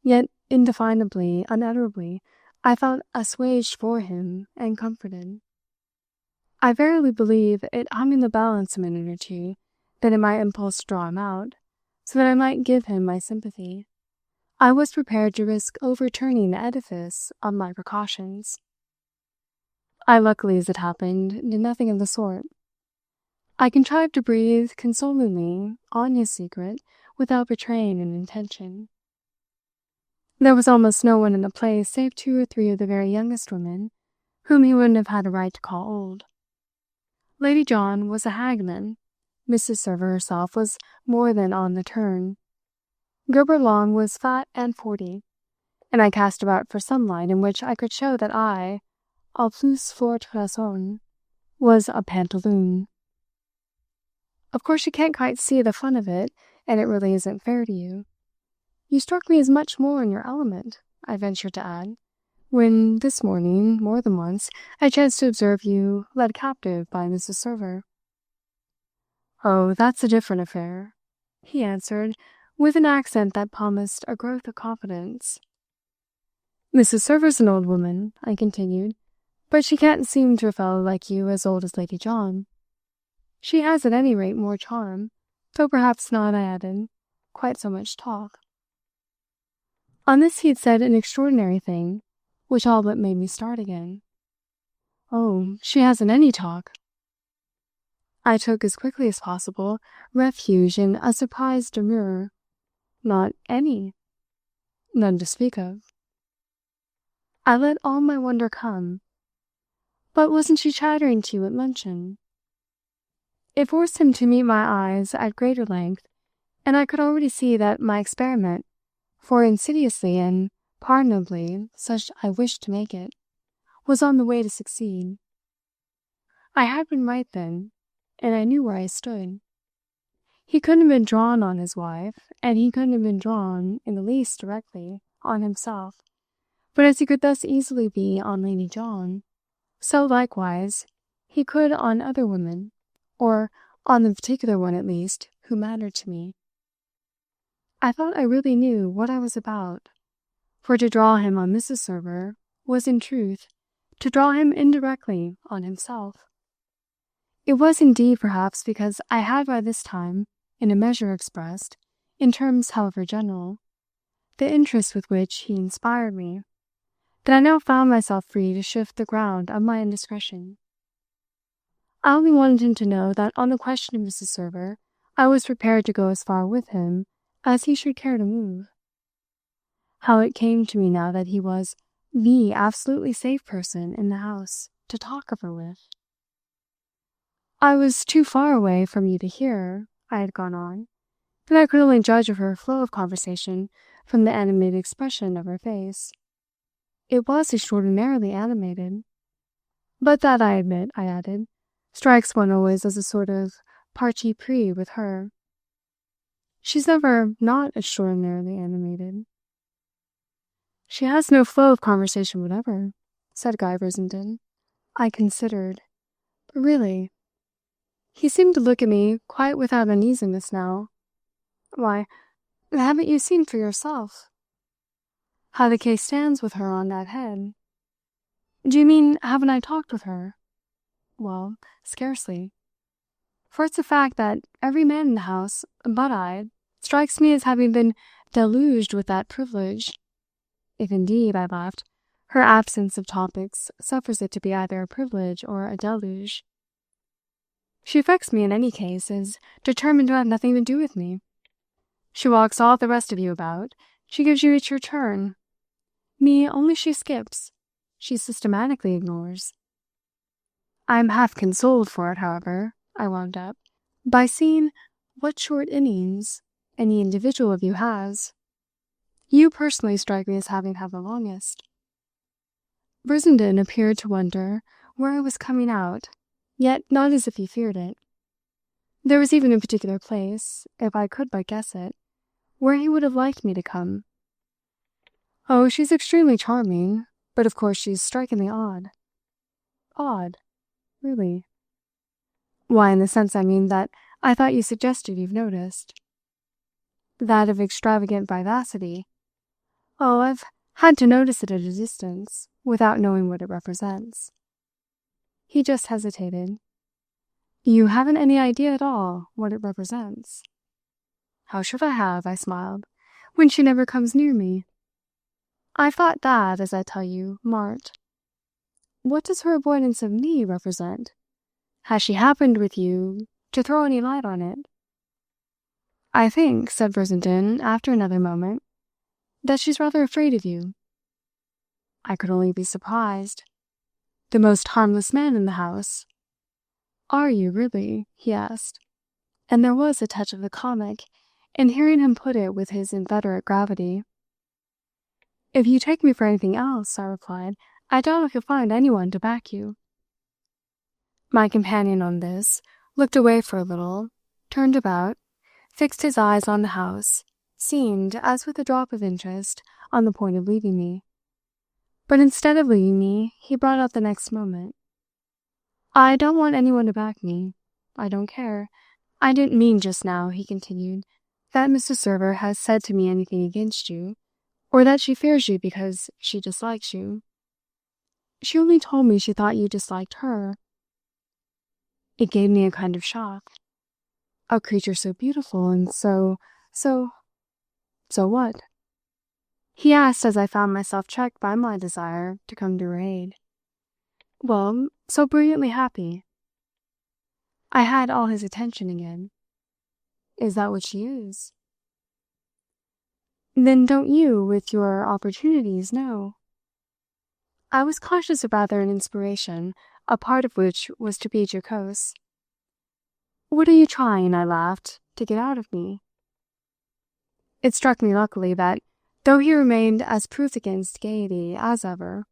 Yet, indefinably, unutterably, I felt assuaged for him and comforted. I verily believe it hung in the balance a minute or two, that in my impulse to draw him out, so that I might give him my sympathy, I was prepared to risk overturning the edifice of my precautions. I luckily, as it happened, did nothing of the sort. I contrived to breathe consolingly on his secret without betraying an intention. There was almost no one in the place save 2 or 3 of the very youngest women, whom he wouldn't have had a right to call old. Lady John was a hag then. Mrs. Server herself was more than on the turn. Gilbert Long was fat and 40, and I cast about for some light in which I could show that I, au plus forte raison, was a pantaloon. Of course you can't quite see the fun of it, and it really isn't fair to you. You struck me as much more in your element, I ventured to add, when this morning, more than once, I chanced to observe you led captive by Mrs. Server. "Oh, that's a different affair," he answered, with an accent that promised a growth of confidence. "Mrs. Server's an old woman," I continued, But she can't seem to a fellow like you as old as Lady John. She has at any rate more charm, though perhaps not," I added, "quite so much talk." On this he had said an extraordinary thing, which all but made me start again. "Oh, she hasn't any talk." I took as quickly as possible refuge in a surprised demur. "Not any?" "None to speak of." I let all my wonder come. "But wasn't she chattering to you at luncheon?" It forced him to meet my eyes at greater length, and I could already see that my experiment, for insidiously and pardonably such I wished to make it, was on the way to succeed. I had been right then, and I knew where I stood. He couldn't have been drawn on his wife, and he couldn't have been drawn, in the least directly, on himself, but as he could thus easily be on Lady John, so likewise he could on other women, or on the particular one at least who mattered to me. I thought I really knew what I was about, for to draw him on Mrs. Server was in truth to draw him indirectly on himself. It was indeed perhaps because I had by this time, in a measure expressed, in terms however general, the interest with which he inspired me, that I now found myself free to shift the ground of my indiscretion. I only wanted him to know that on the question of Mrs. Server I was prepared to go as far with him as he should care to move. How it came to me now that he was the absolutely safe person in the house to talk of her with. "I was too far away from you to hear," I had gone on, and I could only judge of her flow of conversation from the animated expression of her face. It was extraordinarily animated. "But that, I admit," I added, "strikes one always as a sort of parti pris with her. She's never not extraordinarily animated." "She has no flow of conversation whatever," said Guy Brissenden. I considered. "But really—" He seemed to look at me quite without uneasiness now. "Why, haven't you seen for yourself how the case stands with her on that head?" "Do you mean, haven't I talked with her?" "Well, scarcely. For it's a fact that every man in the house, but I, strikes me as having been deluged with that privilege. If indeed," I laughed, "her absence of topics suffers it to be either a privilege or a deluge. She affects me in any case as determined to have nothing to do with me. She walks all the rest of you about, she gives you each your turn. Me only she skips, she systematically ignores. I'm half consoled for it, however," I wound up, "by seeing what short innings any individual of you has. You personally strike me as having had the longest." Brissenden appeared to wonder where I was coming out, yet not as if he feared it. There was even a particular place, if I could but guess it, where he would have liked me to come. "Oh, she's extremely charming, but of course she's strikingly odd." "Odd? Really?" "Why, in the sense, I mean, that I thought you suggested you've noticed." "That of extravagant vivacity? Oh, I've had to notice it at a distance, without knowing what it represents." He just hesitated. "You haven't any idea at all what it represents?" "How should I have," I smiled, "when she never comes near me? I've thought that, as I tell you, marked. What does her avoidance of me represent? Has she happened with you to throw any light on it?" "I think," said Brissenden, after another moment, "that she's rather afraid of you." I could only be surprised. "The most harmless man in the house." "Are you, really?" he asked, and there was a touch of the comic in hearing him put it with his inveterate gravity. "If you take me for anything else," I replied, "I doubt if you'll find anyone to back you." My companion on this looked away for a little, turned about, fixed his eyes on the house, seemed, as with a drop of interest, on the point of leaving me. But instead of leaving me, he brought out the next moment. "I don't want anyone to back me. I don't care. I didn't mean just now," he continued, "that Mrs. Server has said to me anything against you, or that she fears you because she dislikes you. She only told me she thought you disliked her. It gave me a kind of shock. A creature so beautiful and so what? He asked as I found myself checked by my desire to come to her aid. Well, so brilliantly happy. I had all his attention again. Is that what she is? Then don't you, with your opportunities, know? I was conscious of rather an inspiration, a part of which was to be jocose. What are you trying, I laughed, to get out of me? It struck me luckily that, though he remained as proof against gaiety as ever,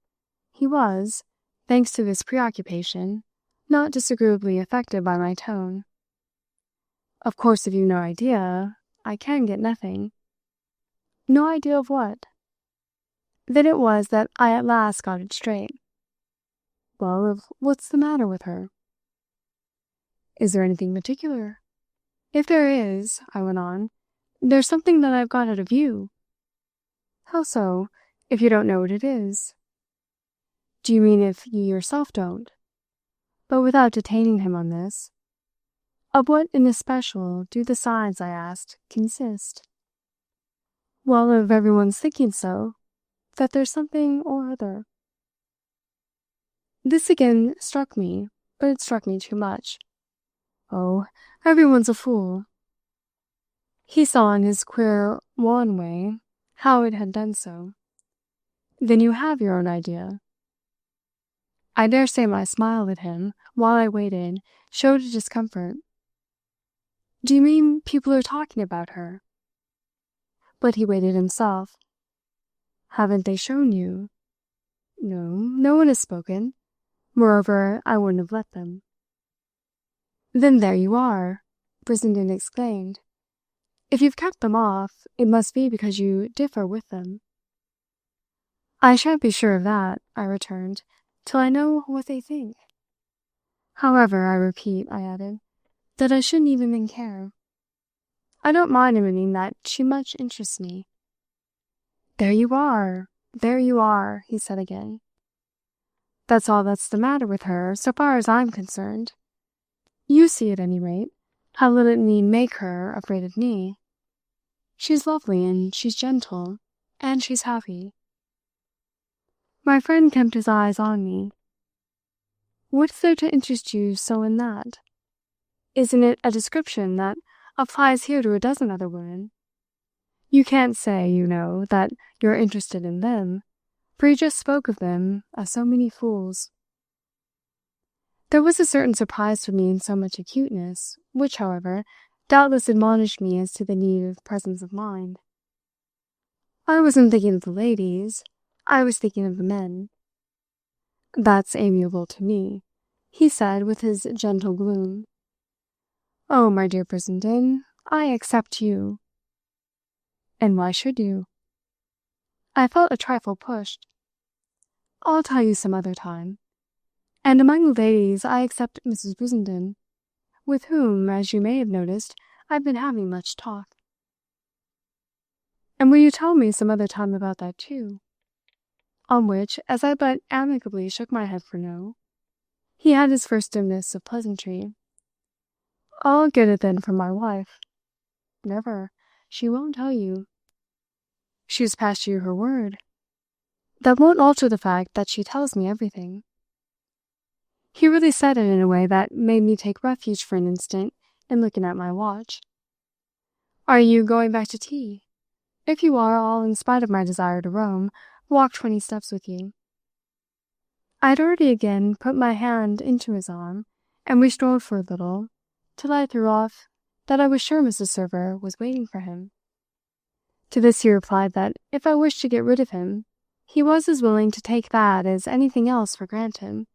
he was, thanks to this preoccupation, not disagreeably affected by my tone. Of course, if you've no idea, I can get nothing. No idea of what? Then it was that I at last got it straight. Well, of what's the matter with her? Is there anything particular? If there is, I went on, there's something that I've got out of you. How so, if you don't know what it is? Do you mean if you yourself don't? But without detaining him on this, of what in especial do the signs, I asked, consist? Well, of everyone's thinking so, that there's something or other. This again struck me, but it struck me too much. Oh, everyone's a fool. He saw in his queer, wan way how it had done so. Then you have your own idea. I dare say my smile at him, while I waited, showed a discomfort. Do you mean people are talking about her? But he waited himself. Haven't they shown you? No, no one has spoken. Moreover, I wouldn't have let them. Then there you are, Brissenden exclaimed. If you've kept them off, it must be because you differ with them. I shan't be sure of that, I returned, till I know what they think. However, I repeat, I added, that I shouldn't even care. I don't mind admitting that she much interests me. There you are, he said again. That's all that's the matter with her, so far as I'm concerned. You see, at any rate, how little it need make her afraid of me. She's lovely, and she's gentle, and she's happy. My friend kept his eyes on me. What's there to interest you so in that? Isn't it a description that applies here to a dozen other women? You can't say, you know, that you're interested in them, for you just spoke of them as so many fools. There was a certain surprise for me in so much acuteness, which, however, doubtless admonished me as to the need of presence of mind. I wasn't thinking of the ladies, I was thinking of the men. That's amiable to me, he said with his gentle gloom. Oh, my dear Brissenden, I accept you. And why should you? I felt a trifle pushed. I'll tell you some other time. And among the ladies I accept Mrs. Brissenden, with whom, as you may have noticed, I've been having much talk. And will you tell me some other time about that too? On which, as I but amicably shook my head for no, he had his first dimness of pleasantry. I'll get it then from my wife. Never. She won't tell you. She's passed you her word. That won't alter the fact that she tells me everything. He really said it in a way that made me take refuge for an instant in looking at my watch. Are you going back to tea? If you are, I'll, in spite of my desire to roam, walk 20 steps with you. I had already again put my hand into his arm, and we strolled for a little, till I threw off that I was sure Mrs. Server was waiting for him. To this he replied that if I wished to get rid of him, he was as willing to take that as anything else for granted,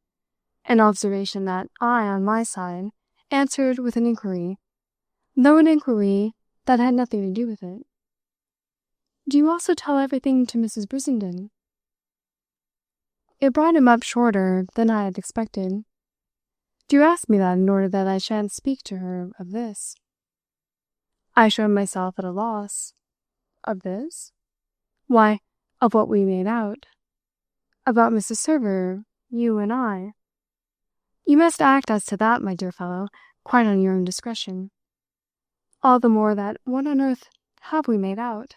an observation that I, on my side, answered with an inquiry, though an inquiry that had nothing to do with it. Do you also tell everything to Mrs. Brissenden? It brought him up shorter than I had expected. Do you ask me that in order that I shan't speak to her of this? I showed myself at a loss. Of this? Why, of what we made out. About Mrs. Server, you and I. You must act as to that, my dear fellow, quite on your own discretion. All the more that what on earth have we made out?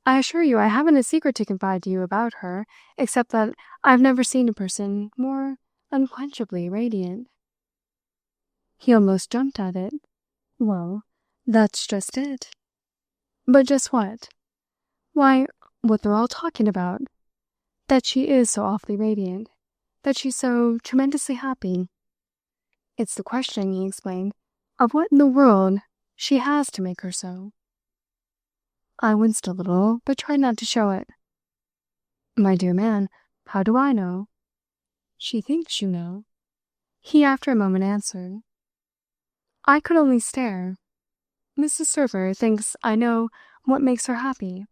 I assure you I haven't a secret to confide to you about her, except that I've never seen a person more unquenchably radiant. He almost jumped at it. Well, that's just it. But just what? Why, what they're all talking about. That she is so awfully radiant. That she's so tremendously happy. It's the question, he explained, of what in the world she has to make her so. I winced a little, but tried not to show it. My dear man, how do I know? She thinks you know. He after a moment answered. I could only stare. Mrs. Server thinks I know what makes her happy.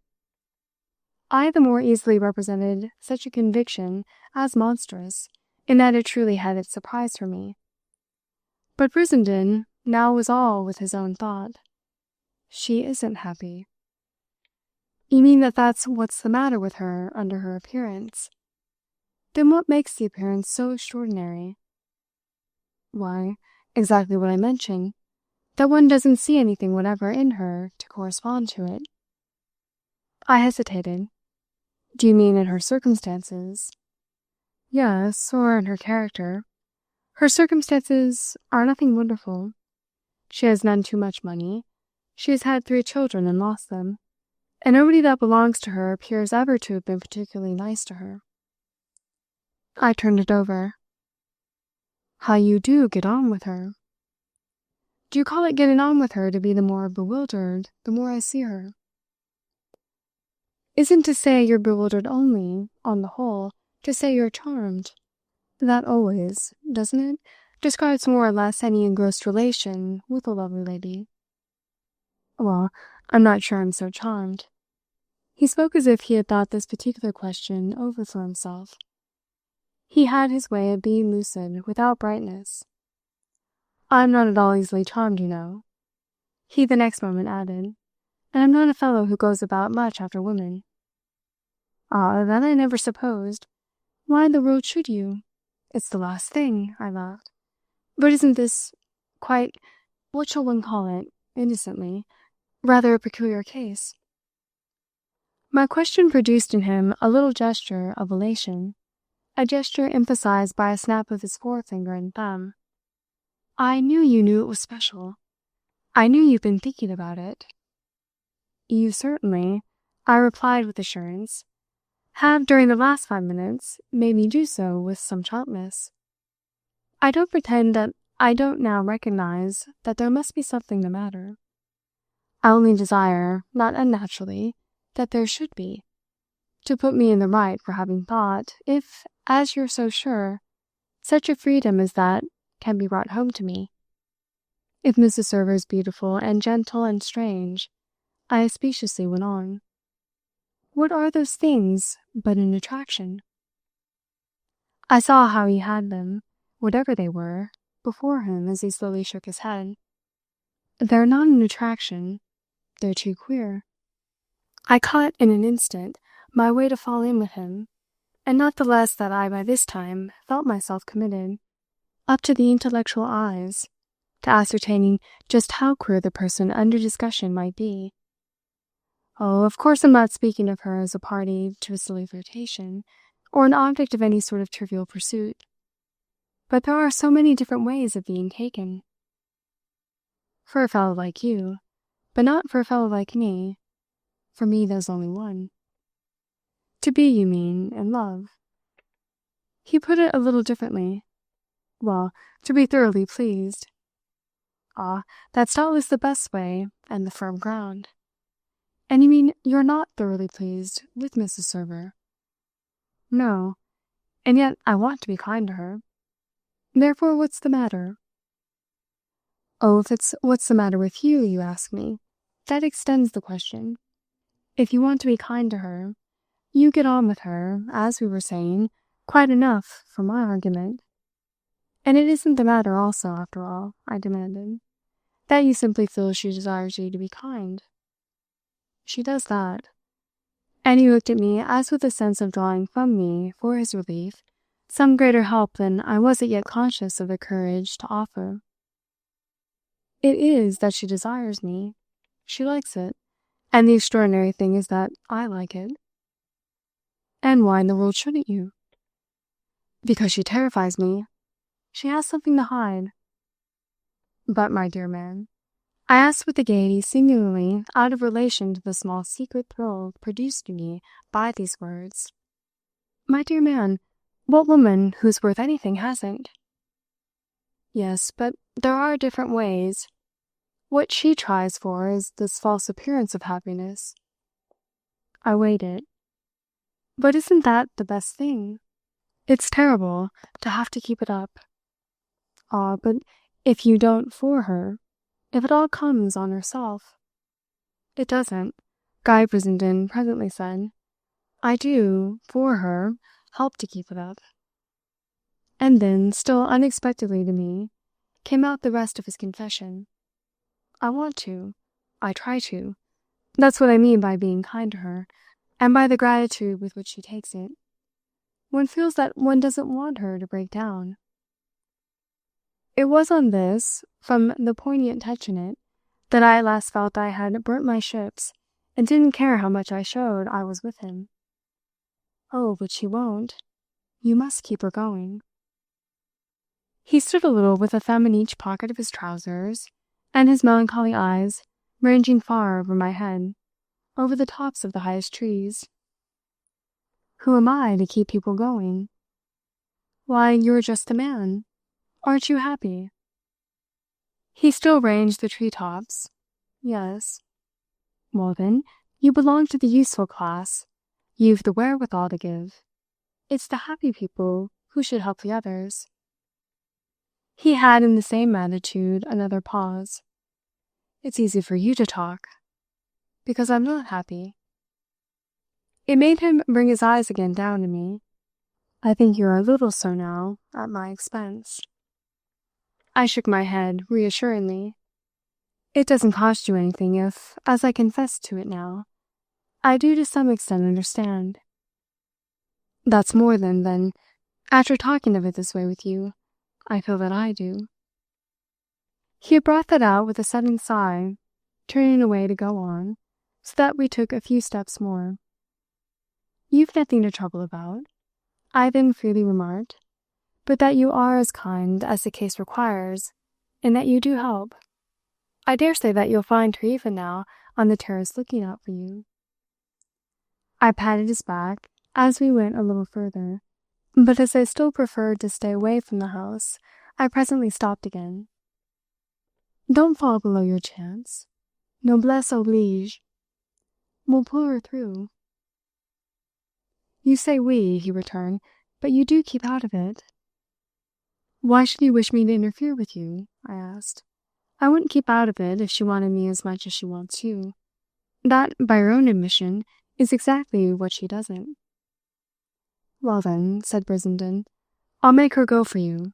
I the more easily represented such a conviction as monstrous, in that it truly had its surprise for me. But Brissenden now was all with his own thought. She isn't happy. You mean that that's what's the matter with her under her appearance? Then what makes the appearance so extraordinary? Why, exactly what I mentioned, that one doesn't see anything whatever in her to correspond to it. I hesitated. Do you mean in her circumstances? Yes, or in her character. Her circumstances are nothing wonderful. She has none too much money. She has had 3 children and lost them, and nobody that belongs to her appears ever to have been particularly nice to her. I turned it over. How you do get on with her. Do you call it getting on with her to be the more bewildered the more I see her? Isn't to say you're bewildered only, on the whole, to say you're charmed. That always, doesn't it, describes more or less any engrossed relation with a lovely lady. Well, I'm not sure I'm so charmed. He spoke as if he had thought this particular question over for himself. He had his way of being lucid without brightness. I'm not at all easily charmed, you know. He the next moment added, and I'm not a fellow who goes about much after women. Ah, that I never supposed. Why in the world should you? It's the last thing, I laughed. But isn't this quite, what shall one call it, innocently, rather a peculiar case? My question produced in him a little gesture of elation, a gesture emphasized by a snap of his forefinger and thumb. I knew you knew it was special. I knew you'd been thinking about it. You certainly, I replied with assurance, have during the last 5 minutes made me do so with some sharpness. I don't pretend that I don't now recognize that there must be something the matter. I only desire, not unnaturally, that there should be, to put me in the right for having thought, if, as you're so sure, such a freedom as that can be brought home to me. If Mrs. Server is beautiful and gentle and strange, I speciously went on. What are those things but an attraction? I saw how he had them, whatever they were, before him as he slowly shook his head. They're not an attraction. They're too queer. I caught in an instant my way to fall in with him, and not the less that I by this time felt myself committed, up to the intellectual eyes, to ascertaining just how queer the person under discussion might be. Oh, of course I'm not speaking of her as a party to a silly flirtation, or an object of any sort of trivial pursuit. But there are so many different ways of being taken. For a fellow like you, but not for a fellow like me. For me there's only one. To be, you mean, in love. He put it a little differently. Well, to be thoroughly pleased. Ah, that's doubtless the best way, and the firm ground. And you mean you're not thoroughly pleased with Mrs. Server? No, and yet I want to be kind to her. Therefore, what's the matter? Oh, if it's what's the matter with you, you ask me, that extends the question. If you want to be kind to her, you get on with her, as we were saying, quite enough for my argument. And it isn't the matter also, after all, I demanded, that you simply feel she desires you to be kind. She does that. And he looked at me as with a sense of drawing from me, for his relief, some greater help than I wasn't yet conscious of the courage to offer. It is that she desires me. She likes it, and the extraordinary thing is that I like it. And why in the world shouldn't you? Because she terrifies me. She has something to hide. But, my dear man, I asked with a gaiety singularly out of relation to the small secret thrill produced in me by these words. My dear man, what woman who's worth anything hasn't? Yes, but there are different ways. What she tries for is this false appearance of happiness. I weighed it. But isn't that the best thing? It's terrible to have to keep it up. Ah, but if you don't for her, if it all comes on herself. It doesn't, Guy Brissenden presently said. I do, for her, help to keep it up. And then, still unexpectedly to me, came out the rest of his confession. I want to. I try to. That's what I mean by being kind to her, and by the gratitude with which she takes it. One feels that one doesn't want her to break down. It was on this, from the poignant touch in it, that I at last felt I had burnt my ships, and didn't care how much I showed I was with him. Oh, but she won't. You must keep her going. He stood a little with a thumb in each pocket of his trousers, and his melancholy eyes ranging far over my head, over the tops of the highest trees. Who am I to keep people going? Why, you're just the man. Aren't you happy? He still ranged the tree-tops. Yes. Well then, you belong to the useful class. You've the wherewithal to give. It's the happy people who should help the others. He had in the same attitude another pause. It's easy for you to talk, because I'm not happy. It made him bring his eyes again down to me. I think you're a little so now, at my expense. I shook my head reassuringly. It doesn't cost you anything if, as I confess to it now, I do to some extent understand. That's more than, after talking of it this way with you, I feel that I do. He had brought that out with a sudden sigh, turning away to go on, so that we took a few steps more. You've nothing to trouble about, I then freely remarked, but that you are as kind as the case requires, and that you do help. I dare say that you'll find her even now on the terrace looking out for you. I patted his back as we went a little further, but as I still preferred to stay away from the house, I presently stopped again. Don't fall below your chance. Noblesse oblige. We'll pull her through. You say we, he returned, but you do keep out of it. Why should you wish me to interfere with you? I asked. I wouldn't keep out of it if she wanted me as much as she wants you. That, by her own admission, is exactly what she doesn't. Well then, said Brissenden, I'll make her go for you.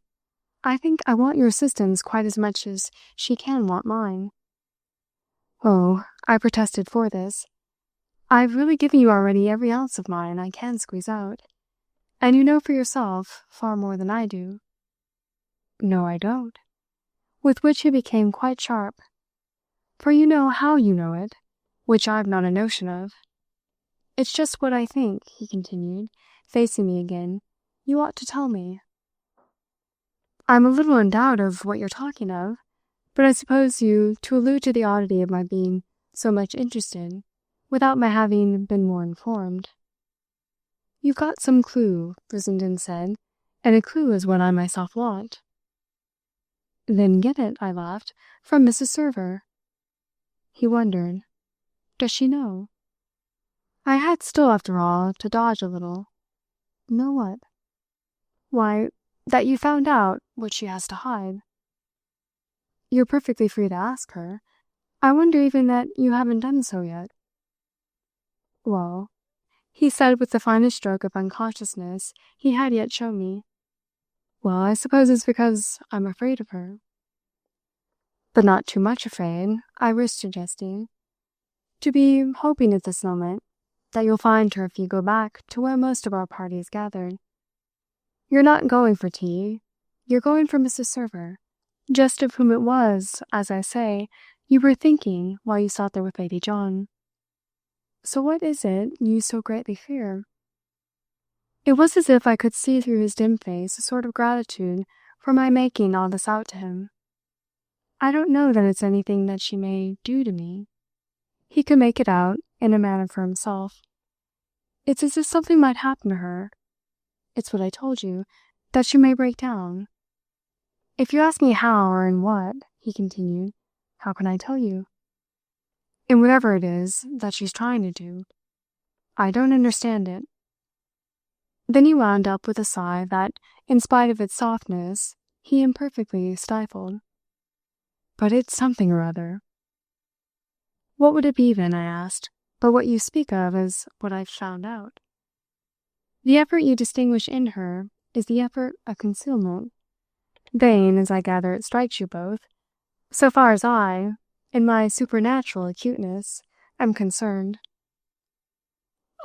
I think I want your assistance quite as much as she can want mine. Oh, I protested for this. I've really given you already every ounce of mine I can squeeze out, and you know for yourself far more than I do. No, I don't. With which he became quite sharp. For you know how you know it, which I've not a notion of. It's just what I think, he continued, facing me again. You ought to tell me. I'm a little in doubt of what you're talking of, but I suppose you to allude to the oddity of my being so much interested, without my having been more informed. You've got some clue, Brissenden said, and a clue is what I myself want. Then get it, I laughed, from Mrs. Server. He wondered. Does she know? I had still, after all, to dodge a little. Know what? Why, that you found out what she has to hide. You're perfectly free to ask her. I wonder even that you haven't done so yet. Well, he said with the finest stroke of unconsciousness he had yet shown me. Well, I suppose it's because I'm afraid of her. But not too much afraid, I risked suggesting. To be hoping at this moment that you'll find her if you go back to where most of our party is gathered. You're not going for tea. You're going for Mrs. Server, just of whom it was, as I say, you were thinking while you sat there with Lady John. So what is it you so greatly fear?" It was as if I could see through his dim face a sort of gratitude for my making all this out to him. "I don't know that it's anything that she may do to me." He could make it out, in a manner for himself. "It's as if something might happen to her. It's what I told you, that she may break down. If you ask me how or in what," he continued, "how can I tell you? In whatever it is that she's trying to do. I don't understand it." Then he wound up with a sigh that, in spite of its softness, he imperfectly stifled. "But it's something or other." "What would it be then," I asked, "but what you speak of as what I've found out?" "The effort you distinguish in her is the effort of concealment. Vain, as I gather it strikes you both, so far as I, in my supernatural acuteness, am concerned."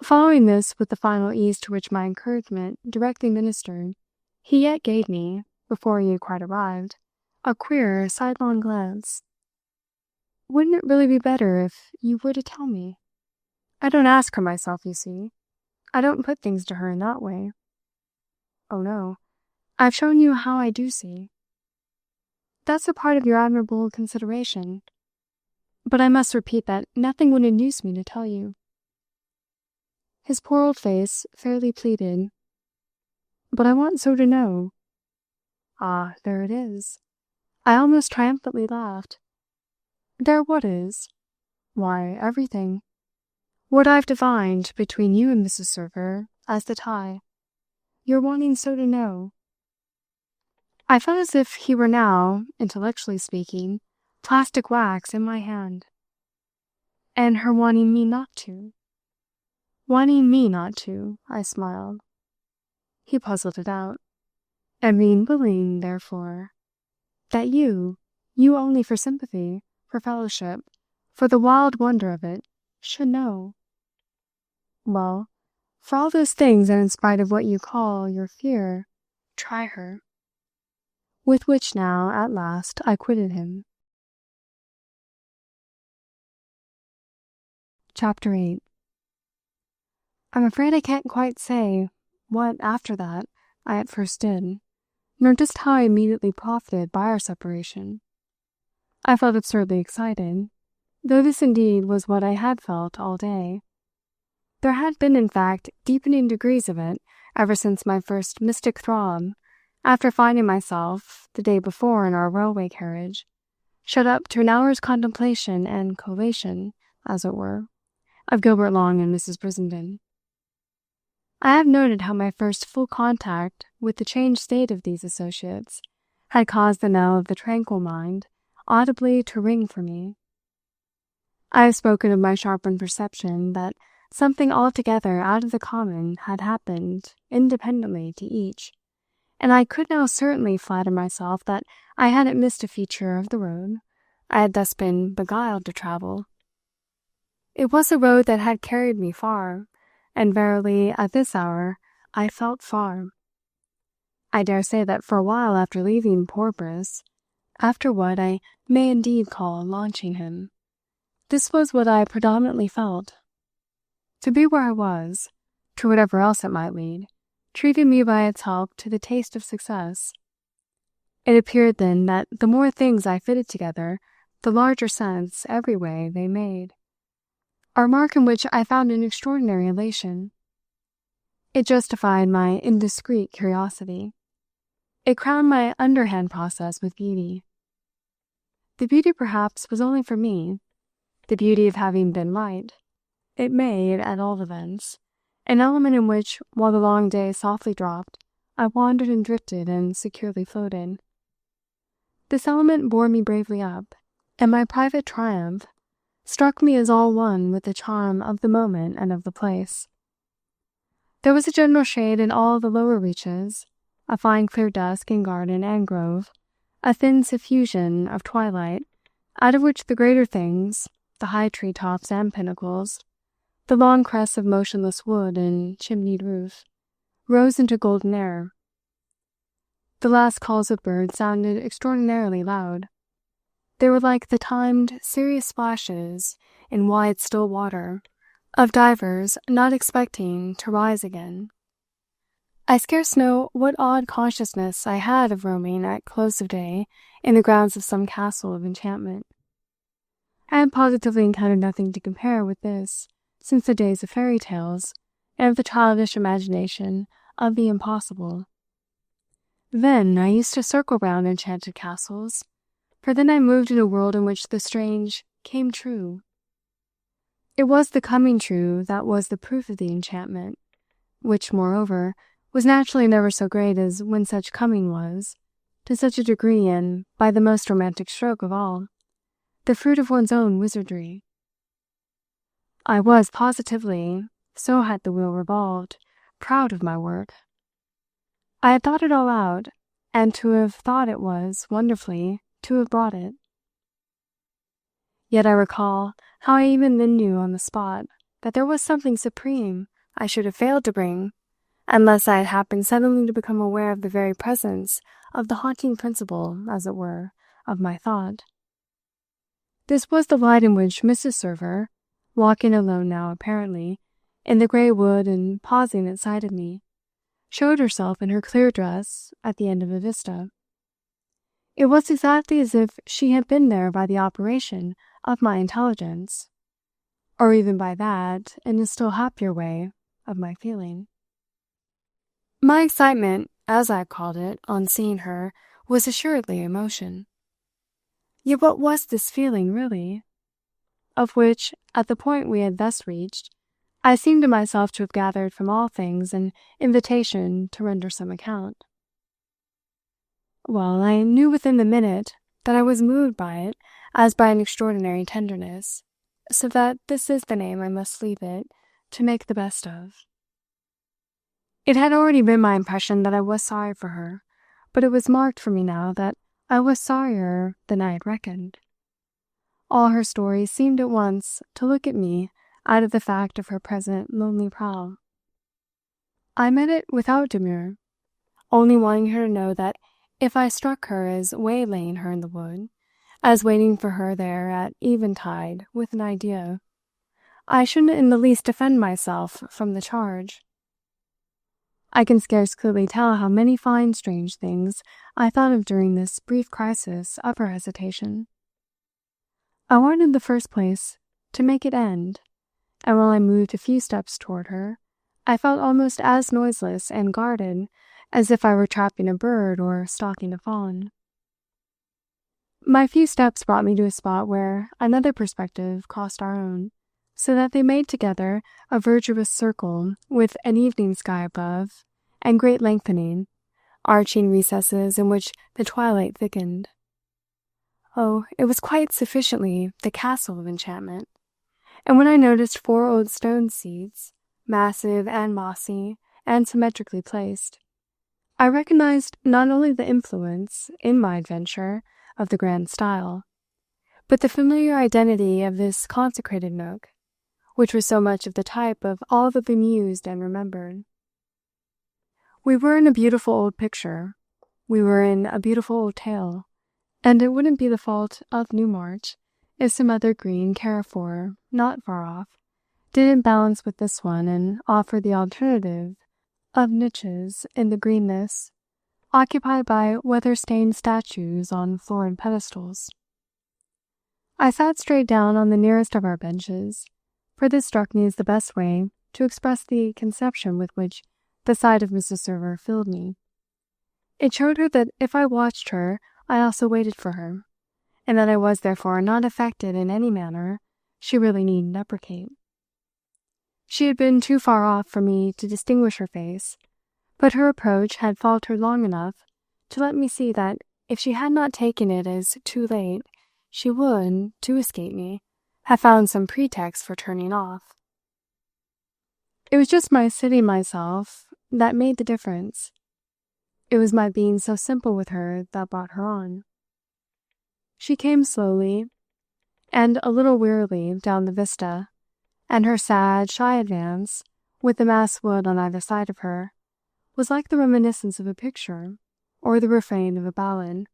Following this with the final ease to which my encouragement directly ministered, he yet gave me, before he had quite arrived, a queer sidelong glance. "Wouldn't it really be better if you were to tell me? I don't ask her myself, you see. I don't put things to her in that way. Oh no, I've shown you how I do see. That's a part of your admirable consideration. But I must repeat that nothing would induce me to tell you." His poor old face fairly pleaded. "But I want so to know." Ah, there it is. I almost triumphantly laughed. "There what is?" "Why, everything. What I've divined between you and Mrs. Server as the tie. You're wanting so to know." I felt as if he were now, intellectually speaking, plastic wax in my hand. "And her wanting me not to?" "Wanting me not to," I smiled. He puzzled it out. "And being willing, therefore, that you only for sympathy, for fellowship, for the wild wonder of it, should know." "Well, for all those things and in spite of what you call your fear, try her." With which now, at last, I quitted him. Chapter 8. I'm afraid I can't quite say what, after that, I at first did, nor just how I immediately profited by our separation. I felt absurdly excited, though this indeed was what I had felt all day. There had been, in fact, deepening degrees of it ever since my first mystic throb, after finding myself, the day before in our railway carriage, shut up to an hour's contemplation and collation, as it were, of Gilbert Long and Mrs. Brissenden. I have noted how my first full contact with the changed state of these associates had caused the knell of the tranquil mind audibly to ring for me. I have spoken of my sharpened perception that something altogether out of the common had happened independently to each, and I could now certainly flatter myself that I hadn't missed a feature of the road I had thus been beguiled to travel. It was a road that had carried me far, and verily at this hour I felt far. I dare say that for a while after leaving poor Briss, after what I may indeed call launching him, this was what I predominantly felt. To be where I was, to whatever else it might lead, treated me by its help to the taste of success. It appeared then that the more things I fitted together, the larger sense, every way, they made. A remark in which I found an extraordinary elation. It justified my indiscreet curiosity. It crowned my underhand process with beauty. The beauty, perhaps, was only for me, the beauty of having been right. It made, at all events, an element in which, while the long day softly dropped, I wandered and drifted and securely floated. This element bore me bravely up, and my private triumph struck me as all one with the charm of the moment and of the place. There was a general shade in all the lower reaches, a fine clear dusk in garden and grove, a thin suffusion of twilight, out of which the greater things, the high tree-tops and pinnacles, the long crests of motionless wood and chimneyed roof, rose into golden air. The last calls of birds sounded extraordinarily loud. They were like the timed, serious splashes in wide, still water of divers not expecting to rise again. I scarce know what odd consciousness I had of roaming at close of day in the grounds of some castle of enchantment. I had positively encountered nothing to compare with this since the days of fairy tales and of the childish imagination of the impossible. Then I used to circle round enchanted castles, for then I moved in a world in which the strange came true. It was the coming true that was the proof of the enchantment, which, moreover, was naturally never so great as when such coming was, to such a degree and by the most romantic stroke of all, the fruit of one's own wizardry. I was positively, so had the wheel revolved, proud of my work. I had thought it all out, and to have thought it was, wonderfully, to have brought it. Yet I recall how I even then knew on the spot that there was something supreme I should have failed to bring, unless I had happened suddenly to become aware of the very presence of the haunting principle, as it were, of my thought. This was the light in which Mrs. Server, walking alone now apparently, in the grey wood and pausing at sight of me, showed herself in her clear dress at the end of a vista. It was exactly as if she had been there by the operation of my intelligence, or even by that, in a still happier way, of my feeling. My excitement, as I called it, on seeing her, was assuredly emotion. Yet what was this feeling, really? Of which, at the point we had thus reached, I seemed to myself to have gathered from all things an invitation to render some account. Well, I knew within the minute that I was moved by it as by an extraordinary tenderness, so that this is the name I must leave it to make the best of. It had already been my impression that I was sorry for her, but it was marked for me now that I was sorrier than I had reckoned. All her story seemed at once to look at me out of the fact of her present lonely prowl. I met it without demur, only wanting her to know that if I struck her as waylaying her in the wood, as waiting for her there at eventide with an idea, I shouldn't in the least defend myself from the charge. I can scarce clearly tell how many fine strange things I thought of during this brief crisis of her hesitation. I wanted in the first place to make it end, and while I moved a few steps toward her, I felt almost as noiseless and guarded as if I were trapping a bird or stalking a fawn. My few steps brought me to a spot where another perspective crossed our own, so that they made together a virtuous circle with an evening sky above and great lengthening, arching recesses in which the twilight thickened. Oh, it was quite sufficiently the castle of enchantment, and when I noticed 4 old stone seats, massive and mossy and symmetrically placed, I recognized not only the influence, in my adventure, of the grand style, but the familiar identity of this consecrated nook, which was so much of the type of all the bemused and remembered. We were in a beautiful old picture, we were in a beautiful old tale, and it wouldn't be the fault of Newmarch if some other green carrefour, not far off, didn't balance with this one and offer the alternative of niches in the greenness, occupied by weather-stained statues on florid pedestals. I sat straight down on the nearest of our benches, for this struck me as the best way to express the conception with which the sight of Mrs. Server filled me. It showed her that if I watched her, I also waited for her, and that I was therefore not affected in any manner she really needn't deprecate. She had been too far off for me to distinguish her face, but her approach had faltered long enough to let me see that if she had not taken it as too late, she would, to escape me, have found some pretext for turning off. It was just my sitting myself that made the difference. It was my being so simple with her that brought her on. She came slowly and a little wearily down the vista, and her sad, shy advance, with the massed wood on either side of her, was like the reminiscence of a picture, or the refrain of a ballad.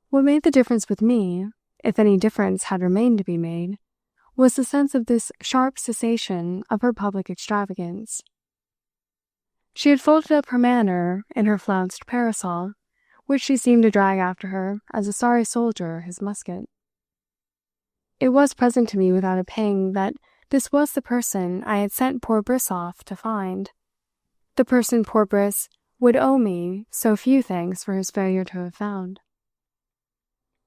What made the difference with me, if any difference had remained to be made, was the sense of this sharp cessation of her public extravagance. She had folded up her manner in her flounced parasol, which she seemed to drag after her as a sorry soldier his musket. It was present to me without a pang that this was the person I had sent poor Briss off to find, the person poor Briss would owe me so few thanks for his failure to have found.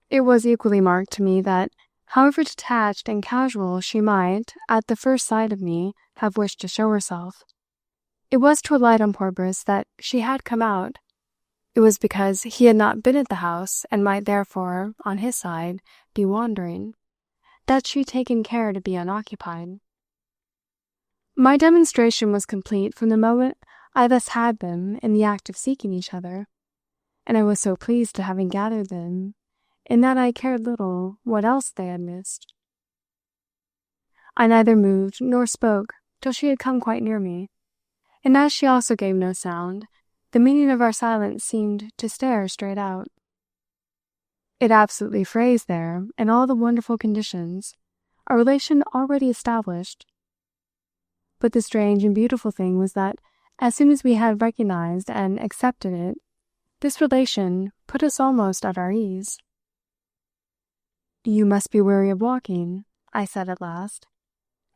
It was equally marked to me that, however detached and casual she might, at the first sight of me, have wished to show herself, it was to alight on poor Briss that she had come out. It was because he had not been at the house, and might therefore, on his side, be wandering, that she had taken care to be unoccupied. My demonstration was complete from the moment I thus had them in the act of seeking each other, and I was so pleased at having gathered them, in that I cared little what else they had missed. I neither moved nor spoke till she had come quite near me, and as she also gave no sound, the meaning of our silence seemed to stare straight out. It absolutely phrased there, in all the wonderful conditions, a relation already established. But the strange and beautiful thing was that, as soon as we had recognized and accepted it, this relation put us almost at our ease. "You must be weary of walking," I said at last,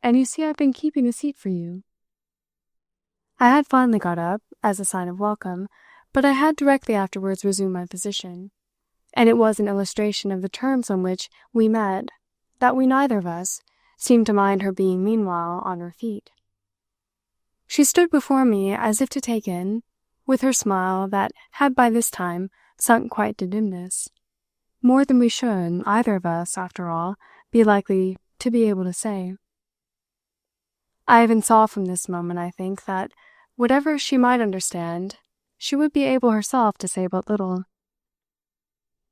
"and you see I've been keeping a seat for you." I had finally got up, as a sign of welcome, but I had directly afterwards resumed my position, and it was an illustration of the terms on which we met that we neither of us seemed to mind her being meanwhile on her feet. She stood before me as if to take in, with her smile that had by this time sunk quite to dimness, more than we should, either of us, after all, be likely to be able to say. I even saw from this moment, I think, that, whatever she might understand, she would be able herself to say but little.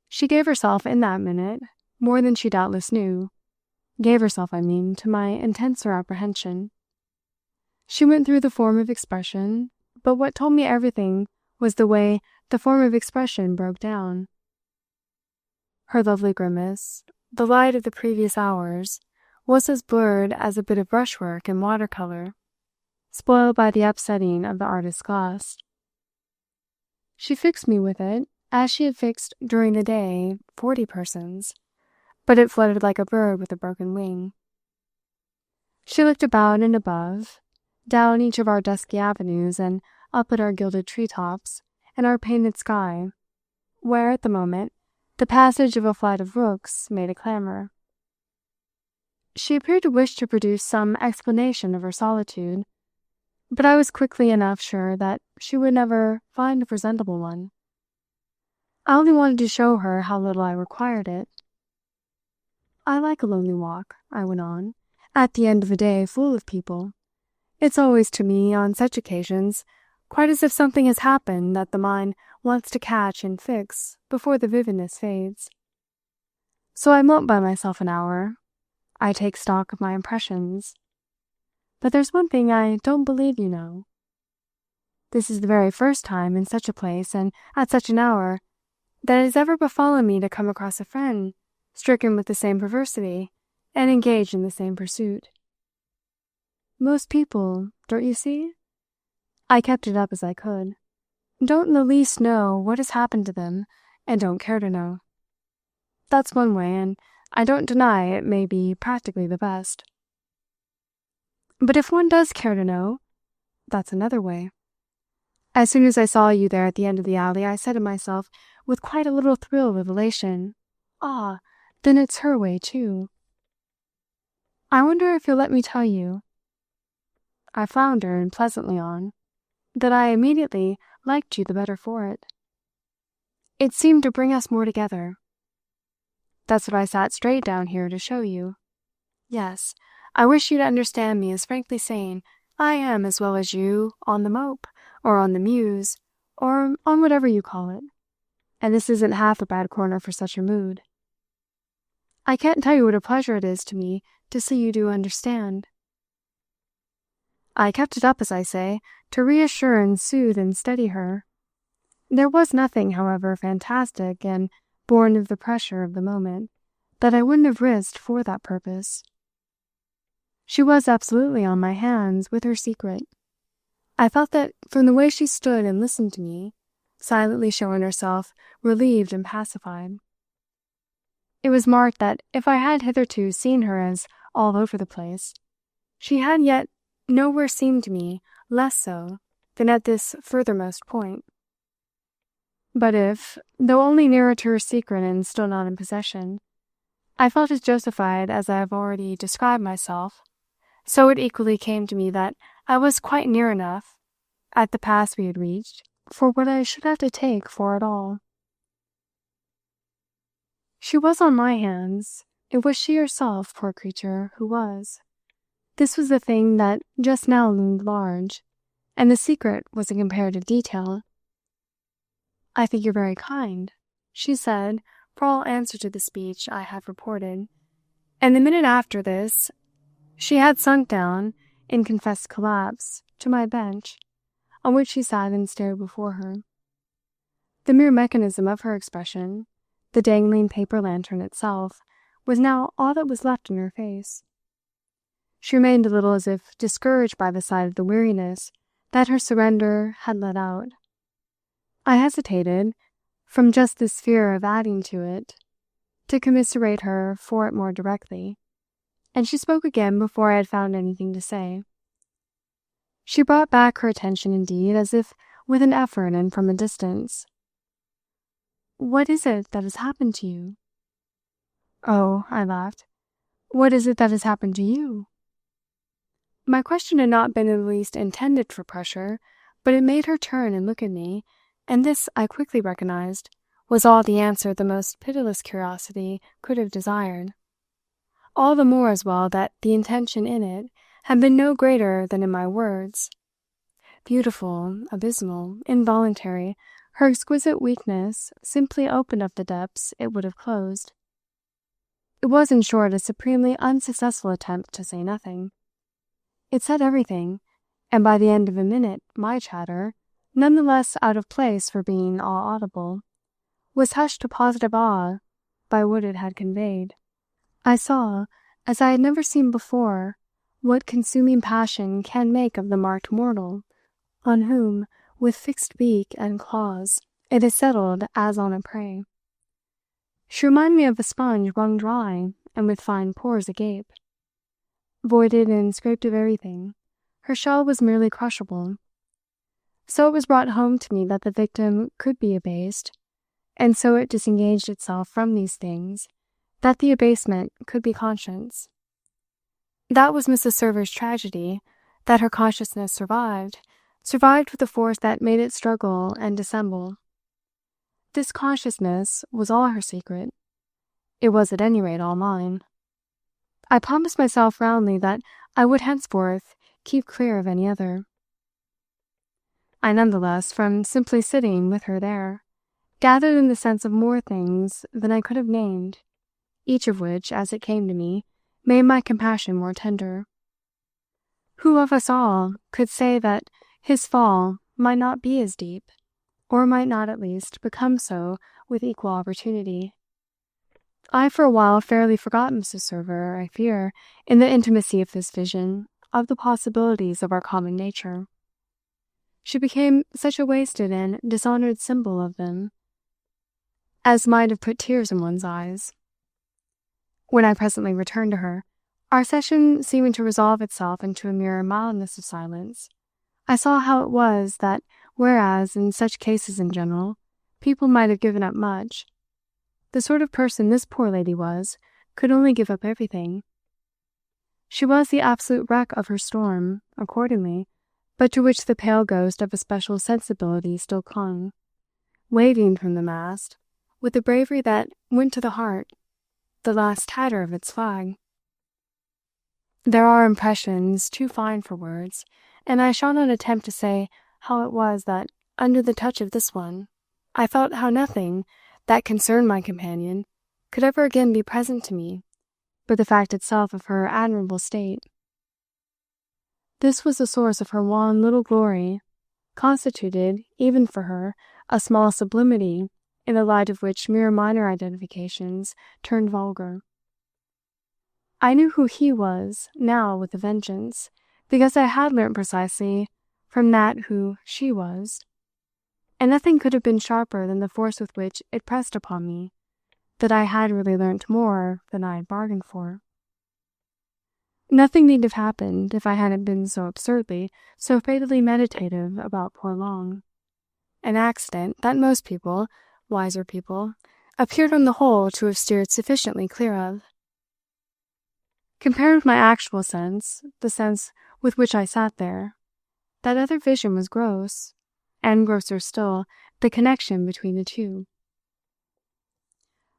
She gave herself in that minute more than she doubtless knew, gave herself, I mean, to my intenser apprehension. She went through the form of expression, but what told me everything was the way the form of expression broke down. Her lovely grimace, the light of the previous hours, was as blurred as a bit of brushwork in watercolor, spoiled by the upsetting of the artist's glass. She fixed me with it, as she had fixed during the day 40 persons, but it fluttered like a bird with a broken wing. She looked about and above, down each of our dusky avenues and up at our gilded tree-tops and our painted sky, where, at the moment, the passage of a flight of rooks made a clamour. She appeared to wish to produce some explanation of her solitude, but I was quickly enough sure that she would never find a presentable one. I only wanted to show her how little I required it. "I like a lonely walk," I went on, "at the end of a day full of people. It's always to me, on such occasions, quite as if something has happened that the mind wants to catch and fix before the vividness fades. So I mope by myself an hour. I take stock of my impressions. But there's one thing I don't believe you know. This is the very first time in such a place and at such an hour that it has ever befallen me to come across a friend stricken with the same perversity and engaged in the same pursuit. Most people, don't you see?" I kept it up as I could. "Don't in the least know what has happened to them, and don't care to know. That's one way, and I don't deny it may be practically the best. But if one does care to know, that's another way. As soon as I saw you there at the end of the alley, I said to myself, with quite a little thrill of elation, 'Ah, then it's her way, too.' I wonder if you'll let me tell you," I floundered pleasantly on, "that I immediately liked you the better for it. It seemed to bring us more together. That's what I sat straight down here to show you. Yes, I wish you to understand me as frankly saying I am, as well as you, on the mope, or on the muse, or on whatever you call it, and this isn't half a bad corner for such a mood. I can't tell you what a pleasure it is to me to see you do understand." I kept it up, as I say, to reassure and soothe and steady her, There was nothing, however, fantastic and born of the pressure of the moment that I wouldn't have risked for that purpose. She was absolutely on my hands with her secret. I felt that from the way she stood and listened to me, silently showing herself relieved and pacified. It was marked that if I had hitherto seen her as all over the place, she had yet nowhere seemed to me less so than at this furthermost point. But if, though only nearer to her secret and still not in possession, I felt as justified as I have already described myself, so it equally came to me that I was quite near enough, at the pass we had reached, for what I should have to take for it all. She was on my hands. It was she herself, poor creature, who was. This was the thing that just now loomed large, and the secret was a comparative detail. "I think you're very kind," she said, for all answer to the speech I have reported, and the minute after this she had sunk down, in confessed collapse, to my bench, on which she sat and stared before her. The mere mechanism of her expression, the dangling paper lantern itself, was now all that was left in her face. She remained a little as if discouraged by the sight of the weariness that her surrender had let out. I hesitated, from just this fear of adding to it, to commiserate her for it more directly, and she spoke again before I had found anything to say. She brought back her attention, indeed, as if with an effort and from a distance. "What is it that has happened to you?" "Oh," I laughed, "what is it that has happened to you?" My question had not been in the least intended for pressure, but it made her turn and look at me, and this, I quickly recognized, was all the answer the most pitiless curiosity could have desired. All the more as well that the intention in it had been no greater than in my words. Beautiful, abysmal, involuntary, her exquisite weakness simply opened up the depths it would have closed. It was, in short, a supremely unsuccessful attempt to say nothing. It said everything, and by the end of a minute my chatter, none the less out of place for being all audible, was hushed to positive awe by what it had conveyed. I saw, as I had never seen before, what consuming passion can make of the marked mortal, on whom, with fixed beak and claws, it is settled as on a prey. She reminded me of a sponge wrung dry and with fine pores agape. Voided and scraped of everything, her shell was merely crushable. So it was brought home to me that the victim could be abased, and so it disengaged itself from these things, that the abasement could be conscience. That was Mrs. Server's tragedy, that her consciousness survived with a force that made it struggle and dissemble. This consciousness was all her secret. It was at any rate all mine. I promised myself roundly that I would henceforth keep clear of any other. I none the less, from simply sitting with her there, gathered in the sense of more things than I could have named, each of which, as it came to me, made my compassion more tender. Who of us all could say that his fall might not be as deep, or might not at least become so with equal opportunity? I for a while fairly forgot Mrs. Server, I fear, in the intimacy of this vision of the possibilities of our common nature. She became such a wasted and dishonored symbol of them as might have put tears in one's eyes. When I presently returned to her, our session seeming to resolve itself into a mere mildness of silence, I saw how it was that, whereas in such cases in general, people might have given up much, the sort of person this poor lady was could only give up everything. She was the absolute wreck of her storm, accordingly, but to which the pale ghost of a special sensibility still clung, waving from the mast, with a bravery that went to the heart, the last tatter of its flag. There are impressions too fine for words, and I shall not attempt to say how it was that, under the touch of this one, I felt how nothing that concerned my companion could ever again be present to me, but the fact itself of her admirable state. This was the source of her wan little glory, constituted, even for her, a small sublimity in the light of which mere minor identifications turned vulgar. I knew who he was, now with a vengeance, because I had learnt precisely from that who she was, and nothing could have been sharper than the force with which it pressed upon me that I had really learnt more than I had bargained for. Nothing need have happened if I hadn't been so absurdly, so fatally meditative about poor Long. An accident that most people, wiser people, appeared on the whole to have steered sufficiently clear of. Compared with my actual sense, the sense with which I sat there, that other vision was gross, and grosser still, the connection between the two.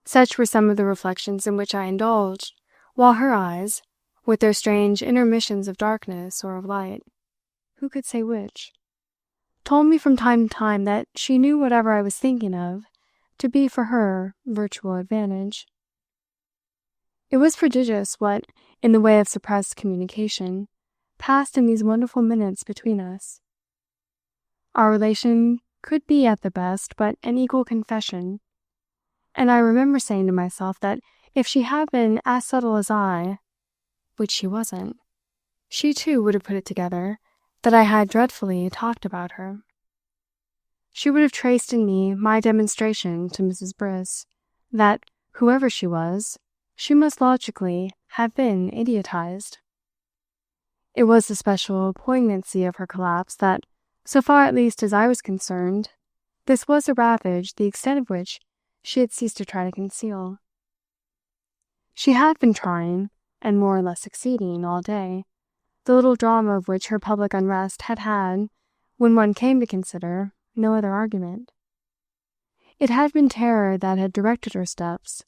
Such were some of the reflections in which I indulged, while her eyes, with their strange intermissions of darkness or of light, who could say which, told me from time to time that she knew whatever I was thinking of to be for her virtual advantage. It was prodigious what, in the way of suppressed communication, passed in these wonderful minutes between us. Our relation could be at the best but an equal confession, and I remember saying to myself that if she had been as subtle as I, which she wasn't, she too would have put it together that I had dreadfully talked about her. She would have traced in me my demonstration to Mrs. Briss that, whoever she was, she must logically have been idiotized. It was the special poignancy of her collapse that, so far at least as I was concerned, this was a ravage the extent of which she had ceased to try to conceal. She had been trying, and more or less succeeding, all day, the little drama of which her public unrest had had, when one came to consider, no other argument. It had been terror that had directed her steps,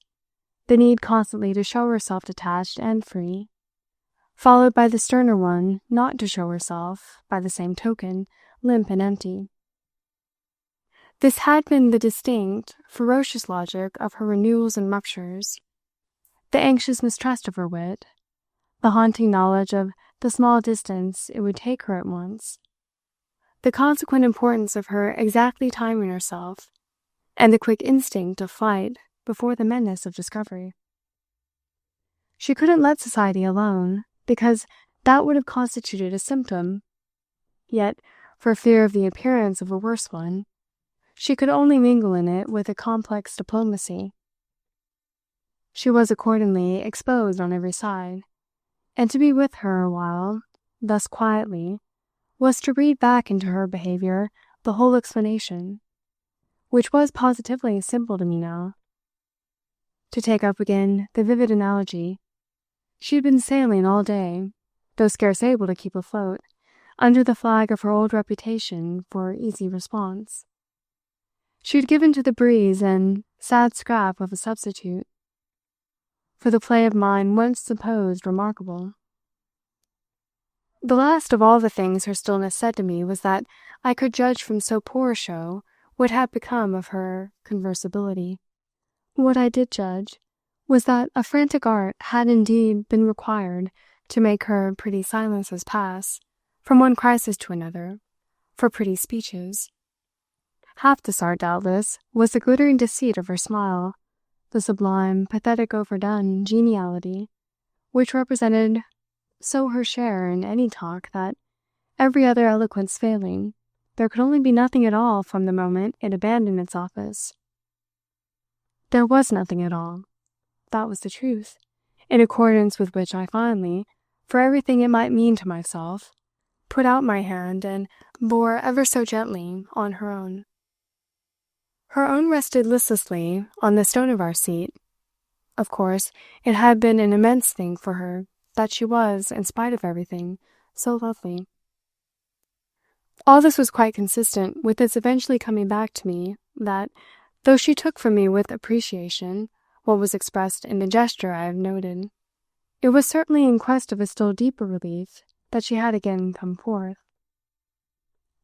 the need constantly to show herself detached and free, followed by the sterner one not to show herself, by the same token, limp and empty. This had been the distinct, ferocious logic of her renewals and ruptures, the anxious mistrust of her wit, the haunting knowledge of the small distance it would take her at once, the consequent importance of her exactly timing herself, and the quick instinct of flight before the menace of discovery. She couldn't let society alone, because that would have constituted a symptom, yet, for fear of the appearance of a worse one, she could only mingle in it with a complex diplomacy. She was accordingly exposed on every side, and to be with her a while, thus quietly, was to read back into her behaviour the whole explanation, which was positively simple to me now. To take up again the vivid analogy, she had been sailing all day, though scarce able to keep afloat, under the flag of her old reputation for easy response. She had given to the breeze an sad scrap of a substitute for the play of mind once supposed remarkable. The last of all the things her stillness said to me was that I could judge from so poor a show what had become of her conversability. What I did judge was that a frantic art had indeed been required to make her pretty silences pass, from one crisis to another, for pretty speeches. Half this art, doubtless, was the glittering deceit of her smile, the sublime, pathetic overdone geniality, which represented so her share in any talk that, every other eloquence failing, there could only be nothing at all from the moment it abandoned its office. There was nothing at all. That was the truth, in accordance with which I finally, for everything it might mean to myself, put out my hand and bore ever so gently on her own. Her own rested listlessly on the stone of our seat. Of course, it had been an immense thing for her that she was, in spite of everything, so lovely. All this was quite consistent with its eventually coming back to me that, though she took from me with appreciation what was expressed in the gesture I have noted, it was certainly in quest of a still deeper relief that she had again come forth.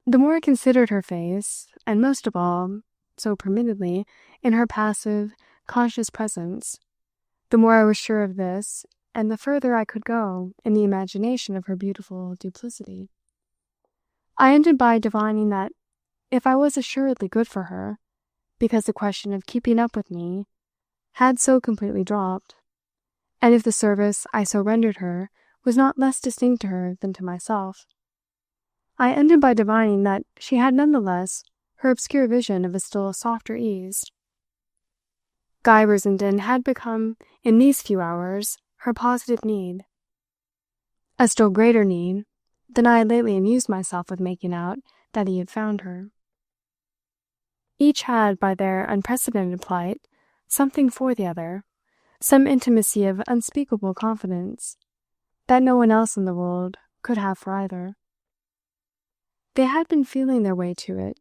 The more I considered her face, and most of all, so permittedly, in her passive, conscious presence, the more I was sure of this, and the further I could go in the imagination of her beautiful duplicity. I ended by divining that if I was assuredly good for her, because the question of keeping up with me had so completely dropped, and if the service I so rendered her was not less distinct to her than to myself. I ended by divining that she had none the less her obscure vision of a still softer ease. Guy Brissenden had become, in these few hours, her positive need. A still greater need than I had lately amused myself with making out that he had found her. Each had, by their unprecedented plight, something for the other, some intimacy of unspeakable confidence, that no one else in the world could have for either. They had been feeling their way to it,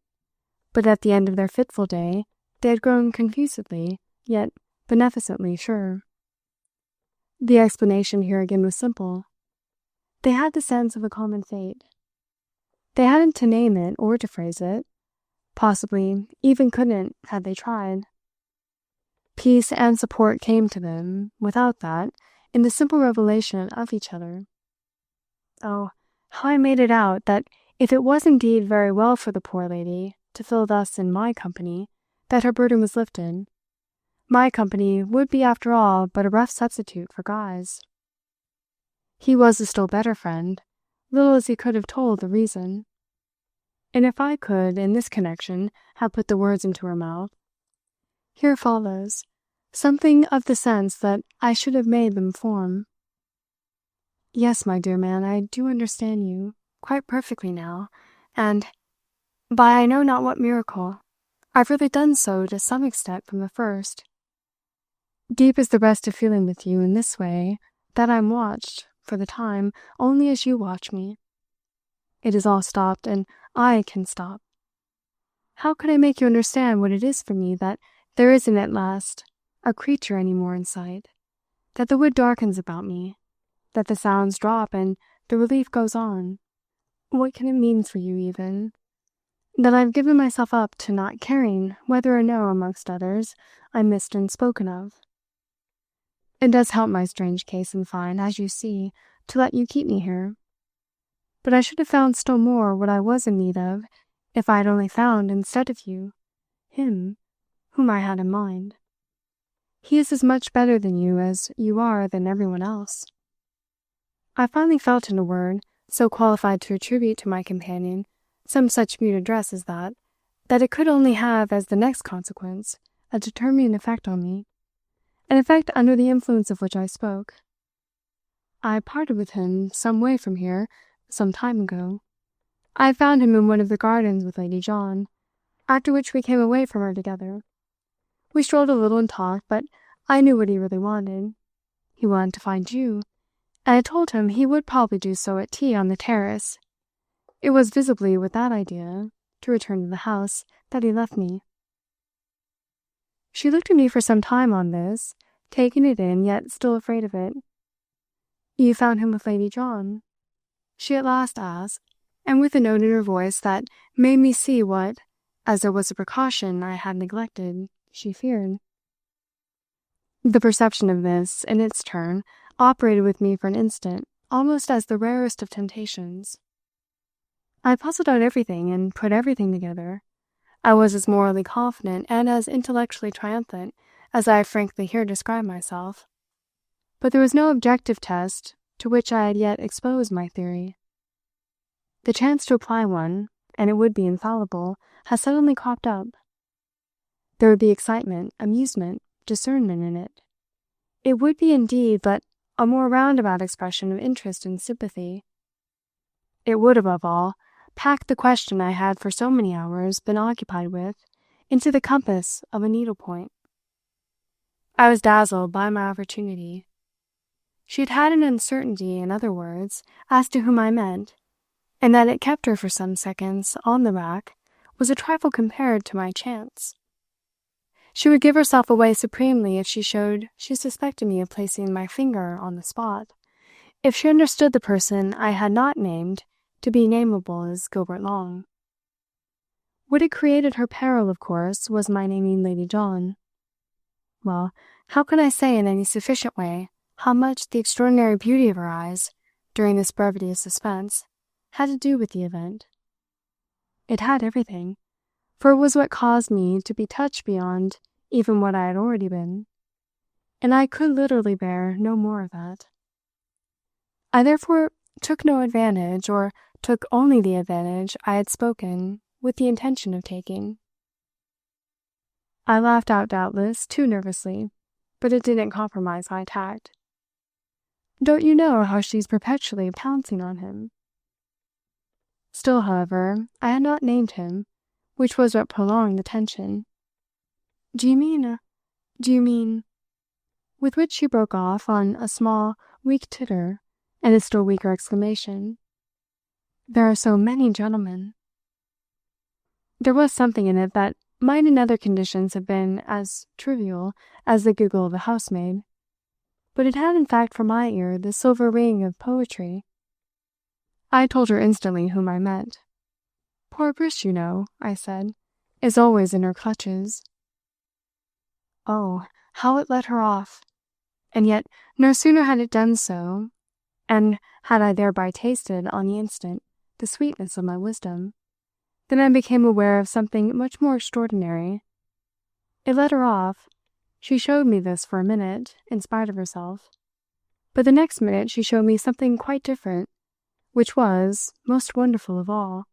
but at the end of their fitful day they had grown confusedly, yet beneficently sure. The explanation here again was simple. They had the sense of a common fate. They hadn't to name it or to phrase it, possibly even couldn't had they tried. Peace and support came to them, without that, in the simple revelation of each other. Oh, how I made it out that if it was indeed very well for the poor lady to feel thus in my company that her burden was lifted, my company would be after all but a rough substitute for Guy's. He was a still better friend, little as he could have told the reason. And if I could, in this connection, have put the words into her mouth, here follows something of the sense that I should have made them form. Yes, my dear man, I do understand you quite perfectly now, and, by I know not what miracle, I've really done so to some extent from the first. Deep is the rest of feeling with you in this way, that I'm watched, for the time, only as you watch me. It is all stopped, and I can stop. How could I make you understand what it is for me that there isn't at last a creature any more in sight, that the wood darkens about me, that the sounds drop and the relief goes on? What can it mean for you, even? That I've given myself up to not caring whether or no, amongst others, I'm missed and spoken of. It does help my strange case, in fine, as you see, to let you keep me here. But I should have found still more what I was in need of if I had only found, instead of you, him whom I had in mind. He is as much better than you as you are than everyone else. I finally felt, in a word, so qualified to attribute to my companion some such mute address as that it could only have as the next consequence a determining effect on me, an effect under the influence of which I spoke. I parted with him some way from here, some time ago. I found him in one of the gardens with Lady John, after which we came away from her together. We strolled a little and talked, but I knew what he really wanted. He wanted to find you, and I told him he would probably do so at tea on the terrace. It was visibly with that idea, to return to the house, that he left me. She looked at me for some time on this, taking it in, yet still afraid of it. You found him with Lady John? She at last asked, and with a note in her voice that made me see what, as there was a precaution I had neglected, she feared. The perception of this, in its turn, operated with me for an instant, almost as the rarest of temptations. I puzzled out everything and put everything together. I was as morally confident and as intellectually triumphant as I frankly here describe myself. But there was no objective test to which I had yet exposed my theory. The chance to apply one, and it would be infallible, has suddenly cropped up. There would be excitement, amusement, discernment in it. It would be indeed but a more roundabout expression of interest and sympathy. It would, above all, pack the question I had for so many hours been occupied with into the compass of a needlepoint. I was dazzled by my opportunity. She had had an uncertainty, in other words, as to whom I meant, and that it kept her for some seconds on the rack was a trifle compared to my chance. She would give herself away supremely if she showed she suspected me of placing my finger on the spot, if she understood the person I had not named to be nameable as Gilbert Long. What had created her peril, of course, was my naming Lady John. Well, how could I say in any sufficient way how much the extraordinary beauty of her eyes, during this brevity of suspense, had to do with the event? It had everything. for it was what caused me to be touched beyond even what I had already been, and I could literally bear no more of that. I therefore took no advantage, or took only the advantage I had spoken with the intention of taking. I laughed out, doubtless, too nervously, but it didn't compromise my tact. Don't you know how she's perpetually pouncing on him? Still, however, I had not named him, which was what prolonged the tension. Do you mean, with which she broke off on a small, weak titter and a still weaker exclamation. There are so many gentlemen. There was something in it that might in other conditions have been as trivial as the giggle of a housemaid, but it had in fact for my ear the silver ring of poetry. I told her instantly whom I meant. Poor Briss, you know, I said, is always in her clutches. Oh, how it let her off! And yet no sooner had it done so, and had I thereby tasted on the instant the sweetness of my wisdom, then I became aware of something much more extraordinary. It let her off. She showed me this for a minute, in spite of herself. But the next minute she showed me something quite different, which was, most wonderful of all,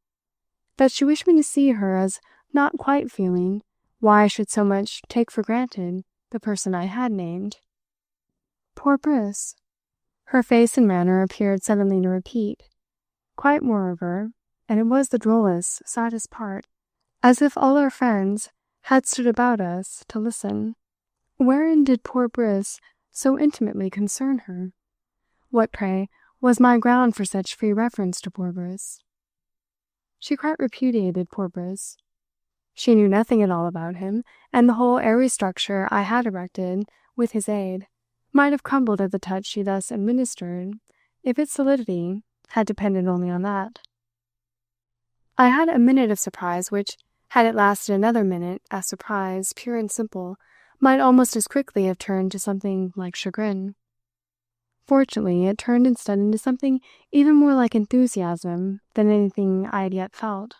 that she wished me to see her as not quite feeling why I should so much take for granted the person I had named. Poor Briss. Her face and manner appeared suddenly to repeat. Quite moreover, and it was the drollest, saddest part, as if all our friends had stood about us to listen. Wherein did poor Briss so intimately concern her? What, pray, was my ground for such free reference to poor Briss? She quite repudiated poor Briss. She knew nothing at all about him, and the whole airy structure I had erected with his aid might have crumbled at the touch she thus administered, if its solidity had depended only on that. I had a minute of surprise which, had it lasted another minute, as surprise, pure and simple, might almost as quickly have turned to something like chagrin. Fortunately, it turned instead into something even more like enthusiasm than anything I had yet felt.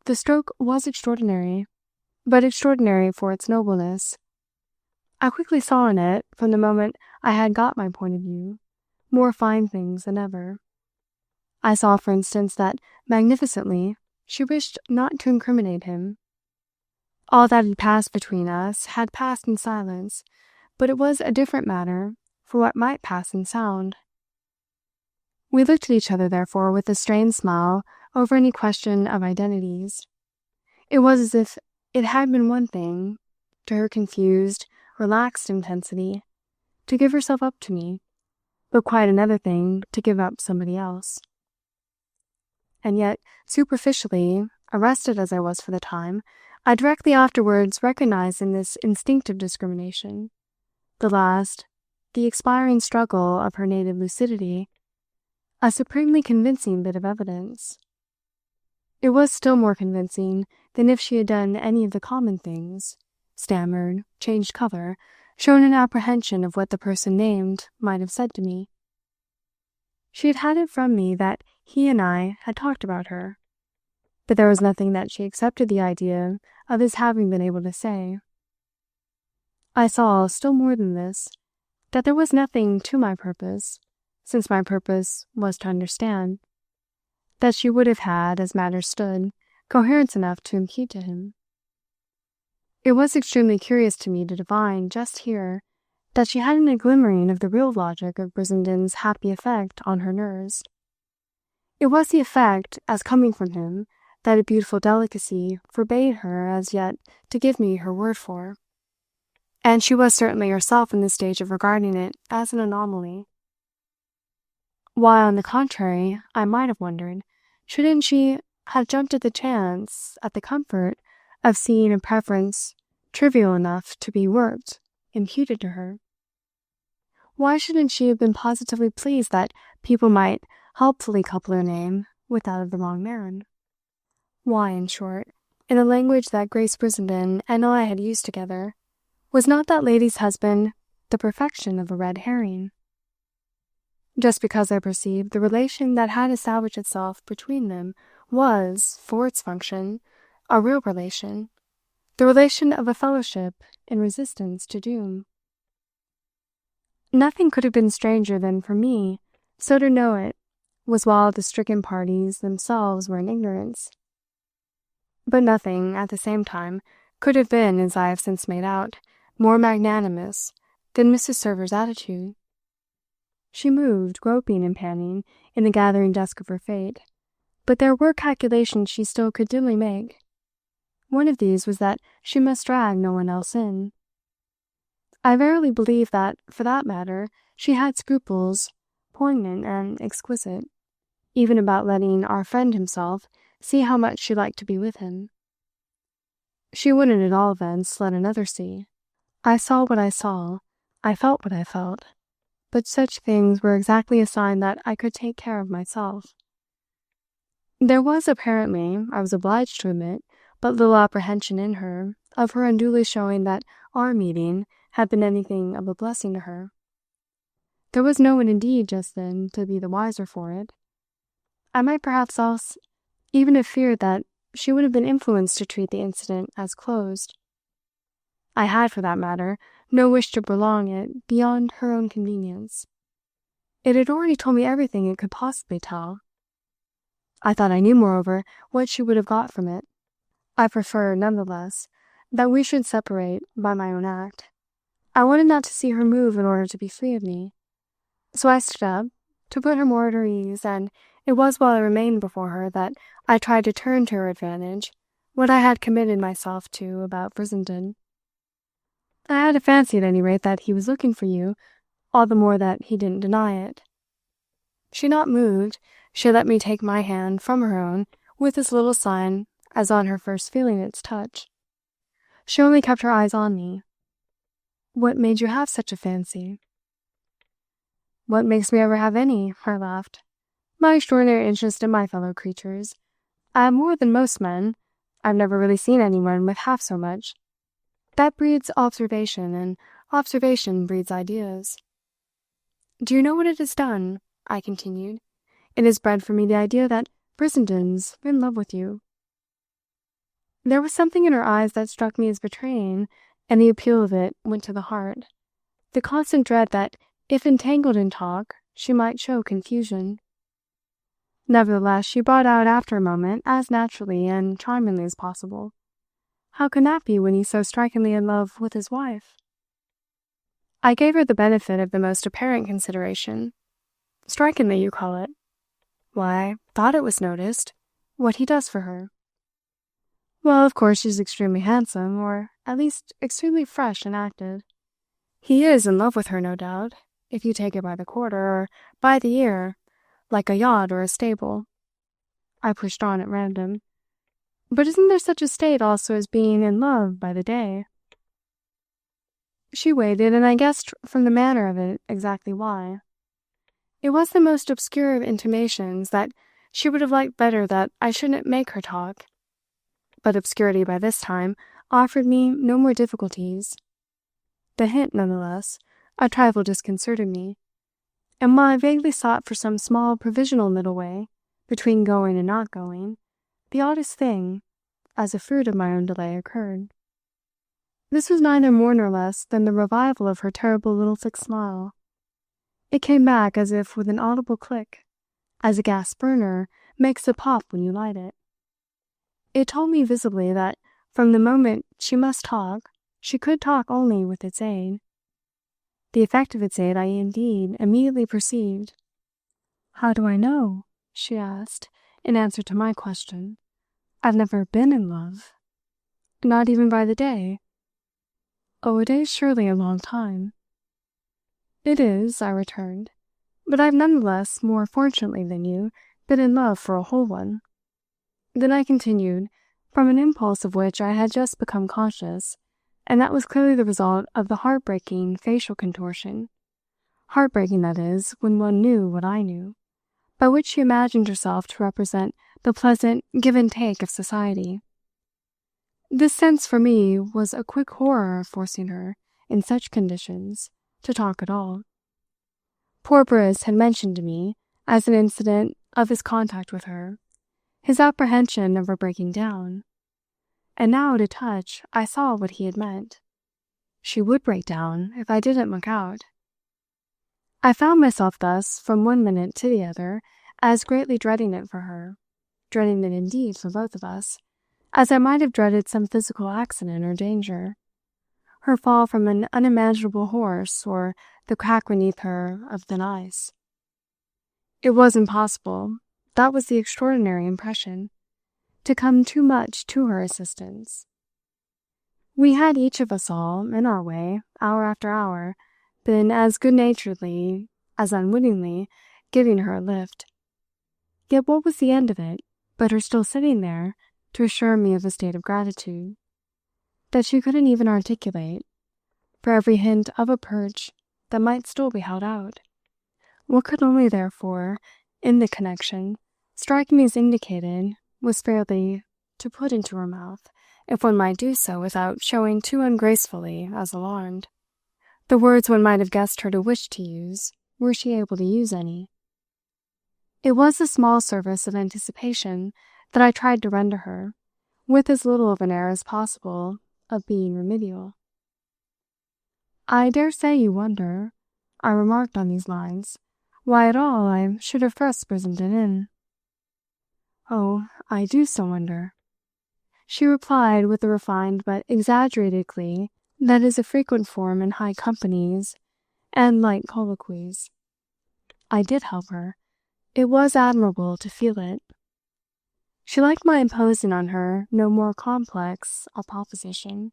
The stroke was extraordinary, but extraordinary for its nobleness. I quickly saw in it, from the moment I had got my point of view, more fine things than ever. I saw, for instance, that, magnificently, she wished not to incriminate him. All that had passed between us had passed in silence, but it was a different matter for what might pass in sound. We looked at each other, therefore, with a strained smile over any question of identities. It was as if it had been one thing, to her confused, relaxed intensity, to give herself up to me, but quite another thing to give up somebody else. And yet, superficially, arrested as I was for the time, I directly afterwards recognized in this instinctive discrimination, the last, the expiring struggle of her native lucidity, a supremely convincing bit of evidence. It was still more convincing than if she had done any of the common things, stammered, changed color, shown an apprehension of what the person named might have said to me. She had had it from me that he and I had talked about her, but there was nothing that she accepted the idea of his having been able to say. I saw, still more than this, that there was nothing to my purpose, since my purpose was to understand, that she would have had, as matters stood, coherence enough to impute to him. It was extremely curious to me to divine, just here, that she hadn't a glimmering of the real logic of Brissenden's happy effect on her nerves. It was the effect, as coming from him, that a beautiful delicacy forbade her as yet to give me her word for. And she was certainly herself in the stage of regarding it as an anomaly. Why, on the contrary, I might have wondered, shouldn't she have jumped at the chance, at the comfort, of seeing a preference trivial enough to be worked, imputed to her? Why shouldn't she have been positively pleased that people might helpfully couple her name with that of the wrong man? Why, in short, in the language that Grace Brissenden and I had used together, was not that lady's husband the perfection of a red herring? Just because I perceived the relation that had established itself between them was, for its function, a real relation, the relation of a fellowship in resistance to doom. Nothing could have been stranger than for me so to know it was while the stricken parties themselves were in ignorance. But nothing, at the same time, could have been, as I have since made out, more magnanimous than Mrs. Server's attitude. She moved, groping and panting, in the gathering dusk of her fate, but there were calculations she still could dimly make. One of these was that she must drag no one else in. I verily believe that, for that matter, she had scruples, poignant and exquisite, even about letting our friend himself see how much she liked to be with him. She wouldn't at all events let another see. I saw what I saw, I felt what I felt, but such things were exactly a sign that I could take care of myself. There was apparently, I was obliged to admit, but little apprehension in her of her unduly showing that our meeting had been anything of a blessing to her. There was no one indeed just then to be the wiser for it. I might perhaps else even have feared that she would have been influenced to treat the incident as closed. I had, for that matter, no wish to prolong it beyond her own convenience. It had already told me everything it could possibly tell. I thought I knew, moreover, what she would have got from it. I prefer, none the less, that we should separate by my own act. I wanted not to see her move in order to be free of me. So I stood up, to put her more at her ease, and it was while I remained before her that I tried to turn to her advantage what I had committed myself to about Brissenden. I had a fancy, at any rate, that he was looking for you, all the more that he didn't deny it. She not moved, she let me take my hand from her own with as little sign as on her first feeling its touch. She only kept her eyes on me. What made you have such a fancy? What makes me ever have any? I laughed. My extraordinary interest in my fellow creatures. I have more than most men. I've never really seen anyone with half so much. That breeds observation, and observation breeds ideas. Do you know what it has done? I continued. It has bred for me the idea that Brissenden's in love with you. There was something in her eyes that struck me as betraying, and the appeal of it went to the heart. The constant dread that, if entangled in talk, she might show confusion. Nevertheless, she brought out after a moment as naturally and charmingly as possible. How can that be when he's so strikingly in love with his wife? I gave her the benefit of the most apparent consideration. Strikingly, you call it? Why, I thought it was noticed. What he does for her. Well, of course she's extremely handsome, or at least extremely fresh and active. He is in love with her, no doubt, if you take it by the quarter, or by the year, like a yacht or a stable. I pushed on at random. But isn't there such a state also as being in love by the day? She waited, and I guessed from the manner of it exactly why. It was the most obscure of intimations that she would have liked better that I shouldn't make her talk. But obscurity by this time offered me no more difficulties. The hint, none the less, a trifle disconcerted me, and while I vaguely sought for some small provisional middle way between going and not going, the oddest thing, as a fruit of my own delay, occurred. This was neither more nor less than the revival of her terrible little thick smile. It came back as if with an audible click, as a gas burner makes a pop when you light it. It told me visibly that from the moment she must talk, she could talk only with its aid. The effect of its aid I indeed immediately perceived. "How do I know?" she asked, in answer to my question. "I've never been in love." "Not even by the day?" "Oh, a day's surely a long time." "It is," I returned, "but I've none the less, more fortunately than you, been in love for a whole one." Then I continued, from an impulse of which I had just become conscious, and that was clearly the result of the heartbreaking facial contortion. Heartbreaking, that is, when one knew what I knew, by which she imagined herself to represent the pleasant give and take of society. This sense for me was a quick horror of forcing her, in such conditions, to talk at all. Poor Briss had mentioned to me, as an incident of his contact with her, his apprehension of her breaking down. and now at a touch I saw what he had meant. She would break down if I didn't look out. I found myself thus, from one minute to the other, as greatly dreading it for her, dreading it indeed for both of us, as I might have dreaded some physical accident or danger, her fall from an unimaginable horse, or the crack beneath her of thin ice. It was impossible, that was the extraordinary impression, to come too much to her assistance. We had each of us all, in our way, hour after hour, been as good-naturedly, as unwittingly, giving her a lift. Yet what was the end of it, but her still sitting there to assure me of a state of gratitude, that she couldn't even articulate, for every hint of a perch that might still be held out? What could only, therefore, in the connection, strike me as indicated, was fairly to put into her mouth, if one might do so without showing too ungracefully as alarmed, the words one might have guessed her to wish to use, were she able to use any. It was a small service of anticipation that I tried to render her, with as little of an air as possible of being remedial. "I dare say you wonder," I remarked on these lines, "why at all I should have first presented in." "Oh, I do so wonder," she replied with a refined but exaggerated glee that is a frequent form in high companies and light colloquies. I did help her. It was admirable to feel it. She liked my imposing on her no more complex a proposition.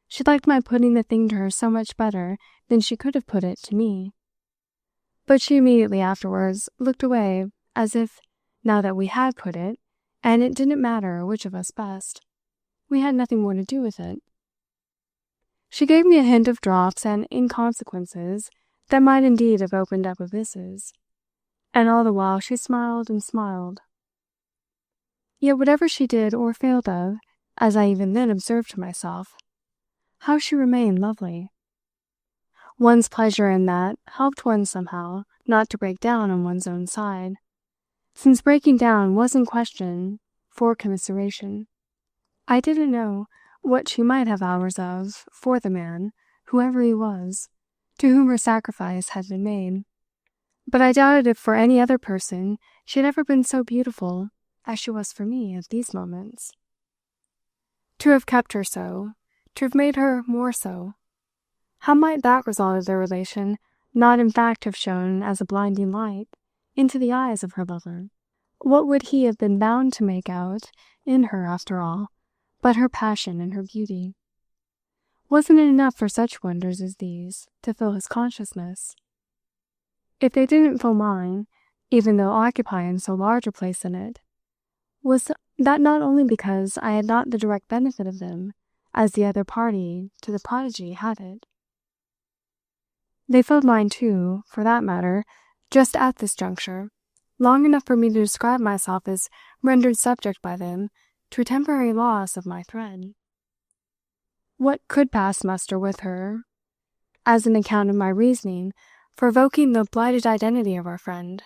She liked my putting the thing to her so much better than she could have put it to me. But she immediately afterwards looked away, as if, now that we had put it, and it didn't matter which of us best, we had nothing more to do with it. She gave me a hint of drops and inconsequences that might indeed have opened up abysses, and all the while she smiled and smiled. Yet whatever she did or failed of, as I even then observed to myself, how she remained lovely. One's pleasure in that helped one somehow not to break down on one's own side, since breaking down was in question for commiseration. I didn't know what she might have hours of for the man, whoever he was, to whom her sacrifice had been made, but I doubted if for any other person she had ever been so beautiful as she was for me at these moments. To have kept her so, to have made her more so, how might that result of their relation not in fact have shone as a blinding light into the eyes of her lover? What would he have been bound to make out in her after all, but her passion and her beauty? Wasn't it enough for such wonders as these to fill his consciousness? If they didn't fill mine, even though occupying so large a place in it, was that not only because I had not the direct benefit of them, as the other party to the prodigy had it? They filled mine too, for that matter, just at this juncture, long enough for me to describe myself as rendered subject by them to a temporary loss of my thread. What could pass muster with her as an account of my reasoning for evoking the blighted identity of our friend?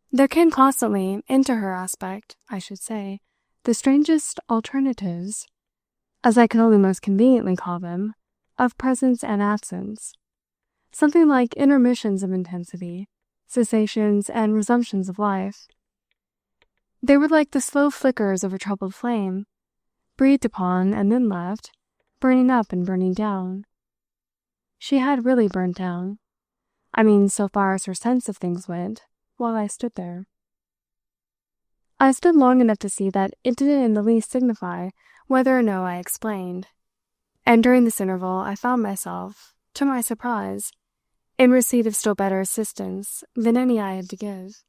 There came constantly into her aspect, I should say, the strangest alternatives, as I can only most conveniently call them, of presence and absence, something like intermissions of intensity, cessations and resumptions of life. They were like the slow flickers of a troubled flame, breathed upon and then left, burning up and burning down. She had really burnt down. I mean, so far as her sense of things went, while I stood there. I stood long enough to see that it didn't in the least signify whether or no I explained, and during this interval I found myself, to my surprise, in receipt of still better assistance than any I had to give.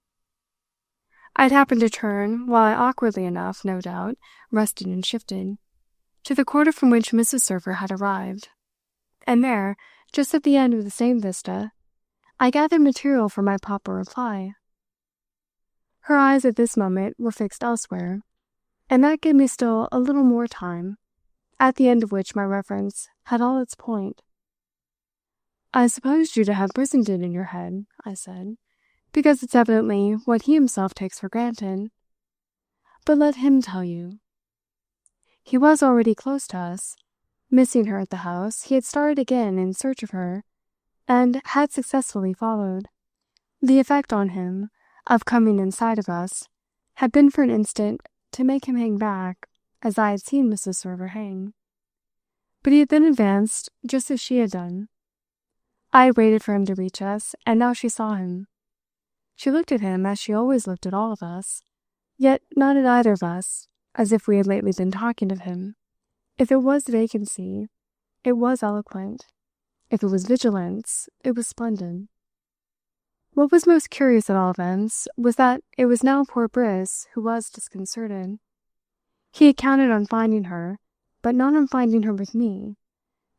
I had happened to turn, while I awkwardly enough, no doubt, rested and shifted, to the quarter from which Mrs. Server had arrived, and there, just at the end of the same vista, I gathered material for my proper reply. Her eyes at this moment were fixed elsewhere, and that gave me still a little more time, at the end of which my reference had all its point. "I supposed you to have Brissenden in your head," I said, "because it's evidently what he himself takes for granted. But let him tell you. He was already close to us. Missing her at the house, he had started again in search of her, and had successfully followed. The effect on him, of coming in sight of us, had been for an instant to make him hang back, as I had seen Mrs. Server hang. But he had then advanced just as she had done. I had waited for him to reach us, and now she saw him. She looked at him as she always looked at all of us, yet not at either of us, as if we had lately been talking of him. If it was vacancy, it was eloquent. If it was vigilance, it was splendid. What was most curious at all events was that it was now poor Briss who was disconcerted. He had counted on finding her, but not on finding her with me,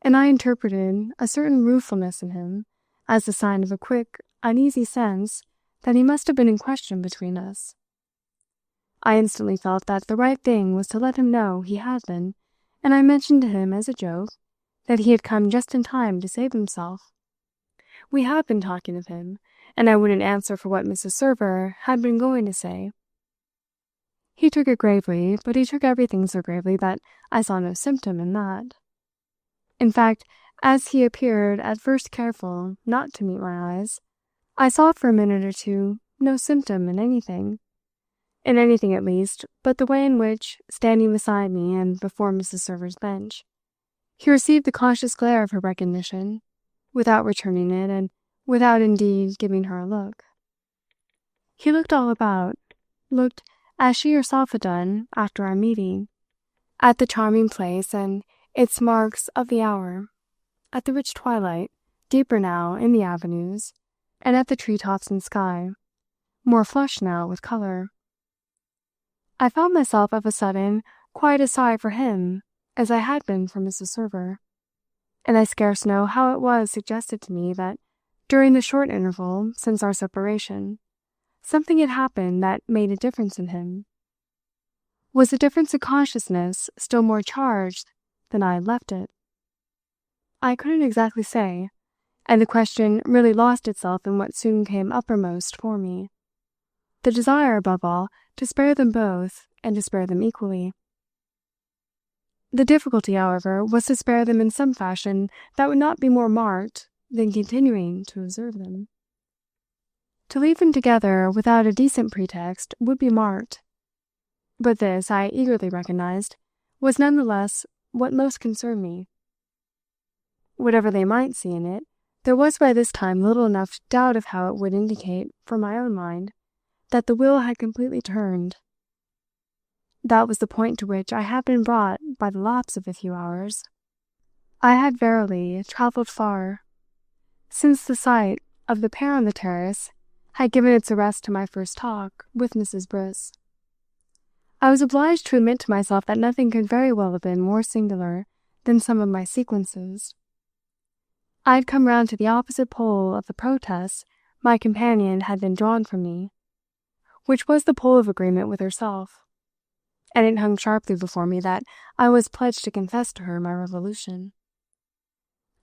and I interpreted a certain ruefulness in him as the sign of a quick, uneasy sense that he must have been in question between us. I instantly felt that the right thing was to let him know he had been, and I mentioned to him as a joke that he had come just in time to save himself. We had been talking of him, and I wouldn't answer for what Mrs. Server had been going to say. He took it gravely, but he took everything so gravely that I saw no symptom in that. In fact, as he appeared at first careful not to meet my eyes, I saw for a minute or two no symptom in anything at least, but the way in which, standing beside me and before Mrs. Server's bench, he received the conscious glare of her recognition, without returning it, and without indeed giving her a look. He looked all about, looked, as she herself had done after our meeting, at the charming place and its marks of the hour, at the rich twilight, deeper now in the avenues, and at the tree-tops and sky, more flushed now with colour. I found myself of a sudden quite as sorry for him as I had been for Mrs. Server, and I scarce know how it was suggested to me that, during the short interval since our separation, something had happened that made a difference in him. Was the difference of consciousness still more charged than I had left it? I couldn't exactly say, and the question really lost itself in what soon came uppermost for me. The desire, above all, to spare them both, and to spare them equally. The difficulty, however, was to spare them in some fashion that would not be more marked than continuing to observe them. To leave them together without a decent pretext would be marked. But this, I eagerly recognized, was none the less what most concerned me. Whatever they might see in it, there was by this time little enough doubt of how it would indicate, for my own mind, that the wheel had completely turned. That was the point to which I had been brought by the lapse of a few hours. I had verily travelled far, since the sight of the pair on the terrace had given its arrest to my first talk with Mrs. Briss. I was obliged to admit to myself that nothing could very well have been more singular than some of my sequences. I had come round to the opposite pole of the protest my companion had then drawn from me, which was the pole of agreement with herself, and it hung sharply before me that I was pledged to confess to her my revolution.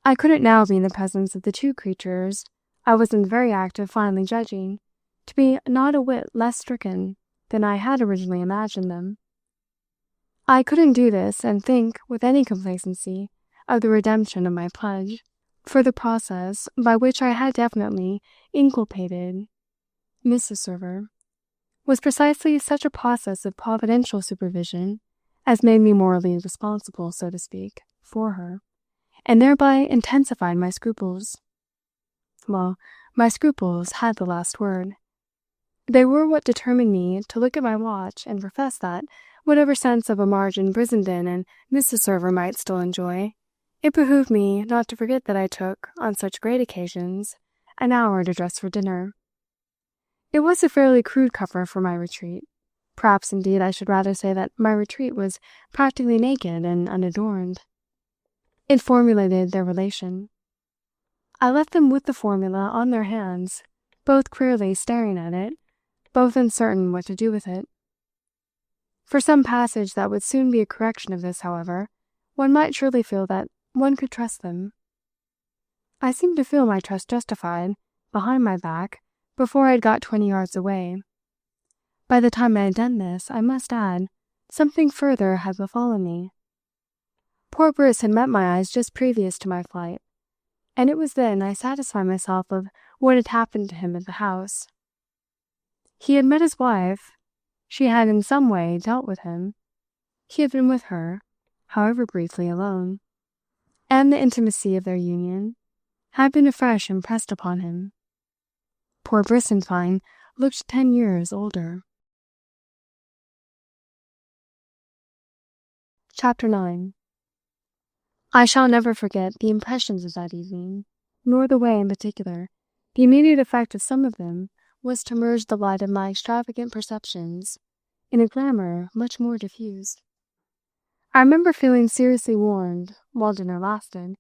I couldn't now be in the presence of the two creatures I was in the very act of finally judging to be not a whit less stricken than I had originally imagined them. I couldn't do this and think with any complacency of the redemption of my pledge, for the process by which I had definitely inculpated Mrs. Server was precisely such a process of providential supervision as made me morally responsible, so to speak, for her, and thereby intensified my scruples. Well, my scruples had the last word. They were what determined me to look at my watch and profess that, whatever sense of a margin Brissenden and Mrs. Server might still enjoy, it behooved me not to forget that I took, on such great occasions, an hour to dress for dinner. It was a fairly crude cover for my retreat. Perhaps, indeed, I should rather say that my retreat was practically naked and unadorned. It formulated their relation. I left them with the formula on their hands, both queerly staring at it, both uncertain what to do with it. For some passage that would soon be a correction of this, however, one might surely feel that one could trust them. I seemed to feel my trust justified, behind my back, before I had got 20 yards away. By the time I had done this, I must add, something further had befallen me. Poor Bruce had met my eyes just previous to my flight, and it was then I satisfied myself of what had happened to him at the house. He had met his wife. She had in some way dealt with him. He had been with her, however briefly, alone, and the intimacy of their union had been afresh impressed upon him. Poor Briss, in fine, looked 10 years older. Chapter 9. I shall never forget the impressions of that evening, nor the way, in particular, the immediate effect of some of them was to merge the light of my extravagant perceptions in a glamour much more diffused. I remember feeling seriously warned, while dinner lasted,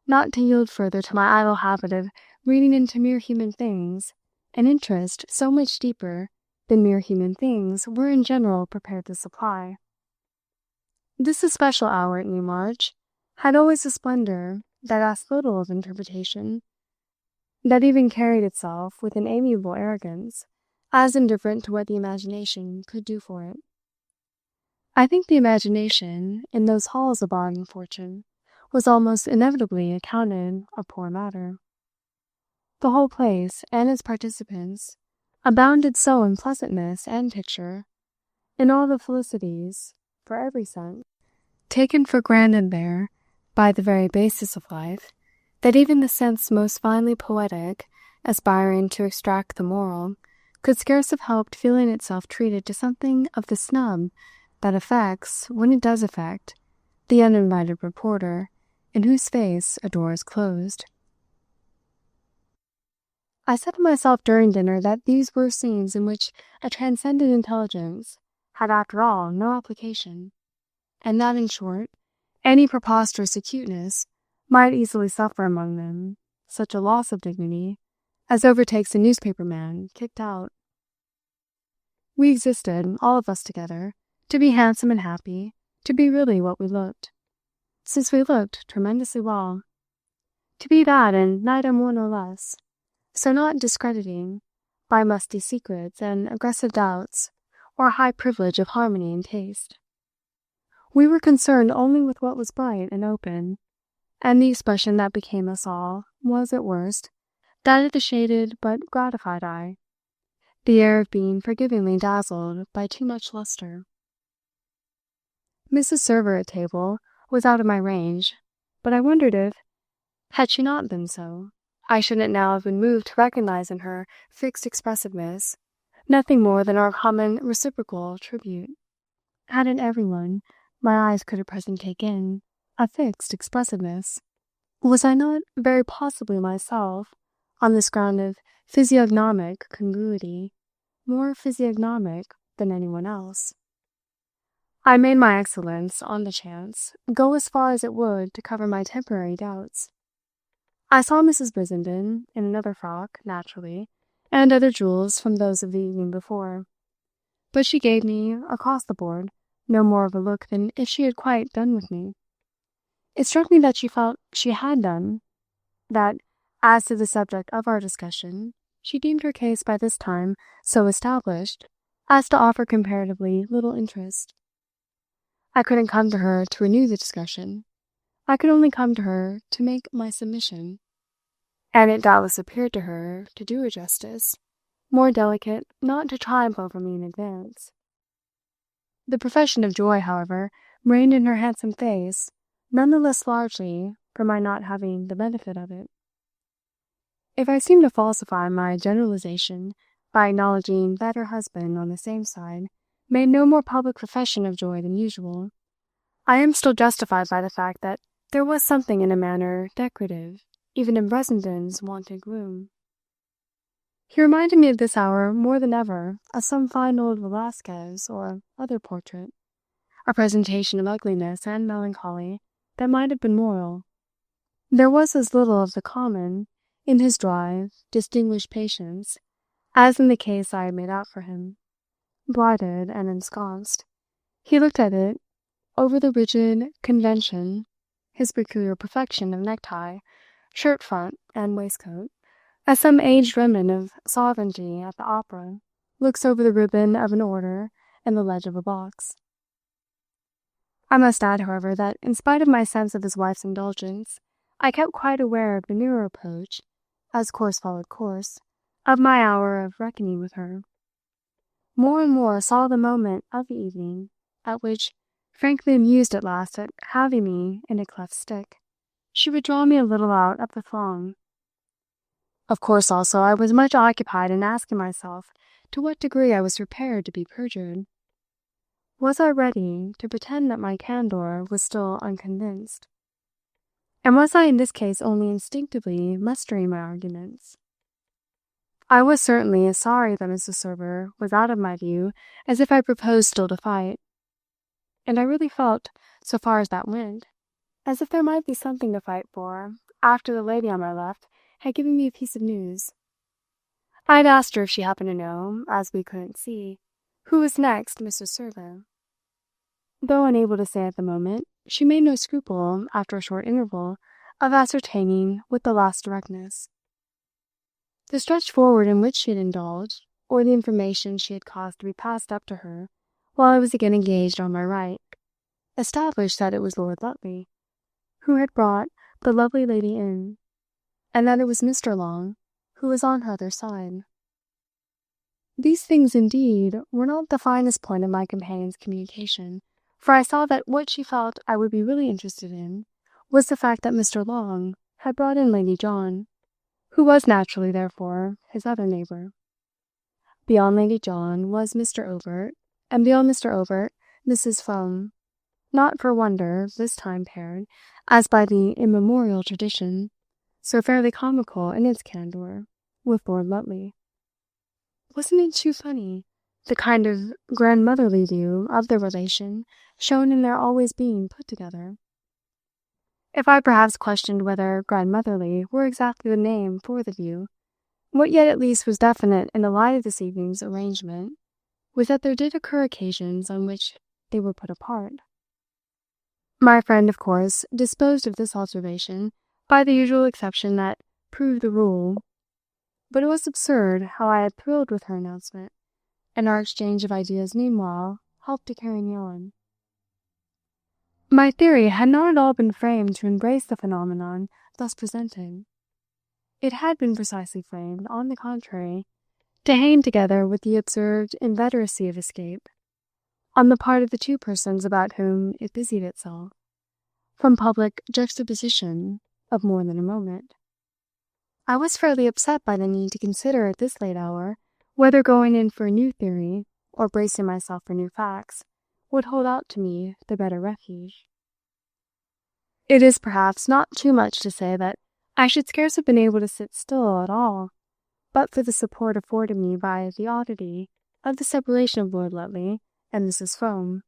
not to yield further to my idle habit of reading into mere human things an interest so much deeper than mere human things were in general prepared to supply. This especial hour at Newmarch had always a splendor that asked little of interpretation, that even carried itself with an amiable arrogance, as indifferent to what the imagination could do for it. I think the imagination, in those halls of art and fortune, was almost inevitably accounted a poor matter. The whole place and its participants abounded so in pleasantness and picture, in all the felicities, for every sense, taken for granted there by the very basis of life, that even the sense most finely poetic, aspiring to extract the moral, could scarce have helped feeling itself treated to something of the snub that affects, when it does affect, the uninvited reporter, in whose face a door is closed. I said to myself during dinner that these were scenes in which a transcendent intelligence had after all no application, and that, in short, any preposterous acuteness might easily suffer among them such a loss of dignity as overtakes a newspaper man kicked out. We existed, all of us together, to be handsome and happy, to be really what we looked, since we looked tremendously well, to be that and neither more nor less, so not discrediting, by musty secrets and aggressive doubts, or high privilege of harmony and taste. We were concerned only with what was bright and open, and the expression that became us all was, at worst, that of the shaded but gratified eye, the air of being forgivingly dazzled by too much lustre. Mrs. Server at table was out of my range, but I wondered if, had she not been so, I shouldn't now have been moved to recognize in her fixed expressiveness nothing more than our common reciprocal tribute. Hadn't everyone my eyes could at present take in a fixed expressiveness? Was I not very possibly myself, on this ground of physiognomic congruity, more physiognomic than anyone else? I made my excellence, on the chance, go as far as it would to cover my temporary doubts. I saw Mrs. Brissenden, in another frock, naturally, and other jewels from those of the evening before, but she gave me, across the board, no more of a look than if she had quite done with me. It struck me that she felt she had done, that, as to the subject of our discussion, she deemed her case by this time so established as to offer comparatively little interest. I couldn't come to her to renew the discussion. I could only come to her to make my submission, and it doubtless appeared to her, to do her justice, more delicate not to triumph over me in advance. The profession of joy, however, reigned in her handsome face, none the less largely for my not having the benefit of it. If I seem to falsify my generalization by acknowledging that her husband, on the same side, made no more public profession of joy than usual, I am still justified by the fact that there was something in a manner decorative, even in Brissenden's wonted gloom. He reminded me at this hour more than ever of some fine old Velasquez or other portrait, a presentation of ugliness and melancholy that might have been moral. There was as little of the common in his dry, distinguished patience as in the case I had made out for him. Blighted and ensconced, he looked at it over the rigid convention, his peculiar perfection of necktie, shirt front, and waistcoat, as some aged remnant of sovereignty at the opera looks over the ribbon of an order and the ledge of a box. I must add, however, that in spite of my sense of his wife's indulgence, I kept quite aware of the nearer approach, as course followed course, of my hour of reckoning with her. More and more saw the moment of the evening, at which, frankly amused at last at having me in a cleft stick, she would draw me a little out of the throng. Of course, also, I was much occupied in asking myself to what degree I was prepared to be perjured. Was I ready to pretend that my candor was still unconvinced? And was I in this case only instinctively mustering my arguments? I was certainly as sorry that Mrs. Server was out of my view as if I proposed still to fight. And I really felt, so far as that went, as if there might be something to fight for, after the lady on my left had given me a piece of news. I had asked her if she happened to know, as we couldn't see, who was next Mrs. Server. Though unable to say at the moment, she made no scruple, after a short interval, of ascertaining with the last directness. The stretch forward in which she had indulged, or the information she had caused to be passed up to her while I was again engaged on my right, established that it was Lord Lutley who had brought the lovely lady in, and that it was Mr. Long who was on her other side. These things, indeed, were not the finest point of my companion's communication, for I saw that what she felt I would be really interested in was the fact that Mr. Long had brought in Lady John, who was naturally, therefore, his other neighbour. Beyond Lady John was Mr. Overt, and beyond Mr. Overt, Mrs. Fome, not for wonder, this time paired, as by the immemorial tradition, so fairly comical in its candour, with Lord Lutley. Wasn't it too funny, the kind of grandmotherly view of the relation shown in their always being put together? If I perhaps questioned whether grandmotherly were exactly the name for the view, what yet at least was definite in the light of this evening's arrangement was that there did occur occasions on which they were put apart. My friend, of course, disposed of this observation by the usual exception that proved the rule, but it was absurd how I had thrilled with her announcement, and our exchange of ideas meanwhile helped to carry me on. My theory had not at all been framed to embrace the phenomenon thus presented. It had been precisely framed, on the contrary, to hang together with the observed inveteracy of escape, on the part of the two persons about whom it busied itself, from public juxtaposition of more than a moment. I was fairly upset by the need to consider at this late hour whether going in for a new theory, or bracing myself for new facts, would hold out to me the better refuge. It is perhaps not too much to say that I should scarce have been able to sit still at all, but for the support afforded me by the oddity of the separation of Lord Lutley and Mrs. Fome,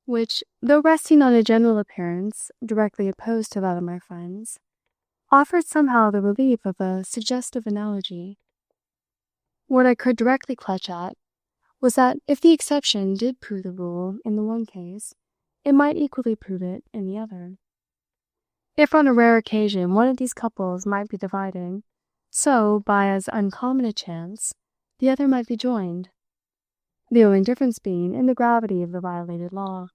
which, though resting on a general appearance directly opposed to that of my friends, offered somehow the relief of a suggestive analogy. What I could directly clutch at was that if the exception did prove the rule in the one case, it might equally prove it in the other. If on a rare occasion one of these couples might be divided, so, by as uncommon a chance, the other might be joined, the only difference being in the gravity of the violated law.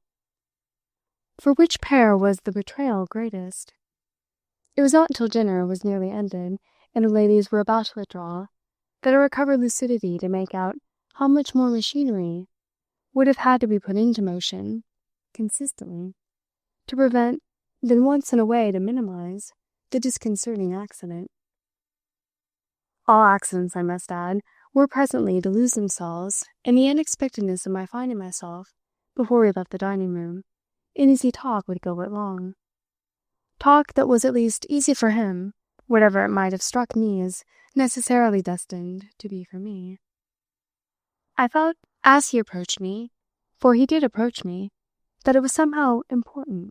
For which pair was the betrayal greatest? It was not until dinner was nearly ended, and the ladies were about to withdraw, that I recovered lucidity to make out how much more machinery would have had to be put into motion, consistently, to prevent, than once in a way to minimize, the disconcerting accident. All accidents, I must add, were presently to lose themselves in the unexpectedness of my finding myself, before we left the dining-room, in easy talk with Gilbert Long. Talk that was at least easy for him, whatever it might have struck me as necessarily destined to be for me. I felt, as he approached me, for he did approach me, that it was somehow important.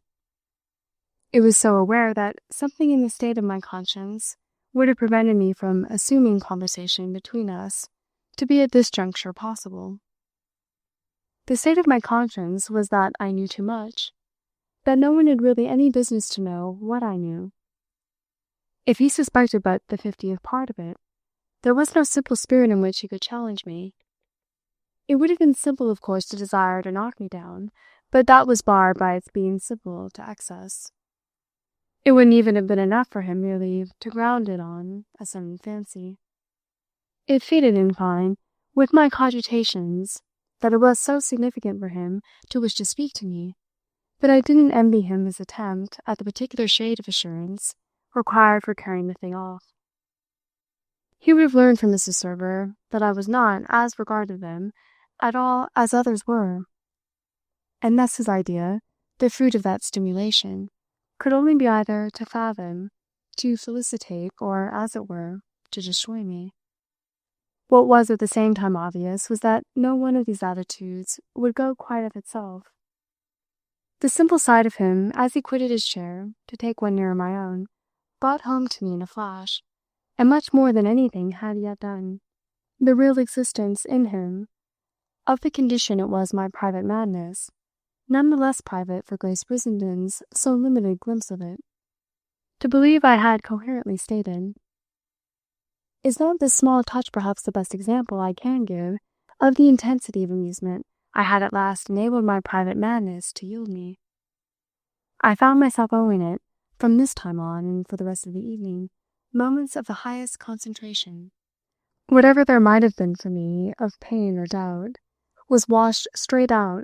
It was so aware that something in the state of my conscience would have prevented me from assuming conversation between us to be at this juncture possible. The state of my conscience was that I knew too much, that no one had really any business to know what I knew. If he suspected but the 50th part of it, there was no simple spirit in which he could challenge me. It would have been simple, of course, to desire to knock me down, but that was barred by its being civil to excess. It wouldn't even have been enough for him merely to ground it on a sudden fancy. It fitted in fine with my cogitations that it was so significant for him to wish to speak to me, but I didn't envy him his attempt at the particular shade of assurance required for carrying the thing off. He would have learned from Mrs. Server that I was not, as regarded them, at all as others were, and thus his idea, the fruit of that stimulation, could only be either to fathom, to felicitate, or, as it were, to destroy me. What was at the same time obvious was that no one of these attitudes would go quite of itself. The simple sight of him as he quitted his chair to take one nearer my own brought home to me in a flash, and much more than anything had yet done, the real existence in him of the condition it was my private madness, none the less private for Grace Brissenden's so limited glimpse of it, to believe I had coherently stated. Is not this small touch perhaps the best example I can give of the intensity of amusement I had at last enabled my private madness to yield me? I found myself owing it, from this time on and for the rest of the evening, moments of the highest concentration. Whatever there might have been for me of pain or doubt was washed straight out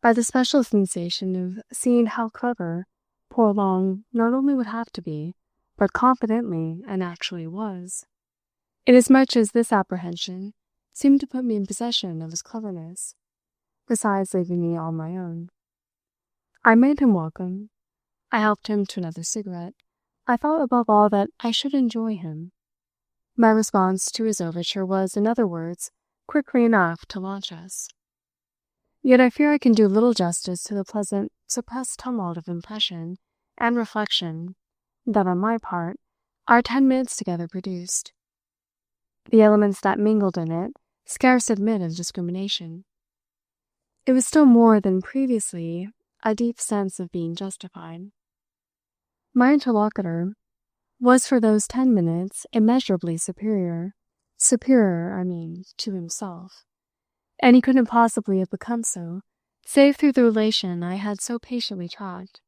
by the special sensation of seeing how clever poor Long not only would have to be, but confidently and actually was, inasmuch as this apprehension seemed to put me in possession of his cleverness, besides leaving me all my own. I made him welcome. I helped him to another cigarette. I felt above all that I should enjoy him. My response to his overture was, in other words, quickly enough to launch us. Yet I fear I can do little justice to the pleasant, suppressed tumult of impression and reflection that, on my part, our 10 minutes together produced. The elements that mingled in it scarce admit of discrimination. It was still more than previously a deep sense of being justified. My interlocutor was for those 10 minutes immeasurably superior, to himself, and he couldn't possibly have become so, save through the relation I had so patiently tracked.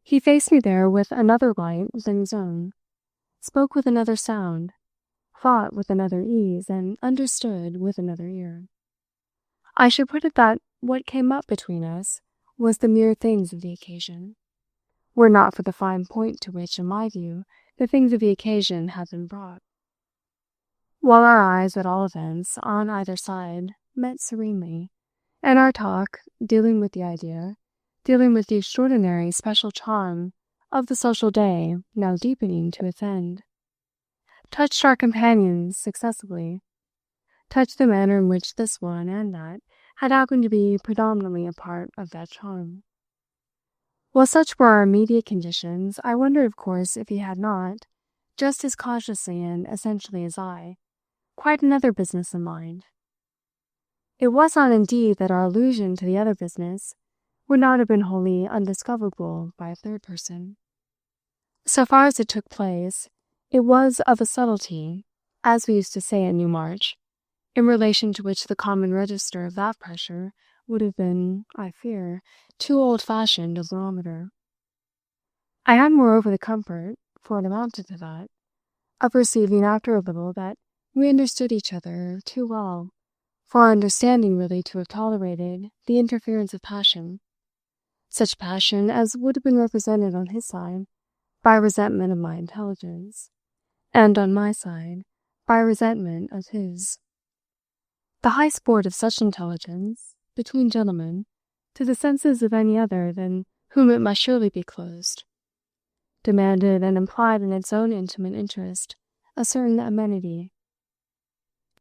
He faced me there with another light than his own, spoke with another sound, thought with another ease, and understood with another ear. I should put it that what came up between us was the mere things of the occasion, were not for the fine point to which, in my view, the things of the occasion had been brought. While our eyes, at all events, on either side, met serenely, and our talk, dealing with the idea, dealing with the extraordinary special charm of the social day now deepening to its end, touched our companions successively, touched the manner in which this one and that had happened to be predominantly a part of that charm. While such were our immediate conditions, I wondered, of course, if he had not, just as consciously and essentially as I, quite another business in mind. It was not indeed that our allusion to the other business would not have been wholly undiscoverable by a third person. So far as it took place, it was of a subtlety, as we used to say at Newmarch, in relation to which the common register of that pressure would have been, I fear, too old-fashioned a barometer. I had moreover the comfort, for it amounted to that, of perceiving after a little that we understood each other too well for our understanding really to have tolerated the interference of passion, such passion as would have been represented on his side by resentment of my intelligence, and on my side by resentment of his. The high sport of such intelligence, between gentlemen, to the senses of any other than whom it must surely be closed, demanded and implied in its own intimate interest a certain amenity.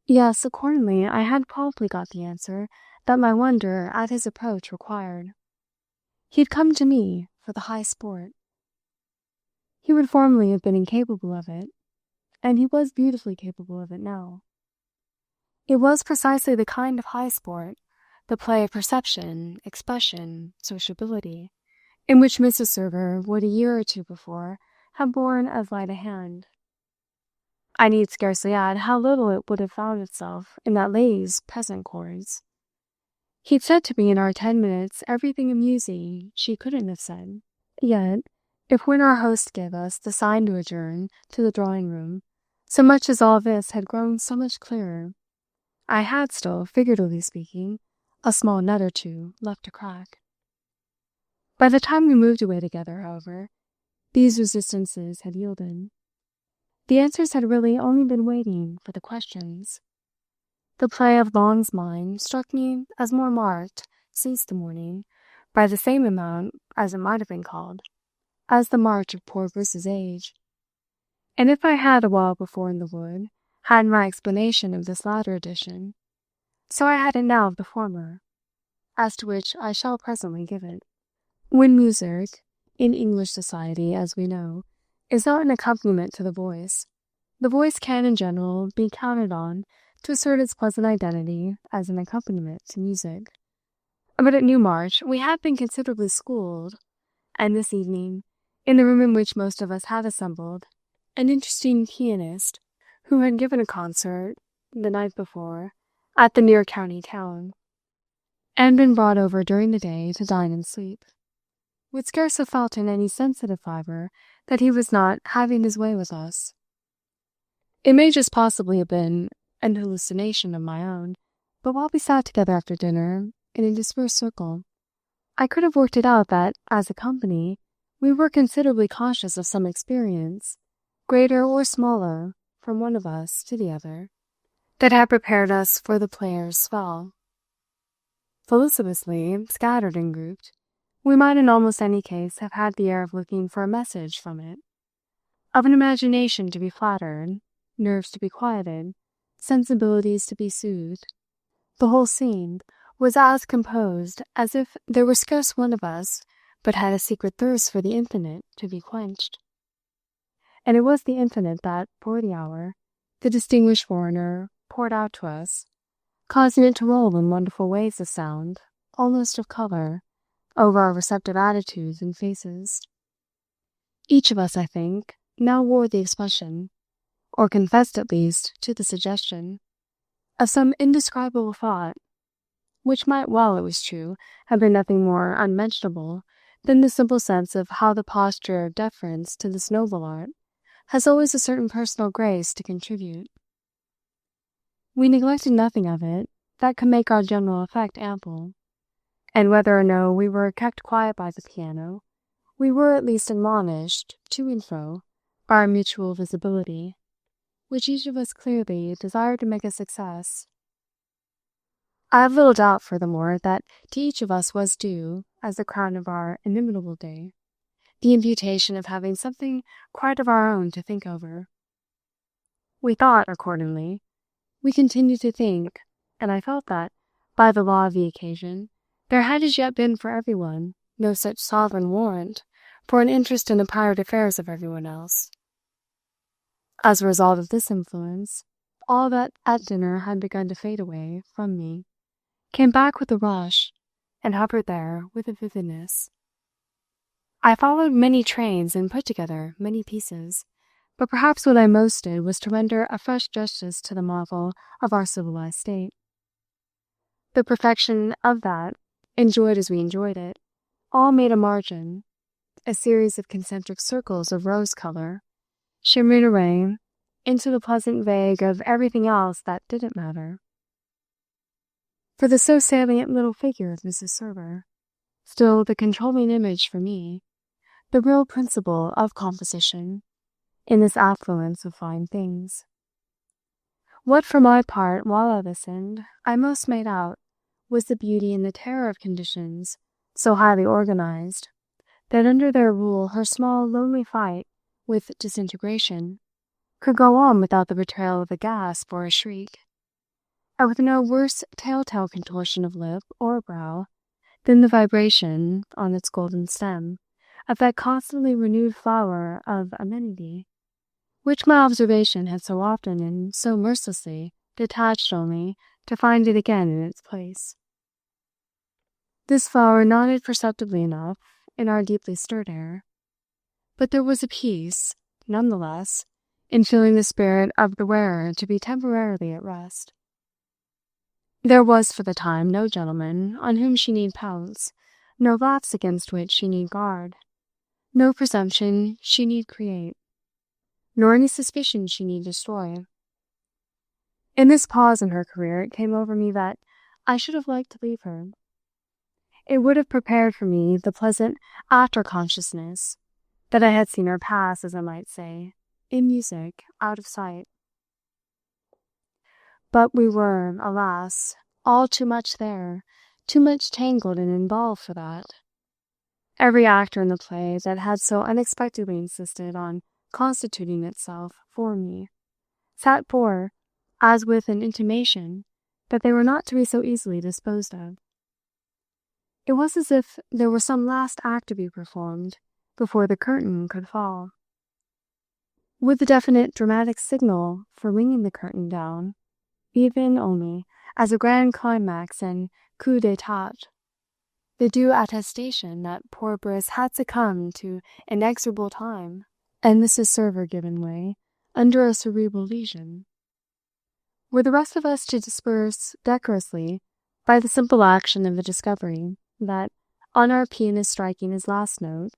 Yes, accordingly, I had promptly got the answer that my wonder at his approach required. He had come to me for the high sport. He would formerly have been incapable of it, and he was beautifully capable of it now. It was precisely the kind of high sport, the play of perception, expression, sociability, in which Mrs. Server would a year or two before have borne as light a hand. I need scarcely add how little it would have found itself in that lady's present chords. He'd said to me in our 10 minutes everything amusing she couldn't have said. Yet, if when our host gave us the sign to adjourn to the drawing room, so much as all this had grown so much clearer, I had still, figuratively speaking, a small nut or two left to crack. By the time we moved away together, however, these resistances had yielded. The answers had really only been waiting for the questions. The play of Long's mind struck me as more marked, since the morning, by the same amount, as it might have been called, as the march of poor Bruce's age. And if I had a while before in the wood had my explanation of this latter edition, so I had it now of the former, as to which I shall presently give it. When music, in English society, as we know, is not an accompaniment to the voice can in general be counted on to assert its pleasant identity as an accompaniment to music. But at Newmarch we had been considerably schooled, and this evening, in the room in which most of us had assembled, an interesting pianist, who had given a concert the night before at the near county town, and been brought over during the day to dine and sleep, would scarce have felt in any sensitive fibre that he was not having his way with us. It may just possibly have been an hallucination of my own, but while we sat together after dinner, in a dispersed circle, I could have worked it out that, as a company, we were considerably conscious of some experience, greater or smaller, from one of us to the other, that had prepared us for the player's spell. Felicitously scattered and grouped, we might in almost any case have had the air of looking for a message from it, of an imagination to be flattered, nerves to be quieted, sensibilities to be soothed. The whole scene was as composed as if there were scarce one of us but had a secret thirst for the infinite to be quenched. And it was the infinite that, for the hour, the distinguished foreigner poured out to us, causing it to roll in wonderful waves of sound, almost of colour, over our receptive attitudes and faces. Each of us, I think, now wore the expression, or confessed at least to the suggestion, of some indescribable thought, which might well, it was true, have been nothing more unmentionable than the simple sense of how the posture of deference to this noble art has always a certain personal grace to contribute. We neglected nothing of it that could make our general effect ample, and whether or no we were kept quiet by the piano, we were at least admonished to and fro by our mutual visibility, which each of us clearly desired to make a success. I have little doubt, furthermore, that to each of us was due, as the crown of our inimitable day, the imputation of having something quite of our own to think over. We thought, accordingly, we continued to think, and I felt that, by the law of the occasion, there had as yet been for everyone no such sovereign warrant for an interest in the private affairs of everyone else. As a result of this influence, all that at dinner had begun to fade away from me came back with a rush, and hovered there with a vividness. I followed many trains and put together many pieces, but perhaps what I most did was to render a fresh justice to the marvel of our civilized state. The perfection of that, enjoyed as we enjoyed it, all made a margin, a series of concentric circles of rose colour, shimmering away into the pleasant vague of everything else that didn't matter. For the so salient little figure of Mrs. Server, still the controlling image for me, the real principle of composition, in this affluence of fine things. What, for my part, while I listened, I most made out, was the beauty and the terror of conditions so highly organized, that under their rule her small, lonely fight with disintegration could go on without the betrayal of a gasp or a shriek, and with no worse telltale contortion of lip or brow than the vibration, on its golden stem, of that constantly renewed flower of amenity, which my observation had so often and so mercilessly detached only to find it again in its place. This flower nodded perceptibly enough in our deeply stirred air, but there was a peace, none the less, in feeling the spirit of the wearer to be temporarily at rest. There was for the time no gentleman on whom she need pounce, no lapse against which she need guard, no presumption she need create, nor any suspicion she need destroy. In this pause in her career, it came over me that I should have liked to leave her. It would have prepared for me the pleasant after-consciousness that I had seen her pass, as I might say, in music, out of sight. But we were, alas, all too much there, too much tangled and involved for that. Every actor in the play that had so unexpectedly insisted on constituting itself for me sat for, as with an intimation that they were not to be so easily disposed of. It was as if there were some last act to be performed before the curtain could fall, with the definite dramatic signal for ringing the curtain down, even only as a grand climax and coup d'état, the due attestation that poor Briss had succumbed to inexorable time, and Mrs. Server given way under a cerebral lesion. Were the rest of us to disperse decorously by the simple action of the discovery that, on our pianist striking his last note,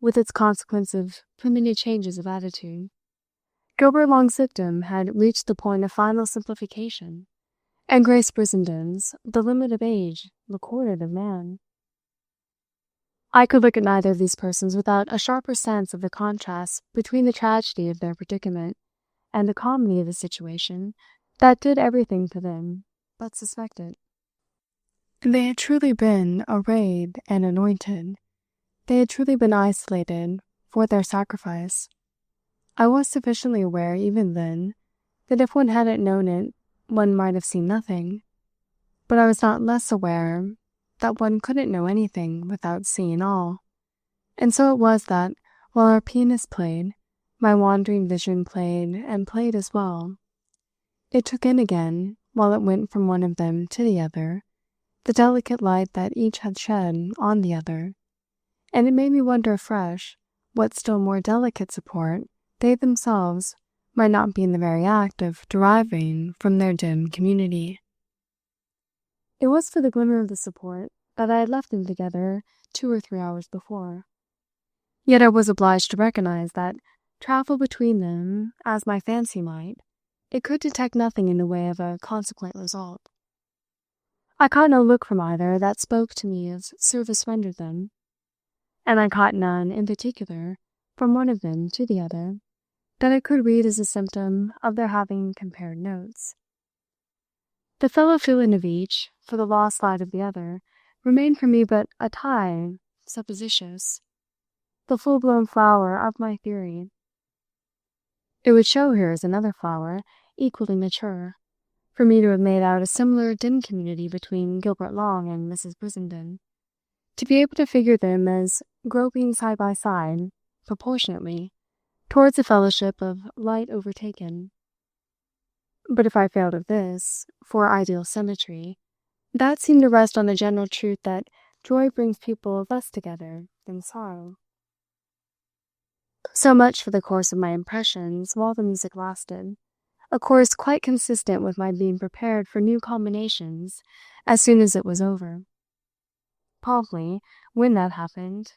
with its consequence of permitted changes of attitude, Gilbert Long's victim had reached the point of final simplification, and Grace Brissenden's the limit of age recorded of man? I could look at neither of these persons without a sharper sense of the contrast between the tragedy of their predicament and the comedy of the situation that did everything to them but suspect it. They had truly been arrayed and anointed. They had truly been isolated for their sacrifice. I was sufficiently aware even then that if one hadn't known it, one might have seen nothing, but I was not less aware that one couldn't know anything without seeing all. And so it was that, while our pianist played, my wandering vision played and played as well. It took in again, while it went from one of them to the other, the delicate light that each had shed on the other, and it made me wonder afresh what still more delicate support they themselves might not be in the very act of deriving from their dim community. It was for the glimmer of the support that I had left them together 2 or 3 hours before. Yet I was obliged to recognize that, travel between them as my fancy might, it could detect nothing in the way of a consequent result. I caught no look from either that spoke to me of service rendered them, and I caught none in particular from one of them to the other that I could read as a symptom of their having compared notes. The fellow feeling of each for the lost light of the other remained for me but a tie supposititious, the full-blown flower of my theory. It would show here as another flower, equally mature, for me to have made out a similar dim community between Gilbert Long and Mrs. Brissenden, to be able to figure them as groping side by side, proportionately, towards a fellowship of light overtaken. But if I failed of this, for ideal symmetry, that seemed to rest on the general truth that joy brings people less together than sorrow. So much for the course of my impressions while the music lasted, a course quite consistent with my being prepared for new combinations as soon as it was over. Promptly, when that happened,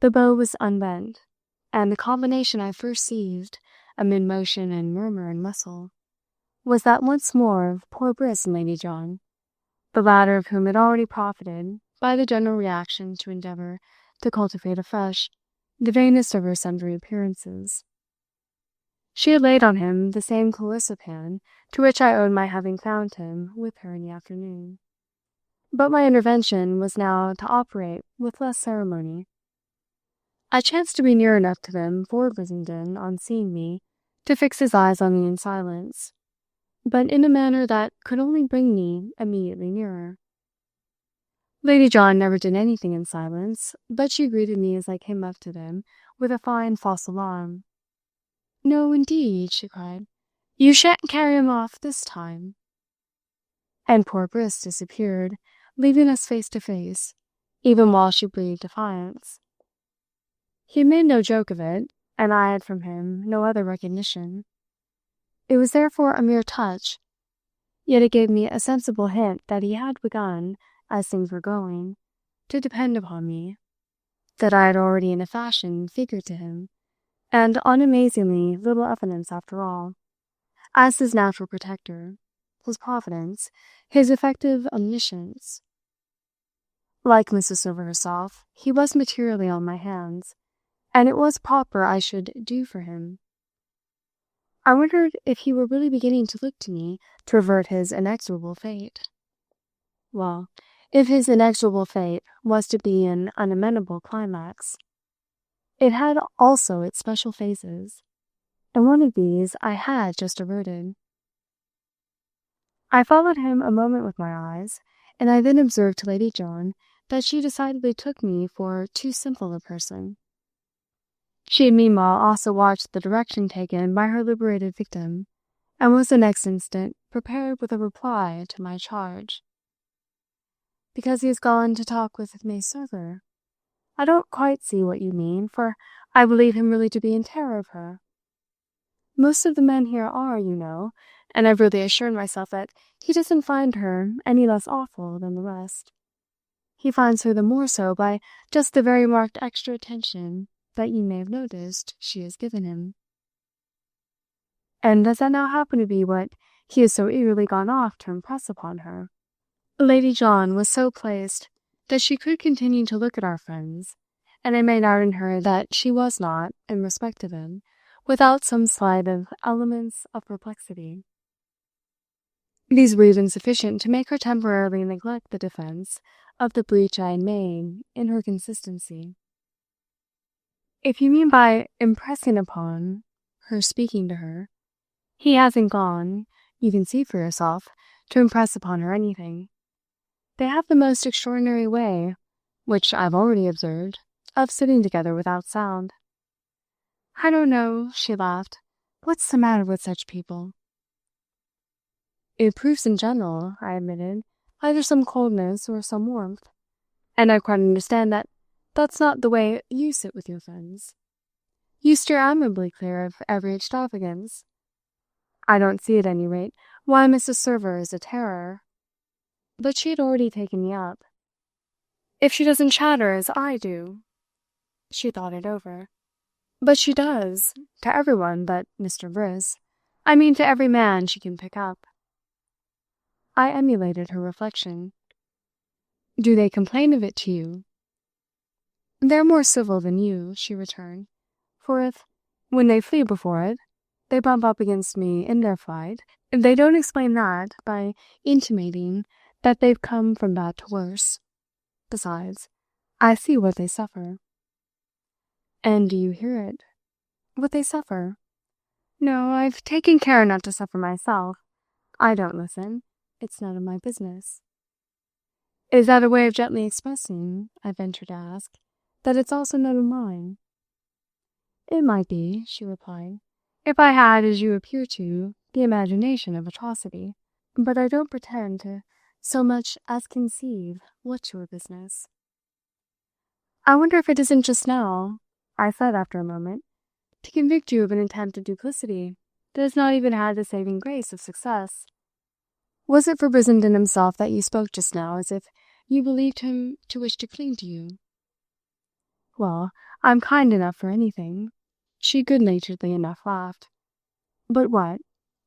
the bow was unbent, and the combination I first seized, amid motion and murmur and muscle, was that once more of poor Briss and Lady John, the latter of whom had already profited by the general reaction to endeavour to cultivate afresh the vainest of her sundry appearances. She had laid on him the same coercive hand to which I owed my having found him with her in the afternoon. But my intervention was now to operate with less ceremony. I chanced to be near enough to them for Brissenden, on seeing me, to fix his eyes on me in silence, but in a manner that could only bring me immediately nearer. Lady John never did anything in silence, but she greeted me as I came up to them with a fine false alarm. "No, indeed," she cried, "you shan't carry him off this time." And poor Briss disappeared, leaving us face to face, even while she breathed defiance. He had made no joke of it, and I had from him no other recognition. It was therefore a mere touch, yet it gave me a sensible hint that he had begun, as things were going, to depend upon me, that I had already in a fashion figured to him, and unamazingly little evidence after all, as his natural protector, his providence, his effective omniscience. Like Mrs. Silver herself, he was materially on my hands, and it was proper I should do for him. I wondered if he were really beginning to look to me to avert his inexorable fate. Well, if his inexorable fate was to be an unamendable climax, it had also its special phases, and one of these I had just averted. I followed him a moment with my eyes, and I then observed to Lady John that she decidedly took me for too simple a person. She had meanwhile also watched the direction taken by her liberated victim, and was the next instant prepared with a reply to my charge. Because he has gone to talk with May Server? I don't quite see what you mean, for I believe him really to be in terror of her. Most of the men here are, you know, and I've really assured myself that he doesn't find her any less awful than the rest. He finds her the more so by just the very marked extra attention that you may have noticed she has given him. And does that now happen to be what he has so eagerly gone off to impress upon her? Lady John was so placed that she could continue to look at our friends, and I made out in her that she was not, in respect to them, without some slight of elements of perplexity. These were even sufficient to make her temporarily neglect the defence of the breach I had made in her consistency. If you mean by impressing upon her speaking to her, he hasn't gone, you can see for yourself, to impress upon her anything. They have the most extraordinary way, which I've already observed, of sitting together without sound. I don't know, she laughed. What's the matter with such people? It proves in general, I admitted, either some coldness or some warmth. And I quite understand that that's not the way you sit with your friends. You steer admirably clear of every extravagance. I don't see, at any rate, why Mrs. Server is a terror. But she had already taken me up. If she doesn't chatter as I do. She thought it over. But she does, to everyone but Mr. Briss. I mean to every man she can pick up. I emulated her reflection. Do they complain of it to you? They're more civil than you, she returned. For if, when they flee before it, they bump up against me in their flight, they don't explain that by intimating that they've come from bad to worse. Besides, I see what they suffer. And do you hear it? What they suffer? No, I've taken care not to suffer myself. I don't listen. It's none of my business. Is that a way of gently expressing, I ventured to ask, that it's also none of mine? It might be, she replied, if I had, as you appear to, the imagination of atrocity. But I don't pretend to so much as conceive what's your business. I wonder if it isn't just now, I said after a moment, to convict you of an attempt at duplicity that has not even had the saving grace of success. Was it for Brissenden himself that you spoke just now, as if you believed him to wish to cling to you? Well, I'm kind enough for anything. She good-naturedly enough laughed. But what,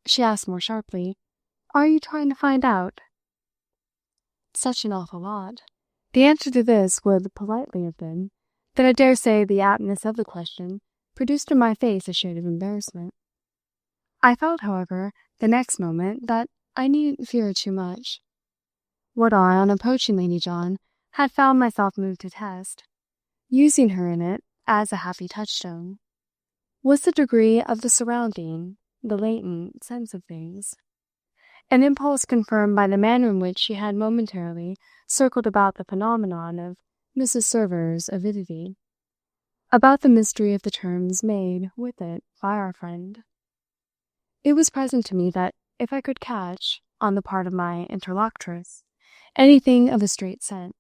she asked more sharply, are you trying to find out? Such an awful lot. The answer to this would politely have been that I dare say the aptness of the question produced in my face a shade of embarrassment. I felt, however, the next moment that I needn't fear too much. What I, on approaching Lady John, had found myself moved to test, using her in it as a happy touchstone, was the degree of the surrounding, the latent sense of things. An impulse confirmed by the manner in which she had momentarily circled about the phenomenon of Mrs. Server's avidity, about the mystery of the terms made with it by our friend. It was present to me that if I could catch, on the part of my interlocutress, anything of a straight scent,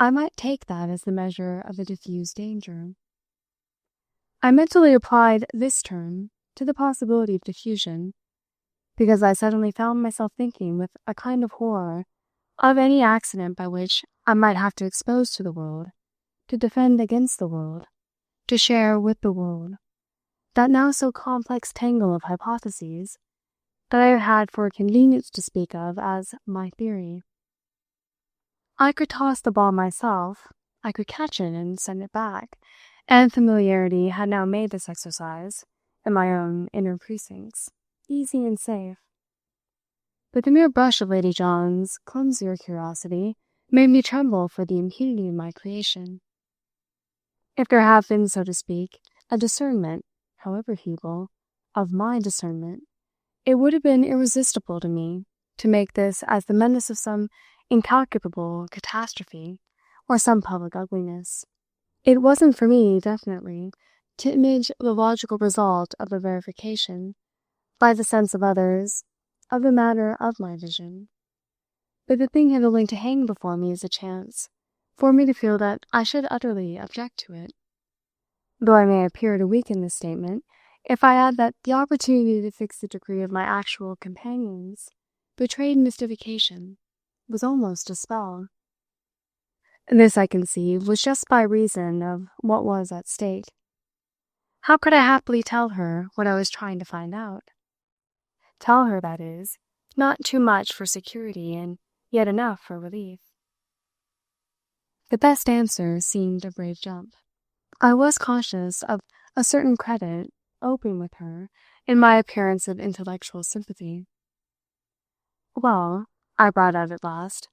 I might take that as the measure of the diffused danger. I mentally applied this term to the possibility of diffusion, because I suddenly found myself thinking with a kind of horror of any accident by which I might have to expose to the world, to defend against the world, to share with the world, that now so complex tangle of hypotheses that I have had for convenience to speak of as my theory. I could toss the ball myself, I could catch it and send it back, and familiarity had now made this exercise, in my own inner precincts, easy and safe. But the mere brush of Lady John's clumsier curiosity made me tremble for the impunity of my creation. If there had been, so to speak, a discernment, however feeble, of my discernment, it would have been irresistible to me to make this as the menace of some incalculable catastrophe or some public ugliness. It wasn't for me, definitely, to image the logical result of the verification, by the sense of others, of the matter of my vision. But the thing had only to hang before me as a chance, for me to feel that I should utterly object to it. Though I may appear to weaken this statement, if I add that the opportunity to fix the degree of my actual companions betrayed mystification, was almost a spell. This, I conceive, was just by reason of what was at stake. How could I happily tell her what I was trying to find out? Tell her, that is, not too much for security and yet enough for relief. The best answer seemed a brave jump. I was conscious of a certain credit open with her in my appearance of intellectual sympathy. "Well," I brought out at last,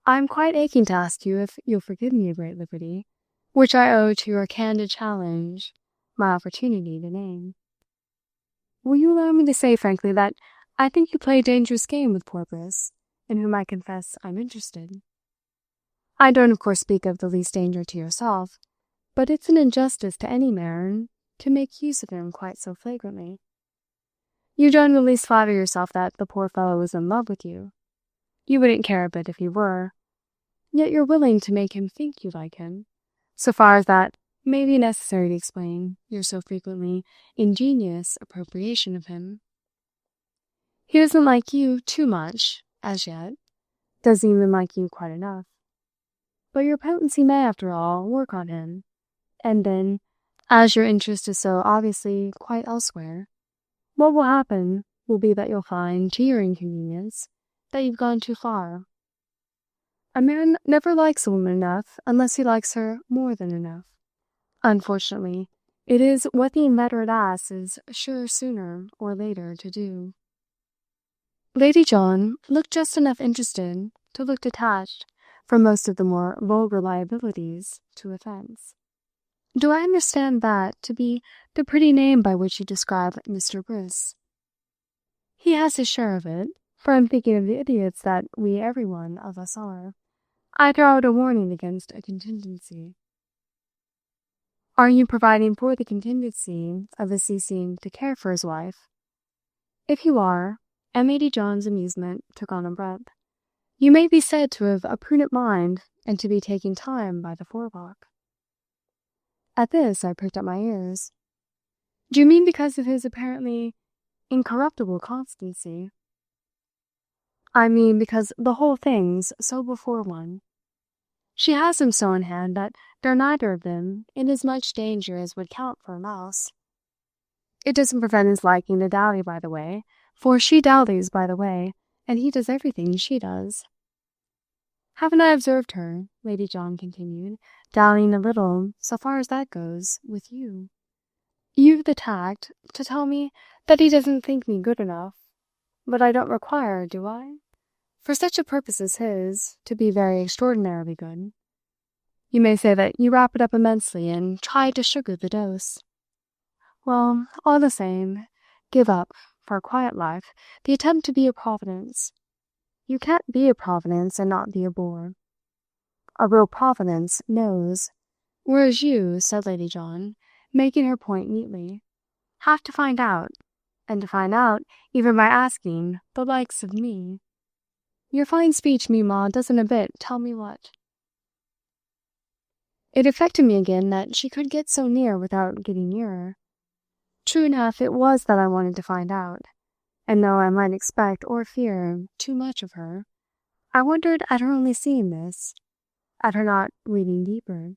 "I'm quite aching to ask you if you'll forgive me a great liberty, which I owe to your candid challenge, my opportunity to name. Will you allow me to say frankly that I think you play a dangerous game with poor Briss, in whom I confess I'm interested? I don't of course speak of the least danger to yourself, but it's an injustice to any man to make use of him quite so flagrantly. You don't in the least flatter yourself that the poor fellow is in love with you. You wouldn't care a bit if he were, yet you're willing to make him think you like him, so far as that may be necessary to explain your so frequently ingenious appropriation of him. He doesn't like you too much, as yet, doesn't even like you quite enough. But your potency may, after all, work on him, and then, as your interest is so obviously quite elsewhere, what will happen will be that you'll find, to your inconvenience, that you've gone too far. A man never likes a woman enough unless he likes her more than enough. Unfortunately, it is what the inveterate ass is sure sooner or later to do." Lady John looked just enough interested to look detached from most of the more vulgar liabilities to offence. "Do I understand that to be the pretty name by which you describe Mr. Briss?" "He has his share of it, for I'm thinking of the idiots that we every one of us are. I throw out a warning against a contingency." "Are you providing for the contingency of his ceasing to care for his wife? If you are," and Lady John's amusement took on a breadth, "you may be said to have a prudent mind and to be taking time by the forelock." At this I pricked up my ears. "Do you mean because of his apparently incorruptible constancy?" "I mean because the whole thing's so before one. She has him so in hand that they're neither of them in as much danger as would count for a mouse. It doesn't prevent his liking to dally by the way, for she dallies by the way, and he does everything she does. Haven't I observed her," Lady John continued, "dallying a little, so far as that goes, with you? You've the tact to tell me that he doesn't think me good enough, but I don't require, do I, for such a purpose as his, to be very extraordinarily good? You may say that you wrap it up immensely and try to sugar the dose. Well, all the same, give up, for a quiet life, the attempt to be a providence. You can't be a providence and not be a bore. A real providence knows, whereas you," said Lady John, making her point neatly, "have to find out, and to find out even by asking the likes of me. Your fine speech, meanwhile, doesn't a bit tell me what." It affected me again that she could get so near without getting nearer. True enough it was that I wanted to find out, and though I might expect or fear too much of her, I wondered at her only seeing this, at her not reading deeper.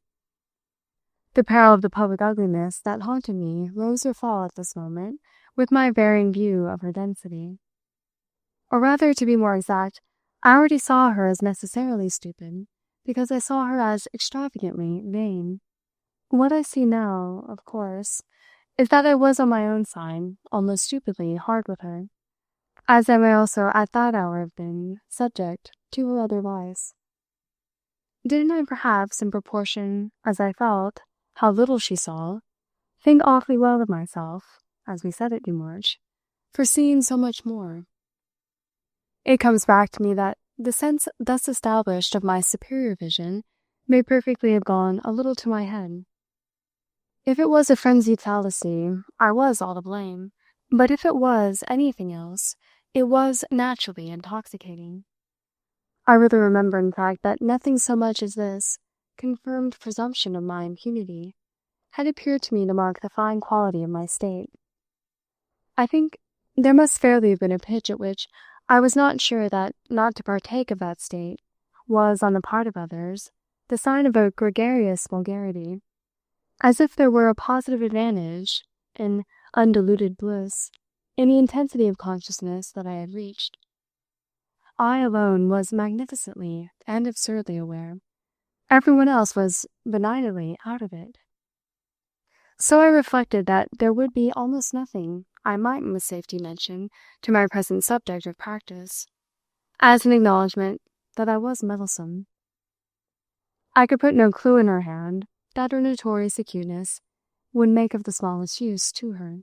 The peril of the public ugliness that haunted me rose or fell at this moment with my varying view of her density. Or rather, to be more exact, I already saw her as necessarily stupid, because I saw her as extravagantly vain. What I see now, of course, is that I was on my own side, almost stupidly hard with her, as I may also at that hour have been subject to her other vice. Didn't I perhaps, in proportion as I felt how little she saw, think awfully well of myself, as we said at Newmarch, for seeing so much more? It comes back to me that the sense thus established of my superior vision may perfectly have gone a little to my head. If it was a frenzied fallacy, I was all to blame, but if it was anything else, it was naturally intoxicating. I really remember, in fact, that nothing so much as this confirmed presumption of my impunity had appeared to me to mark the fine quality of my state. I think there must fairly have been a pitch at which I was not sure that not to partake of that state was, on the part of others, the sign of a gregarious vulgarity, as if there were a positive advantage, an undiluted bliss, in the intensity of consciousness that I had reached. I alone was magnificently and absurdly aware. Everyone else was benignly out of it. So I reflected that there would be almost nothing I might with safety mention to my present subject of practice, as an acknowledgment that I was meddlesome. I could put no clue in her hand that her notorious acuteness would make of the smallest use to her.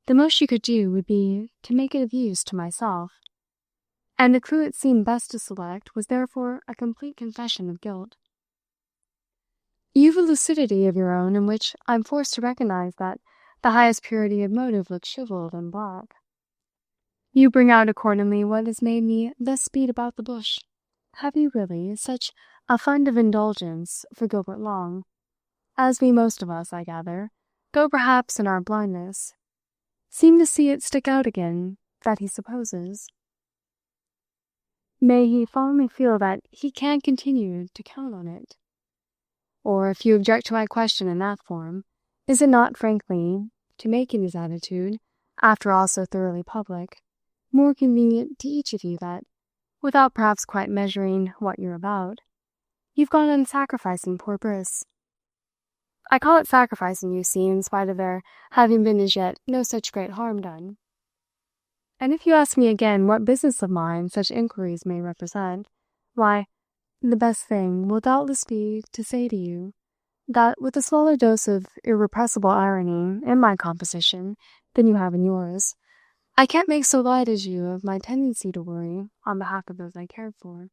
The most she could do would be to make it of use to myself, and the clue it seemed best to select was therefore a complete confession of guilt. You've a lucidity of your own in which I'm forced to recognize that the highest purity of motive looks shriveled and black. You bring out accordingly what has made me thus beat about the bush. Have you really such a fund of indulgence for Gilbert Long, as we most of us, I gather, though perhaps in our blindness, seem to see it stick out again, that he supposes? May he fondly feel that he can continue to count on it? Or, if you object to my question in that form, is it not, frankly, to making his attitude, after all so thoroughly public, more convenient to each of you that, without perhaps quite measuring what you're about, you've gone on sacrificing poor Briss? I call it sacrificing, you see, in spite of there having been as yet no such great harm done. And if you ask me again what business of mine such inquiries may represent, why, the best thing will doubtless be to say to you that with a smaller dose of irrepressible irony in my composition than you have in yours, I can't make so light as you of my tendency to worry on behalf of those I cared for.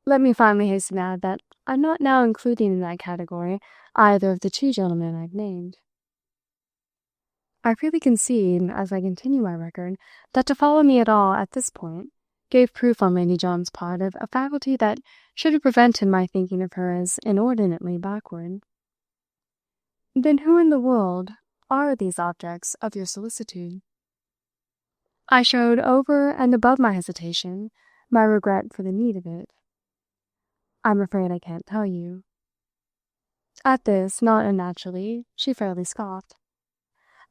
Let me finally hasten to add that I'm not now including in that category either of the two gentlemen I've named. I freely concede, as I continue my record, that to follow me at all at this point gave proof on Lady John's part of a faculty that should have prevented my thinking of her as inordinately backward. Then who in the world are these objects of your solicitude? I showed over and above my hesitation my regret for the need of it. I'm afraid I can't tell you. At this, not unnaturally, she fairly scoffed.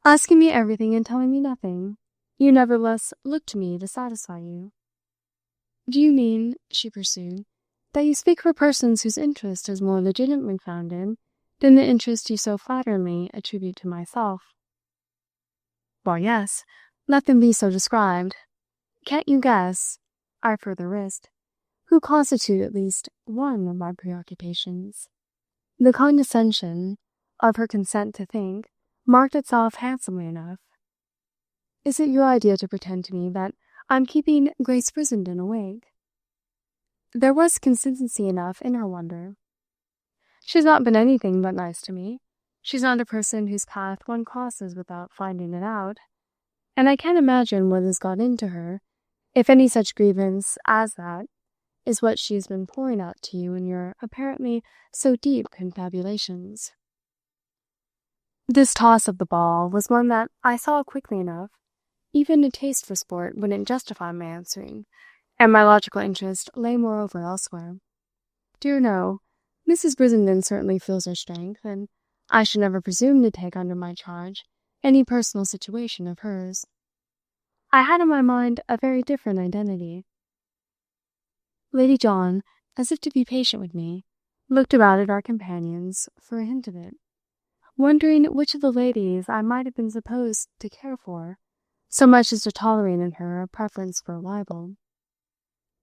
Asking me everything and telling me nothing, you nevertheless look to me to satisfy you. Do you mean, she pursued, that you speak for persons whose interest is more legitimately founded than the interest you so flatteringly attribute to myself? Well, yes, let them be so described. Can't you guess, I further risked, who constitute at least one of my preoccupations? The condescension of her consent to think marked itself handsomely enough. Is it your idea to pretend to me that I'm keeping Grace Brissenden awake? There was consistency enough in her wonder. She's not been anything but nice to me. She's not a person whose path one crosses without finding it out, and I can't imagine what has got into her, if any such grievance as that is what she has been pouring out to you in your apparently so deep confabulations. This toss of the ball was one that I saw quickly enough, Even a taste for sport wouldn't justify my answering, and my logical interest lay moreover elsewhere. Dear no, Mrs. Brissenden certainly feels her strength, and I should never presume to take under my charge any personal situation of hers. I had in my mind a very different identity. Lady John, as if to be patient with me, looked about at our companions for a hint of it, wondering which of the ladies I might have been supposed to care for, so much as to tolerate in her a preference for a rival.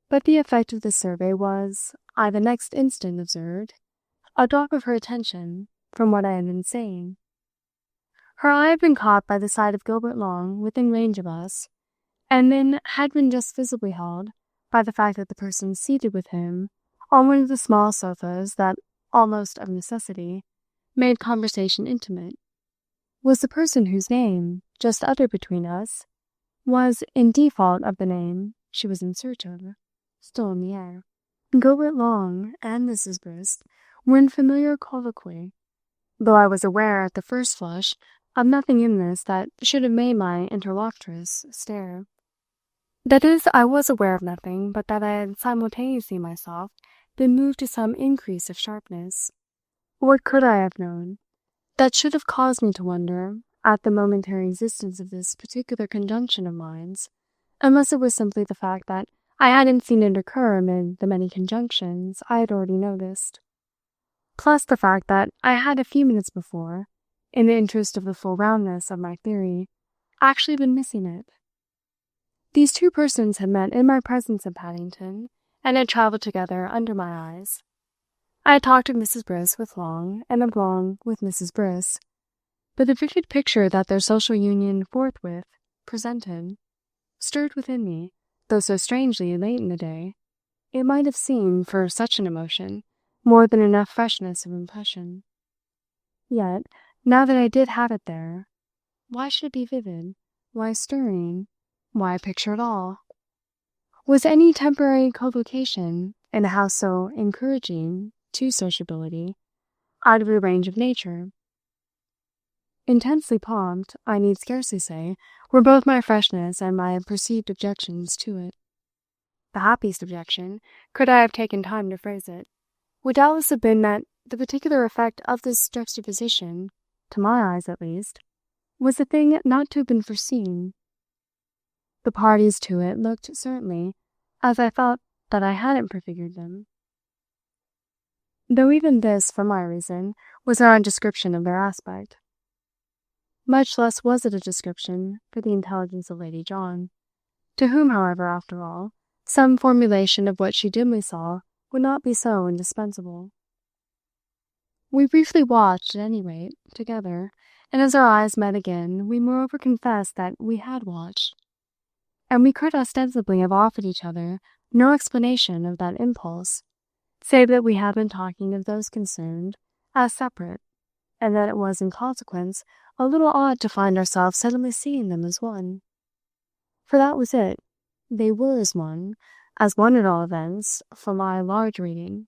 But the effect of this survey was, I the next instant observed, a drop of her attention from what I had been saying. Her eye had been caught by the sight of Gilbert Long within range of us, and then had been just visibly held by the fact that the person seated with him on one of the small sofas that, almost of necessity, made conversation intimate, was the person whose name, just uttered between us, was, in default of the name she was in search of, still in the air. Gilbert Long and Mrs. Brisk were in familiar colloquy, though I was aware at the first flush of nothing in this that should have made my interlocutress stare. That is, I was aware of nothing but that I had simultaneously myself been moved to some increase of sharpness. What could I have known that should have caused me to wonder at the momentary existence of this particular conjunction of minds, unless it was simply the fact that I hadn't seen it occur amid the many conjunctions I had already noticed, plus the fact that I had a few minutes before, in the interest of the full roundness of my theory, actually been missing it. These two persons had met in my presence at Paddington, and had travelled together under my eyes. I had talked of Mrs. Brisk with Long, and of Long with Mrs. Brisk, but the vivid picture that their social union forthwith presented stirred within me, though so strangely late in the day, it might have seemed, for such an emotion, more than enough freshness of impression. Yet, now that I did have it there, why should it be vivid, why stirring, why a picture at all? Was any temporary collocation in a house so encouraging to sociability out of the range of nature? Intensely prompt, I need scarcely say, were both my freshness and my perceived objections to it. The happiest objection, could I have taken time to phrase it, would doubtless have been that the particular effect of this juxtaposition, to my eyes at least, was a thing not to have been foreseen. The parties to it looked, certainly, as I felt that I hadn't prefigured them, though even this, for my reason, was not a description of their aspect. Much less was it a description for the intelligence of Lady John, to whom, however, after all, some formulation of what she dimly saw would not be so indispensable. We briefly watched, at any rate, together, and as our eyes met again, we moreover confessed that we had watched, and we could ostensibly have offered each other no explanation of that impulse, save that we had been talking of those concerned as separate, and that it was in consequence a little odd to find ourselves suddenly seeing them as one. For that was it, they were as one at all events, for my large reading.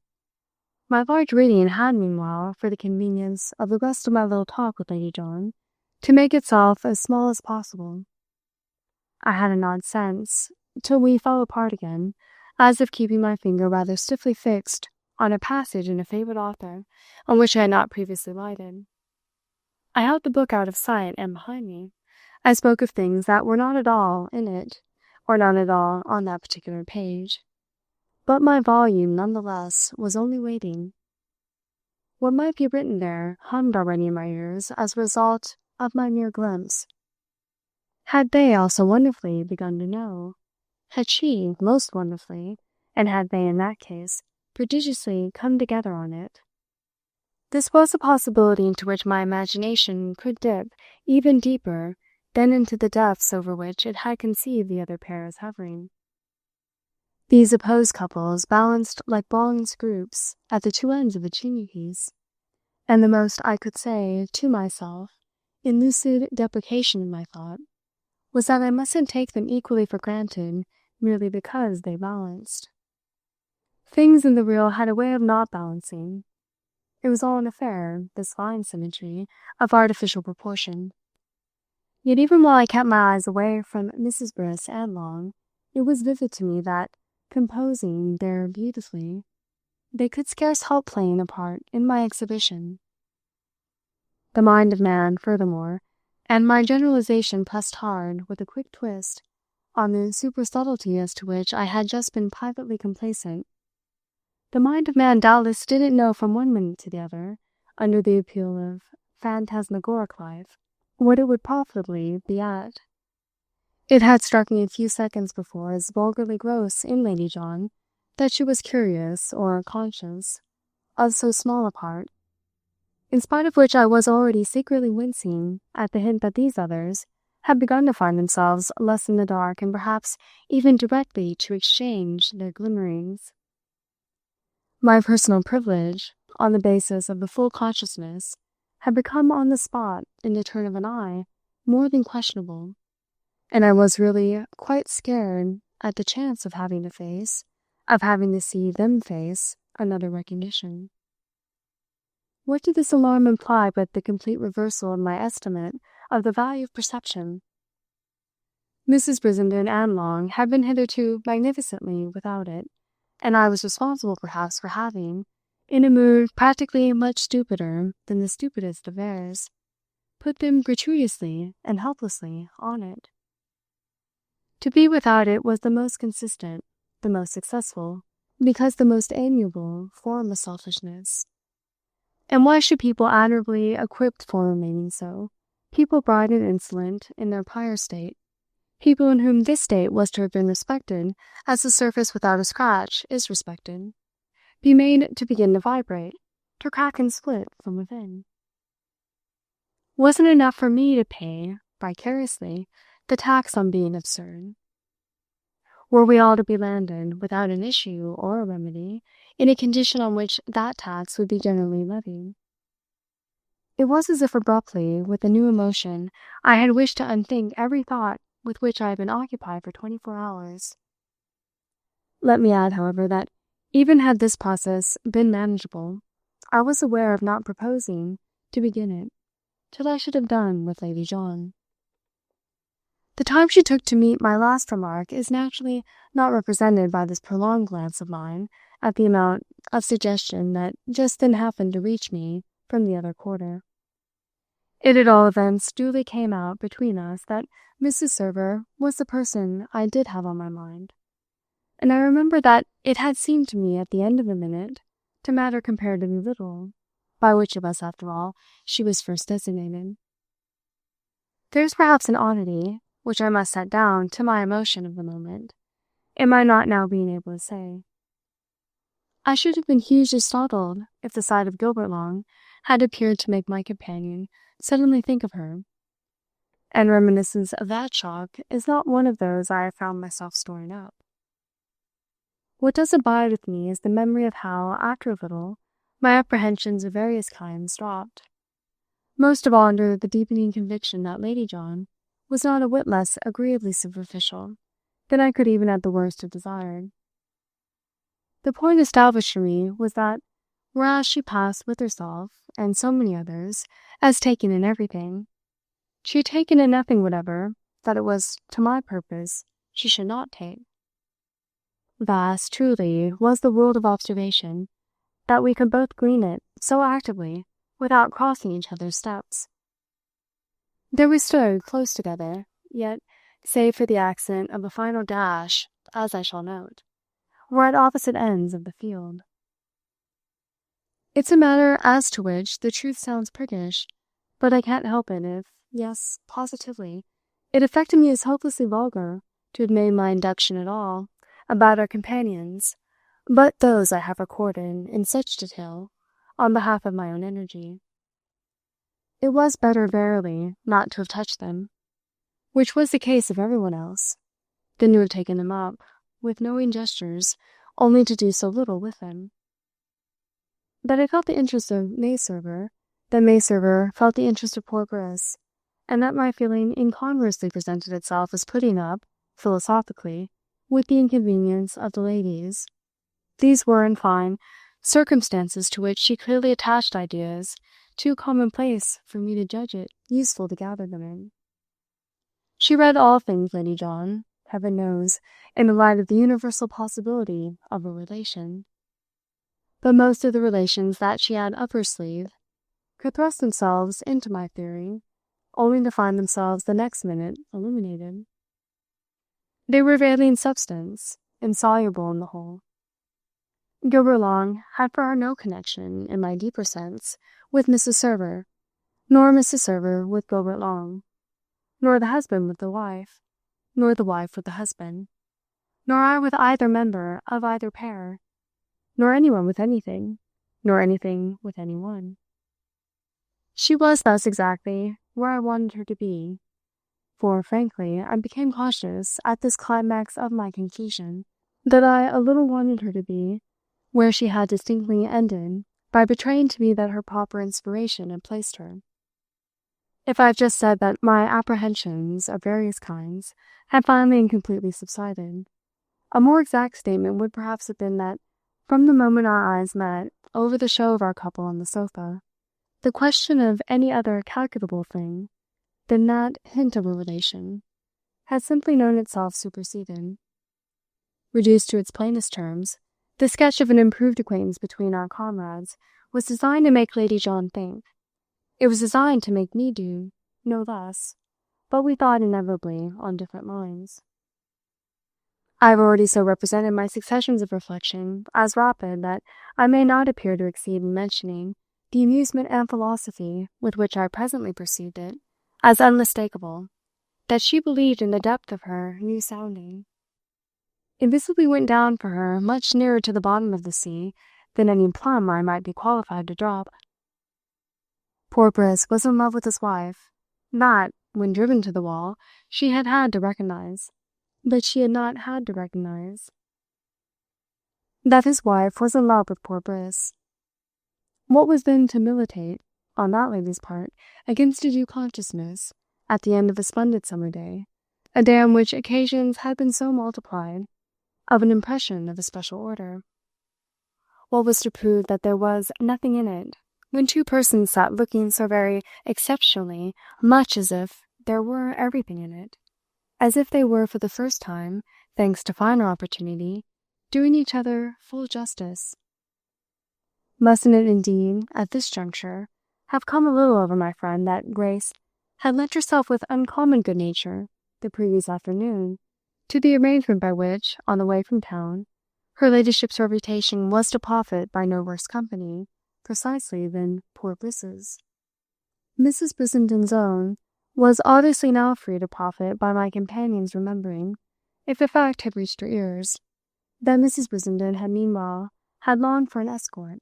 My large reading had meanwhile, for the convenience of the rest of my little talk with Lady John, to make itself as small as possible. I had an odd sense, till we fell apart again, as if keeping my finger rather stiffly fixed on a passage in a favourite author on which I had not previously lighted. I held the book out of sight and behind me. I spoke of things that were not at all in it, or not at all on that particular page. But my volume, none the less, was only waiting. What might be written there hummed already in my ears as a result of my mere glimpse. Had they also wonderfully begun to know? Had she, most wonderfully, and had they, in that case, prodigiously come together on it? This was a possibility into which my imagination could dip even deeper than into the depths over which it had conceived the other pair as hovering. These opposed couples balanced like bronze groups at the two ends of the chimney-piece, and the most I could say to myself, in lucid deprecation of my thought, was that I mustn't take them equally for granted merely because they balanced. Things in the real had a way of not balancing. It was all an affair, this fine symmetry, of artificial proportion. Yet even while I kept my eyes away from Mrs. Briss and Long, it was vivid to me that, composing there beautifully, they could scarce help playing a part in my exhibition. The mind of man, furthermore, and my generalization pressed hard, with a quick twist, on the supersubtlety as to which I had just been privately complacent. The mind of man doubtless didn't know from one minute to the other, under the appeal of phantasmagoric life, what it would profitably be at. It had struck me a few seconds before as vulgarly gross in Lady John that she was curious, or conscious, of so small a part, in spite of which I was already secretly wincing at the hint that these others had begun to find themselves less in the dark and perhaps even directly to exchange their glimmerings. My personal privilege, on the basis of the full consciousness, had become on the spot, in the turn of an eye, more than questionable, and I was really quite scared at the chance of having to see them face, another recognition. What did this alarm imply but the complete reversal of my estimate of the value of perception? Mrs. Brissenden and Long had been hitherto magnificently without it, and I was responsible perhaps for having, in a mood practically much stupider than the stupidest of theirs, put them gratuitously and helplessly on it. To be without it was the most consistent, the most successful, because the most amiable form of selfishness. And why should people admirably equipped for remaining so, people bright and insolent in their prior state, people in whom this state was to have been respected as the surface without a scratch is respected, be made to begin to vibrate, to crack and split from within? Wasn't it enough for me to pay, vicariously, the tax on being absurd? Were we all to be landed, without an issue or a remedy, in a condition on which that tax would be generally levied? It was as if abruptly, with a new emotion, I had wished to unthink every thought with which I had been occupied for 24 hours. Let me add, however, that even had this process been manageable, I was aware of not proposing to begin it till I should have done with Lady John. The time she took to meet my last remark is naturally not represented by this prolonged glance of mine at the amount of suggestion that just then happened to reach me from the other quarter. It at all events duly came out between us that Mrs. Server was the person I did have on my mind, and I remember that it had seemed to me at the end of a minute to matter comparatively little by which of us, after all, she was first designated. There is perhaps an oddity, which I must set down to my emotion of the moment, in my not now being able to say. I should have been hugely startled if the sight of Gilbert Long had appeared to make my companion suddenly think of her, and reminiscence of that shock is not one of those I have found myself storing up. What does abide with me is the memory of how, after a little, my apprehensions of various kinds dropped, most of all under the deepening conviction that Lady John was not a whit less agreeably superficial than I could even at the worst have desired. The point established for me was that, whereas she passed with herself, and so many others, as taking in everything, she had taken in nothing whatever that it was to my purpose she should not take. Vast, truly, was the world of observation, that we could both glean it so actively without crossing each other's steps. There we stood close together, yet, save for the accent of a final dash, as I shall note, were at opposite ends of the field. It's a matter as to which the truth sounds priggish, but I can't help it if, yes, positively, it affected me as hopelessly vulgar to have made my induction at all about our companions, but those I have recorded in such detail on behalf of my own energy. It was better, verily, not to have touched them, which was the case of everyone else, than to have taken them up, with knowing gestures, only to do so little with them. That I felt the interest of Mayserver, that Mayserver felt the interest of poor Briss, and that my feeling incongruously presented itself as putting up, philosophically, with the inconvenience of the ladies. These were, in fine, circumstances to which she clearly attached ideas too commonplace for me to judge it useful to gather them in. She read all things Lady John, heaven knows, in the light of the universal possibility of a relation. But most of the relations that she had up her sleeve could thrust themselves into my theory, only to find themselves the next minute eliminated. They were of alien substance, insoluble in the whole. Gilbert Long had for her no connection, in my deeper sense, with Mrs. Server, nor Mrs. Server with Gilbert Long, nor the husband with the wife, nor the wife with the husband, nor I with either member of either pair, nor anyone with anything, nor anything with anyone. She was thus exactly where I wanted her to be, for, frankly, I became conscious at this climax of my conclusion that I a little wanted her to be where she had distinctly ended by betraying to me that her proper inspiration had placed her. If I have just said that my apprehensions of various kinds had finally and completely subsided, a more exact statement would perhaps have been that, from the moment our eyes met over the show of our couple on the sofa, the question of any other calculable thing than that hint of a relation had simply known itself superseded. Reduced to its plainest terms, the sketch of an improved acquaintance between our comrades was designed to make Lady John think. It was designed to make me do no less, but we thought inevitably on different lines. I have already so represented my successions of reflection as rapid that I may not appear to exceed in mentioning the amusement and philosophy with which I presently perceived it as unmistakable, that she believed in the depth of her new sounding. It visibly went down for her much nearer to the bottom of the sea than any plumb I might be qualified to drop. Poor Briss was in love with his wife, that, when driven to the wall, she had had to recognize, but she had not had to recognize that his wife was in love with poor Briss. What was then to militate, on that lady's part, against a due consciousness, at the end of a splendid summer day, a day on which occasions had been so multiplied, of an impression of a special order? What was to prove that there was nothing in it, when two persons sat looking so very exceptionally much as if there were everything in it, as if they were for the first time, thanks to finer opportunity, doing each other full justice? Mustn't it indeed, at this juncture, have come a little over my friend that Grace had lent herself with uncommon good nature, the previous afternoon, to the arrangement by which, on the way from town, her ladyship's reputation was to profit by no worse company, precisely, than poor Briss's? Mrs. Brissenden's own was obviously now free to profit by my companion's remembering, if the fact had reached her ears, that Mrs. Brissenden had meanwhile had longed for an escort.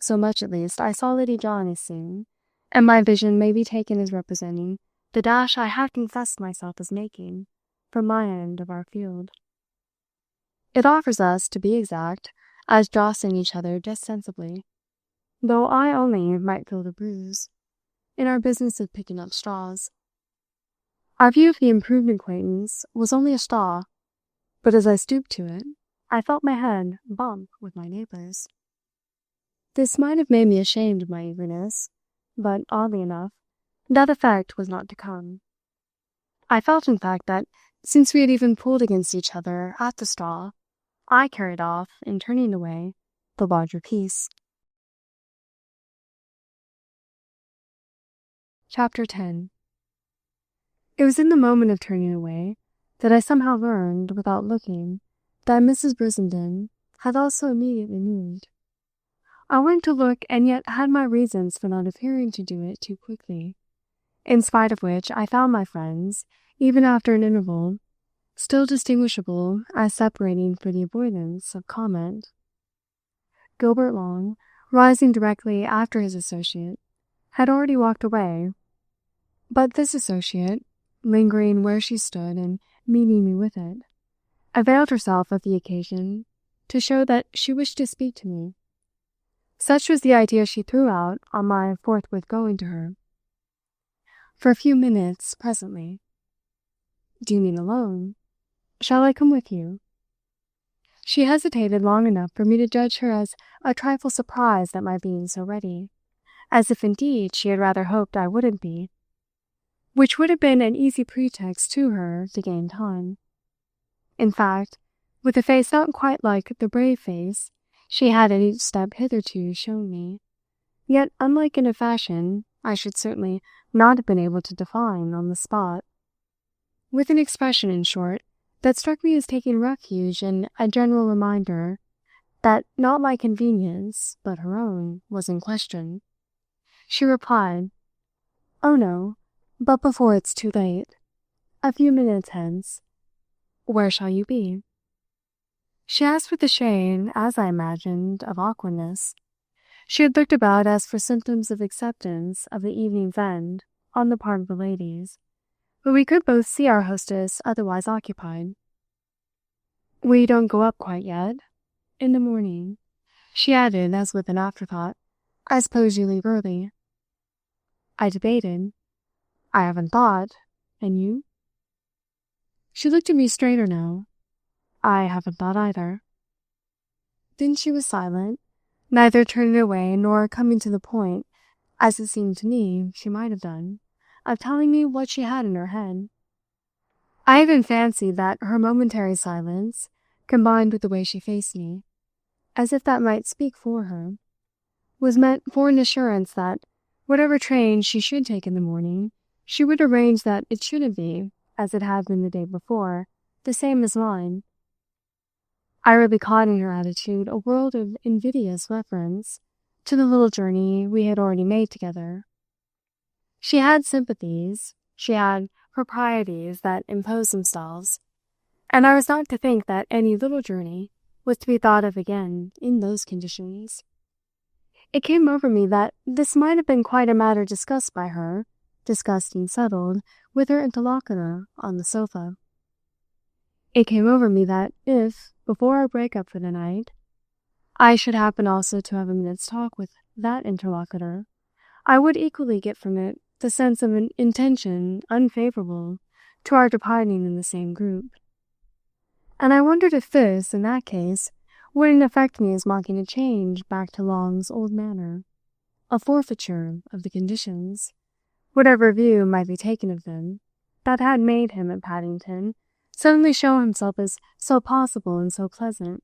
So much, at least, I saw Lady John as seeing, and my vision may be taken as representing the dash I had confessed myself as making, from my end of our field. It offers us, to be exact, as jostling each other just sensibly, though I only might feel the bruise, in our business of picking up straws. Our view of the improved acquaintance was only a straw, but as I stooped to it, I felt my head bump with my neighbor's. This might have made me ashamed of my eagerness, but, oddly enough, that effect was not to come. I felt, in fact, that, since we had even pulled against each other at the straw, I carried off, in turning away, the larger piece. Chapter 10. It was in the moment of turning away that I somehow learned, without looking, that Mrs. Brissenden had also immediately moved. I went to look, and yet had my reasons for not appearing to do it too quickly, in spite of which I found my friends, even after an interval, still distinguishable as separating for the avoidance of comment. Gilbert Long, rising directly after his associate, had already walked away, but this associate, lingering where she stood and meeting me with it, availed herself of the occasion to show that she wished to speak to me. Such was the idea she threw out on my forthwith going to her. For a few minutes, presently. Do you mean alone? Shall I come with you? She hesitated long enough for me to judge her as a trifle surprised at my being so ready, as if indeed she had rather hoped I wouldn't be. which would have been an easy pretext to her to gain time. In fact, with a face not quite like the brave face she had at each step hitherto shown me, yet unlike in a fashion I should certainly not have been able to define on the spot, with an expression, in short, that struck me as taking refuge in a general reminder that not my convenience, but her own, was in question. She replied, "Oh no, but before it's too late. A few minutes hence. Where shall you be?" She asked with a shade, as I imagined, of awkwardness. She had looked about as for symptoms of acceptance of the evening's end on the part of the ladies, but we could both see our hostess otherwise occupied. "We don't go up quite yet. In the morning," she added, as with an afterthought. "I suppose you leave early." I debated. "I haven't thought. And you?" She looked at me straighter now. "I haven't thought either." Then she was silent, neither turning away nor coming to the point, as it seemed to me she might have done, of telling me what she had in her head. I even fancied that her momentary silence, combined with the way she faced me, as if that might speak for her, was meant for an assurance that, whatever train she should take in the morning, she would arrange that it shouldn't be, as it had been the day before, the same as mine. I really caught in her attitude a world of invidious reference to the little journey we had already made together. She had sympathies, she had proprieties that imposed themselves, and I was not to think that any little journey was to be thought of again in those conditions. It came over me that this might have been quite a matter discussed by her, discussed and settled with her interlocutor on the sofa. It came over me that if, before our break-up for the night, I should happen also to have a minute's talk with that interlocutor, I would equally get from it the sense of an intention unfavourable to our departing in the same group. And I wondered if this, in that case, wouldn't affect me as marking a change back to Long's old manner, a forfeiture of the conditions, whatever view might be taken of them, that had made him at Paddington suddenly show himself as so possible and so pleasant.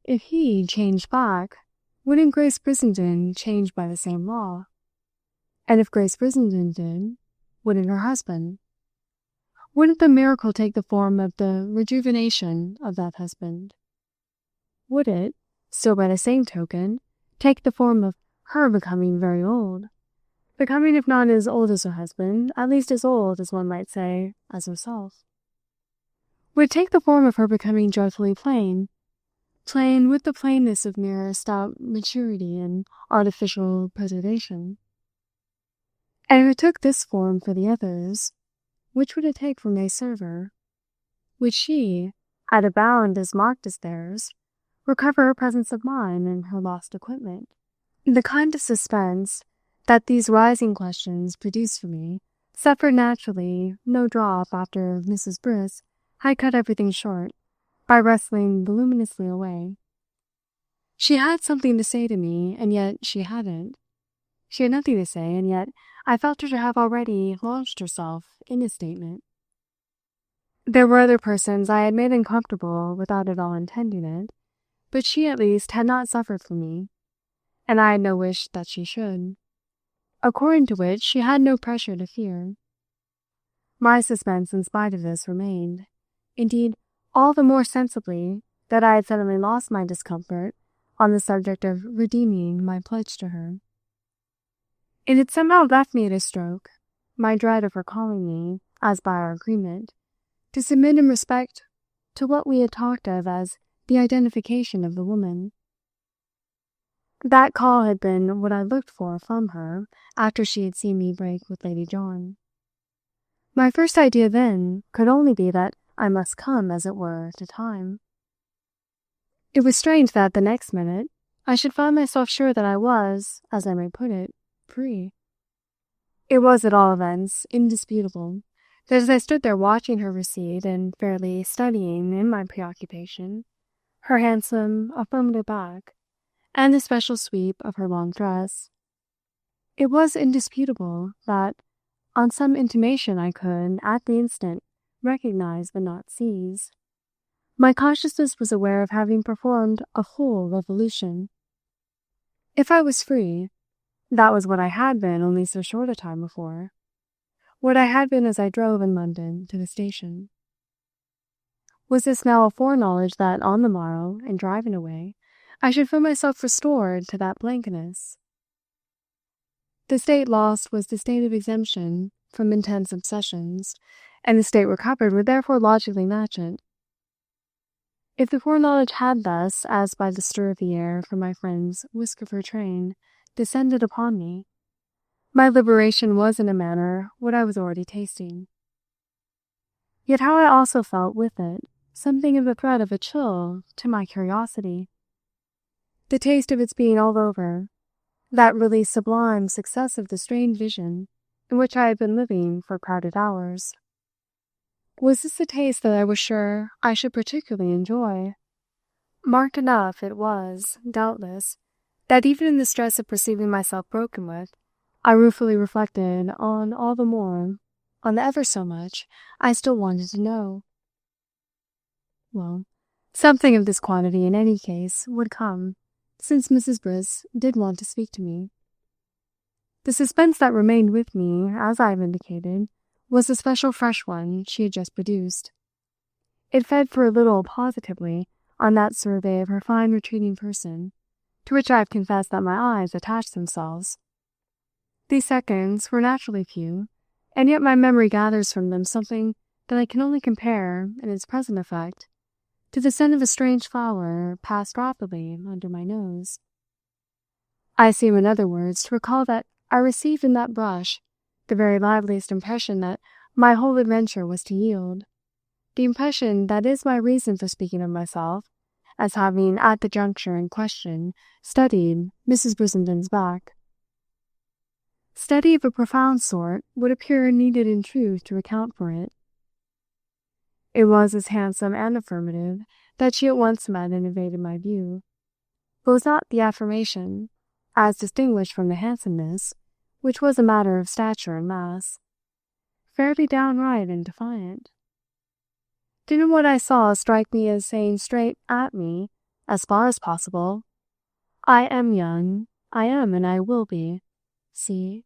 If he changed back, wouldn't Grace Brissenden change by the same law? And if Grace Brissenden did, wouldn't her husband? Wouldn't the miracle take the form of the rejuvenation of that husband? Would it, still by the same token, take the form of her becoming very old? Becoming, if not as old as her husband, at least as old, as one might say, as herself? Would it take the form of her becoming dreadfully plain, plain with the plainness of mere stout maturity and artificial preservation? And if it took this form for the others, which would it take for May Server? Would she, at a bound as marked as theirs, recover her presence of mind and her lost equipment? The kind of suspense that these rising questions produced for me suffered naturally no drop after Mrs. Briss had cut everything short by rustling voluminously away. She had something to say to me, and yet she hadn't. She had nothing to say, and yet I felt her to have already launched herself in a statement. There were other persons I had made uncomfortable without at all intending it, but she at least had not suffered from me, and I had no wish that she should, according to which she had no pressure to fear. My suspense, in spite of this, remained, indeed, all the more sensibly that I had suddenly lost my discomfort on the subject of redeeming my pledge to her. It had somehow left me at a stroke, my dread of her calling me, as by our agreement, to submit in respect to what we had talked of as the identification of the woman. That call had been what I looked for from her after she had seen me break with Lady John. My first idea then could only be that I must come, as it were, to time. It was strange that the next minute I should find myself sure that I was, as I may put it, free. It was, at all events, indisputable that as I stood there watching her recede and fairly studying in my preoccupation her handsome, affirmative back and the special sweep of her long dress, it was indisputable that, on some intimation I could, at the instant, recognize but not seize. My consciousness was aware of having performed a whole revolution. If I was free, that was what I had been only so short a time before, what I had been as I drove in London to the station. Was this now a foreknowledge that on the morrow, in driving away, I should feel myself restored to that blankness? The state lost was the state of exemption from intense obsessions, and the state recovered would therefore logically match it. If the foreknowledge had thus, as by the stir of the air from my friend's whisk of her train, descended upon me, my liberation was in a manner what I was already tasting. Yet how I also felt with it something of the threat of a chill to my curiosity. The taste of its being all over, that really sublime success of the strained vision in which I had been living for crowded hours. Was this a taste that I was sure I should particularly enjoy? Marked enough it was, doubtless, that even in the stress of perceiving myself broken with, I ruefully reflected on all the more, on the ever so much I still wanted to know. Well, something of this quantity in any case would come, since Mrs. Briss did want to speak to me. The suspense that remained with me, as I have indicated, was the special fresh one she had just produced. It fed for a little positively on that survey of her fine retreating person, to which I have confessed that my eyes attached themselves. These seconds were naturally few, and yet my memory gathers from them something that I can only compare, in its present effect, to the scent of a strange flower passed rapidly under my nose. I seem, in other words, to recall that I received in that brush the very liveliest impression that my whole adventure was to yield, the impression that is my reason for speaking of myself as having at the juncture in question studied Mrs. Brissenden's back. Study of a profound sort would appear needed in truth to account for it. It was as handsome and affirmative that she at once met and evaded my view, but was not the affirmation, as distinguished from the handsomeness, which was a matter of stature and mass, fairly downright and defiant. Didn't what I saw strike me as saying straight at me, as far as possible, I am young, I am and I will be. See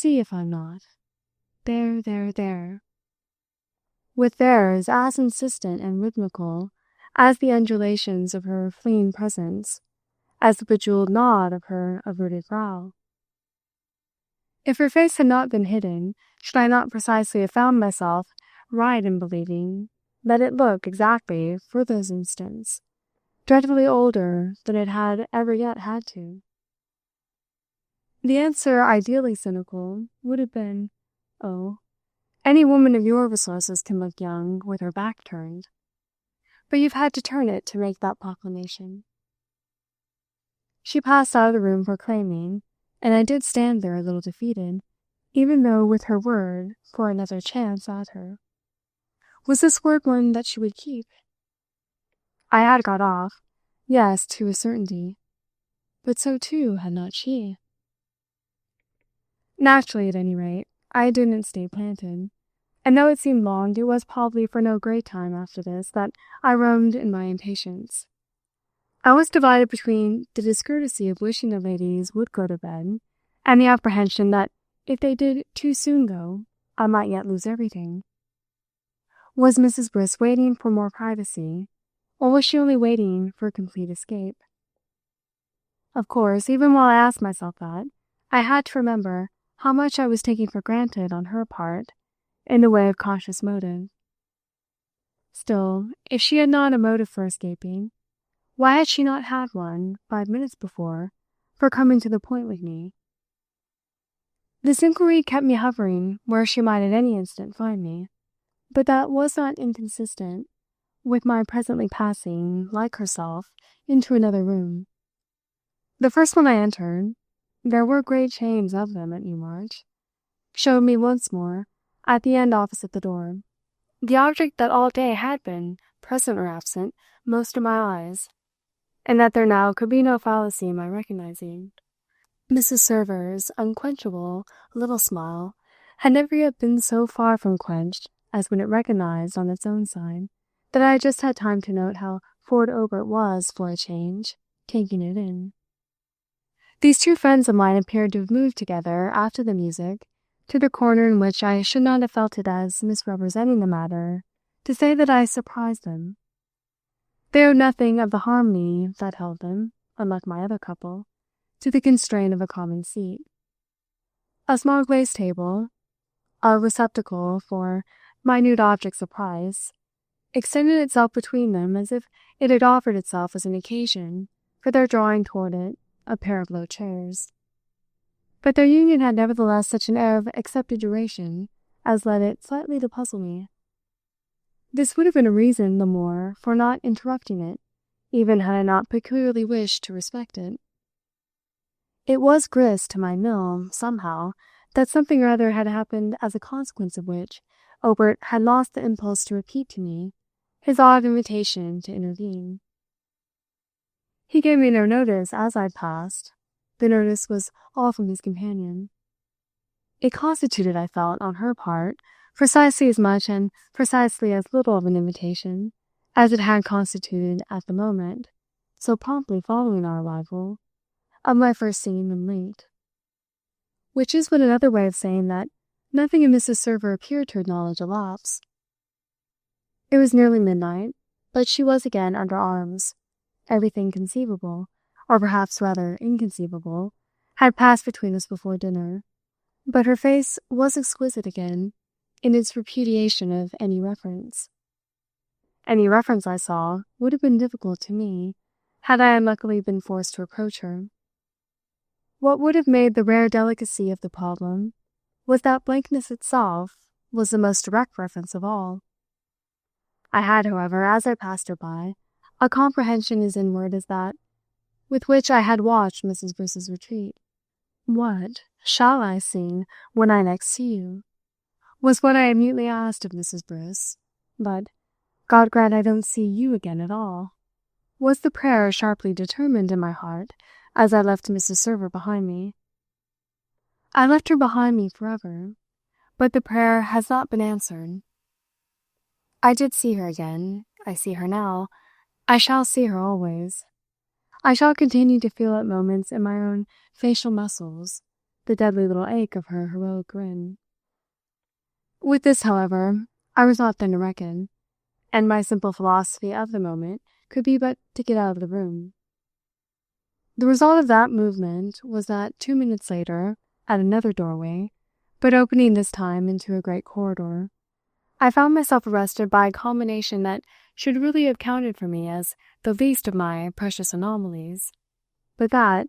if I'm not. There, there, there. With theirs as insistent and rhythmical as the undulations of her fleeing presence, as the bejeweled nod of her averted brow. If her face had not been hidden, should I not precisely have found myself right in believing that it looked exactly, for those instants, dreadfully older than it had ever yet had to? The answer, ideally cynical, would have been, oh, any woman of your resources can look young with her back turned. But you've had to turn it to make that proclamation. She passed out of the room proclaiming, and I did stand there a little defeated, even though with her word for another chance at her. Was this word one that she would keep? I had got off, yes, to a certainty, but so too had not she. Naturally, at any rate, I didn't stay planted, and though it seemed long, it was probably for no great time after this that I roamed in my impatience. I was divided between the discourtesy of wishing the ladies would go to bed, and the apprehension that if they did too soon go, I might yet lose everything. Was Mrs. Briss waiting for more privacy, or was she only waiting for a complete escape? Of course, even while I asked myself that, I had to remember how much I was taking for granted on her part, in the way of conscious motive. Still, if she had not a motive for escaping, why had she not had one 5 minutes before for coming to the point with me? This inquiry kept me hovering where she might at any instant find me, but that was not inconsistent with my presently passing, like herself, into another room. The first one I entered, there were great chains of them at Newmarch, showed me once more, at the end opposite the door, the object that all day had been, present or absent, most of my eyes, and that there now could be no fallacy in my recognizing. Mrs. Server's unquenchable little smile had never yet been so far from quenched as when it recognized on its own side that I had just had time to note how Ford Obert was, for a change, taking it in. These two friends of mine appeared to have moved together after the music to the corner in which I should not have felt it as misrepresenting the matter to say that I surprised them. They owed nothing of the harmony that held them, unlike my other couple, to the constraint of a common seat. A small glazed table, a receptacle for minute objects of price, extended itself between them as if it had offered itself as an occasion for their drawing toward it a pair of low chairs. But their union had nevertheless such an air of accepted duration as led it slightly to puzzle me. This would have been a reason the more for not interrupting it, even had I not peculiarly wished to respect it. It was grist to my mill, somehow, that something or other had happened as a consequence of which Obert had lost the impulse to repeat to me his odd invitation to intervene. He gave me no notice as I passed. The notice was all from his companion. It constituted, I felt, on her part, precisely as much and precisely as little of an invitation as it had constituted at the moment, so promptly following our arrival, of my first seeing them linked. Which is but another way of saying that nothing in Mrs. Server appeared to acknowledge a lapse. It was nearly midnight, but she was again under arms. Everything conceivable, or perhaps rather inconceivable, had passed between us before dinner, but her face was exquisite again in its repudiation of any reference. Any reference, I saw, would have been difficult to me, had I unluckily been forced to approach her. What would have made the rare delicacy of the problem was that blankness itself was the most direct reference of all. I had, however, as I passed her by, a comprehension as inward as that with which I had watched Mrs. Bruce's retreat. "What shall I sing when I next see you?" was what I immediately asked of Mrs. Bruce. But, God grant I don't see you again at all, was the prayer sharply determined in my heart as I left Mrs. Server behind me. I left her behind me forever, but the prayer has not been answered. I did see her again. I see her now. I shall see her always. I shall continue to feel at moments in my own facial muscles the deadly little ache of her heroic grin. With this, however, I was not then to reckon, and my simple philosophy of the moment could be but to get out of the room. The result of that movement was that 2 minutes later, at another doorway, but opening this time into a great corridor, I found myself arrested by a combination that should really have counted for me as the least of my precious anomalies, but that,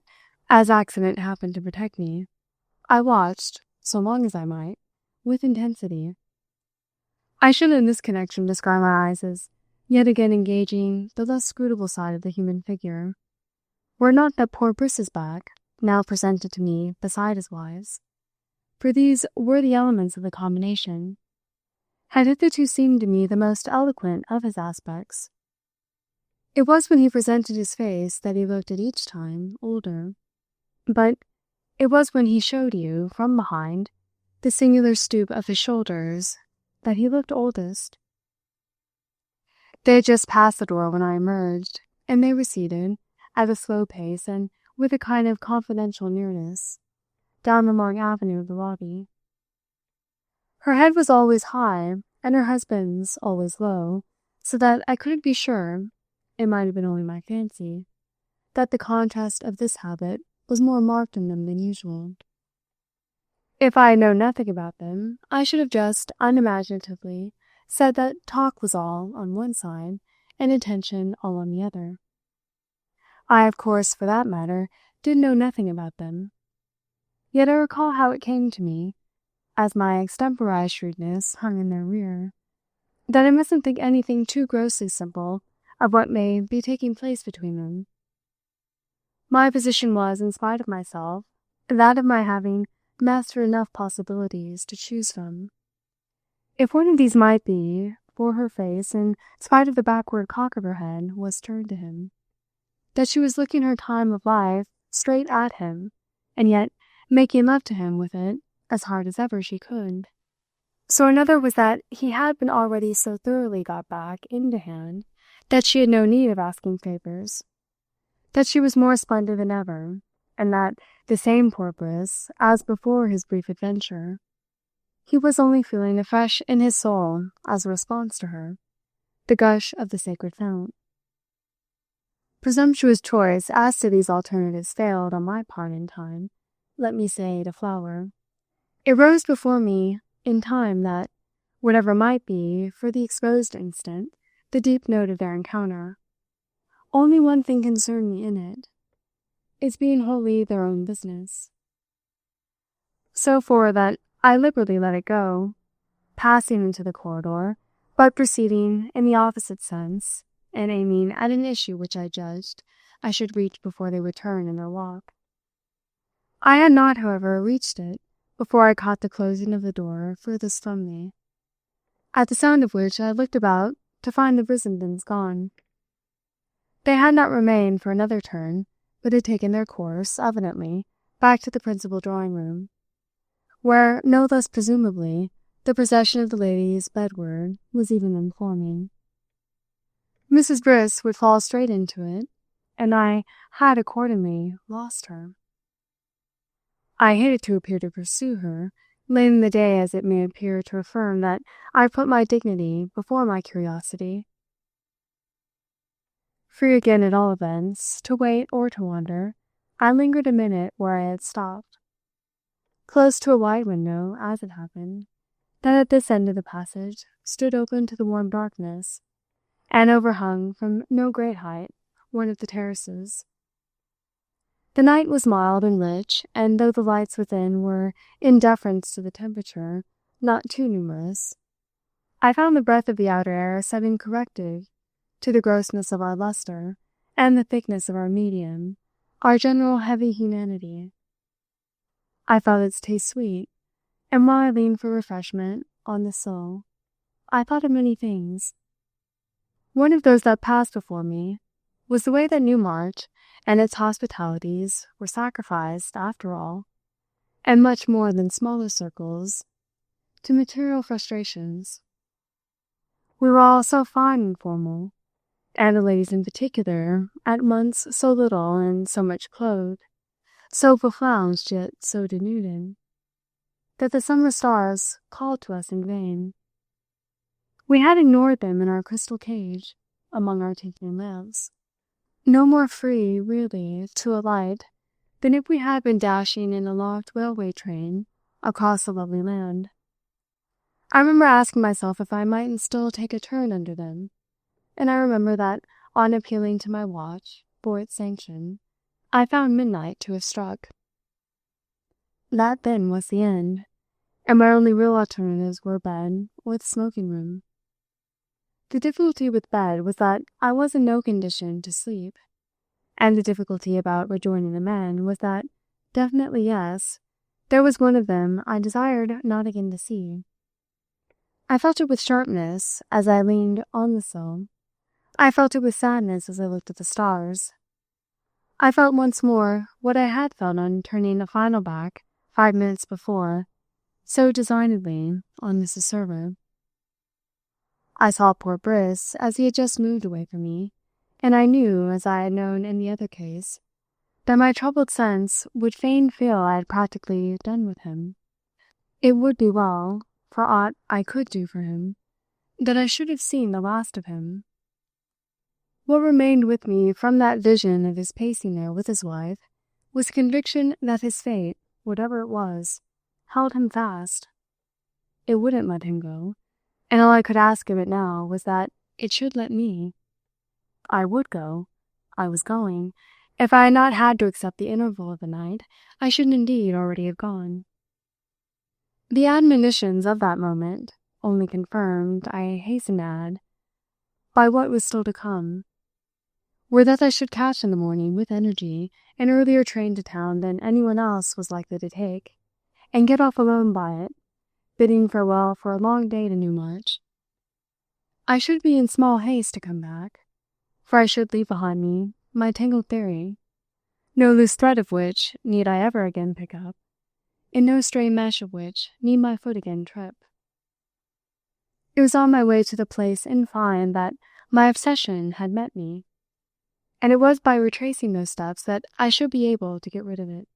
as accident happened to protect me, I watched, so long as I might, with intensity. I should in this connection describe my eyes as yet again engaging the less scrutable side of the human figure, were it not that poor Briss's back, now presented to me beside his wife's, for these were the elements of the combination, had hitherto seemed to me the most eloquent of his aspects. It was when he presented his face that he looked at each time older, but it was when he showed you, from behind, the singular stoop of his shoulders, that he looked oldest. They had just passed the door when I emerged, and they were seated, at a slow pace and with a kind of confidential nearness, down the long avenue of the lobby. Her head was always high, and her husband's always low, so that I couldn't be sure, it might have been only my fancy, that the contrast of this habit was more marked in them than usual. If I had known nothing about them, I should have just unimaginatively said that talk was all on one side and attention all on the other. I, of course, for that matter, did know nothing about them. Yet I recall how it came to me, as my extemporized shrewdness hung in their rear, that I mustn't think anything too grossly simple of what may be taking place between them. My position was, in spite of myself, that of my having mastered enough possibilities to choose from. If one of these might be, for her face, in spite of the backward cock of her head, was turned to him, that she was looking her time of life straight at him, and yet making love to him with it as hard as ever she could. So another was that he had been already so thoroughly got back into hand that she had no need of asking favors, that she was more splendid than ever, and that the same poor Briss, as before his brief adventure, he was only feeling afresh in his soul as a response to her, the gush of the Sacred Fount. Presumptuous choice as to these alternatives failed on my part in time, let me say, to flower. It rose before me in time that, whatever might be, for the exposed instant, the deep note of their encounter, only one thing concerned me in it, its being wholly their own business. So for that I liberally let it go, passing into the corridor, but proceeding in the opposite sense, and aiming at an issue which I judged I should reach before they would turn in their walk. I had not, however, reached it before I caught the closing of the door furthest from me, at the sound of which I looked about to find the Brissendens gone. They had not remained for another turn, but had taken their course, evidently, back to the principal drawing-room, where, no less presumably, the procession of the ladies bedward was even then forming. Mrs. Briss would fall straight into it, and I had accordingly lost her. I hated to appear to pursue her, late in the day as it may appear to affirm that I put my dignity before my curiosity. Free again, at all events, to wait or to wander, I lingered a minute where I had stopped, close to a wide window, as it happened, that at this end of the passage stood open to the warm darkness, and overhung from no great height one of the terraces. The night was mild and rich, and though the lights within were, in deference to the temperature, not too numerous, I found the breath of the outer air a setting corrective to the grossness of our lustre and the thickness of our medium, our general heavy humanity. I felt its taste sweet, and while I leaned for refreshment on the sill, I thought of many things. One of those that passed before me was the way that Newmarch and its hospitalities were sacrificed, after all, and much more than smaller circles, to material frustrations. We were all so fine and formal, and the ladies in particular, at once so little and so much clothed, so beflounced yet so denuded, that the summer stars called to us in vain. We had ignored them in our crystal cage, among our tinkling lamps, no more free, really, to alight than if we had been dashing in a locked railway train across a lovely land. I remember asking myself if I mightn't still take a turn under them, and I remember that, on appealing to my watch for its sanction, I found midnight to have struck. That, then, was the end, and my only real alternatives were bed or the smoking-room. The difficulty with bed was that I was in no condition to sleep, and the difficulty about rejoining the men was that, definitely yes, there was one of them I desired not again to see. I felt it with sharpness as I leaned on the sill. I felt it with sadness as I looked at the stars. I felt once more what I had felt on turning the final back 5 minutes before, so designedly, on Mrs. Server. I saw poor Briss as he had just moved away from me, and I knew, as I had known in the other case, that my troubled sense would fain feel I had practically done with him. It would be well, for aught I could do for him, that I should have seen the last of him. What remained with me from that vision of his pacing there with his wife was conviction that his fate, whatever it was, held him fast. It wouldn't let him go, and all I could ask of it now was that it should let me. I would go. I was going. If I had not had to accept the interval of the night, I should indeed already have gone. The admonitions of that moment, only confirmed, I hasten to add, by what was still to come, were that I should catch in the morning, with energy, an earlier train to town than anyone else was likely to take, and get off alone by it, bidding farewell for a long day to Newmarch. I should be in small haste to come back, for I should leave behind me my tangled theory, no loose thread of which need I ever again pick up, in no stray mesh of which need my foot again trip. It was on my way to the place, in fine, that my obsession had met me, and it was by retracing those steps that I should be able to get rid of it.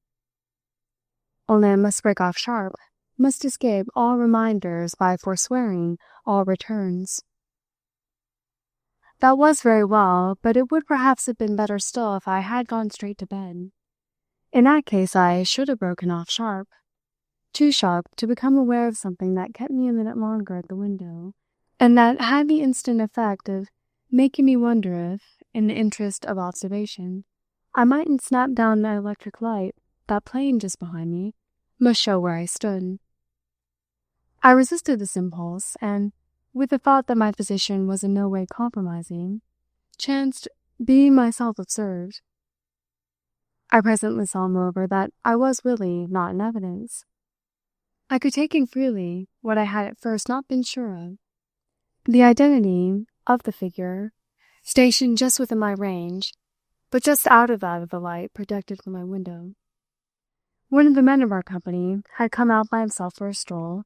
Only I must break off sharp, must escape all reminders by forswearing all returns. That was very well, but it would perhaps have been better still if I had gone straight to bed. In that case I should have broken off sharp, too sharp to become aware of something that kept me a minute longer at the window, and that had the instant effect of making me wonder if, in the interest of observation, I mightn't snap down the electric light that, playing just behind me, must show where I stood. I resisted this impulse, and, with the thought that my position was in no way compromising, chanced being myself observed. I presently saw, moreover, that I was really not in evidence. I could take in freely what I had at first not been sure of, the identity of the figure stationed just within my range, but just out of that of the light projected from my window. One of the men of our company had come out by himself for a stroll,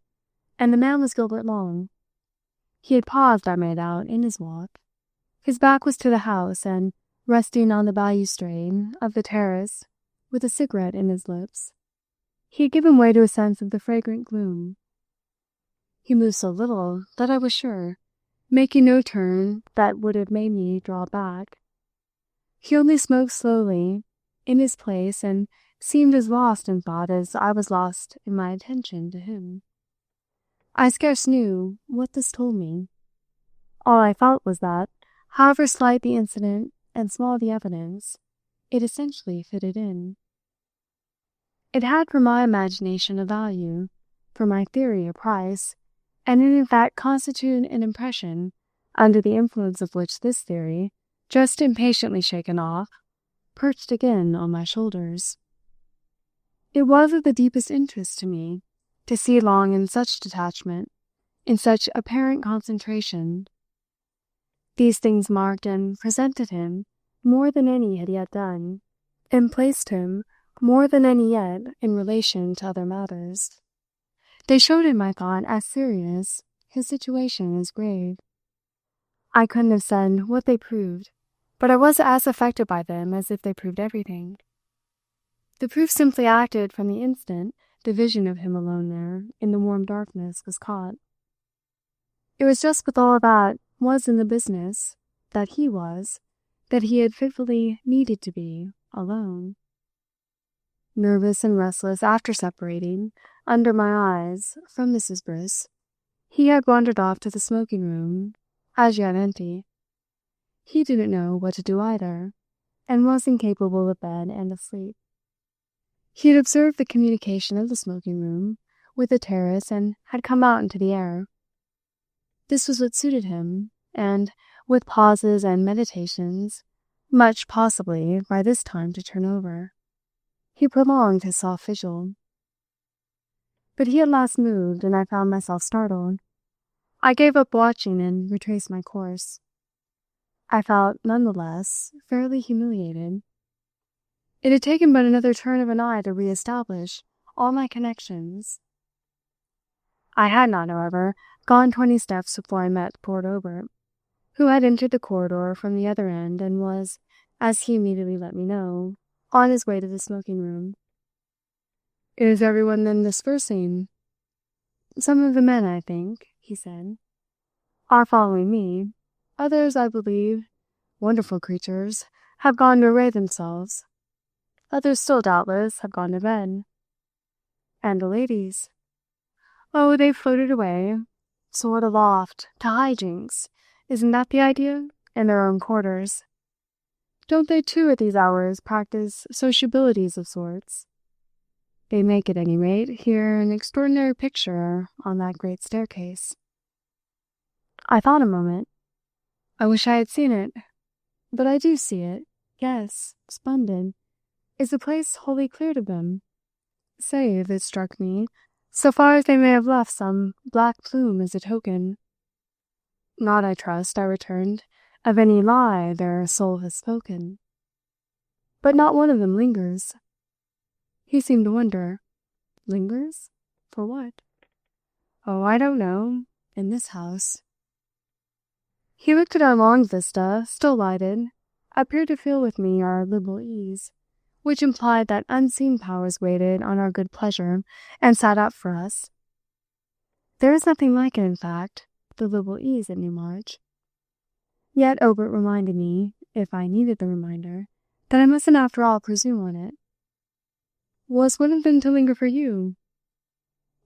and the man was Gilbert Long. He had paused, I made out, in his walk. His back was to the house, and, resting on the balustrade of the terrace, with a cigarette in his lips, he had given way to a sense of the fragrant gloom. He moved so little that I was sure, making no turn that would have made me draw back. He only smoked slowly, in his place, and seemed as lost in thought as I was lost in my attention to him. I scarce knew what this told me. All I felt was that, however slight the incident and small the evidence, it essentially fitted in. It had for my imagination a value, for my theory a price, and it in fact constituted an impression, under the influence of which this theory, just impatiently shaken off, perched again on my shoulders. It was of the deepest interest to me to see Long in such detachment, in such apparent concentration. These things marked and presented him more than any had yet done, and placed him more than any yet in relation to other matters. They showed him, I thought, as serious, his situation as grave. I couldn't have said what they proved, but I was as affected by them as if they proved everything. The proof simply acted from the instant the vision of him alone there, in the warm darkness, was caught. It was just with all that was in the business, that he had fitfully needed to be, alone. Nervous and restless after separating, under my eyes, from Mrs. Briss, he had wandered off to the smoking-room, as yet empty. He didn't know what to do either, and was incapable of bed and of sleep. He had observed the communication of the smoking-room with the terrace and had come out into the air. This was what suited him, and, with pauses and meditations, much, possibly, by this time to turn over, he prolonged his soft vigil. But he at last moved, and I found myself startled. I gave up watching and retraced my course. I felt, none the less, fairly humiliated. It had taken but another turn of an eye to re-establish all my connections. I had not, however, gone 20 steps before I met poor Obert, who had entered the corridor from the other end and was, as he immediately let me know, on his way to the smoking-room. "Is everyone then dispersing?" "Some of the men, I think," he said, "are following me. Others, I believe, wonderful creatures, have gone to array themselves. Others still, doubtless, have gone to bed." "And the ladies?" "Oh, they've floated away. Soared aloft, to high jinks. Isn't that the idea? In their own quarters. Don't they, too, at these hours, practice sociabilities of sorts? They make, at any rate, here an extraordinary picture on that great staircase." I thought a moment. I wish I had seen it. But I do see it. Yes, splendid. Is the place wholly cleared of them? Save, it struck me, so far as they may have left some black plume as a token. Not, I trust, I returned, of any lie their soul has spoken. But not one of them lingers. He seemed to wonder. Lingers? For what? Oh, I don't know. In this house. He looked at our long vista, still lighted, appeared to feel with me our liberal ease, which implied that unseen powers waited on our good pleasure and sat up for us. There is nothing like it, in fact, the liberal ease at Newmarch. Yet Obert reminded me, if I needed the reminder, that I mustn't after all presume on it. Was one of them to linger for you?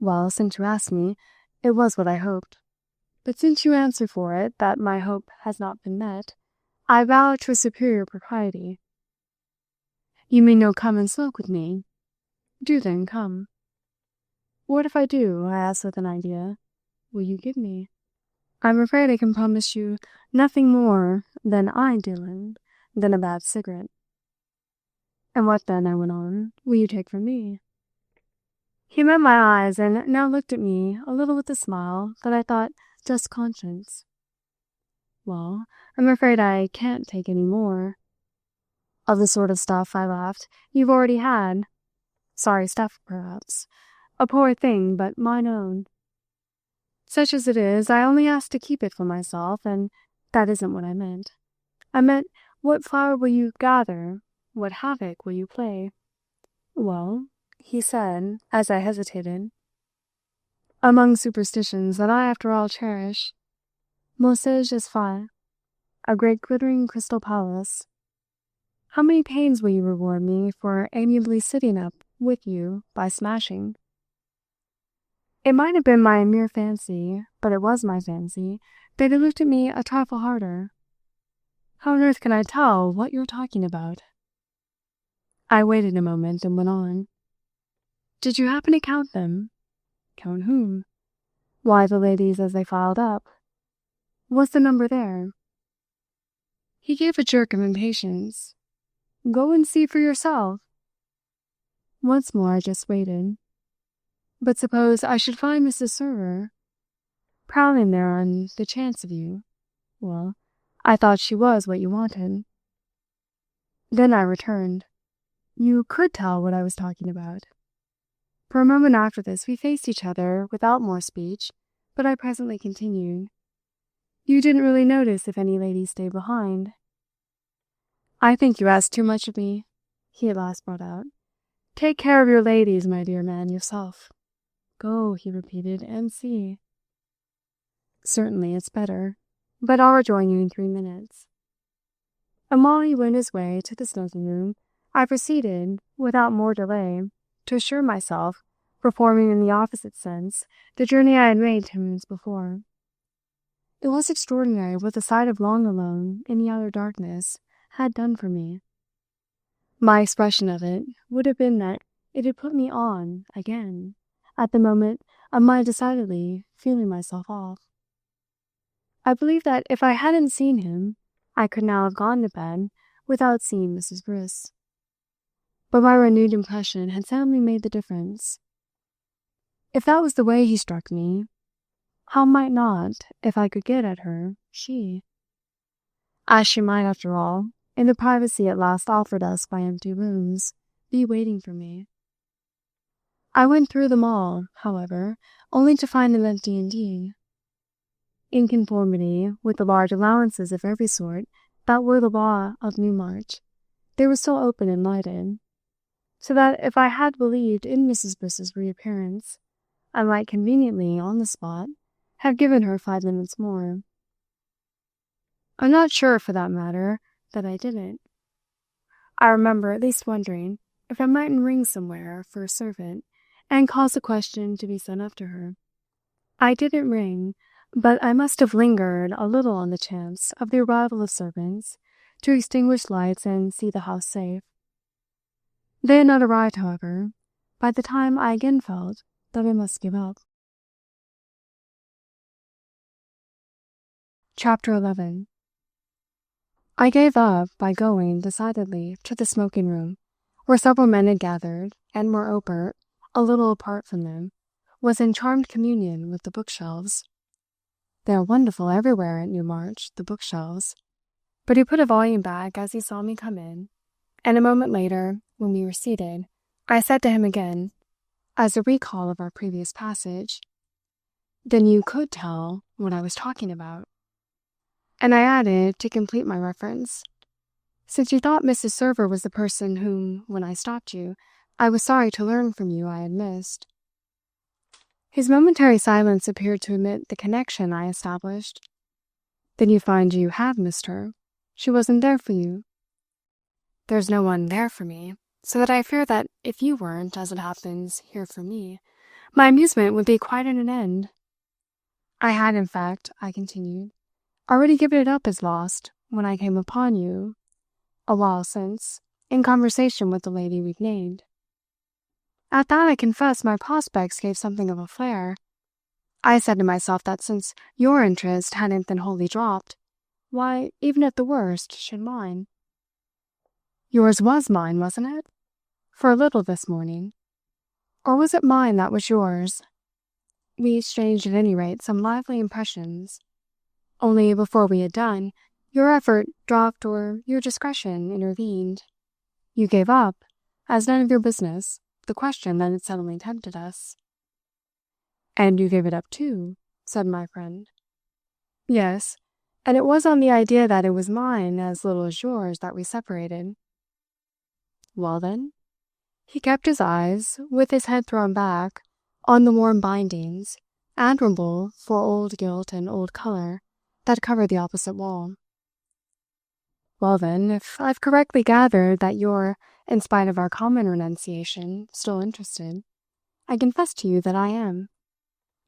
Well, since you asked me, it was what I hoped. But since you answer for it that my hope has not been met, I vow to a superior propriety. You mean you'll come and smoke with me? Do then come. What if I do? I asked with an idea. Will you give me? I'm afraid I can promise you nothing more than Dylan, than a bad cigarette. And what then, I went on, will you take from me? He met my eyes and now looked at me a little with a smile that I thought just conscience. Well, I'm afraid I can't take any more. Of the sort of stuff, I laughed, you've already had. Sorry stuff, perhaps. A poor thing, but mine own. Such as it is, I only ask to keep it for myself, and that isn't what I meant. I meant, what flower will you gather? What havoc will you play? Well, he said, as I hesitated, among superstitions that I after all cherish, Mosage is fa, a great glittering crystal palace. How many pains will you reward me for amiably sitting up with you by smashing? It might have been my mere fancy, but it was my fancy, that he looked at me a trifle harder. How on earth can I tell what you're talking about? I waited a moment and went on. Did you happen to count them? Count whom? Why, the ladies as they filed up. Was the number there? He gave a jerk of impatience. Go and see for yourself. Once more I just waited. But suppose I should find Mrs. Server prowling there on the chance of you. Well, I thought she was what you wanted. Then I returned. You could tell what I was talking about. For a moment after this we faced each other without more speech, but I presently continued. You didn't really notice if any ladies stayed behind. I think you ask too much of me, he at last brought out. Take care of your ladies, my dear man, yourself. Go, he repeated, and see. Certainly, it's better, but I'll rejoin you in 3 minutes. And while he went his way to the smoking room, I proceeded, without more delay, to assure myself, performing in the opposite sense, the journey I had made 10 minutes before. It was extraordinary what the sight of Long alone in the outer darkness had done for me. My expression of it would have been that it had put me on again, at the moment of my decidedly feeling myself off. I believe that if I hadn't seen him, I could now have gone to bed without seeing Mrs. Briss. But my renewed impression had sadly made the difference. If that was the way he struck me, how might not, if I could get at her, she? As she might, after all, in the privacy at last offered us by empty rooms, be waiting for me. I went through them all, however, only to find them empty indeed. In conformity with the large allowances of every sort that were the law of Newmarch, they were still open and lighted, so that if I had believed in Mrs. Briss's reappearance, I might conveniently, on the spot, have given her 5 minutes more. I'm not sure, for that matter, that I didn't. I remember at least wondering if I mightn't ring somewhere for a servant and cause a question to be sent up to her. I didn't ring, but I must have lingered a little on the chance of the arrival of servants to extinguish lights and see the house safe. They had not arrived, however, by the time I again felt that I must give up. Chapter 11. I gave up by going, decidedly, to the smoking room, where several men had gathered, and moreover, a little apart from them, was in charmed communion with the bookshelves. They are wonderful everywhere at Newmarch, the bookshelves. But he put a volume back as he saw me come in, and a moment later, when we were seated, I said to him again, as a recall of our previous passage. Then you could tell what I was talking about. And I added, to complete my reference, since you thought Mrs. Server was the person whom, when I stopped you, I was sorry to learn from you I had missed. His momentary silence appeared to admit the connection I established. Then you find you have missed her. She wasn't there for you. There's no one there for me, so that I fear that if you weren't, as it happens, here for me, my amusement would be quite at an end. I had, in fact, I continued, already given it up as lost when I came upon you, a while since, in conversation with the lady we've named. At that, I confess, my prospects gave something of a flare. I said to myself that since your interest hadn't then wholly dropped, why, even at the worst, should mine? Yours was mine, wasn't it? For a little this morning. Or was it mine that was yours? We exchanged at any rate some lively impressions. Only before we had done, your effort dropped or your discretion intervened. You gave up, as none of your business, the question that had suddenly tempted us. And you gave it up too, said my friend. Yes, and it was on the idea that it was mine as little as yours that we separated. Well then? He kept his eyes, with his head thrown back, on the warm bindings, admirable for old gilt and old colour, that covered the opposite wall. Well then, if I've correctly gathered that you're, in spite of our common renunciation, still interested, I confess to you that I am.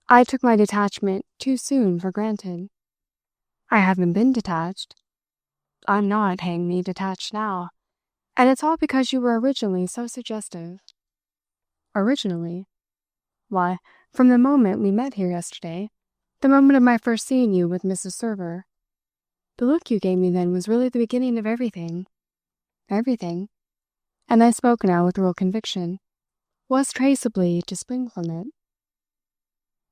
I took my detachment too soon for granted. I haven't been detached. I'm not, hang me, detached now. And it's all because you were originally so suggestive. Originally? Why, from the moment we met here yesterday, the moment of my first seeing you with Mrs. Server. The look you gave me then was really the beginning of everything. Everything, and I spoke now with real conviction, was traceably to spring from it.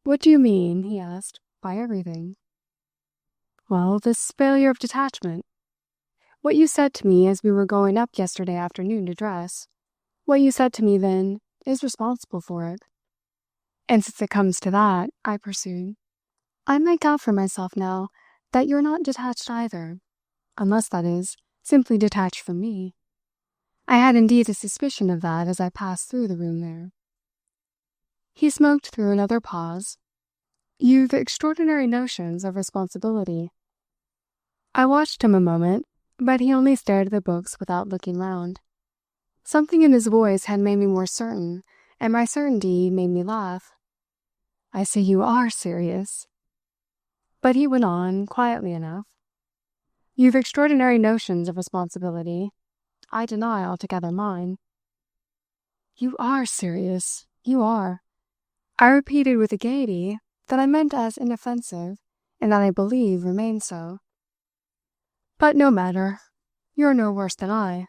What do you mean, he asked, by everything? Well, this failure of detachment. What you said to me as we were going up yesterday afternoon to dress, what you said to me then, is responsible for it. And since it comes to that, I pursued, I make out for myself now that you're not detached either, unless, that is, simply detached from me. I had indeed a suspicion of that as I passed through the room there. He smoked through another pause. You've extraordinary notions of responsibility. I watched him a moment, but he only stared at the books without looking round. Something in his voice had made me more certain, and my certainty made me laugh. I see you are serious. But he went on, quietly enough. You've extraordinary notions of responsibility. I deny altogether mine. You are serious. You are. I repeated with a gaiety that I meant as inoffensive, and that I believe remains so. But no matter. You're no worse than I.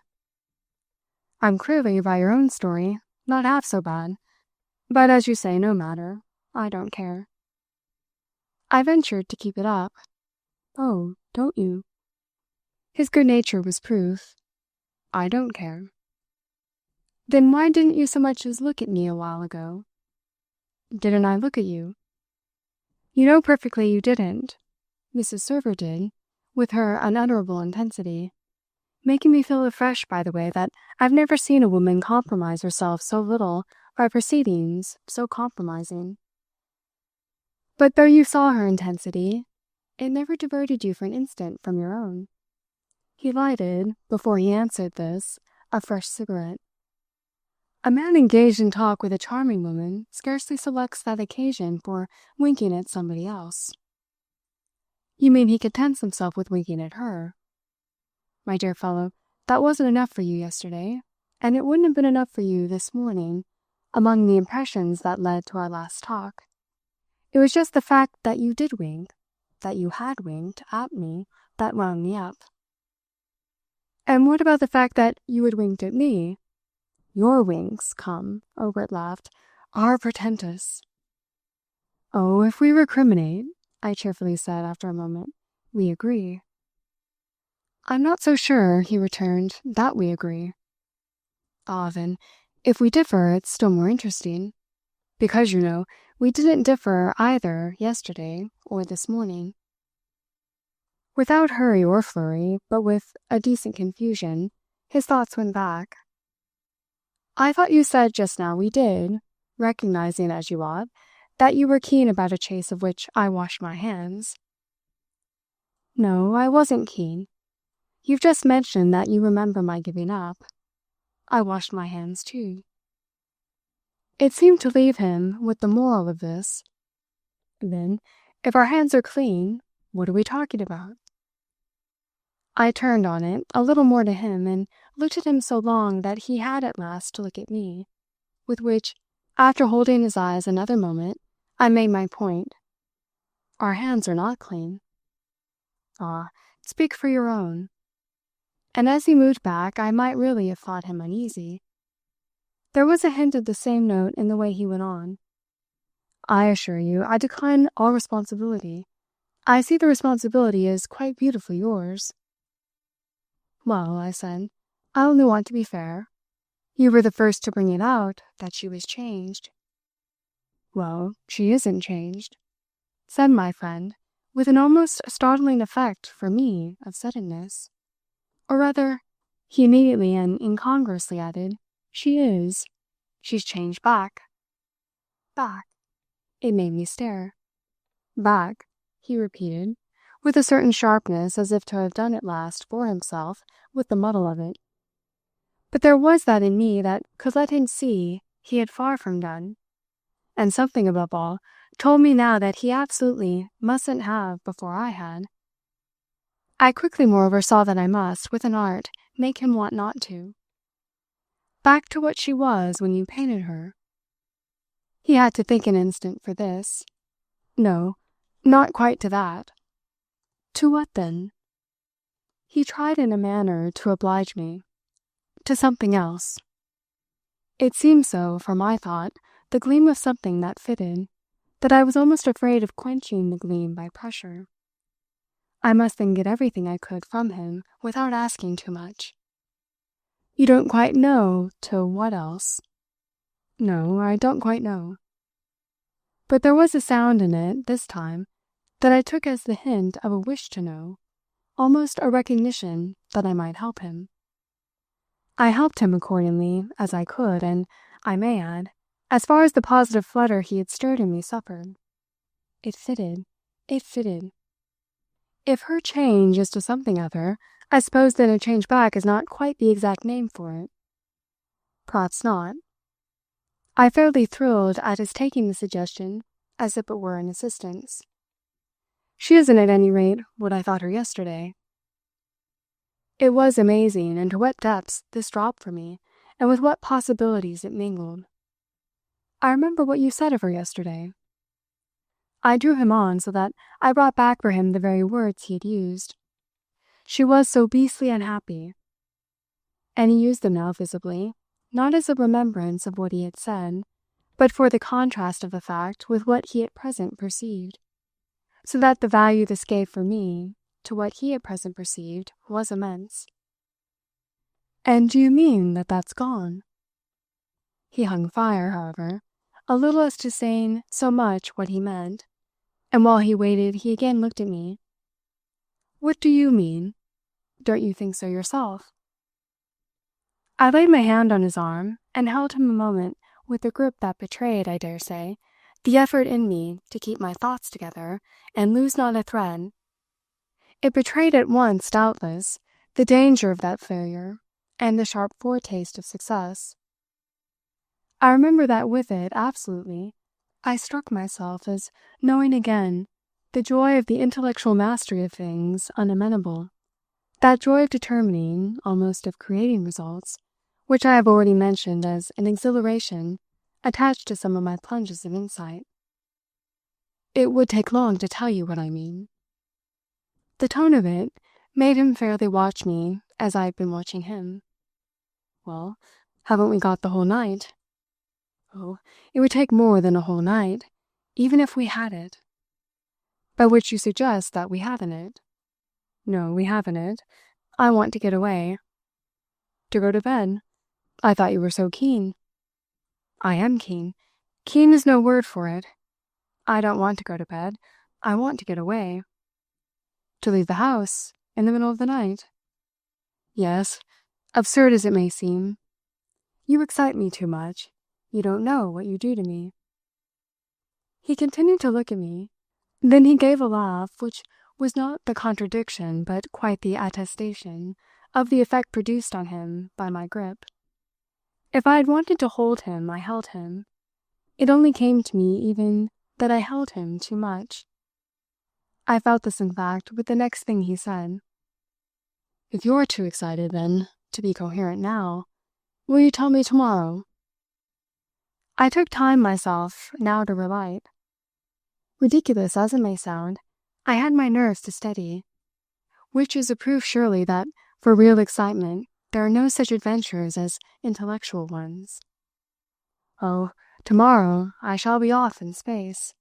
I'm clearly, by your own story, not half so bad. But as you say, no matter. I don't care. I ventured to keep it up. Oh, don't you? His good nature was proof. I don't care. Then why didn't you so much as look at me a while ago? Didn't I look at you? You know perfectly you didn't. Mrs. Server did, with her unutterable intensity, making me feel afresh, by the way, that I've never seen a woman compromise herself so little by proceedings so compromising. But though you saw her intensity, it never diverted you for an instant from your own. He lighted, before he answered this, a fresh cigarette. A man engaged in talk with a charming woman scarcely selects that occasion for winking at somebody else. You mean he contents himself with winking at her? My dear fellow, that wasn't enough for you yesterday, and it wouldn't have been enough for you this morning, among the impressions that led to our last talk. It was just the fact that you did wink, that you had winked at me, that wound me up. And what about the fact that you had winked at me? Your winks, come, Obert laughed, are portentous. Oh, if we recriminate, I cheerfully said after a moment, we agree. I'm not so sure, he returned, that we agree. Ah, then, if we differ, it's still more interesting. Because, we didn't differ either yesterday or this morning." Without hurry or flurry, but with a decent confusion, his thoughts went back. "I thought you said just now we did, recognizing, as you ought, that you were keen about a chase of which I washed my hands." "No, I wasn't keen. You've just mentioned that you remember my giving up. I washed my hands too." It seemed to leave him with the moral of this. Then, if our hands are clean, what are we talking about? I turned on it a little more to him and looked at him so long that he had at last to look at me, with which, after holding his eyes another moment, I made my point. "Our hands are not clean." "Ah, speak for your own." And as he moved back, I might really have thought him uneasy. There was a hint of the same note in the way he went on. "I assure you, I decline all responsibility. I see the responsibility is quite beautifully yours." "Well," I said, "I only want to be fair. You were the first to bring it out that she was changed." "Well, she isn't changed," said my friend, with an almost startling effect, for me, of suddenness. "Or rather," he immediately and incongruously added, "she is. She's changed back." "Back?" It made me stare. "Back," he repeated, with a certain sharpness, as if to have done at last for himself with the muddle of it. But there was that in me that could let him see he had far from done, and something, above all, told me now that he absolutely mustn't have before I had. I quickly, moreover, saw that I must, with an art, make him want not to. "Back to what she was when you painted her?" He had to think an instant for this. "No, not quite to that." "To what then?" He tried in a manner to oblige me. "To something else." It seemed so, for my thought, the gleam of something that fitted, that I was almost afraid of quenching the gleam by pressure. I must then get everything I could from him without asking too much. "You don't quite know to what else?" "No, I don't quite know." But there was a sound in it, this time, that I took as the hint of a wish to know, almost a recognition that I might help him. I helped him accordingly as I could, and, I may add, as far as the positive flutter he had stirred in me suffered. It fitted. It fitted. If her change is to something other, I suppose then a change back is not quite the exact name for it. Perhaps not. I fairly thrilled at his taking the suggestion as if it were an assistance. "She isn't at any rate what I thought her yesterday." It was amazing into what depths this dropped for me, and with what possibilities it mingled. "I remember what you said of her yesterday." I drew him on so that I brought back for him the very words he had used. "She was so beastly unhappy." And he used them now visibly, not as a remembrance of what he had said, but for the contrast of the fact with what he at present perceived, so that the value this gave for me to what he at present perceived was immense. "And do you mean that that's gone?" He hung fire, however, a little as to saying so much what he meant, and while he waited he again looked at me. "What do you mean? Don't you think so yourself?" I laid my hand on his arm and held him a moment with a grip that betrayed, I dare say, the effort in me to keep my thoughts together and lose not a thread. It betrayed at once, doubtless, the danger of that failure and the sharp foretaste of success. I remember that with it, absolutely, I struck myself as knowing again the joy of the intellectual mastery of things unamenable, that joy of determining, almost of creating results, which I have already mentioned as an exhilaration attached to some of my plunges of insight. It would take long to tell you what I mean. The tone of it made him fairly watch me as I had been watching him. "Well, haven't we got the whole night?" "Oh, it would take more than a whole night, even if we had it." "By which you suggest that we haven't it." "No, we haven't it. I want to get away." "To go to bed? I thought you were so keen." "I am keen. Keen is no word for it. I don't want to go to bed. I want to get away. To leave the house in the middle of the night. Yes, absurd as it may seem. You excite me too much. You don't know what you do to me. He continued to look at me. Then he gave a laugh, which was not the contradiction, but quite the attestation of the effect produced on him by my grip. If I had wanted to hold him, I held him. It only came to me even that I held him too much. I felt this, in fact, with the next thing he said. If you're too excited, then, to be coherent now, will you tell me tomorrow? I took time myself now to relight. Ridiculous as it may sound, I had my nerves to steady, which is a proof surely that for real excitement there are no such adventures as intellectual ones. Oh, tomorrow I shall be off in space.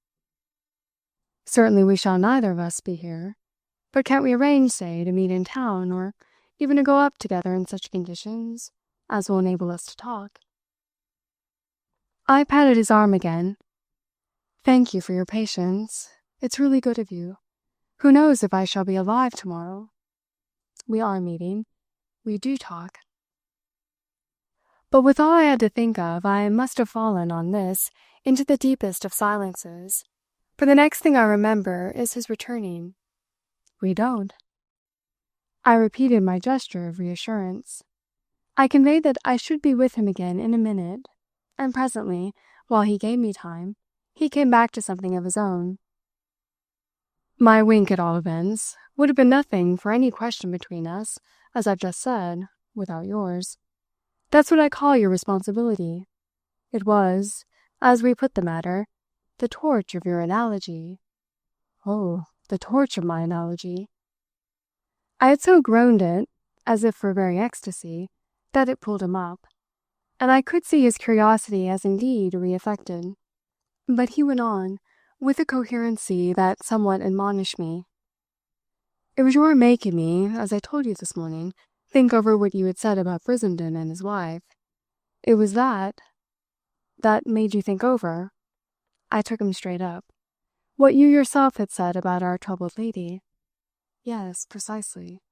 Certainly we shall neither of us be here, but can't we arrange, say, to meet in town, or even to go up together in such conditions as will enable us to talk? I patted his arm again. Thank you for your patience. It's really good of you. Who knows if I shall be alive tomorrow? We are meeting. We do talk. But with all I had to think of, I must have fallen, on this, into the deepest of silences, for the next thing I remember is his returning. We don't. I repeated my gesture of reassurance. I conveyed that I should be with him again in a minute, and presently, while he gave me time, he came back to something of his own. My wink, at all events, would have been nothing for any question between us, as I've just said, without yours. That's what I call your responsibility. It was, as we put the matter, the torch of your analogy. Oh, the torch of my analogy. I had so groaned it, as if for very ecstasy, that it pulled him up, and I could see his curiosity as indeed reaffected. But he went on, with a coherency that somewhat admonished me. It was your making me, as I told you this morning, think over what you had said about Brissenden and his wife. It was that made you think over. I took him straight up. What you yourself had said about our troubled lady. Yes, precisely.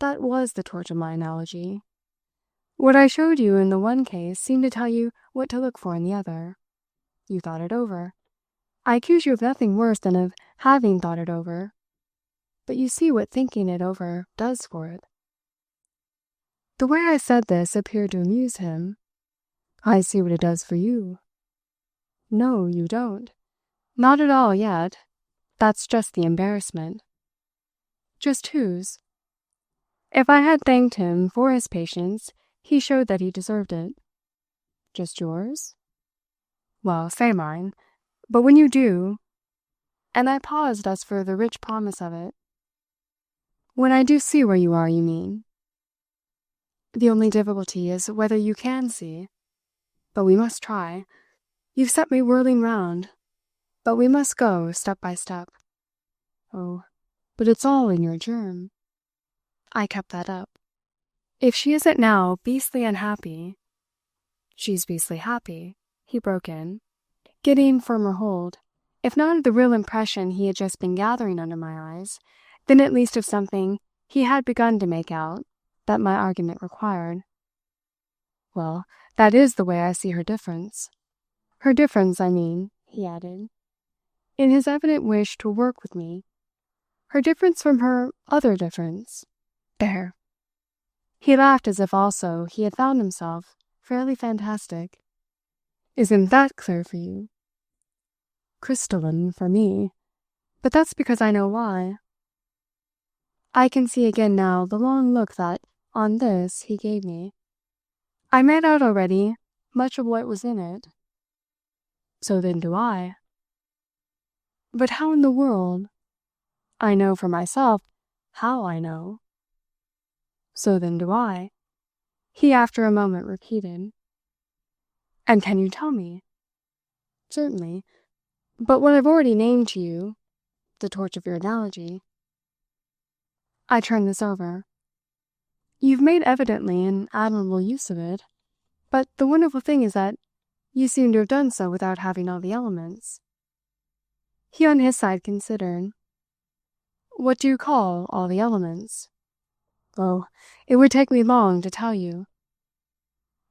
That was the torch of my analogy. What I showed you in the one case seemed to tell you what to look for in the other. You thought it over. I accuse you of nothing worse than of having thought it over. But you see what thinking it over does for it. The way I said this appeared to amuse him. I see what it does for you. No, you don't. Not at all yet. That's just the embarrassment. Just whose? If I had thanked him for his patience, he showed that he deserved it. Just yours? Well, say mine. But when you do, and I paused as for the rich promise of it. When I do see where you are, you mean? The only difficulty is whether you can see. But we must try. You've set me whirling round. But we must go step by step. Oh, but it's all in your germ. I kept that up. If she isn't now beastly unhappy. She's beastly happy, he broke in, getting firmer hold, if not of the real impression he had just been gathering under my eyes, then at least of something he had begun to make out that my argument required. Well, that is the way I see her difference. Her difference, I mean, he added, in his evident wish to work with me. Her difference from her other difference. There. He laughed as if also he had found himself fairly fantastic. Isn't that clear for you? Crystalline for me, but that's because I know why. I can see again now the long look that, on this, he gave me. I made out already much of what was in it. So then do I. But how in the world? I know for myself how I know. So then do I, he after a moment repeated. And can you tell me? Certainly. But what I've already named to you, the torch of your analogy. I turned this over. You've made evidently an admirable use of it, but the wonderful thing is that You seem to have done so without having all the elements." He on his side considered. "What do you call all the elements?" "Oh, it would take me long to tell you."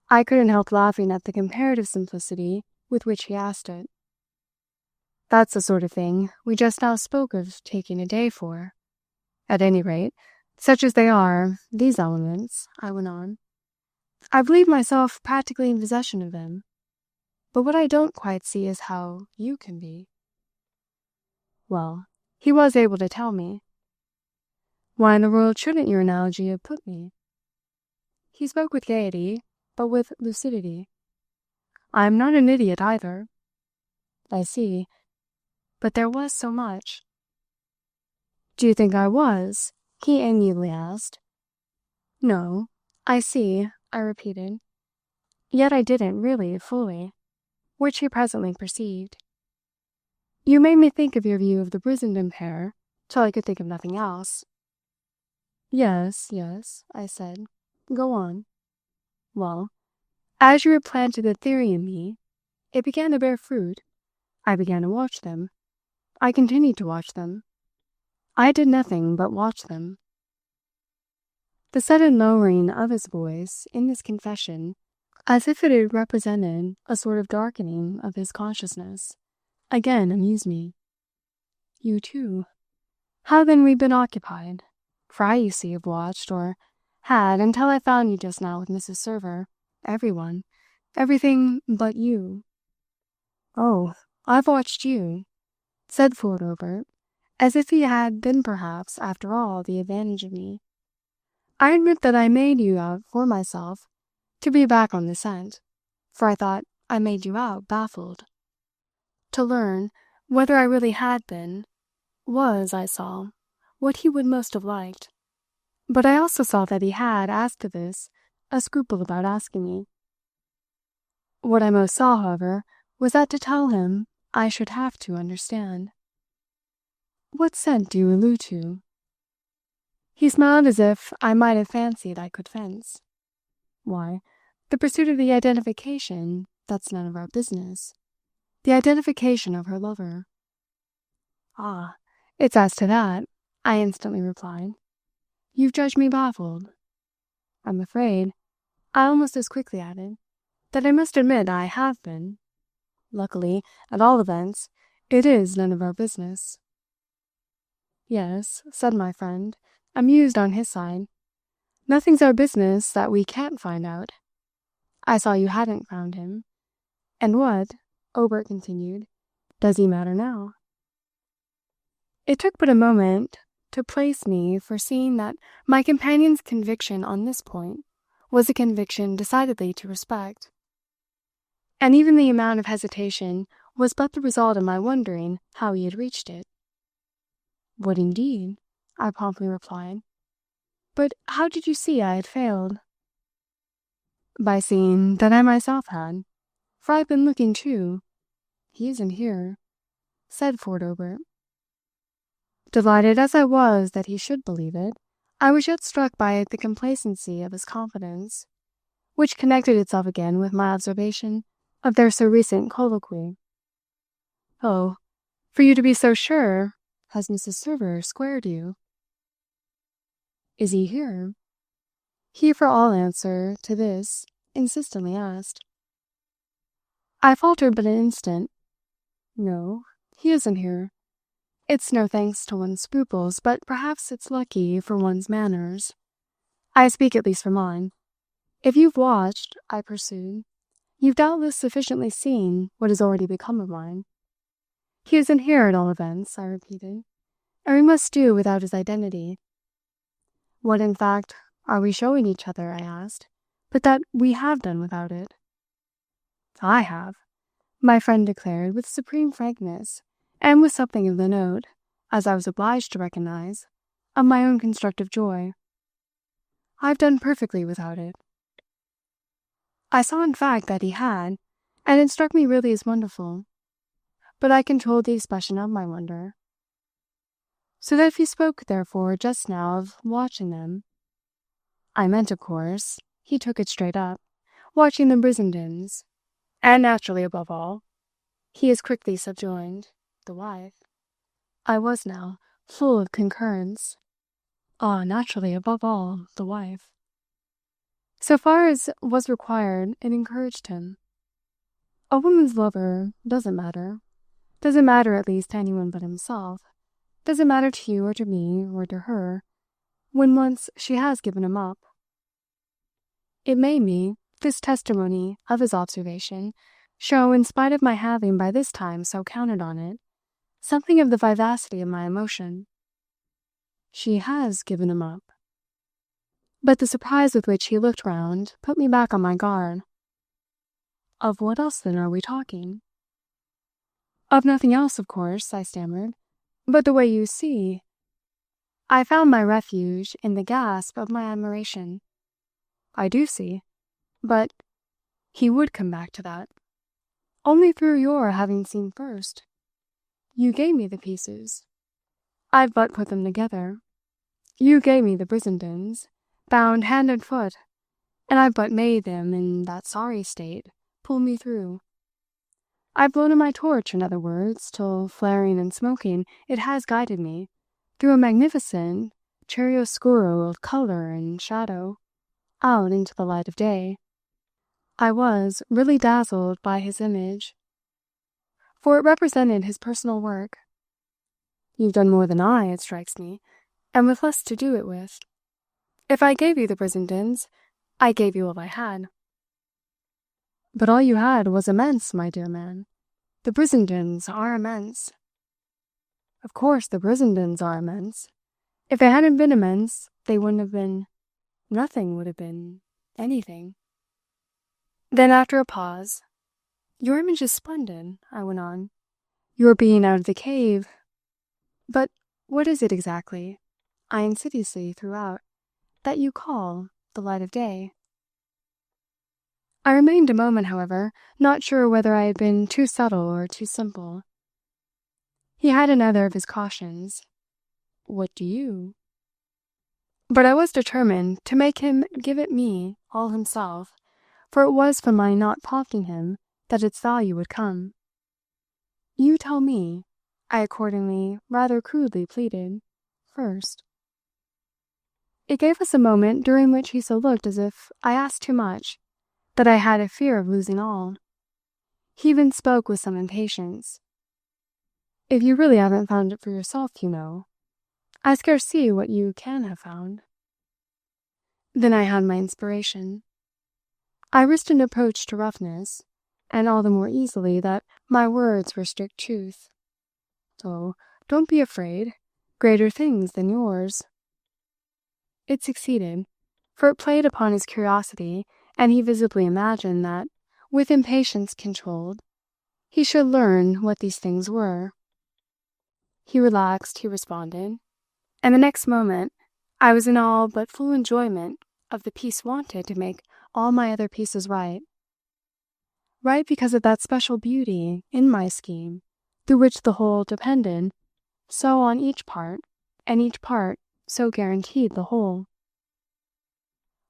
I couldn't help laughing at the comparative simplicity with which he asked it. "That's the sort of thing we just now spoke of taking a day for. At any rate, such as they are, these elements," I went on, "I believe myself practically in possession of them. But what I don't quite see is how you can be." Well, he was able to tell me. "Why in the world shouldn't your analogy have put me?" He spoke with gaiety, but with lucidity. "I am not an idiot either." "I see. But there was so much." "Do you think I was?" he amiably asked. "No. I see," I repeated. Yet I didn't really, fully, which he presently perceived. "You made me think of your view of the Brissenden pair, till I could think of nothing else." "Yes, yes," I said. "Go on." "Well, as you had planted the theory in me, it began to bear fruit. I began to watch them. I continued to watch them. I did nothing but watch them." The sudden lowering of his voice in this confession, as if it had represented a sort of darkening of his consciousness, again amused me. "You too? How then we've been occupied? For I, you see, have watched, or had, until I found you just now with Mrs. Server, everyone, everything but you." "Oh, I've watched you," said Fordover, as if he had then perhaps, after all, the advantage of me. "I admit that I made you out for myself to be back on the scent, for I thought I made you out baffled. To learn whether I really had been, was, I saw, what he would most have liked. But I also saw that he had, as to this, a scruple about asking me. What I most saw, however, was that to tell him I should have to understand." "What scent do you allude to?" He smiled as if I might have fancied I could fence. "Why, the pursuit of the identification that's none of our business. The identification of her lover." "Ah, it's as to that," I instantly replied. "You've judged me baffled." "I'm afraid," I almost as quickly added, "that I must admit I have been. Luckily, at all events, it is none of our business." "Yes," said my friend, amused on his side. "Nothing's our business that we can't find out. I saw you hadn't found him. And what," Obert continued, "does he matter now?" It took but a moment to place me for seeing that my companion's conviction on this point was a conviction decidedly to respect. And even the amount of hesitation was but the result of my wondering how he had reached it. "What indeed?" I promptly replied. "But how did you see I had failed?" "By seeing that I myself had. For I've been looking too. He isn't here," said Fordover. Delighted as I was that he should believe it, I was yet struck by the complacency of his confidence, which connected itself again with my observation of their so recent colloquy. "Oh, for you to be so sure, has Mrs. Server squared you?" "Is he here?" he, for all answer to this, insistently asked. I faltered but an instant. "No, he isn't here. It's no thanks to one's scruples, but perhaps it's lucky for one's manners. I speak at least for mine. If you've watched," I pursued, "you've doubtless sufficiently seen what has already become of mine. He isn't here at all events," I repeated, "and we must do without his identity." "What, in fact, are we showing each other," I asked, "but that we have done without it?" "I have," my friend declared with supreme frankness, and with something of the note, as I was obliged to recognize, of my own constructive joy. "I've done perfectly without it." I saw in fact that he had, and it struck me really as wonderful. But I controlled the expression of my wonder. "So that if you spoke, therefore, just now of watching them—" "I meant, of course," he took it straight up, "watching the Brissendens. And naturally above all, he is quickly subjoined, the wife. I was now full of concurrence. Ah, naturally above all, the wife. So far as was required, it encouraged him. A woman's lover doesn't matter. Doesn't matter at least to anyone but himself. Doesn't matter to you or to me or to her, when once she has given him up. It made me, this testimony of his observation, show, in spite of my having by this time so counted on it, something of the vivacity of my emotion. She has given him up. But the surprise with which he looked round put me back on my guard. Of what else then are we talking? Of nothing else, of course, I stammered. But the way you see. I found my refuge in the gasp of my admiration. I do see. But he would come back to that. Only through your having seen first. You gave me the pieces. I've but put them together. You gave me the Brissendens, bound hand and foot, and I've but made them, in that sorry state, pull me through. I've blown in my torch, in other words, till, flaring and smoking, it has guided me, through a magnificent chiaroscuro of colour and shadow, out into the light of day. I was really dazzled by his image, for it represented his personal work. You've done more than I, it strikes me, and with less to do it with. If I gave you the Brissendens, I gave you all I had. But all you had was immense, my dear man. The Brissendens are immense. Of course the Brissendens are immense. If they hadn't been immense, they wouldn't have been. Nothing would have been anything. Then after a pause, your image is splendid, I went on. Your being out of the cave. But what is it exactly, I insidiously threw out, that you call the light of day? I remained a moment, however, not sure whether I had been too subtle or too simple. He had another of his cautions. What do you? But I was determined to make him give it me all himself, for it was from my not prompting him that its value would come. You tell me, I accordingly rather crudely pleaded, first. It gave us a moment during which he so looked as if I asked too much, that I had a fear of losing all. He even spoke with some impatience. If you really haven't found it for yourself, you know, I scarce see what you can have found. Then I had my inspiration. I risked an approach to roughness, and all the more easily that my words were strict truth. Oh, don't be afraid. Greater things than yours. It succeeded, for it played upon his curiosity, and he visibly imagined that, with impatience controlled, he should learn what these things were. He relaxed, he responded, and the next moment I was in all but full enjoyment of the piece wanted to make all my other pieces right. Right because of that special beauty in my scheme, through which the whole depended so on each part, and each part so guaranteed the whole.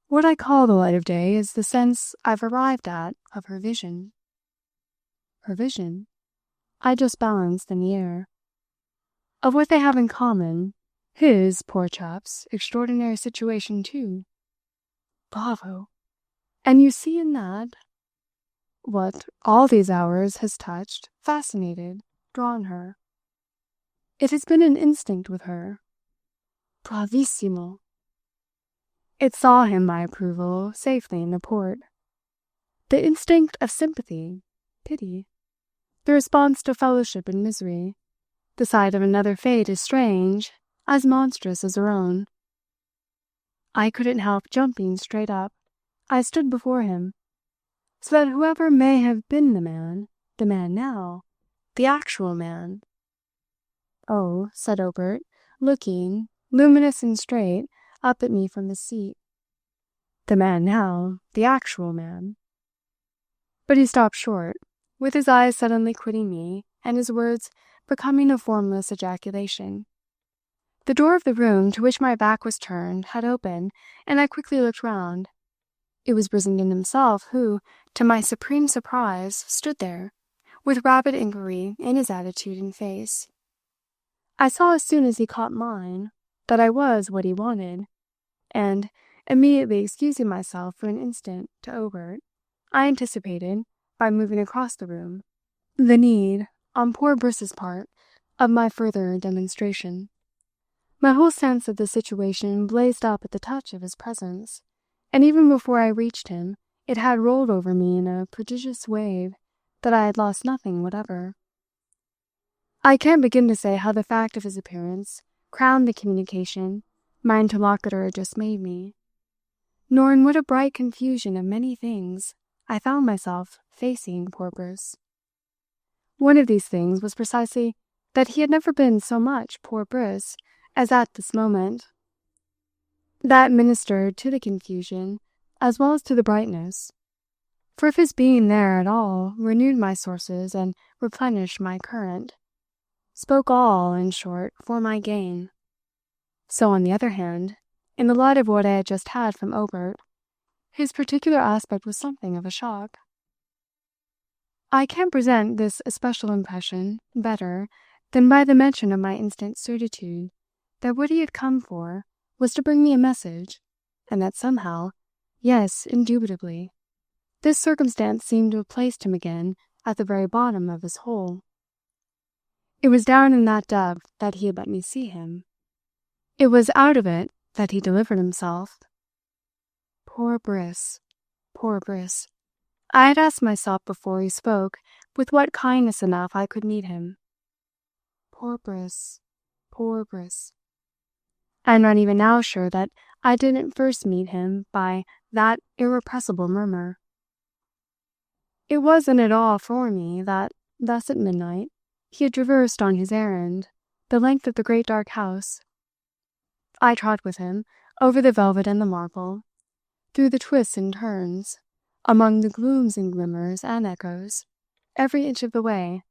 What I call the light of day is the sense I've arrived at of her vision. Her vision? I just balanced in the air. Of what they have in common, his, poor chap's, extraordinary situation too. Bravo! And you see in that what all these hours has touched, fascinated, drawn her. It has been an instinct with her. Bravissimo! It saw him, by approval, safely in the port. The instinct of sympathy, pity, the response to fellowship in misery, the sight of another fate as strange, as monstrous as her own. I couldn't help jumping straight up. I stood before him, so that whoever may have been the man now, the actual man. Oh, said Obert, looking, luminous and straight, up at me from his seat. The man now, the actual man. But he stopped short, with his eyes suddenly quitting me, and his words becoming a formless ejaculation. The door of the room to which my back was turned had opened, and I quickly looked round. It was Brissenden himself who, to my supreme surprise, stood there, with rapid inquiry in his attitude and face. I saw as soon as he caught mine that I was what he wanted, and, immediately excusing myself for an instant to Obert, I anticipated, by moving across the room, the need, on poor Briss's part, of my further demonstration. My whole sense of the situation blazed up at the touch of his presence, and even before I reached him, it had rolled over me in a prodigious wave that I had lost nothing whatever. I can't begin to say how the fact of his appearance crowned the communication my interlocutor had just made me, nor in what a bright confusion of many things I found myself facing poor Briss. One of these things was precisely that he had never been so much poor Briss as at this moment. That ministered to the confusion as well as to the brightness, for if his being there at all renewed my sources and replenished my current, spoke all, in short, for my gain. So, on the other hand, in the light of what I had just had from Obert, his particular aspect was something of a shock. I can't present this especial impression better than by the mention of my instant certitude that what he had come for was to bring me a message, and that somehow, yes, indubitably, this circumstance seemed to have placed him again at the very bottom of his hole. It was down in that depth that he had let me see him. It was out of it that he delivered himself. Poor Briss, poor Briss. I had asked myself before he spoke with what kindness enough I could meet him. Poor Briss, poor Briss. I am not even now sure that I didn't first meet him by that irrepressible murmur. It wasn't at all for me that, thus at midnight, he had traversed on his errand the length of the great dark house. I trod with him over the velvet and the marble, through the twists and turns, among the glooms and glimmers and echoes, every inch of the way,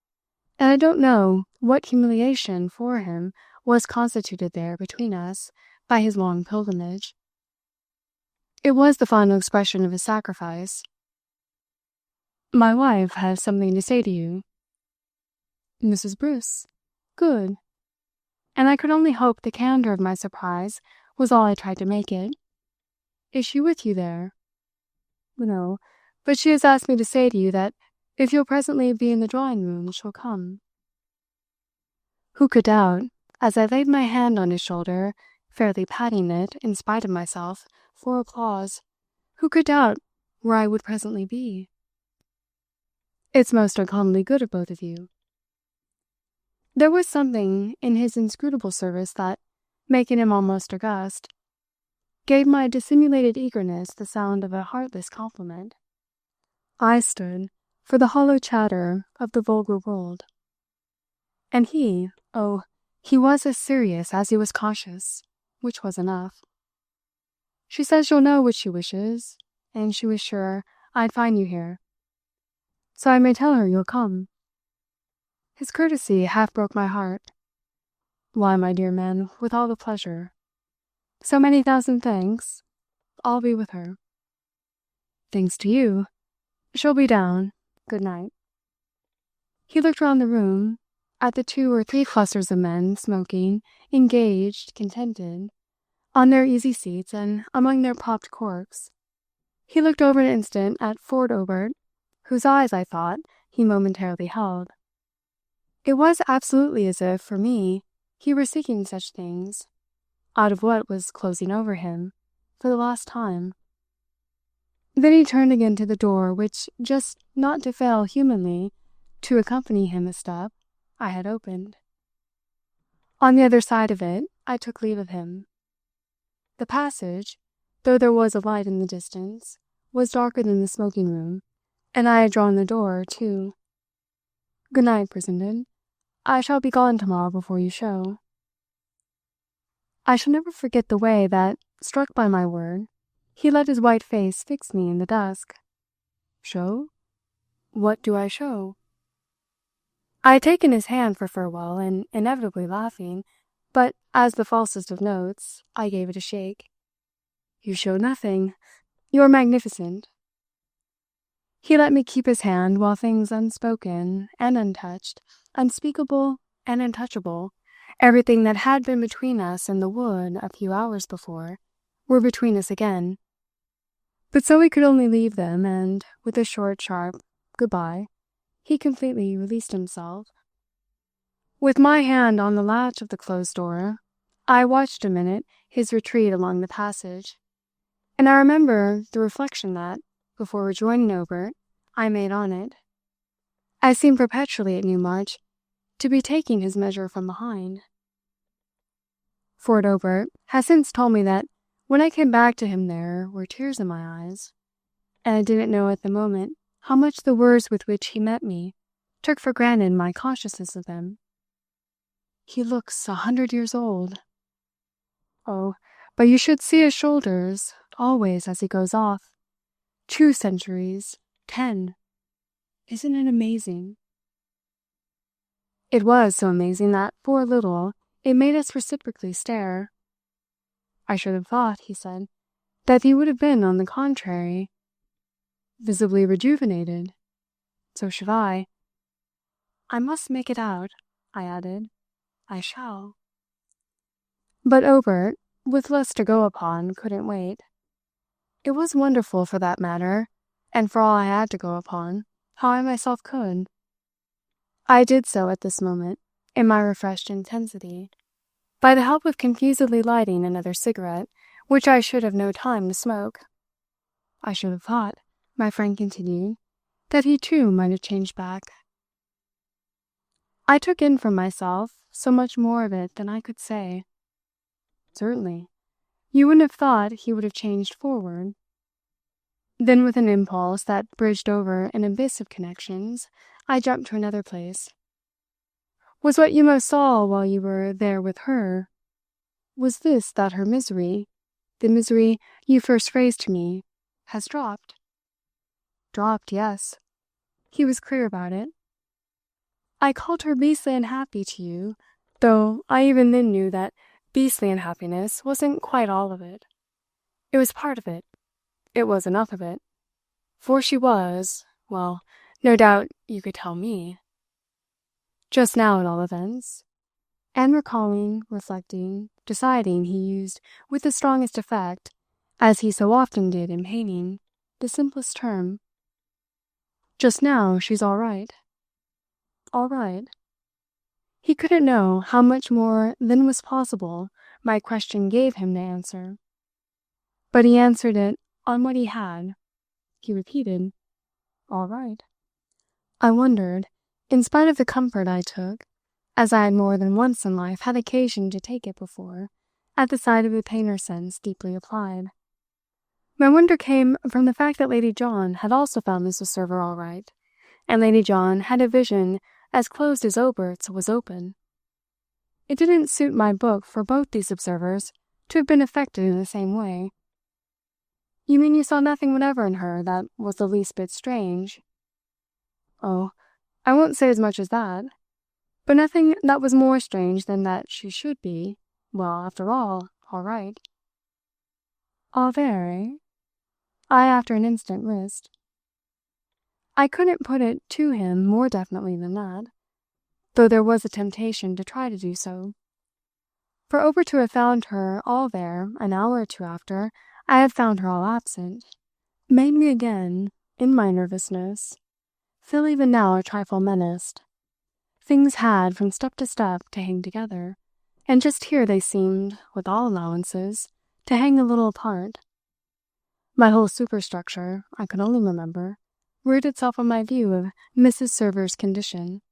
and I don't know what humiliation for him was constituted there between us by his long pilgrimage. It was the final expression of his sacrifice. "My wife has something to say to you." "Mrs. Briss? Good." And I could only hope the candour of my surprise was all I tried to make it. "Is she with you there?" "No, but she has asked me to say to you that if you'll presently be in the drawing-room, she'll come." Who could doubt, as I laid my hand on his shoulder, fairly patting it, in spite of myself, for applause, who could doubt where I would presently be? "It's most uncommonly good of both of you." There was something in his inscrutable service that, making him almost august, gave my dissimulated eagerness the sound of a heartless compliment. I stood for the hollow chatter of the vulgar world. And he, oh, he was as serious as he was cautious, which was enough. "She says you'll know what she wishes, and she was sure I'd find you here. So I may tell her you'll come." His courtesy half broke my heart. "Why, my dear man, with all the pleasure. So many thousand thanks. I'll be with her." "Thanks to you. She'll be down. Good night." He looked round the room, at the 2 or 3 clusters of men smoking, engaged, contented, on their easy seats and among their popped corks. He looked over an instant at Ford Obert, whose eyes, I thought, he momentarily held. It was absolutely as if, for me, he were seeking such things, out of what was closing over him, for the last time. Then he turned again to the door which, just not to fail humanly to accompany him a step, I had opened. On the other side of it, I took leave of him. The passage, though there was a light in the distance, was darker than the smoking room, and I had drawn the door, too. "Good night, Brissenden. I shall be gone tomorrow before you show." I shall never forget the way that, struck by my word, he let his white face fix me in the dusk. "Show? What do I show?" I had taken his hand for farewell, and inevitably laughing, but, as the falsest of notes, I gave it a shake. "You show nothing. You're magnificent." He let me keep his hand while things unspoken and untouched, unspeakable and untouchable, everything that had been between us in the wood a few hours before, were between us again. But so he could only leave them, and, with a short, sharp "goodbye," he completely released himself. With my hand on the latch of the closed door, I watched a minute his retreat along the passage, and I remember the reflection that, before rejoining Obert, I made on it. I seemed perpetually at Newmarch to be taking his measure from behind. Ford Obert has since told me that when I came back to him there were tears in my eyes, and I didn't know at the moment how much the words with which he met me took for granted my consciousness of them. "He looks 100 years old." "Oh, but you should see his shoulders, always as he goes off. 2 centuries, 10. Isn't it amazing?" It was so amazing that, for a little, it made us reciprocally stare. "I should have thought," he said, "that he would have been, on the contrary, visibly rejuvenated." "So should I." "I must make it out," I added. "I shall." But Obert, with less to go upon, couldn't wait. It was wonderful, for that matter, and for all I had to go upon, how I myself could. I did so at this moment, in my refreshed intensity, by the help of confusedly lighting another cigarette, which I should have no time to smoke. "I should have thought," my friend continued, "that he too might have changed back." I took in from myself so much more of it than I could say. "Certainly. You wouldn't have thought he would have changed forward." Then, with an impulse that bridged over an abyss of connections, I jumped to another place. "Was what you most saw while you were there with her, was this that her misery, the misery you first phrased to me, has dropped?" "Dropped, yes." He was clear about it. "I called her beastly unhappy to you, though I even then knew that beastly unhappiness wasn't quite all of it. It was part of it. It was enough of it. For she was, well, no doubt you could tell me. Just now, at all events." And recalling, reflecting, deciding, he used, with the strongest effect, as he so often did in painting, the simplest term. "Just now she's all right." All right. He couldn't know how much more than was possible my question gave him to answer. But he answered it on what he had. He repeated, "All right." I wondered, in spite of the comfort I took, as I had more than once in life had occasion to take it before, at the sight of the painter sense deeply applied. My wonder came from the fact that Lady John had also found Mrs. Server all right, and Lady John had a vision as closed as Obert's was open. It didn't suit my book for both these observers to have been affected in the same way. "You mean you saw nothing whatever in her that was the least bit strange?" "Oh, I won't say as much as that. But nothing that was more strange than that she should be, well, after all right." "All there, eh?" I, after an instant, risked. I couldn't put it to him more definitely than that, though there was a temptation to try to do so. For Obert to have found her all there an hour or two after I had found her all absent, made me again, in my nervousness, feel even now a trifle menaced. Things had, from step to step, to hang together, and just here they seemed, with all allowances, to hang a little apart. My whole superstructure, I could only remember, reared itself on my view of Mrs. Server's condition.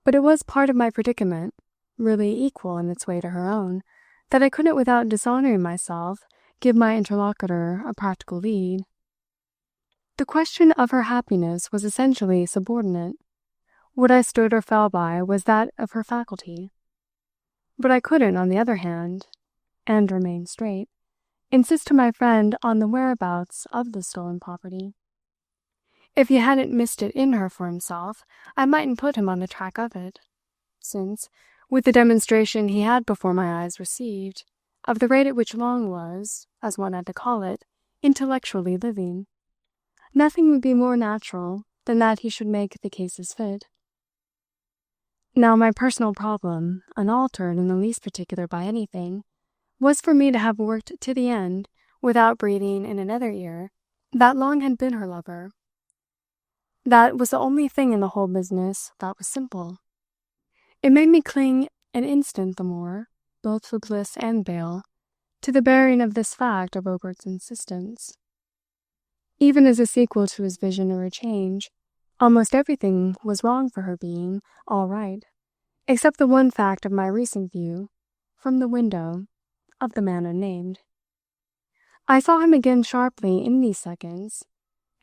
But it was part of my predicament, really equal in its way to her own, that I couldn't without dishonouring myself give my interlocutor a practical lead. The question of her happiness was essentially subordinate. What I stood or fell by was that of her faculty. But I couldn't, on the other hand, and remain straight, insist to my friend on the whereabouts of the stolen property. If he hadn't missed it in her for himself, I mightn't put him on the track of it, since, with the demonstration he had before my eyes received, of the rate at which Long was, as one had to call it, intellectually living. Nothing would be more natural than that he should make the cases fit. Now, my personal problem, unaltered in the least particular by anything, was for me to have worked to the end without breathing in another ear that long had been her lover. That was the only thing in the whole business that was simple. It made me cling an instant the more, both for bliss and bale, to the bearing of this fact of Robert's insistence. Even as a sequel to his vision of her change, almost everything was wrong for her being all right, except the one fact of my recent view, from the window, of the man unnamed. I saw him again sharply in these seconds,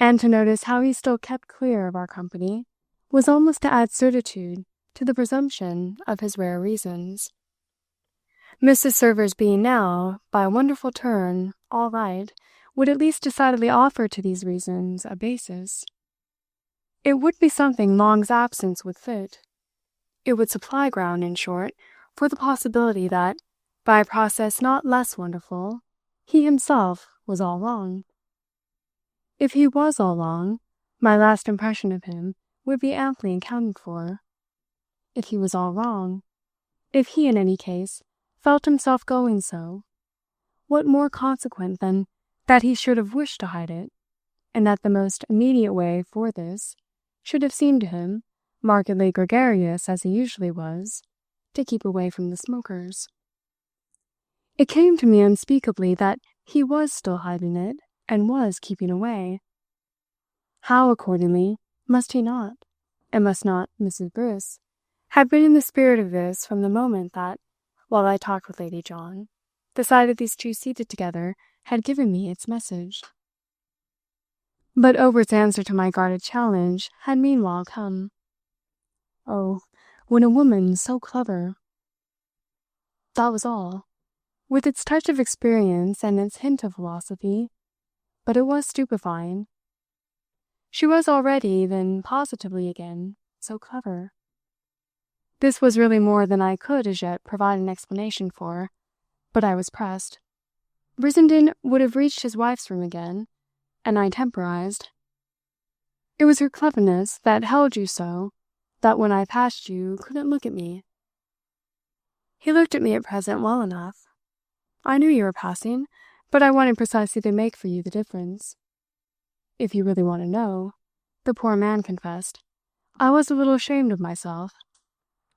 and to notice how he still kept clear of our company was almost to add certitude to the presumption of his rare reasons. Mrs. Server's being now, by a wonderful turn, all right, would at least decidedly offer to these reasons a basis. It would be something Long's absence would fit. It would supply ground, in short, for the possibility that, by a process not less wonderful, he himself was all wrong. If he was all wrong, my last impression of him would be amply accounted for. If he was all wrong, if he in any case felt himself going so, what more consequent than that he should have wished to hide it, and that the most immediate way for this should have seemed to him, markedly gregarious as he usually was, to keep away from the smokers. It came to me unspeakably that he was still hiding it, and was keeping away. How, accordingly, must he not, and must not Mrs. Briss, have been in the spirit of this from the moment that, while I talked with Lady John, the sight of these two seated together had given me its message. But Obert's answer to my guarded challenge had meanwhile come. Oh, when a woman so clever— That was all, with its touch of experience and its hint of philosophy, but it was stupefying. She was already, then positively again, so clever. This was really more than I could as yet provide an explanation for, but I was pressed. Brissenden would have reached his wife's room again, and I temporized. It was her cleverness that held you so, that when I passed you couldn't look at me. He looked at me at present well enough. I knew you were passing, but I wanted precisely to make for you the difference. If you really want to know, the poor man confessed, I was a little ashamed of myself.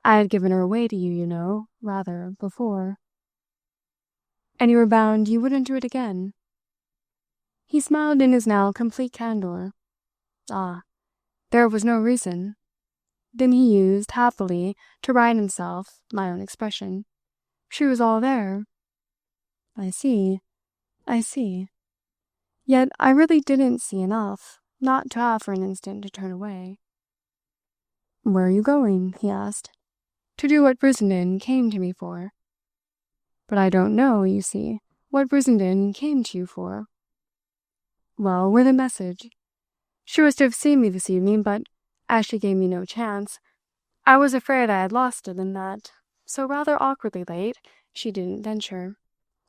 I had given her away to you, you know, rather, before. And you were bound you wouldn't do it again. He smiled in his now complete candour. Ah, there was no reason. Then he used, happily, to right himself, my own expression. She was all there. I see. Yet I really didn't see enough, not to have for an instant to turn away. Where are you going? He asked. To do what Brissenden came to me for. But I don't know, you see, what Brissenden came to you for. Well, with a message. She was to have seen me this evening, but, as she gave me no chance, I was afraid I had lost it, and that, so rather awkwardly late, she didn't venture.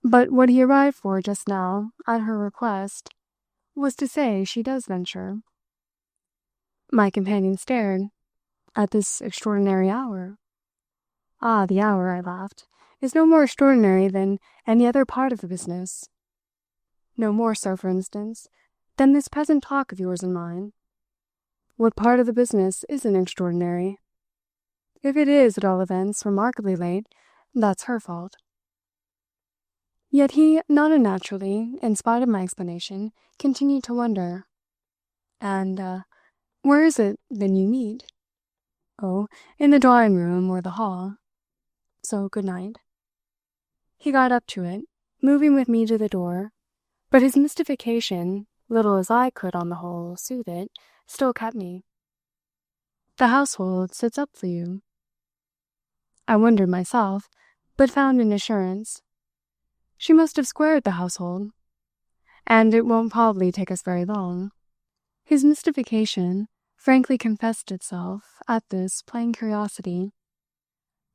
But what he arrived for just now, at her request, was to say she does venture. My companion stared. At this extraordinary hour? Ah, the hour, I laughed, is no more extraordinary than any other part of the business. No more so, for instance, than this present talk of yours and mine. What part of the business isn't extraordinary? If it is, at all events, remarkably late, that's her fault. Yet he, not unnaturally, in spite of my explanation, continued to wonder. And, where is it, then, you meet? Oh, in the drawing-room or the hall. So good night. He got up to it, moving with me to the door, but his mystification, little as I could on the whole soothe it, still kept me. The household sits up for you. I wondered myself, but found an assurance. She must have squared the household, and it won't probably take us very long. His mystification frankly confessed itself at this plain curiosity.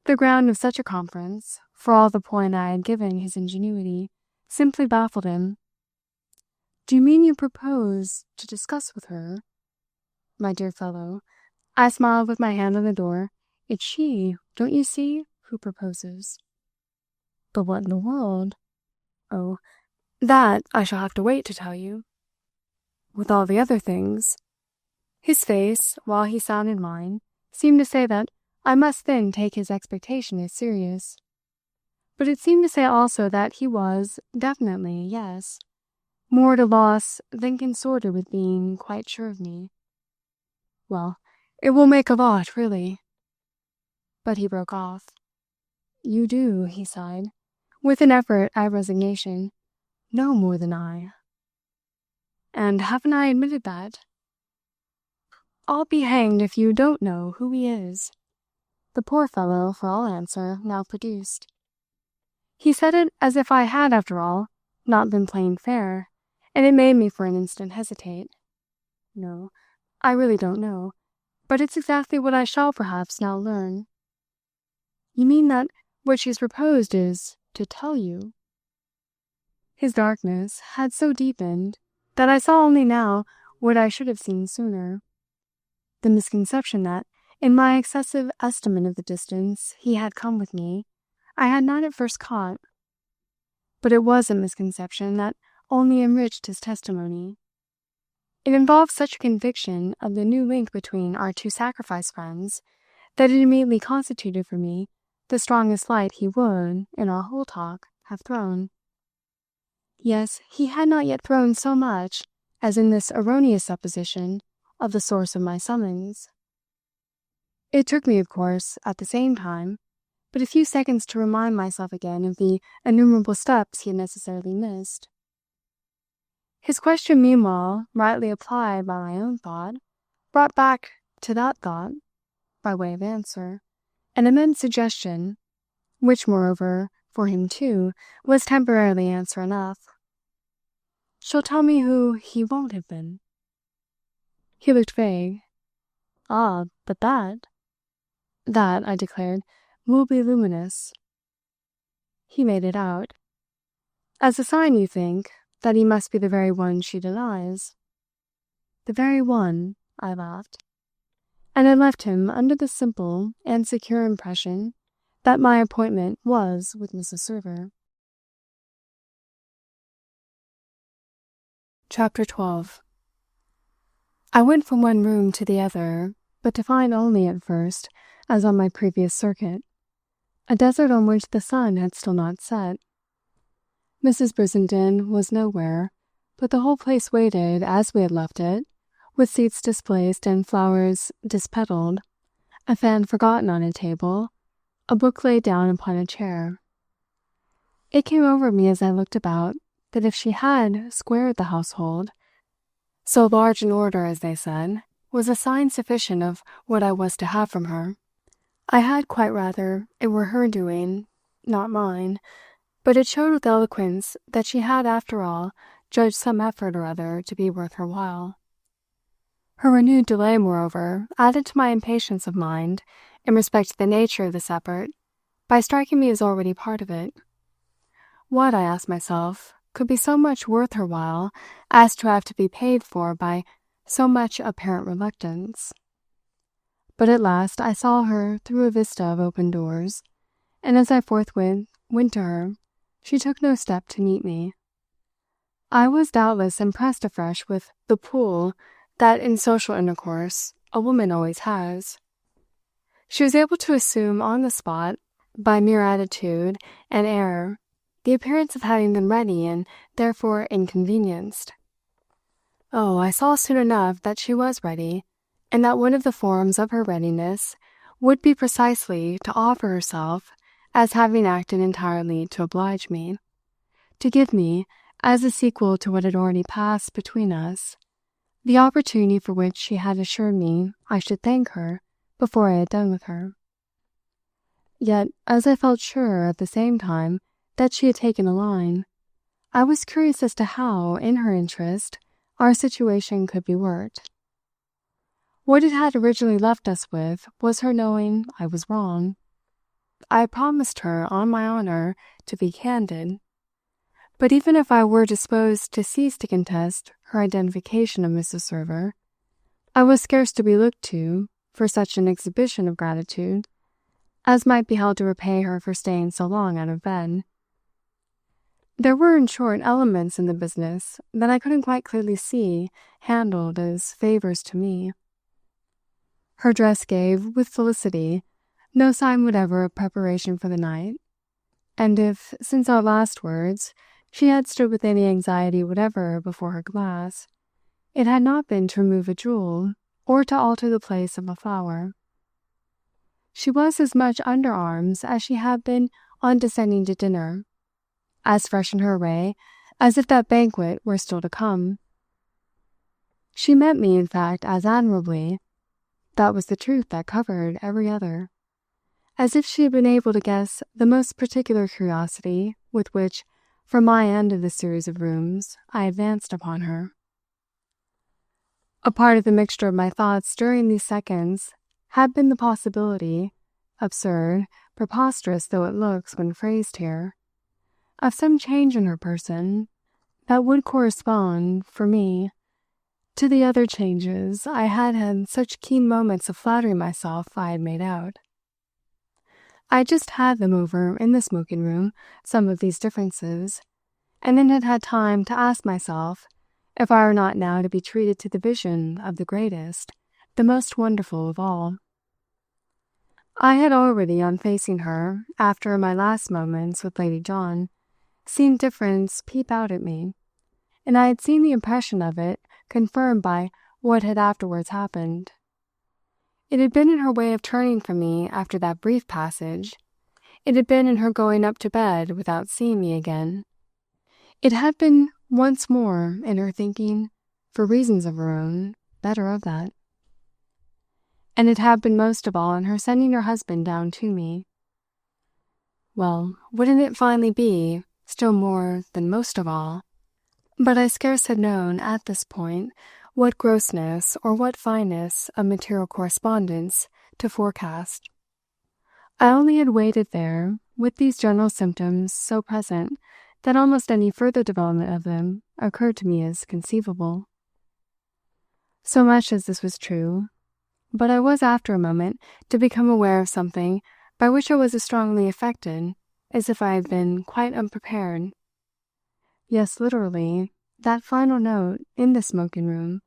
The ground of such a conference, for all the point I had given his ingenuity, simply baffled him. Do you mean you propose to discuss with her? My dear fellow, I smiled with my hand on the door. It's she, don't you see, who proposes. But what in the world? Oh, that I shall have to wait to tell you. With all the other things. His face, while he sounded mine, seemed to say that I must then take his expectation as serious. But it seemed to say also that he was, definitely, yes, more at a loss than consorted with being quite sure of me. Well, it will make a lot, really. But he broke off. You do, he sighed, with an effort at resignation, know more than I. And haven't I admitted that? I'll be hanged if you don't know who he is. The poor fellow, for all answer, now produced. He said it as if I had, after all, not been playing fair, and it made me for an instant hesitate. No, I really don't know, but it's exactly what I shall perhaps now learn. You mean that what she's proposed is to tell you? His darkness had so deepened that I saw only now what I should have seen sooner. The misconception that, in my excessive estimate of the distance he had come with me, I had not at first caught. But it was a misconception that only enriched his testimony. It involved such a conviction of the new link between our two sacrifice friends that it immediately constituted for me the strongest light he would, in our whole talk, have thrown. Yes, he had not yet thrown so much as in this erroneous supposition of the source of my summons. It took me, of course, at the same time, but a few seconds to remind myself again of the innumerable steps he had necessarily missed. His question, meanwhile, rightly applied by my own thought, brought back to that thought, by way of answer, an immense suggestion, which, moreover, for him too, was temporarily answer enough. She'll tell me who he won't have been. He looked vague. Ah, but that, I declared, will be luminous. He made it out. As a sign, you think, that he must be the very one she denies. The very one, I laughed, and I left him under the simple and secure impression that my appointment was with Mrs. Server. Chapter 12. I went from one room to the other, but to find only at first, as on my previous circuit, a desert on which the sun had still not set. Mrs. Brissenden was nowhere, but the whole place waited as we had left it, with seats displaced and flowers dispetaled, a fan forgotten on a table, a book laid down upon a chair. It came over me as I looked about that if she had squared the household, so large an order, as they said, was a sign sufficient of what I was to have from her. I had quite rather it were her doing, not mine, but it showed with eloquence that she had, after all, judged some effort or other to be worth her while. Her renewed delay, moreover, added to my impatience of mind in respect to the nature of this effort by striking me as already part of it. What, I asked myself, could be so much worth her while as to have to be paid for by so much apparent reluctance? But at last I saw her through a vista of open doors, and as I forthwith went to her, she took no step to meet me. I was doubtless impressed afresh with the pull that in social intercourse a woman always has. She was able to assume on the spot, by mere attitude and air, the appearance of having been ready and therefore inconvenienced. Oh, I saw soon enough that she was ready, and that one of the forms of her readiness would be precisely to offer herself as having acted entirely to oblige me, to give me, as a sequel to what had already passed between us, the opportunity for which she had assured me I should thank her before I had done with her. Yet, as I felt sure at the same time that she had taken a line, I was curious as to how, in her interest, our situation could be worked. What it had originally left us with was her knowing I was wrong. I had promised her, on my honour, to be candid, But even if I were disposed to cease to contest her identification of Mrs. Server, I was scarce to be looked to for such an exhibition of gratitude as might be held to repay her for staying so long out of bed. There were, in short, elements in the business that I couldn't quite clearly see handled as favours to me. Her dress gave, with felicity, no sign whatever of preparation for the night, and if, since our last words, she had stood with any anxiety whatever before her glass, it had not been to remove a jewel or to alter the place of a flower. She was as much under arms as she had been on descending to dinner, as fresh in her array as if that banquet were still to come. She met me, in fact, as admirably, that was the truth that covered every other, as if she had been able to guess the most particular curiosity with which, from my end of the series of rooms, I advanced upon her. A part of the mixture of my thoughts during these seconds had been the possibility, absurd, preposterous though it looks when phrased here, of some change in her person that would correspond, for me, to the other changes I had had such keen moments of flattering myself I had made out. I just had them over in the smoking room, some of these differences, and then had had time to ask myself if I were not now to be treated to the vision of the greatest, the most wonderful of all. I had already, on facing her, after my last moments with Lady John, seen difference peep out at me, and I had seen the impression of it confirmed by what had afterwards happened. It had been in her way of turning from me after that brief passage. It had been in her going up to bed without seeing me again. It had been once more in her thinking, for reasons of her own, better of that. And it had been most of all in her sending her husband down to me. Well, wouldn't it finally be, still more than most of all? But I scarce had known, at this point, what grossness or what fineness of material correspondence to forecast. I only had waited there, with these general symptoms so present that almost any further development of them occurred to me as conceivable. So much as this was true, but I was after a moment to become aware of something by which I was as strongly affected as if I had been quite unprepared. Yes, literally, that final note in the smoking room,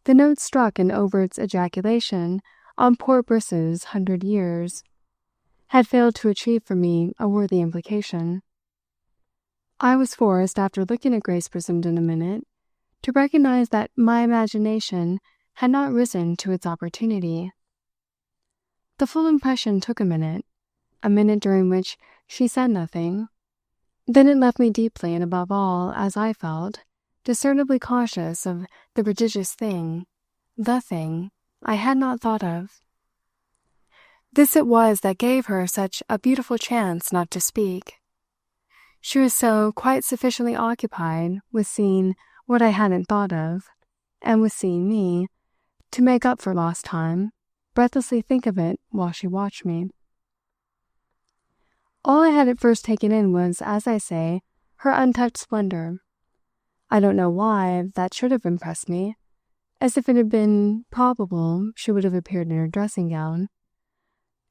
the note struck in Overt's ejaculation on poor Briss's 100 years, had failed to achieve for me a worthy implication. I was forced, after looking at Grace Brissenden a minute, to recognize that my imagination had not risen to its opportunity. The full impression took a minute during which she said nothing. Then it left me deeply and above all, as I felt, discernibly cautious of the prodigious thing, the thing I had not thought of. This it was that gave her such a beautiful chance not to speak. She was so quite sufficiently occupied with seeing what I hadn't thought of, and with seeing me, to make up for lost time, breathlessly think of it while she watched me. All I had at first taken in was, as I say, her untouched splendor. I don't know why that should have impressed me, as if it had been probable she would have appeared in her dressing gown.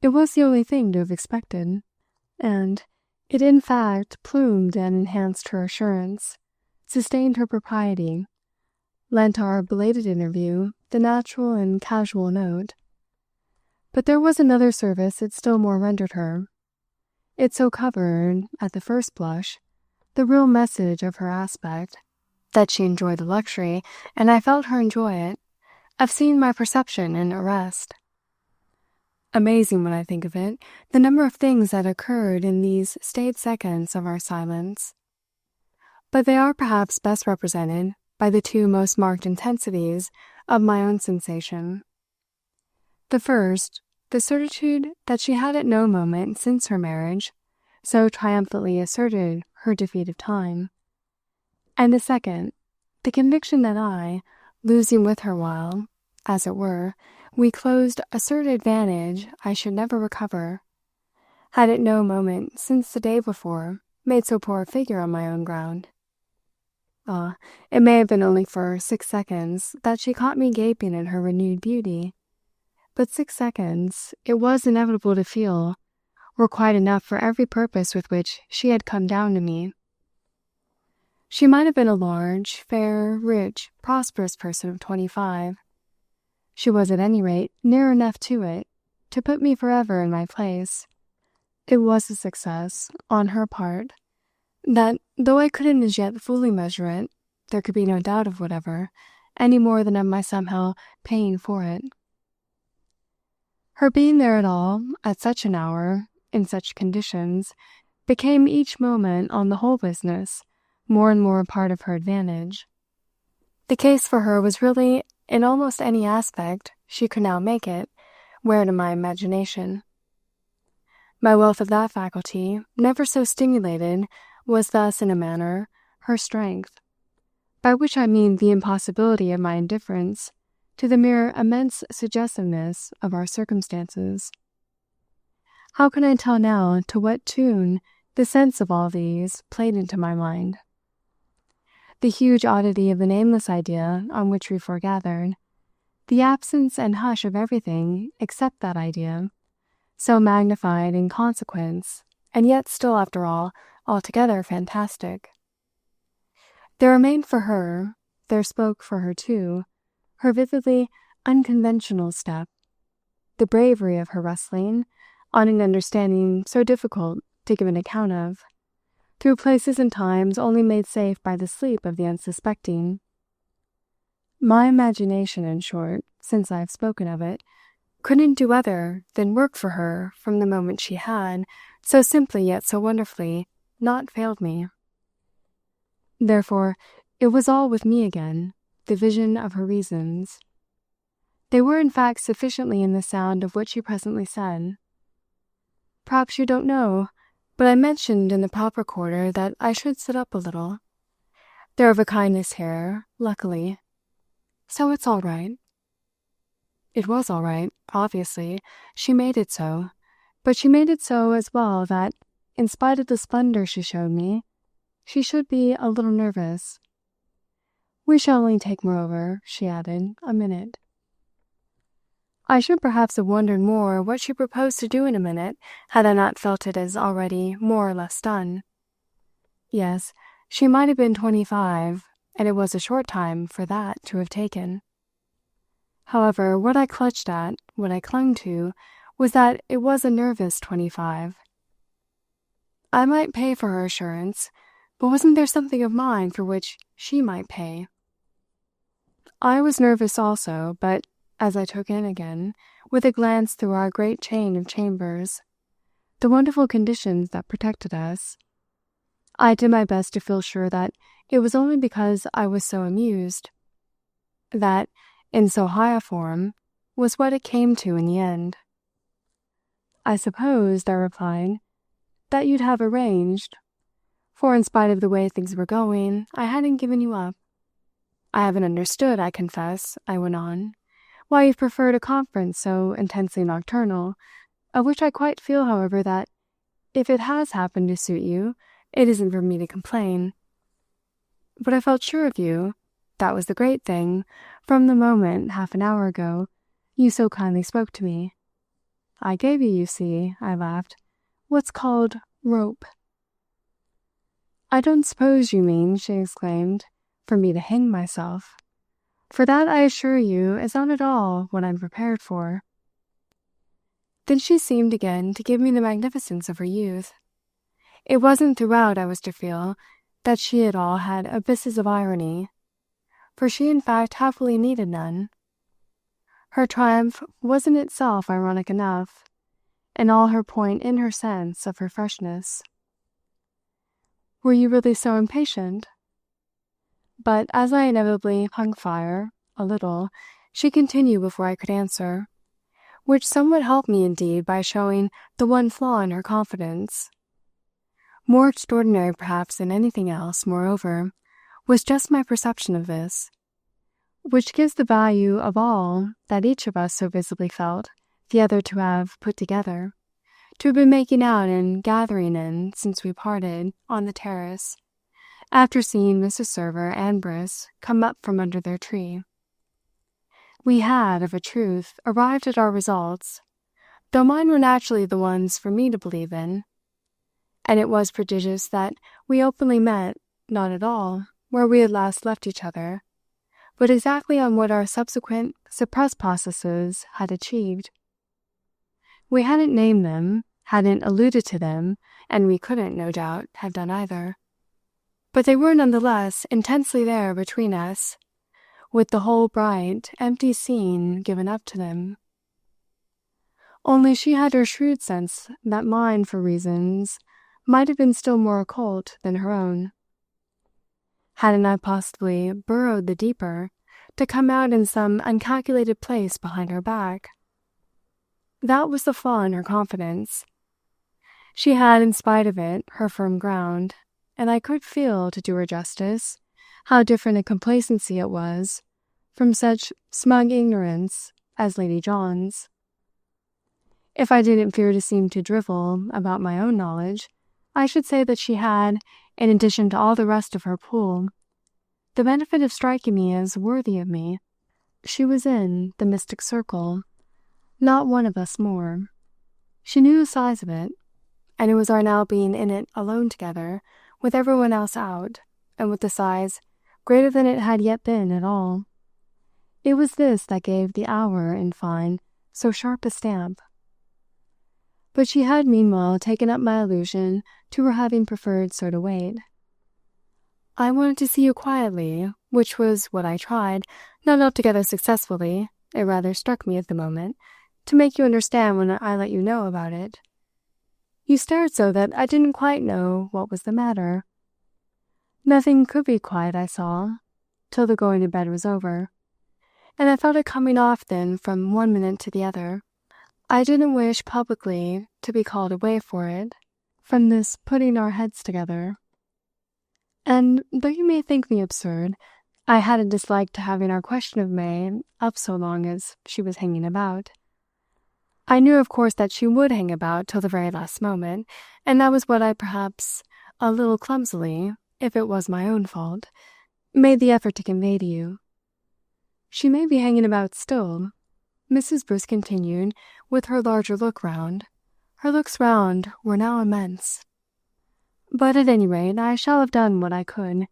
It was the only thing to have expected, and it in fact plumed and enhanced her assurance, sustained her propriety, lent our belated interview the natural and casual note. But there was another service it still more rendered her. It so covered, at the first blush, the real message of her aspect, that she enjoyed the luxury, and I felt her enjoy it, of seeing my perception in arrest. Amazing, when I think of it, the number of things that occurred in these staid seconds of our silence. But they are perhaps best represented by the two most marked intensities of my own sensation. The first, the certitude that she had at no moment since her marriage so triumphantly asserted her defeat of time, and the second, the conviction that I, losing with her while, as it were, we closed a certain advantage I should never recover, had at no moment since the day before made so poor a figure on my own ground. It may have been only for 6 seconds that she caught me gaping at her renewed beauty. But 6 seconds, it was inevitable to feel, were quite enough for every purpose with which she had come down to me. She might have been a large, fair, rich, prosperous person of 25. She was at any rate near enough to it to put me forever in my place. It was a success, on her part, that, though I couldn't as yet fully measure it, there could be no doubt of whatever, any more than of my somehow paying for it. Her being there at all, at such an hour, in such conditions, became each moment on the whole business more and more a part of her advantage. The case for her was really, in almost any aspect she could now make it, where to my imagination. My wealth of that faculty, never so stimulated, was thus, in a manner, her strength, by which I mean the impossibility of my indifference to the mere immense suggestiveness of our circumstances. How can I tell now to what tune the sense of all these played into my mind? The huge oddity of the nameless idea on which we foregathered, the absence and hush of everything except that idea, so magnified in consequence, and yet still, after all, altogether fantastic. There remained for her, there spoke for her too, her vividly unconventional step, the bravery of her wrestling, on an understanding so difficult to give an account of, through places and times only made safe by the sleep of the unsuspecting. My imagination, in short, since I have spoken of it, couldn't do other than work for her from the moment she had, so simply yet so wonderfully, not failed me. Therefore, it was all with me again, the vision of her reasons. They were in fact sufficiently in the sound of what she presently said. Perhaps you don't know, but I mentioned in the proper quarter that I should sit up a little. They're of a kindness here, luckily. So it's all right. It was all right, obviously. She made it so. But she made it so as well that, in spite of the splendor she showed me, she should be a little nervous. We shall only take, moreover, she added, a minute. I should perhaps have wondered more what she proposed to do in a minute, had I not felt it as already more or less done. Yes, she might have been 25, and it was a short time for that to have taken. However, what I clutched at, what I clung to, was that it was a nervous 25. I might pay for her assurance, but wasn't there something of mine for which she might pay? I was nervous also, but, as I took in again, with a glance through our great chain of chambers, the wonderful conditions that protected us, I did my best to feel sure that it was only because I was so amused. That, in so high a form, was what it came to in the end. I supposed, I replied, that you'd have arranged, for in spite of the way things were going, I hadn't given you up. I haven't understood, I confess, I went on, why you've preferred a conference so intensely nocturnal, of which I quite feel, however, that, if it has happened to suit you, it isn't for me to complain. But I felt sure of you, that was the great thing, from the moment, half an hour ago, you so kindly spoke to me. I gave you see, I laughed, what's called rope. I don't suppose you mean, she exclaimed, for me to hang myself. For that, I assure you, is not at all what I'm prepared for. Then she seemed again to give me the magnificence of her youth. It wasn't throughout, I was to feel, that she at all had abysses of irony, for she in fact happily needed none. Her triumph was in itself ironic enough, and all her point in her sense of her freshness. Were you really so impatient? But as I inevitably hung fire, a little, she continued before I could answer, which somewhat helped me indeed by showing the one flaw in her confidence. More extraordinary perhaps than anything else, moreover, was just my perception of this, which gives the value of all that each of us so visibly felt the other to have put together, to have been making out and gathering in since we parted on the terrace, after seeing Mrs. Server and Briss come up from under their tree. We had, of a truth, arrived at our results, though mine were naturally the ones for me to believe in. And it was prodigious that we openly met, not at all, where we had last left each other, but exactly on what our subsequent suppressed processes had achieved. We hadn't named them, hadn't alluded to them, and we couldn't, no doubt, have done either. But they were nonetheless intensely there between us, with the whole bright, empty scene given up to them. Only she had her shrewd sense that mine, for reasons, might have been still more occult than her own. Hadn't I possibly burrowed the deeper to come out in some uncalculated place behind her back? That was the flaw in her confidence. She had, in spite of it, her firm ground, and I could feel, to do her justice, how different a complacency it was from such smug ignorance as Lady John's. If I didn't fear to seem to drivel about my own knowledge, I should say that she had, in addition to all the rest of her pool, the benefit of striking me as worthy of me. She was in the mystic circle, not one of us more. She knew the size of it, and it was our now being in it alone together, with everyone else out, and with the size greater than it had yet been at all. It was this that gave the hour, in fine, so sharp a stamp. But she had meanwhile taken up my allusion to her having preferred so to wait. I wanted to see you quietly, which was what I tried, not altogether successfully, it rather struck me at the moment, to make you understand when I let you know about it. You stared so that I didn't quite know what was the matter. Nothing could be quiet, I saw, till the going to bed was over, and I felt it coming off then from one minute to the other. I didn't wish publicly to be called away for it, from this putting our heads together. And though you may think me absurd, I had a dislike to having our question of May up so long as she was hanging about. I knew, of course, that she would hang about till the very last moment, and that was what I perhaps, a little clumsily, if it was my own fault, made the effort to convey to you. She may be hanging about still, Mrs. Bruce continued, with her larger look round. Her looks round were now immense. But at any rate, I shall have done what I could.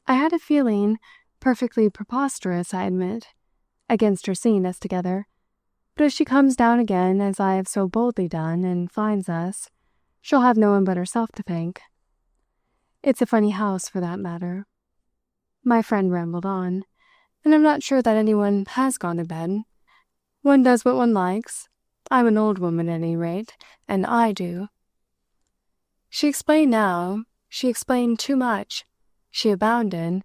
I had a feeling, perfectly preposterous, I admit, against her seeing us together. But if she comes down again, as I have so boldly done, and finds us, she'll have no one but herself to thank. It's a funny house, for that matter. My friend rambled on, and I'm not sure that anyone has gone to bed. One does what one likes. I'm an old woman, at any rate, and I do. She explained now. She explained too much. She abounded,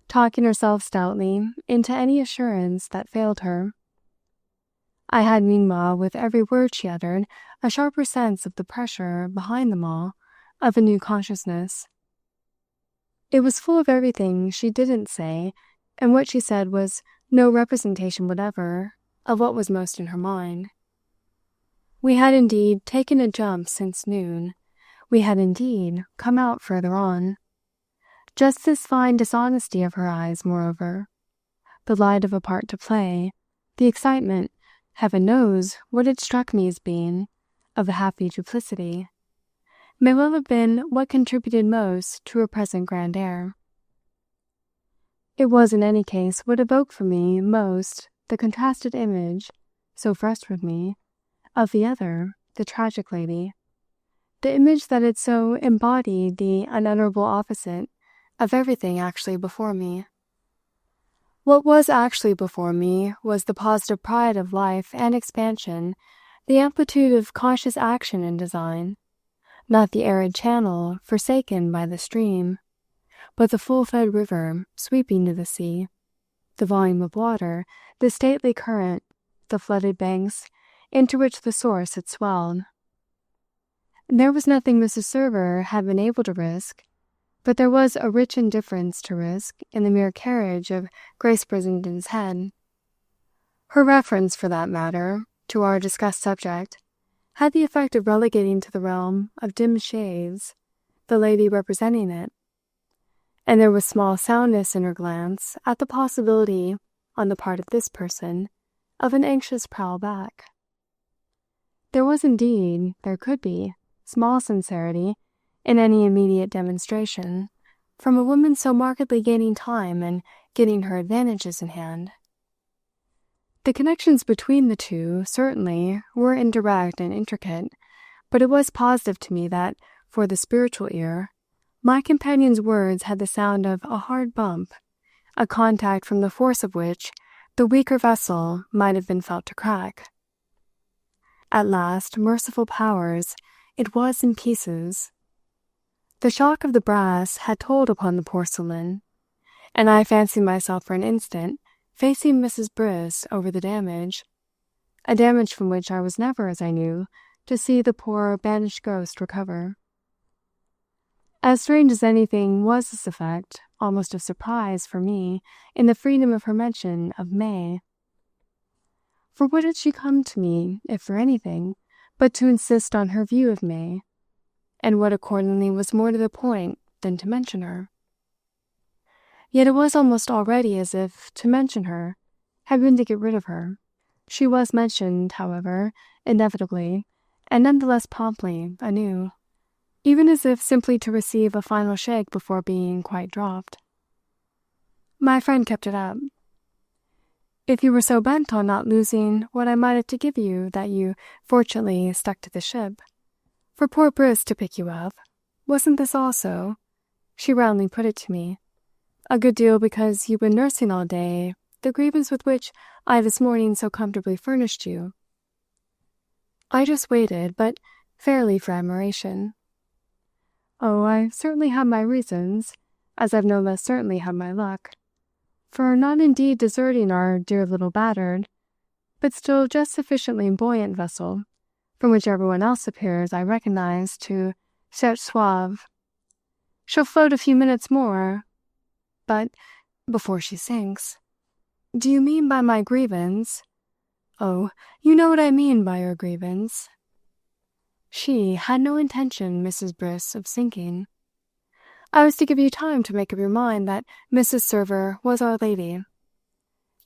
talking herself stoutly into any assurance that failed her. I had meanwhile, with every word she uttered, a sharper sense of the pressure behind them all, of a new consciousness. It was full of everything she didn't say, and what she said was no representation whatever of what was most in her mind. We had indeed taken a jump since noon. We had indeed come out further on. Just this fine dishonesty of her eyes, moreover, the light of a part to play, the excitement, heaven knows what it struck me as being, of the happy duplicity, may well have been what contributed most to her present grand air. It was in any case what evoked for me most the contrasted image, so fresh with me, of the other, the tragic lady, the image that had so embodied the unutterable opposite of everything actually before me. What was actually before me was the positive pride of life and expansion, the amplitude of conscious action and design, not the arid channel forsaken by the stream, but the full-fed river sweeping to the sea, the volume of water, the stately current, the flooded banks into which the source had swelled. There was nothing Mrs. Server had been able to risk, but there was a rich indifference to risk in the mere carriage of Grace Brissenden's head. Her reference, for that matter, to our discussed subject, had the effect of relegating to the realm of dim shades the lady representing it, and there was small soundness in her glance at the possibility, on the part of this person, of an anxious prowl back. There was indeed, there could be, small sincerity in any immediate demonstration from a woman so markedly gaining time and getting her advantages in hand. The connections between the two, certainly, were indirect and intricate, but it was positive to me that, for the spiritual ear, my companion's words had the sound of a hard bump, a contact from the force of which the weaker vessel might have been felt to crack. At last, merciful powers, it was in pieces. The shock of the brass had told upon the porcelain, and I fancied myself for an instant facing Mrs. Briss over the damage, a damage from which I was never, as I knew, to see the poor banished ghost recover. As strange as anything was this effect, almost of surprise for me, in the freedom of her mention of May. For what had she come to me, if for anything, but to insist on her view of May, and what accordingly was more to the point than to mention her? Yet it was almost already as if to mention her had been to get rid of her. She was mentioned, however, inevitably, and none the less promptly, anew, even as if simply to receive a final shake before being quite dropped. My friend kept it up. If you were so bent on not losing what I might have to give you that you fortunately stuck to the ship, for poor Briss to pick you up, wasn't this also, she roundly put it to me, a good deal because you've been nursing all day the grievance with which I this morning so comfortably furnished you? I just waited, but fairly for admiration. Oh, I certainly have my reasons, as I've no less certainly had my luck, for not indeed deserting our dear little battered, but still just sufficiently buoyant vessel, from which everyone else appears, I recognize, to cherche soif. She'll float a few minutes more, but before she sinks. Do you mean by my grievance? Oh, you know what I mean by your grievance. She had no intention, Mrs. Briss, of sinking. I was to give you time to make up your mind that Mrs. Server was Our Lady.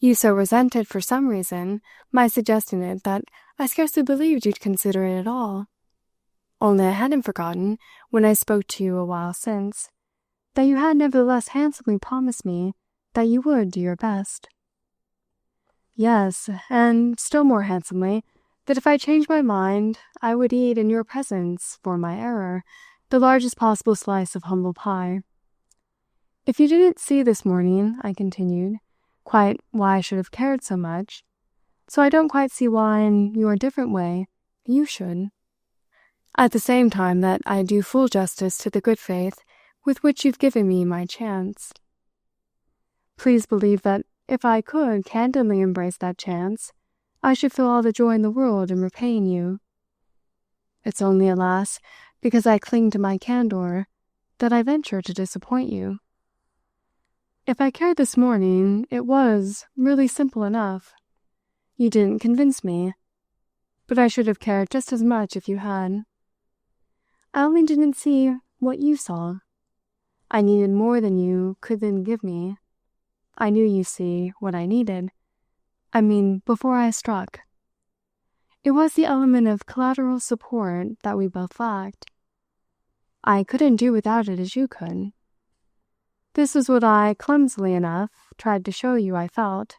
You so resented, for some reason, my suggesting it that I scarcely believed you'd consider it at all. Only I hadn't forgotten, when I spoke to you a while since, that you had nevertheless handsomely promised me that you would do your best. Yes, and still more handsomely, that if I changed my mind, I would eat in your presence, for my error, the largest possible slice of humble pie. If you didn't see this morning, I continued, quite why I should have cared so much, so I don't quite see why, in your different way, you should. At the same time that I do full justice to the good faith with which you've given me my chance. Please believe that if I could candidly embrace that chance, I should feel all the joy in the world in repaying you. It's only, alas, because I cling to my candor, that I venture to disappoint you. If I cared this morning, it was really simple enough. You didn't convince me, but I should have cared just as much if you had. I only didn't see what you saw. I needed more than you could then give me. I knew, you see, what I needed. I mean, before I struck. It was the element of collateral support that we both lacked. I couldn't do without it as you could. This was what I, clumsily enough, tried to show you I felt.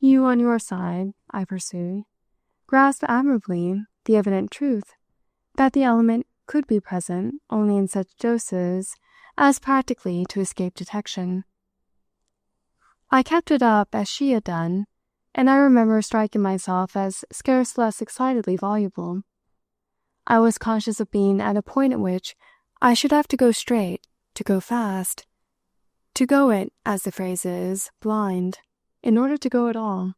You, on your side, I pursued, grasped admirably the evident truth that the element could be present only in such doses as practically to escape detection. I kept it up as she had done, and I remember striking myself as scarce less excitedly voluble. I was conscious of being at a point at which I should have to go straight, to go fast, to go it, as the phrase is, blind, in order to go at all.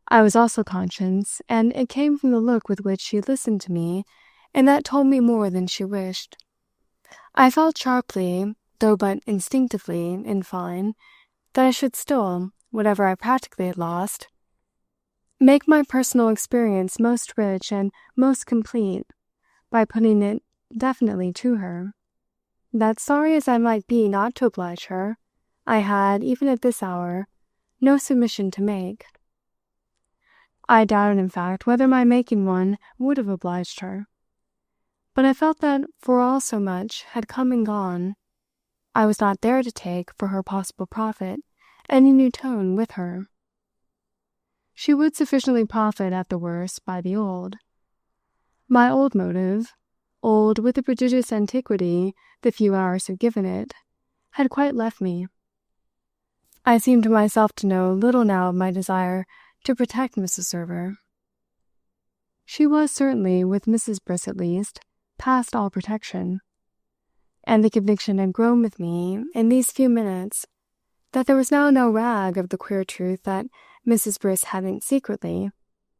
I was also conscious, and it came from the look with which she listened to me, and that told me more than she wished. I felt sharply, though but instinctively, in fine, that I should still, whatever I practically had lost, make my personal experience most rich and most complete by putting it definitely to her. that sorry as I might be not to oblige her, I had, even at this hour, no submission to make. I doubted, in fact, whether my making one would have obliged her. But I felt that, for all so much had come and gone, I was not there to take, for her possible profit, any new tone with her. She would sufficiently profit, at the worst, by the old. My old motive, old with the prodigious antiquity the few hours had given it, had quite left me. I seemed to myself to know little now of my desire to protect Mrs. Server. She was certainly, with Mrs. Briss at least, past all protection, and the conviction had grown with me in these few minutes that there was now no rag of the queer truth that Mrs. Briss hadn't secretly,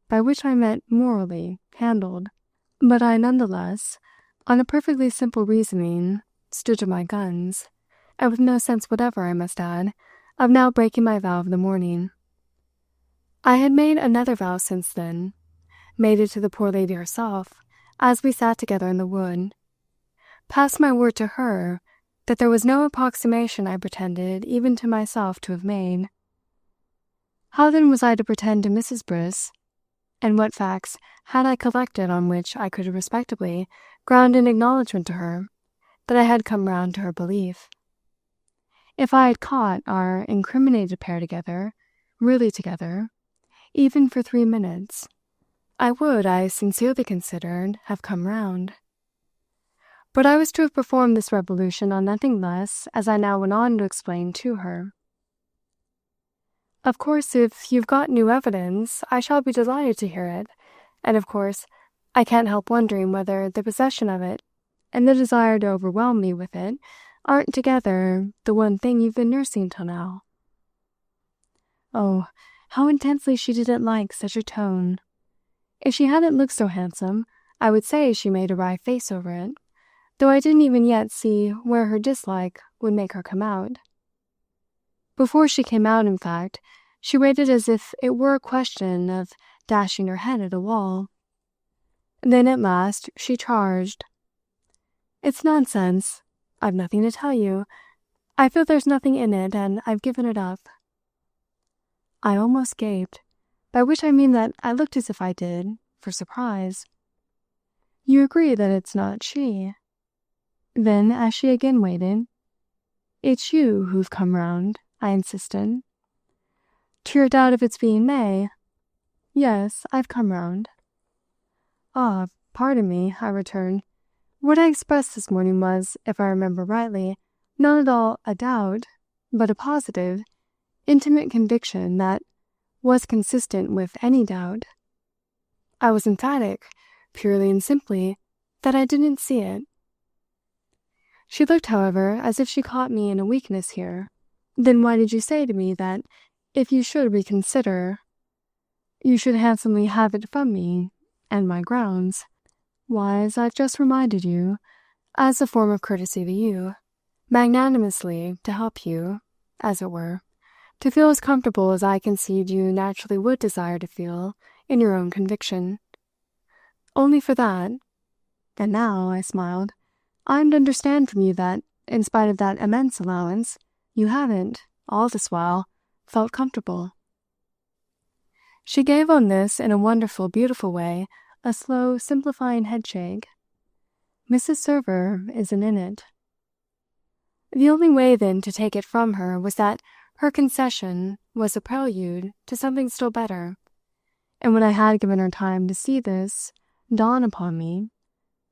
by which I meant morally, handled. But I none the less, on a perfectly simple reasoning, stood to my guns, and with no sense whatever, I must add, of now breaking my vow of the morning. I had made another vow since then, made it to the poor lady herself, as we sat together in the wood, passed my word to her that there was no approximation I pretended even to myself to have made. How then was I to pretend to Mrs. Briss, and what facts had I collected on which I could respectably ground an acknowledgment to her that I had come round to her belief? If I had caught our incriminated pair together, really together, even for 3 minutes, I would, I sincerely considered, have come round. But I was to have performed this revolution on nothing less, as I now went on to explain to her. Of course, if you've got new evidence, I shall be delighted to hear it, and of course, I can't help wondering whether the possession of it and the desire to overwhelm me with it aren't together the one thing you've been nursing till now. Oh, how intensely she didn't like such a tone. If she hadn't looked so handsome, I would say she made a wry face over it, though I didn't even yet see where her dislike would make her come out. Before she came out, in fact, she waited as if it were a question of dashing her head at a wall. Then at last she charged. "It's nonsense. I've nothing to tell you. I feel there's nothing in it, and I've given it up." I almost gaped, by which I mean that I looked as if I did, for surprise. "You agree that it's not she?" Then, as she again waited, "It's you who've come round," I insisted. "To your doubt of its being May?" "Yes, I've come round." "Ah, pardon me," I returned. "What I expressed this morning was, if I remember rightly, not at all a doubt, but a positive, intimate conviction that was consistent with any doubt. I was emphatic, purely and simply, that I didn't see it." She looked, however, as if she caught me in a weakness here. "Then why did you say to me that, if you should reconsider, you should handsomely have it from me, and my grounds?" "Why, as I've just reminded you, as a form of courtesy to you, magnanimously to help you, as it were, to feel as comfortable as I conceived you naturally would desire to feel in your own conviction. Only for that. And now," I smiled, "I'm to understand from you that, in spite of that immense allowance, you haven't, all this while, felt comfortable." She gave on this, in a wonderful, beautiful way, a slow, simplifying headshake. "Mrs. Server isn't in it." The only way, then, to take it from her was that her concession was a prelude to something still better, and when I had given her time to see this dawn upon me,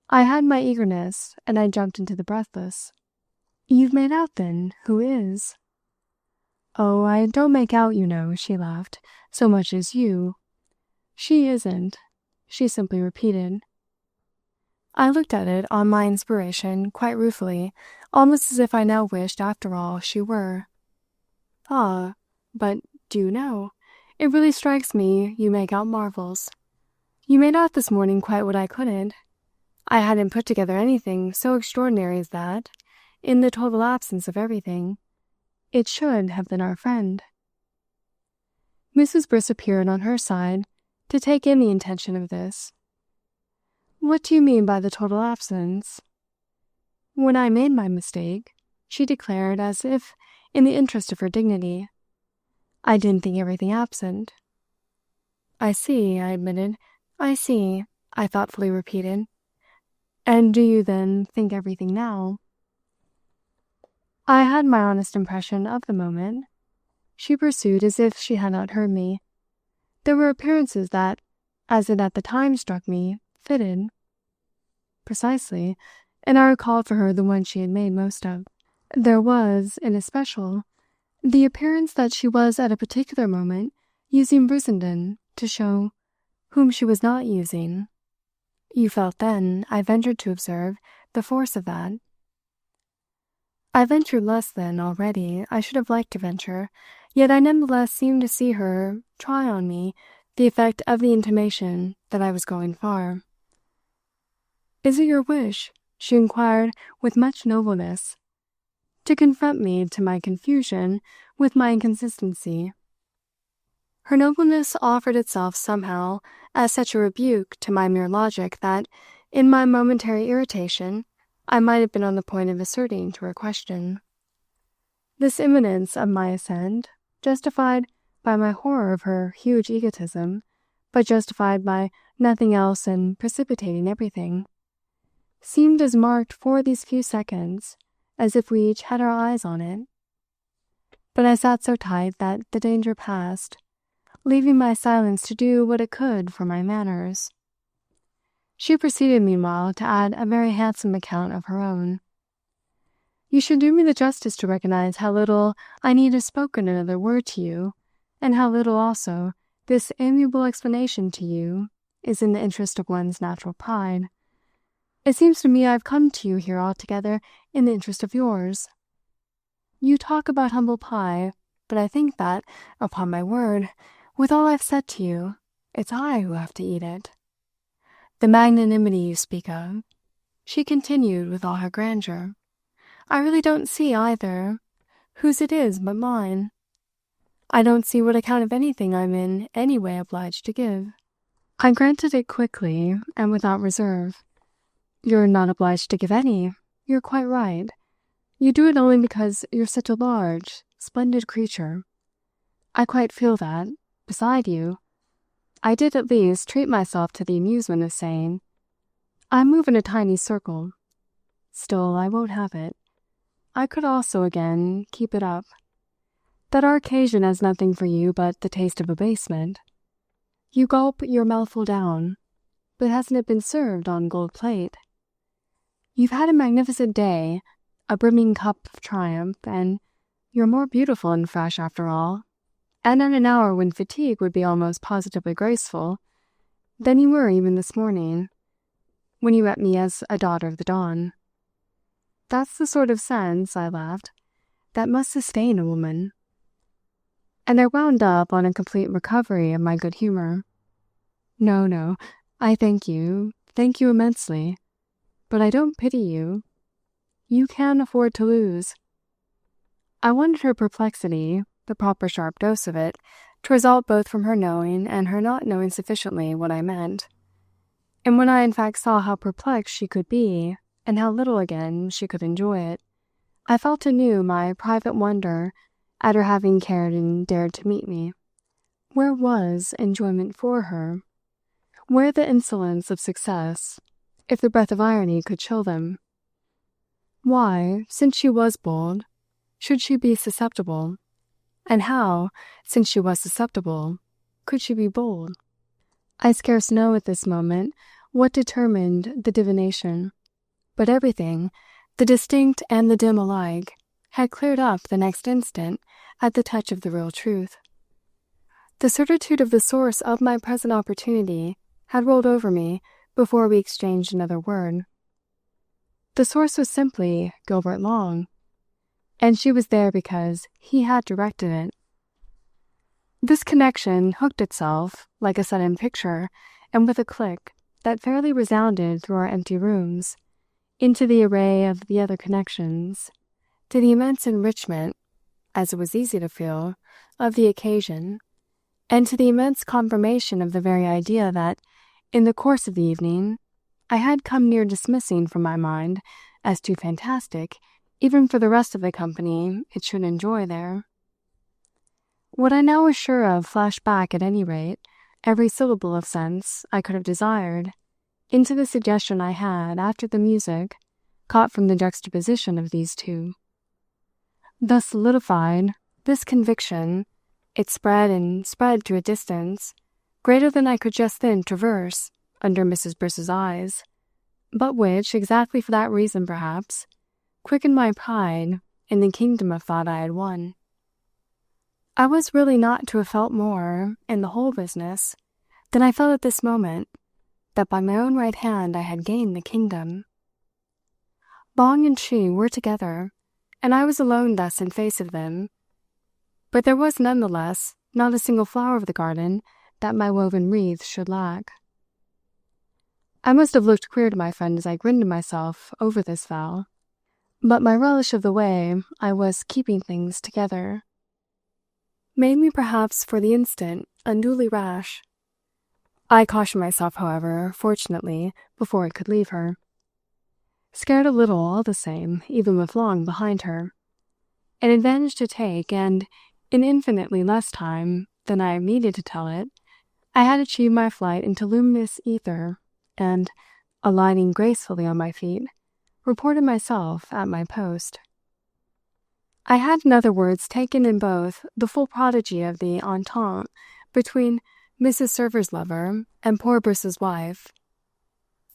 I had my eagerness, and I jumped into the breathless. "You've made out, then, who is?" "Oh, I don't make out, you know," she laughed, "so much as you. She isn't," she simply repeated. I looked at it, on my inspiration, quite ruefully, almost as if I now wished, after all, she were. "Ah, but, do you know, it really strikes me you make out marvels. You made out this morning quite what I couldn't. I hadn't put together anything so extraordinary as that, in the total absence of everything, it should have been our friend." Mrs. Briss appeared on her side to take in the intention of this. "What do you mean by the total absence?" When I made my mistake, she declared, as if in the interest of her dignity, I didn't think everything absent. I see, I admitted. I see, I thoughtfully repeated. And do you then think everything now? I had my honest impression of the moment. She pursued as if she had not heard me. There were appearances that, as it at the time struck me, fitted. Precisely, and I recalled for her the one she had made most of. There was, in especial, the appearance that she was at a particular moment using Brissenden to show whom she was not using. You felt then, I ventured to observe, the force of that. I ventured less than, already, I should have liked to venture, yet I nonetheless seemed to see her try on me the effect of the intimation that I was going far. Is it your wish, she inquired with much nobleness, to confront me, to my confusion, with my inconsistency? Her nobleness offered itself somehow as such a rebuke to my mere logic that, in my momentary irritation, I might have been on the point of asserting to her question. This imminence of my assent, justified by my horror of her huge egotism, but justified by nothing else and precipitating everything, seemed as marked for these few seconds as if we each had our eyes on it. But I sat so tight that the danger passed, leaving my silence to do what it could for my manners. She proceeded meanwhile to add a very handsome account of her own. You should do me the justice to recognize how little I need have spoken another word to you, and how little also this amiable explanation to you is in the interest of one's natural pride. It seems to me I have come to you here altogether in the interest of yours. You talk about humble pie, but I think that, upon my word, with all I've said to you, it's I who have to eat it. The magnanimity you speak of, she continued with all her grandeur, I really don't see either whose it is but mine. I don't see what account of anything I'm in any way obliged to give. I granted it quickly and without reserve. You're not obliged to give any. You're quite right. You do it only because you're such a large, splendid creature. I quite feel that, beside you, I did at least treat myself to the amusement of saying, I move in a tiny circle. Still, I won't have it. I could also, again, keep it up. That our occasion has nothing for you but the taste of abasement. You gulp your mouthful down, but hasn't it been served on gold plate? You've had a magnificent day, a brimming cup of triumph, and you're more beautiful and fresh after all, and at an hour when fatigue would be almost positively graceful, than you were even this morning, when you met me as a daughter of the dawn. That's the sort of sense, I laughed, that must sustain a woman. And I wound up on a complete recovery of my good humor. No, I thank you immensely, but I don't pity you. You can afford to lose. I wanted her perplexity, the proper sharp dose of it, to result both from her knowing and her not knowing sufficiently what I meant. And when I in fact saw how perplexed she could be, and how little again she could enjoy it, I felt anew my private wonder at her having cared and dared to meet me. Where was enjoyment for her? Where the insolence of success, if the breath of irony could chill them? Why, since she was bold, should she be susceptible? And how, since she was susceptible, could she be bold? I scarce know at this moment what determined the divination, but everything, the distinct and the dim alike, had cleared up the next instant at the touch of the real truth. The certitude of the source of my present opportunity had rolled over me before we exchanged another word. The source was simply Gilbert Long, and she was there because he had directed it. This connection hooked itself, like a sudden picture, and with a click that fairly resounded through our empty rooms, into the array of the other connections, to the immense enrichment, as it was easy to feel, of the occasion, and to the immense confirmation of the very idea that, in the course of the evening, I had come near dismissing from my mind as too fantastic, even for the rest of the company it should enjoy there. What I now was sure of flashed back, at any rate, every syllable of sense I could have desired, into the suggestion I had, after the music, caught from the juxtaposition of these two. Thus solidified, this conviction, it spread and spread to a distance greater than I could just then traverse under Mrs. Briss's eyes, but which, exactly for that reason perhaps, quickened my pride in the kingdom of thought I had won. I was really not to have felt more, in the whole business, than I felt at this moment, that by my own right hand I had gained the kingdom. Bong and she were together, and I was alone thus in face of them, but there was none the less not a single flower of the garden that my woven wreath should lack. I must have looked queer to my friend as I grinned to myself over this vow, but my relish of the way I was keeping things together made me perhaps for the instant unduly rash. I cautioned myself, however, fortunately, before I could leave her. Scared a little, all the same, even with Long behind her. An advantage to take, and in infinitely less time than I needed to tell it, I had achieved my flight into luminous ether, and, alighting gracefully on my feet, reported myself at my post. I had, in other words, taken in both the full prodigy of the entente between Mrs. Server's lover and poor Briss's wife,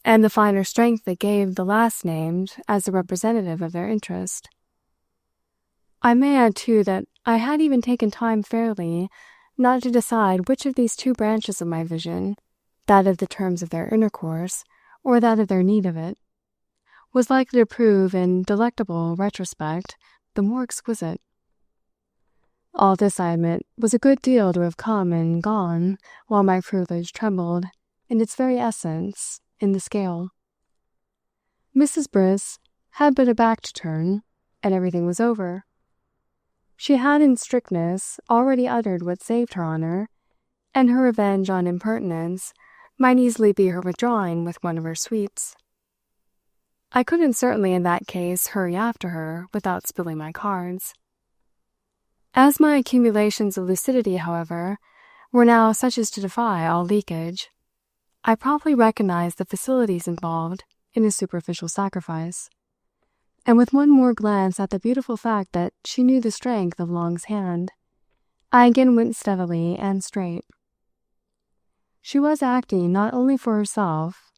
and the finer strength that gave the last named as the representative of their interest. I may add, too, that I had even taken time fairly not to decide which of these two branches of my vision, that of the terms of their intercourse, or that of their need of it, was likely to prove in delectable retrospect the more exquisite. All this, I admit, was a good deal to have come and gone while my privilege trembled, in its very essence, in the scale. Mrs. Briss had but a back to turn, and everything was over. She had, in strictness, already uttered what saved her honour, and her revenge on impertinence might easily be her withdrawing with one of her sweeps. I couldn't certainly in that case hurry after her without spilling my cards. As my accumulations of lucidity, however, were now such as to defy all leakage, I promptly recognized the facilities involved in a superficial sacrifice, and with one more glance at the beautiful fact that she knew the strength of Long's hand, I again went steadily and straight. She was acting not only for herself,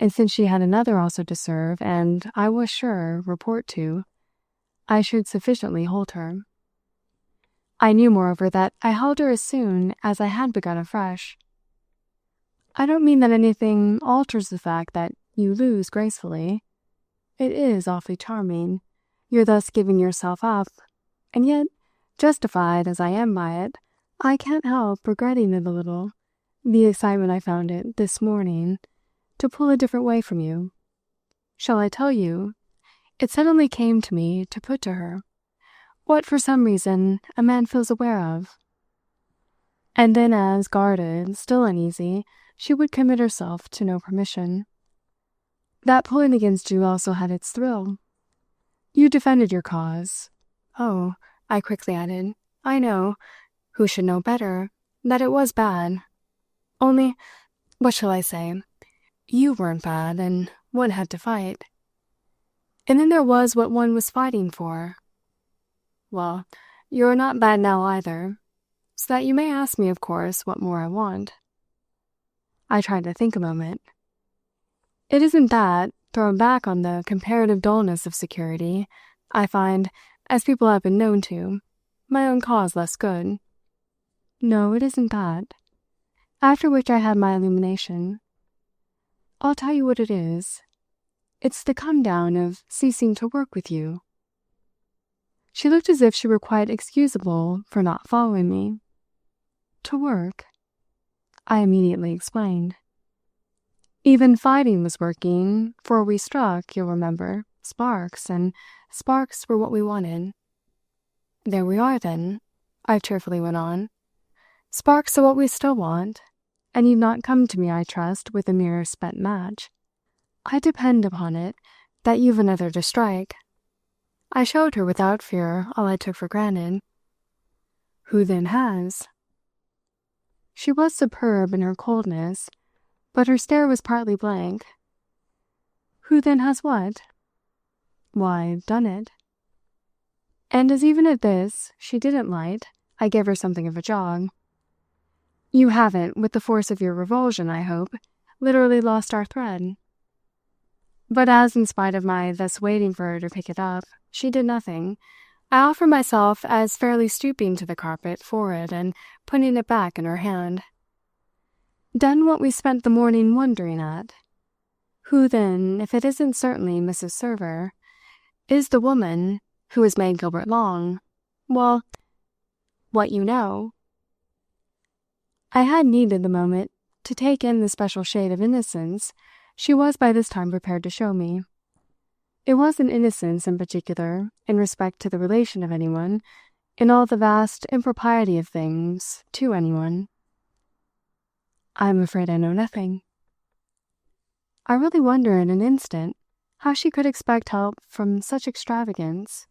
and since she had another also to serve, and, I was sure, report to, I should sufficiently hold her. I knew, moreover, that I held her as soon as I had begun afresh. I don't mean that anything alters the fact that you lose gracefully. It is awfully charming, your thus giving yourself up, and yet, justified as I am by it, I can't help regretting it a little, the excitement I found it, this morning, to pull a different way from you. Shall I tell you? It suddenly came to me to put to her what, for some reason, a man feels aware of. And then, as guarded, still uneasy, she would commit herself to no permission. That pulling against you also had its thrill. You defended your cause. Oh, I quickly added, I know, who should know better, that it was bad. Only, what shall I say? You weren't bad, and one had to fight. And then there was what one was fighting for. Well, you're not bad now either, so that you may ask me, of course, what more I want. I tried to think a moment. It isn't that, thrown back on the comparative dullness of security, I find, as people have been known to, my own cause less good. No, it isn't that. After which I had my illumination. I'll tell you what it is. It's the come-down of ceasing to work with you. She looked as if she were quite excusable for not following me. To work? I immediately explained. Even fighting was working, for we struck, you'll remember, sparks, and sparks were what we wanted. There we are, then, I cheerfully went on. Sparks are what we still want, and you've not come to me, I trust, with a mere spent match. I depend upon it that you've another to strike." I showed her without fear all I took for granted. "Who then has?" She was superb in her coldness, but her stare was partly blank. "Who then has what?" "Why, done it." And as even at this she didn't light, I gave her something of a jog. "You haven't, with the force of your revulsion, I hope, literally lost our thread." But as, in spite of my thus waiting for her to pick it up, she did nothing, I offered myself as fairly stooping to the carpet for it and putting it back in her hand. Done what we spent the morning wondering at. Who then, if it isn't certainly Mrs. Server, is the woman who has made Gilbert Long, well, what you know? I had needed the moment to take in the special shade of innocence she was by this time prepared to show me. It wasn't innocence in particular, in respect to the relation of anyone, in all the vast impropriety of things, to anyone. "I'm afraid I know nothing." I really wonder in an instant how she could expect help from such extravagance.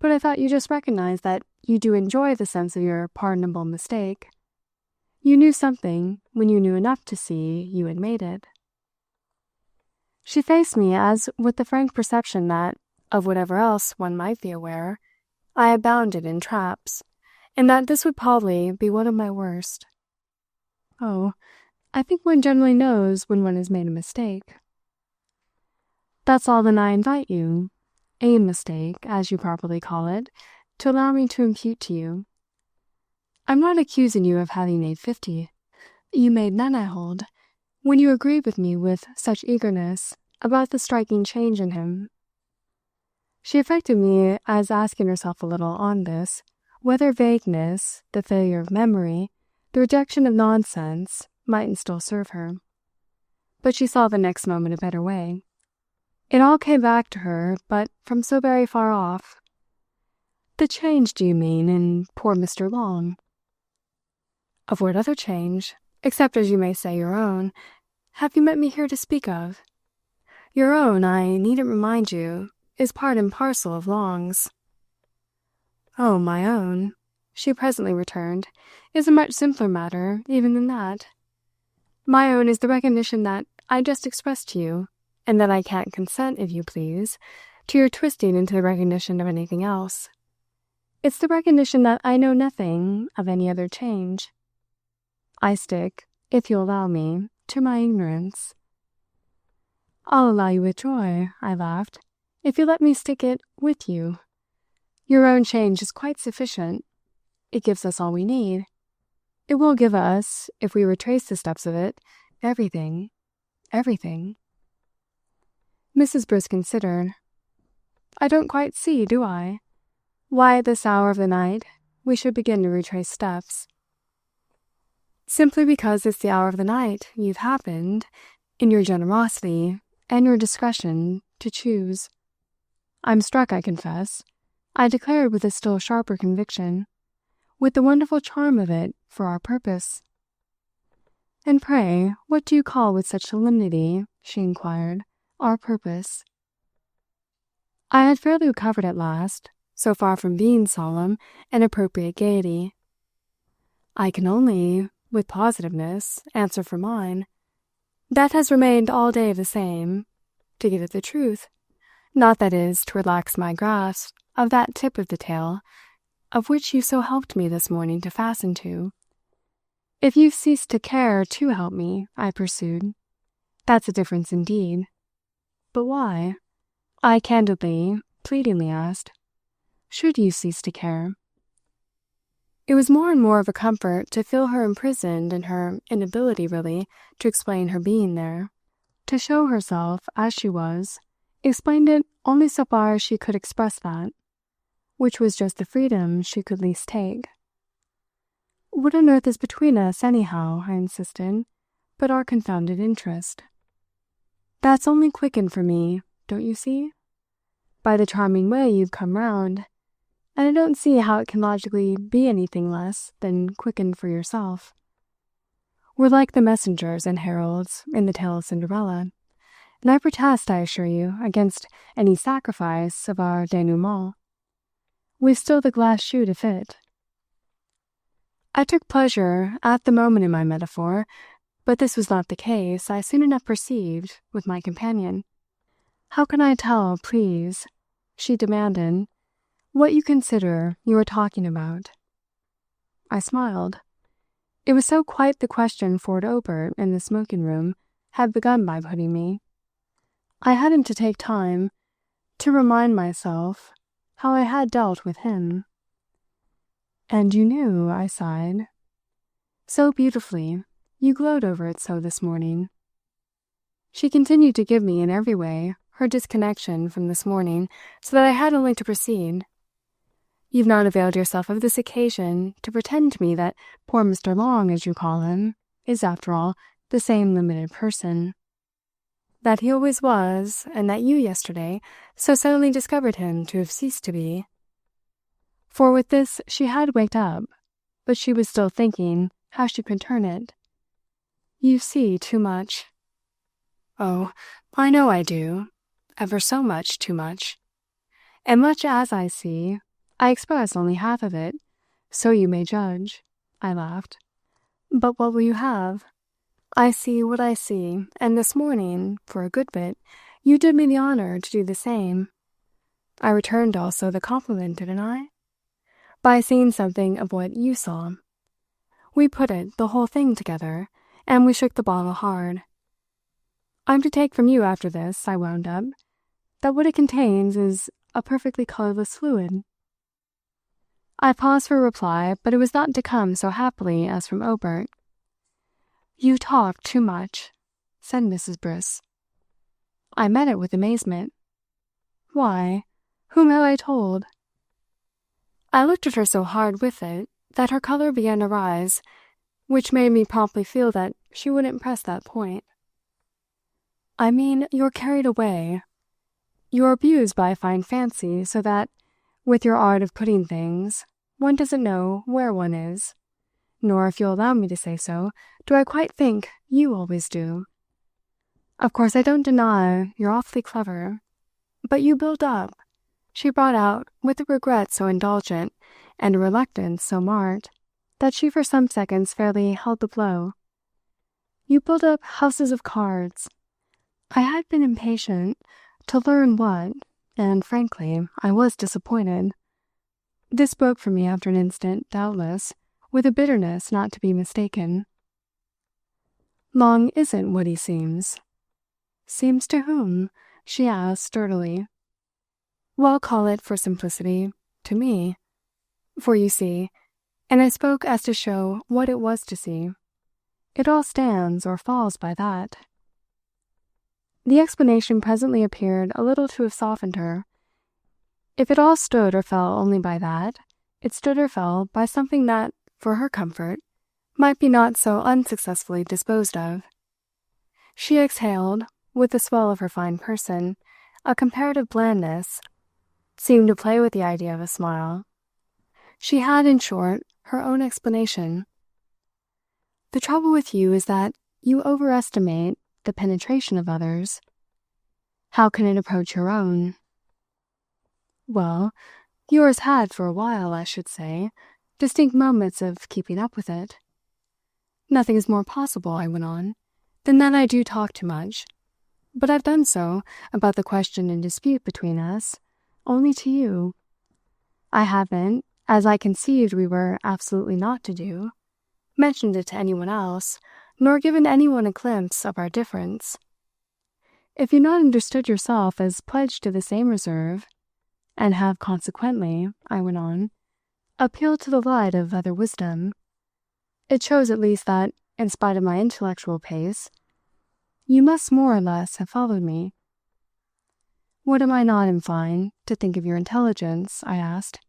But I thought you just recognized that you do enjoy the sense of your pardonable mistake. You knew something when you knew enough to see you had made it. She faced me as with the frank perception that, of whatever else one might be aware, I abounded in traps, and that this would probably be one of my worst. "Oh, I think one generally knows when one has made a mistake." "That's all then I invite you, a mistake, as you properly call it, to allow me to impute to you. I'm not accusing you of having made 50. You made none, I hold, when you agreed with me with such eagerness about the striking change in him." She affected me as asking herself a little on this, whether vagueness, the failure of memory, the rejection of nonsense, mightn't still serve her. But she saw the next moment a better way. It all came back to her, but from so very far off. "The change, do you mean, in poor Mr. Long?" "Of what other change, except, as you may say, your own, have you met me here to speak of? Your own, I needn't remind you, is part and parcel of Long's." "Oh, my own," she presently returned, "is a much simpler matter even than that. My own is the recognition that I just expressed to you, and that I can't consent, if you please, to your twisting into the recognition of anything else. It's the recognition that I know nothing of any other change. I stick, if you'll allow me, to my ignorance." "I'll allow you with joy," I laughed, "if you let me stick it with you. Your own change is quite sufficient. It gives us all we need. It will give us, if we retrace the steps of it, everything, everything." Mrs. Brisk considered. "I don't quite see, do I, why at this hour of the night we should begin to retrace steps." "Simply because it's the hour of the night you've happened, in your generosity and your discretion, to choose. I'm struck, I confess," I declared with a still sharper conviction, "with the wonderful charm of it for our purpose." "And pray, what do you call with such solemnity," she inquired, "our purpose?" I had fairly recovered at last, so far from being solemn, an appropriate gaiety. "I can only, with positiveness, answer for mine. That has remained all day the same, to get at the truth, not, that is, to relax my grasp of that tip of the tail, of which you so helped me this morning to fasten to. If you've ceased to care to help me," I pursued, "that's a difference indeed. But why?" I candidly, pleadingly asked. "Should you cease to care?" It was more and more of a comfort to feel her imprisoned in her inability really to explain her being there. To show herself as she was explained it only so far as she could express that, which was just the freedom she could least take. "What on earth is between us, anyhow," I insisted, "but our confounded interest? That's only quickened for me, don't you see? By the charming way you've come round, and I don't see how it can logically be anything less than quickened for yourself. We're like the messengers and heralds in the tale of Cinderella, and I protest, I assure you, against any sacrifice of our denouement. We've still the glass shoe to fit. I took pleasure at the moment in my metaphor, but this was not the case, I soon enough perceived, with my companion. How can I tell, please, she demanded, what you consider you are talking about? I smiled. It was so quite the question Ford Obert, in the smoking room, had begun by putting me. I had him to take time to remind myself how I had dealt with him. And you knew, I sighed. So beautifully. You glowed over it so this morning. She continued to give me in every way her disconnection from this morning, so that I had only to proceed. You've not availed yourself of this occasion to pretend to me that poor Mr. Long, as you call him, is, after all, the same limited person. That he always was, and that you, yesterday, so suddenly discovered him to have ceased to be. For with this she had waked up, but she was still thinking how she could turn it. You see too much. Oh, I know I do. Ever so much too much. And much as I see, I express only half of it, so you may judge. I laughed. But what will you have? I see what I see, and this morning, for a good bit, you did me the honor to do the same. I returned also the compliment, didn't I? By seeing something of what you saw. We put it, the whole thing, together, and we shook the bottle hard. I'm to take from you after this, I wound up, that what it contains is a perfectly colorless fluid. I paused for a reply, but it was not to come so happily as from Obert. You talk too much, said Mrs. Briss. I met it with amazement. Why, whom have I told? I looked at her so hard with it that her color began to rise, which made me promptly feel that she wouldn't press that point. I mean, you're carried away. You're abused by a fine fancy, so that, with your art of putting things, one doesn't know where one is. Nor, if you'll allow me to say so, do I quite think you always do. Of course, I don't deny you're awfully clever, but you build up, she brought out with a regret so indulgent and a reluctance so marked that she for some seconds fairly held the blow. You build up houses of cards. I had been impatient to learn what, and frankly, I was disappointed. This broke from me after an instant, doubtless, with a bitterness not to be mistaken. Long isn't what he seems. Seems to whom? She asked sturdily. Well, call it, for simplicity, to me. For you see, and I spoke as to show what it was to see, it all stands or falls by that. The explanation presently appeared a little to have softened her. If it all stood or fell only by that, it stood or fell by something that, for her comfort, might be not so unsuccessfully disposed of. She exhaled, with the swell of her fine person, a comparative blandness, seemed to play with the idea of a smile. She had, in short, her own explanation. The trouble with you is that you overestimate the penetration of others. How can it approach your own? Well, yours had for a while, I should say, distinct moments of keeping up with it. Nothing is more possible, I went on, than that I do talk too much, but I've done so about the question in dispute between us, only to you. I haven't, as I conceived we were absolutely not to do, mentioned it to anyone else, nor given anyone a glimpse of our difference. If you've not understood yourself as pledged to the same reserve, and have consequently, I went on, appealed to the light of other wisdom, it shows at least that, in spite of my intellectual pace, you must more or less have followed me. What am I not inclined to think of your intelligence, I asked,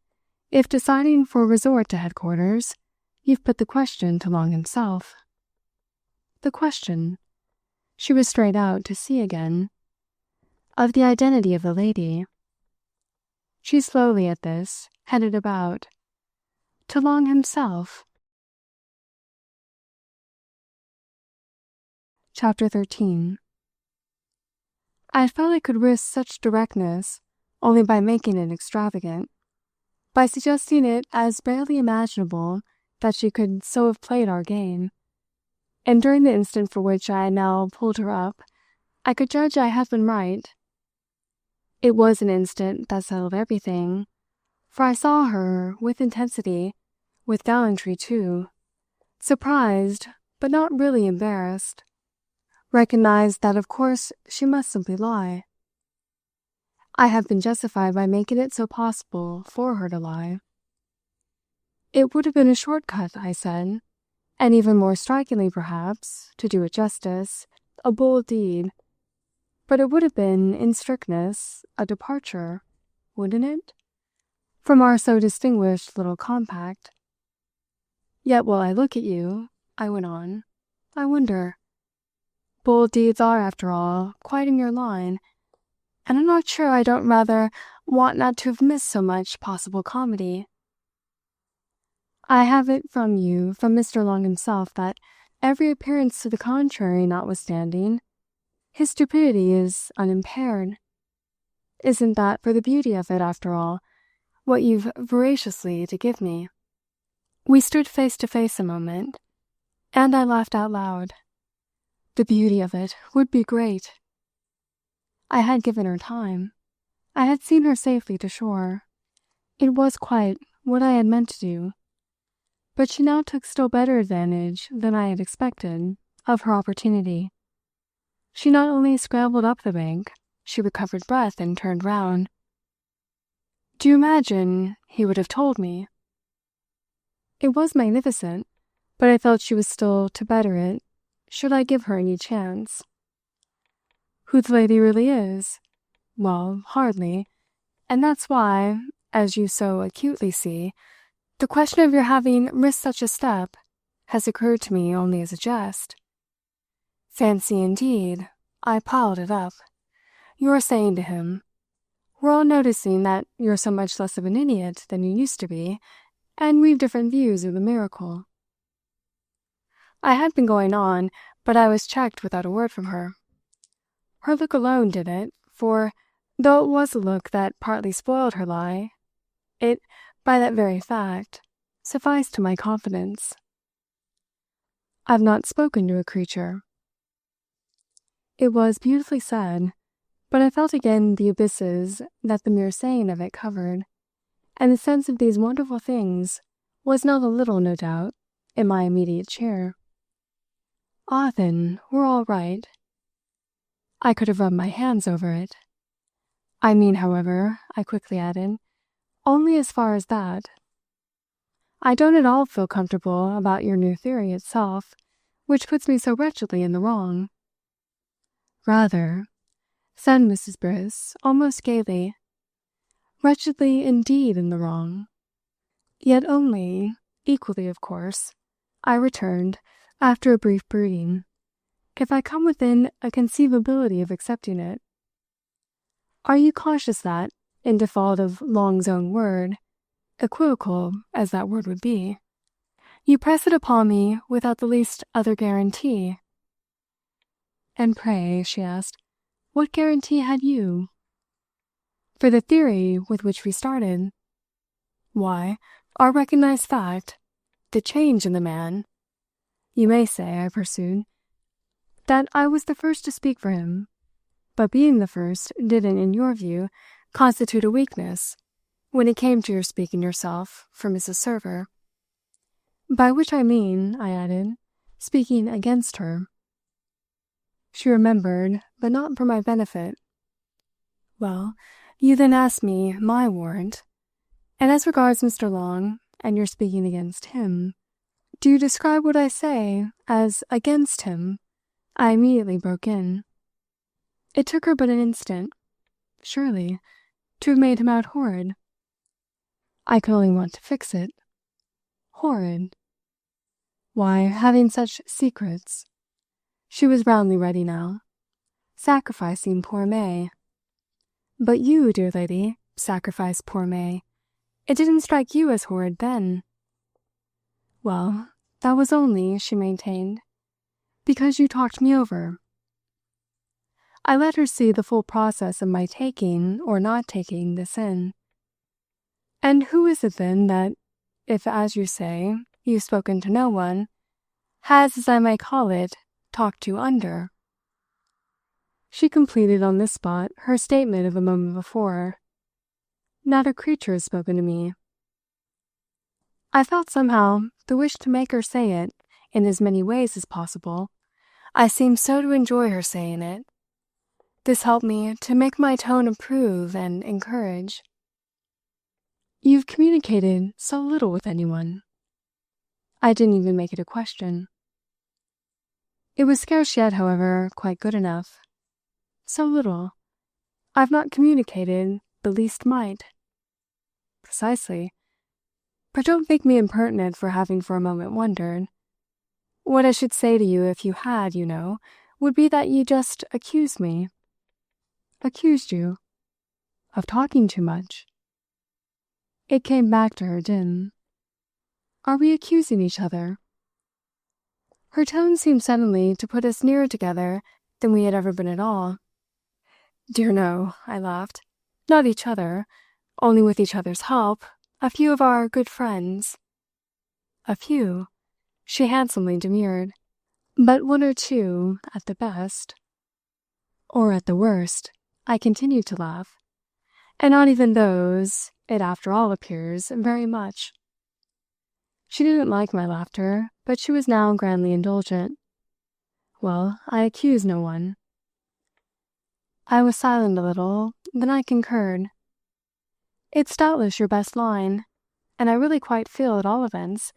if deciding for a resort to headquarters, you've put the question to Long himself? The question. She was straight out to sea again. Of the identity of the lady. She slowly, at this, headed about. To Long himself. Chapter 13. I felt I could risk such directness only by making it extravagant, by suggesting it as barely imaginable that she could so have played our game. And during the instant for which I had now pulled her up, I could judge I had been right. It was an instant that settled everything, for I saw her with intensity, with gallantry too, surprised but not really embarrassed, recognized that of course she must simply lie. I have been justified by making it so possible for her to lie. It would have been a shortcut, I said, and even more strikingly perhaps, to do it justice, a bold deed. But it would have been, in strictness, a departure, wouldn't it, from our so distinguished little compact? Yet while I look at you, I went on, I wonder. Bold deeds are, after all, quite in your line, and I'm not sure I don't rather want not to have missed so much possible comedy. I have it from you, from Mr. Long himself, that every appearance to the contrary notwithstanding, his stupidity is unimpaired. Isn't that, for the beauty of it, after all, what you've voraciously to give me? We stood face to face a moment, and I laughed out loud. The beauty of it would be great. I had given her time. I had seen her safely to shore. It was quite what I had meant to do. But she now took still better advantage than I had expected of her opportunity. She not only scrambled up the bank, she recovered breath and turned round. Do you imagine he would have told me? It was magnificent, but I felt she was still to better it, should I give her any chance. Who the lady really is? Well, hardly, and that's why, as you so acutely see, the question of your having risked such a step has occurred to me only as a jest. Fancy, indeed, I piled it up. You're saying to him, we're all noticing that you're so much less of an idiot than you used to be, and we've different views of the miracle. I had been going on, but I was checked without a word from her. Her look alone did it, for, though it was a look that partly spoiled her lie, it, by that very fact, sufficed to my confidence. I've not spoken to a creature. It was beautifully said, but I felt again the abysses that the mere saying of it covered, and the sense of these wonderful things was not a little, no doubt, in my immediate cheer. Ah, then, we're all right. I could have rubbed my hands over it. I mean, however, I quickly added, only as far as that. I don't at all feel comfortable about your new theory itself, which puts me so wretchedly in the wrong. Rather, said Mrs. Briss, almost gaily, wretchedly indeed in the wrong. Yet only, equally of course, I returned, after a brief brooding, if I come within a conceivability of accepting it. Are you conscious that, in default of Long's own word, equivocal as that word would be, you press it upon me without the least other guarantee? And pray, she asked, what guarantee had you? For the theory with which we started? Why, our recognized fact, the change in the man. You may say, I pursued, that I was the first to speak for him, but being the first didn't, in your view, constitute a weakness when it came to your speaking yourself for Mrs. Server. By which I mean, I added, speaking against her. She remembered, but not for my benefit. Well, you then asked me my warrant, and as regards Mr. Long, and your speaking against him, do you describe what I say as against him? I immediately broke in. It took her but an instant, surely, to have made him out horrid. I could only want to fix it. Horrid. Why, having such secrets. She was roundly ready now. Sacrificing poor May. But you, dear lady, sacrificed poor May. It didn't strike you as horrid then. Well, that was only, she maintained, because you talked me over. I let her see the full process of my taking or not taking this in. And who is it then that, if, as you say, you've spoken to no one, has, as I may call it, talked to under? She completed on this spot her statement of a moment before. Not a creature has spoken to me. I felt somehow the wish to make her say it in as many ways as possible. I seemed so to enjoy her saying it. This helped me to make my tone approve and encourage. You've communicated so little with anyone. I didn't even make it a question. It was scarce yet, however, quite good enough. So little. I've not communicated the least mite. Precisely. But don't think me impertinent for having for a moment wondered. What I should say to you if you had, you know, would be that you just accused me. Accused you of talking too much. It came back to her dim. Are we accusing each other? Her tone seemed suddenly to put us nearer together than we had ever been at all. Dear no, I laughed. Not each other, only with each other's help, a few of our good friends. A few, she handsomely demurred, but one or two at the best. Or at the worst, I continued to laugh. And not even those, it after all appears, very much. She didn't like my laughter, but she was now grandly indulgent. Well, I accuse no one. I was silent a little, then I concurred. It's doubtless your best line, and I really quite feel, at all events,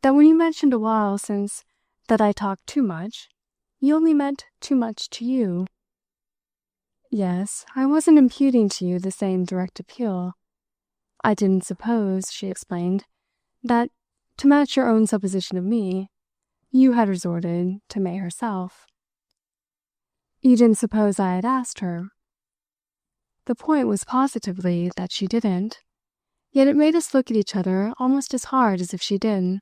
that when you mentioned a while since that I talked too much, you only meant too much to you. Yes, I wasn't imputing to you the same direct appeal. I didn't suppose, she explained, that, to match your own supposition of me, you had resorted to May herself. You didn't suppose I had asked her. The point was positively that she didn't, yet it made us look at each other almost as hard as if she did.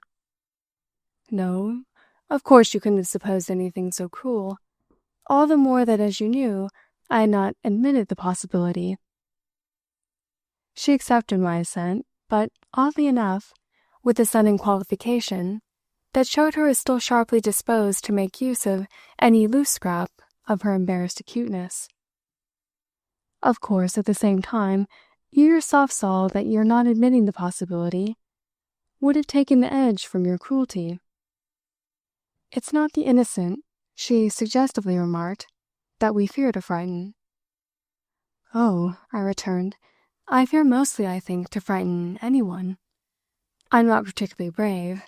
No, of course you couldn't have supposed anything so cruel, all the more that, as you knew, I had not admitted the possibility. She accepted my assent, but, oddly enough, with a sudden qualification that showed her as still sharply disposed to make use of any loose scrap of her embarrassed acuteness. Of course, at the same time, you yourself saw that your not admitting the possibility would have taken the edge from your cruelty. It's not the innocent, she suggestively remarked, that we fear to frighten. Oh, I returned, I fear mostly, I think, to frighten anyone. I'm not particularly brave.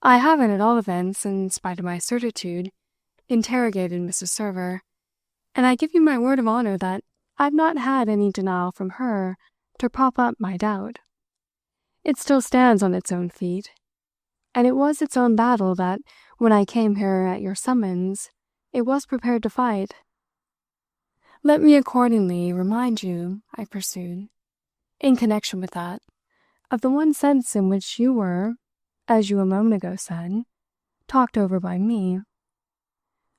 I haven't, at all events, in spite of my certitude, interrogated Mrs. Server, and I give you my word of honor that I've not had any denial from her to prop up my doubt. It still stands on its own feet, and it was its own battle that, when I came here at your summons, it was prepared to fight. Let me accordingly remind you, I pursued, in connection with that, of the one sense in which you were, as you a moment ago said, talked over by me.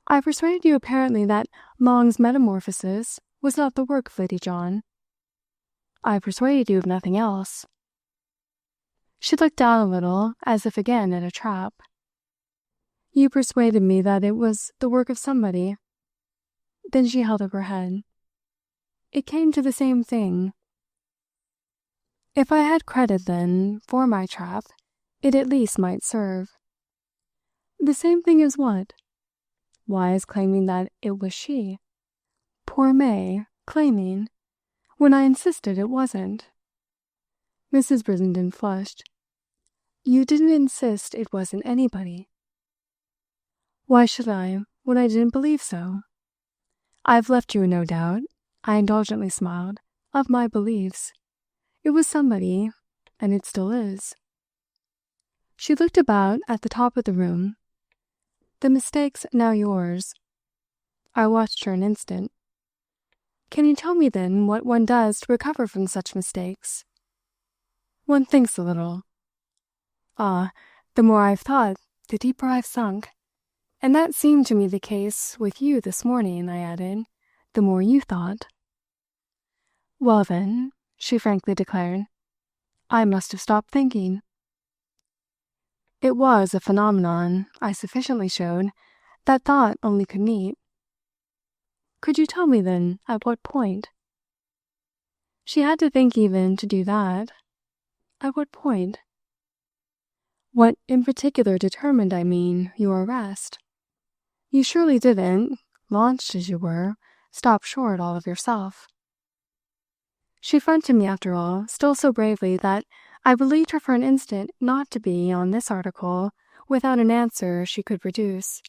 I persuaded you apparently that Mong's metamorphosis was not the work of Lady John. I persuaded you of nothing else. She looked down a little, as if again at a trap. You persuaded me that it was the work of somebody. Then she held up her head. It came to the same thing. If I had credit, then, for my trap, it at least might serve. The same thing as what? Why, as claiming that it was she. Poor May, claiming, when I insisted it wasn't. Mrs. Brissenden flushed. You didn't insist it wasn't anybody. Why should I, when I didn't believe so? I've left you in no doubt, I indulgently smiled, of my beliefs. It was somebody, and it still is. She looked about at the top of the room. The mistake's now yours. I watched her an instant. Can you tell me, then, what one does to recover from such mistakes? One thinks a little. Ah, the more I've thought, the deeper I've sunk. And that seemed to me the case with you this morning, I added, the more you thought. Well then, she frankly declared, I must have stopped thinking. It was a phenomenon, I sufficiently showed, that thought only could meet. Could you tell me, then, at what point? She had to think even to do that. At what point? What in particular determined, I mean, your arrest? You surely didn't, launched as you were, stop short all of yourself. She fronted me, after all, still so bravely that I believed her for an instant not to be, on this article, without an answer she could produce.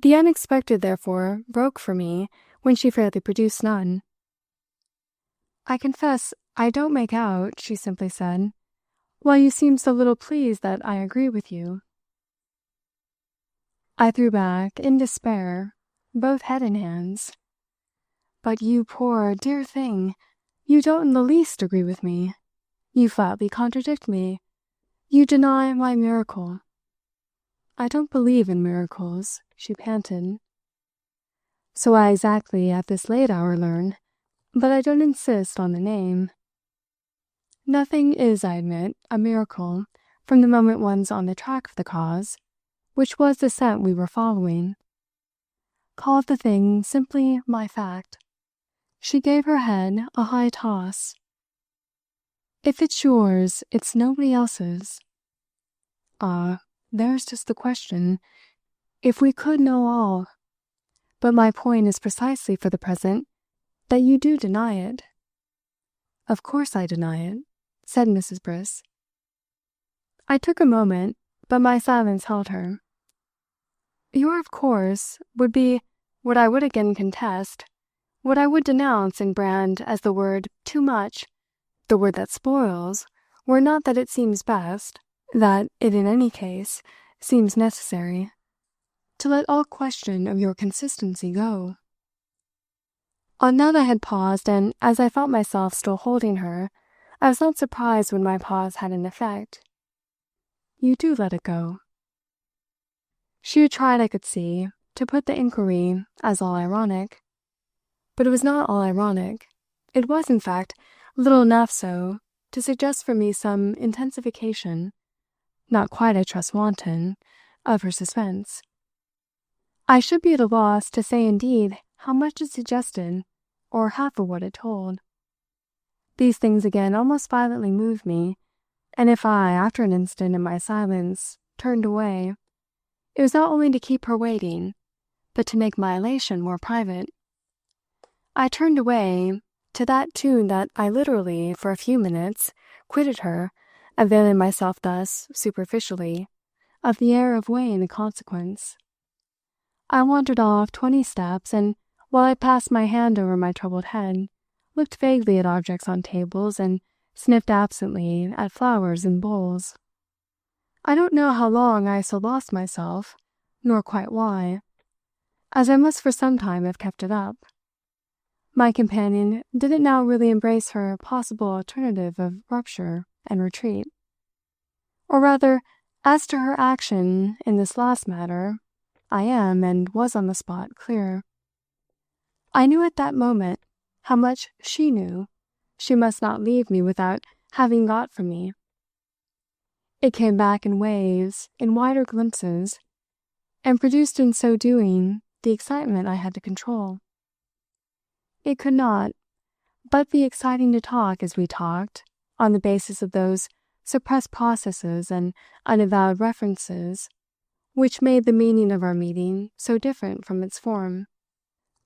The unexpected, therefore, broke for me when she fairly produced none. I confess I don't make out, she simply said, why you seem so little pleased that I agree with you. I threw back, in despair, both head and hands. But you poor, dear thing, you don't in the least agree with me. You flatly contradict me. You deny my miracle. I don't believe in miracles, she panted. So I exactly at this late hour learn, but I don't insist on the name. Nothing is, I admit, a miracle from the moment one's on the track of the cause, which was the scent we were following. Call the thing simply my fact. She gave her head a high toss. If it's yours, it's nobody else's. Ah, there's just the question. If we could know all. But my point is precisely for the present that you do deny it. Of course I deny it, said Mrs. Briss. I took a moment, but my silence held her. Your of course would be what I would again contest, what I would denounce and brand as the word too much, the word that spoils, were not that it seems best, that it in any case seems necessary, to let all question of your consistency go. On that I had paused, and as I felt myself still holding her, I was not surprised when my pause had an effect. You do let it go. She had tried, I could see, to put the inquiry as all ironic. But it was not all ironic. It was, in fact, little enough so to suggest for me some intensification, not quite, I trust, wanton, of her suspense. I should be at a loss to say indeed how much it suggested, or half of what it told. These things again almost violently moved me, and if I, after an instant in my silence, turned away, it was not only to keep her waiting, but to make my elation more private. I turned away, to that tune that I literally, for a few minutes, quitted her, availing myself thus, superficially, of the air of weighing the consequence. I wandered off 20 steps, and while I passed my hand over my troubled head, looked vaguely at objects on tables, and sniffed absently at flowers in bowls. I don't know how long I so lost myself, nor quite why, as I must for some time have kept it up. My companion didn't now really embrace her possible alternative of rupture and retreat. Or rather, as to her action in this last matter, I am, and was on the spot, clear. I knew at that moment how much she knew she must not leave me without having got from me. It came back in waves, in wider glimpses, and produced in so doing the excitement I had to control. It could not but be exciting to talk as we talked, on the basis of those suppressed processes and unavowed references which made the meaning of our meeting so different from its form.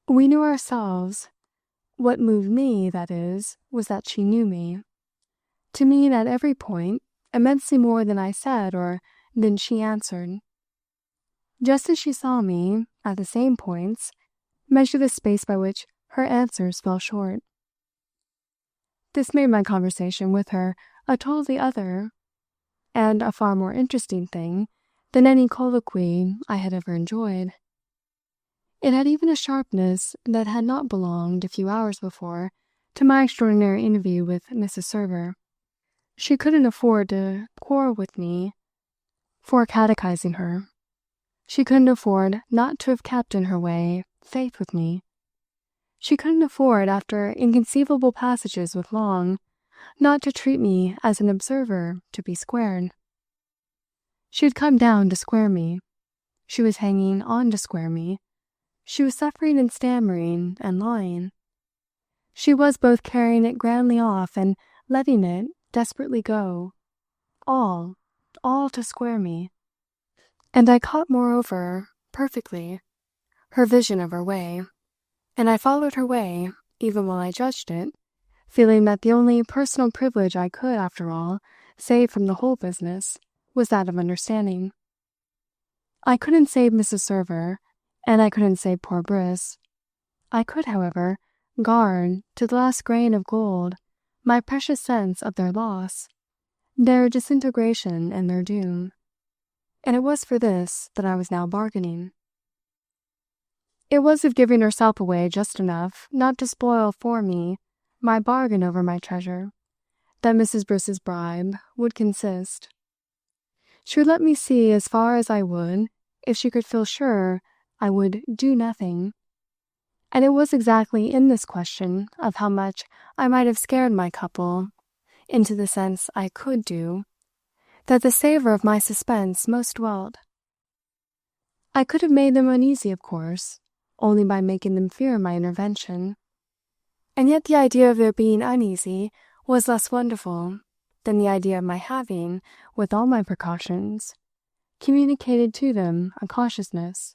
We knew ourselves. What moved me, that is, was that she knew me. To mean at every point immensely more than I said or than she answered. Just as she saw me, at the same points, measure the space by which her answers fell short. This made my conversation with her a totally other, and a far more interesting thing than any colloquy I had ever enjoyed. It had even a sharpness that had not belonged, a few hours before, to my extraordinary interview with Mrs. Server. She couldn't afford to quarrel with me for catechizing her. She couldn't afford not to have kept in her way faith with me. She couldn't afford, after inconceivable passages with Long, not to treat me as an observer to be squared. She had come down to square me. She was hanging on to square me. She was suffering and stammering and lying. She was both carrying it grandly off and letting it desperately go. All to square me. And I caught, moreover, perfectly, her vision of her way, and I followed her way, even while I judged it, feeling that the only personal privilege I could, after all, save from the whole business was that of understanding. I couldn't save Mrs. Server, and I couldn't save poor Briss. I could, however, guard to the last grain of gold my precious sense of their loss, their disintegration and their doom. And it was for this that I was now bargaining. It was of giving herself away just enough not to spoil for me my bargain over my treasure, that Mrs. Briss's bribe would consist. She would let me see as far as I would if she could feel sure I would do nothing. And it was exactly in this question of how much I might have scared my couple into the sense I could do, that the savor of my suspense most dwelt. I could have made them uneasy, of course, only by making them fear my intervention. And yet the idea of their being uneasy was less wonderful than the idea of my having, with all my precautions, communicated to them a cautiousness.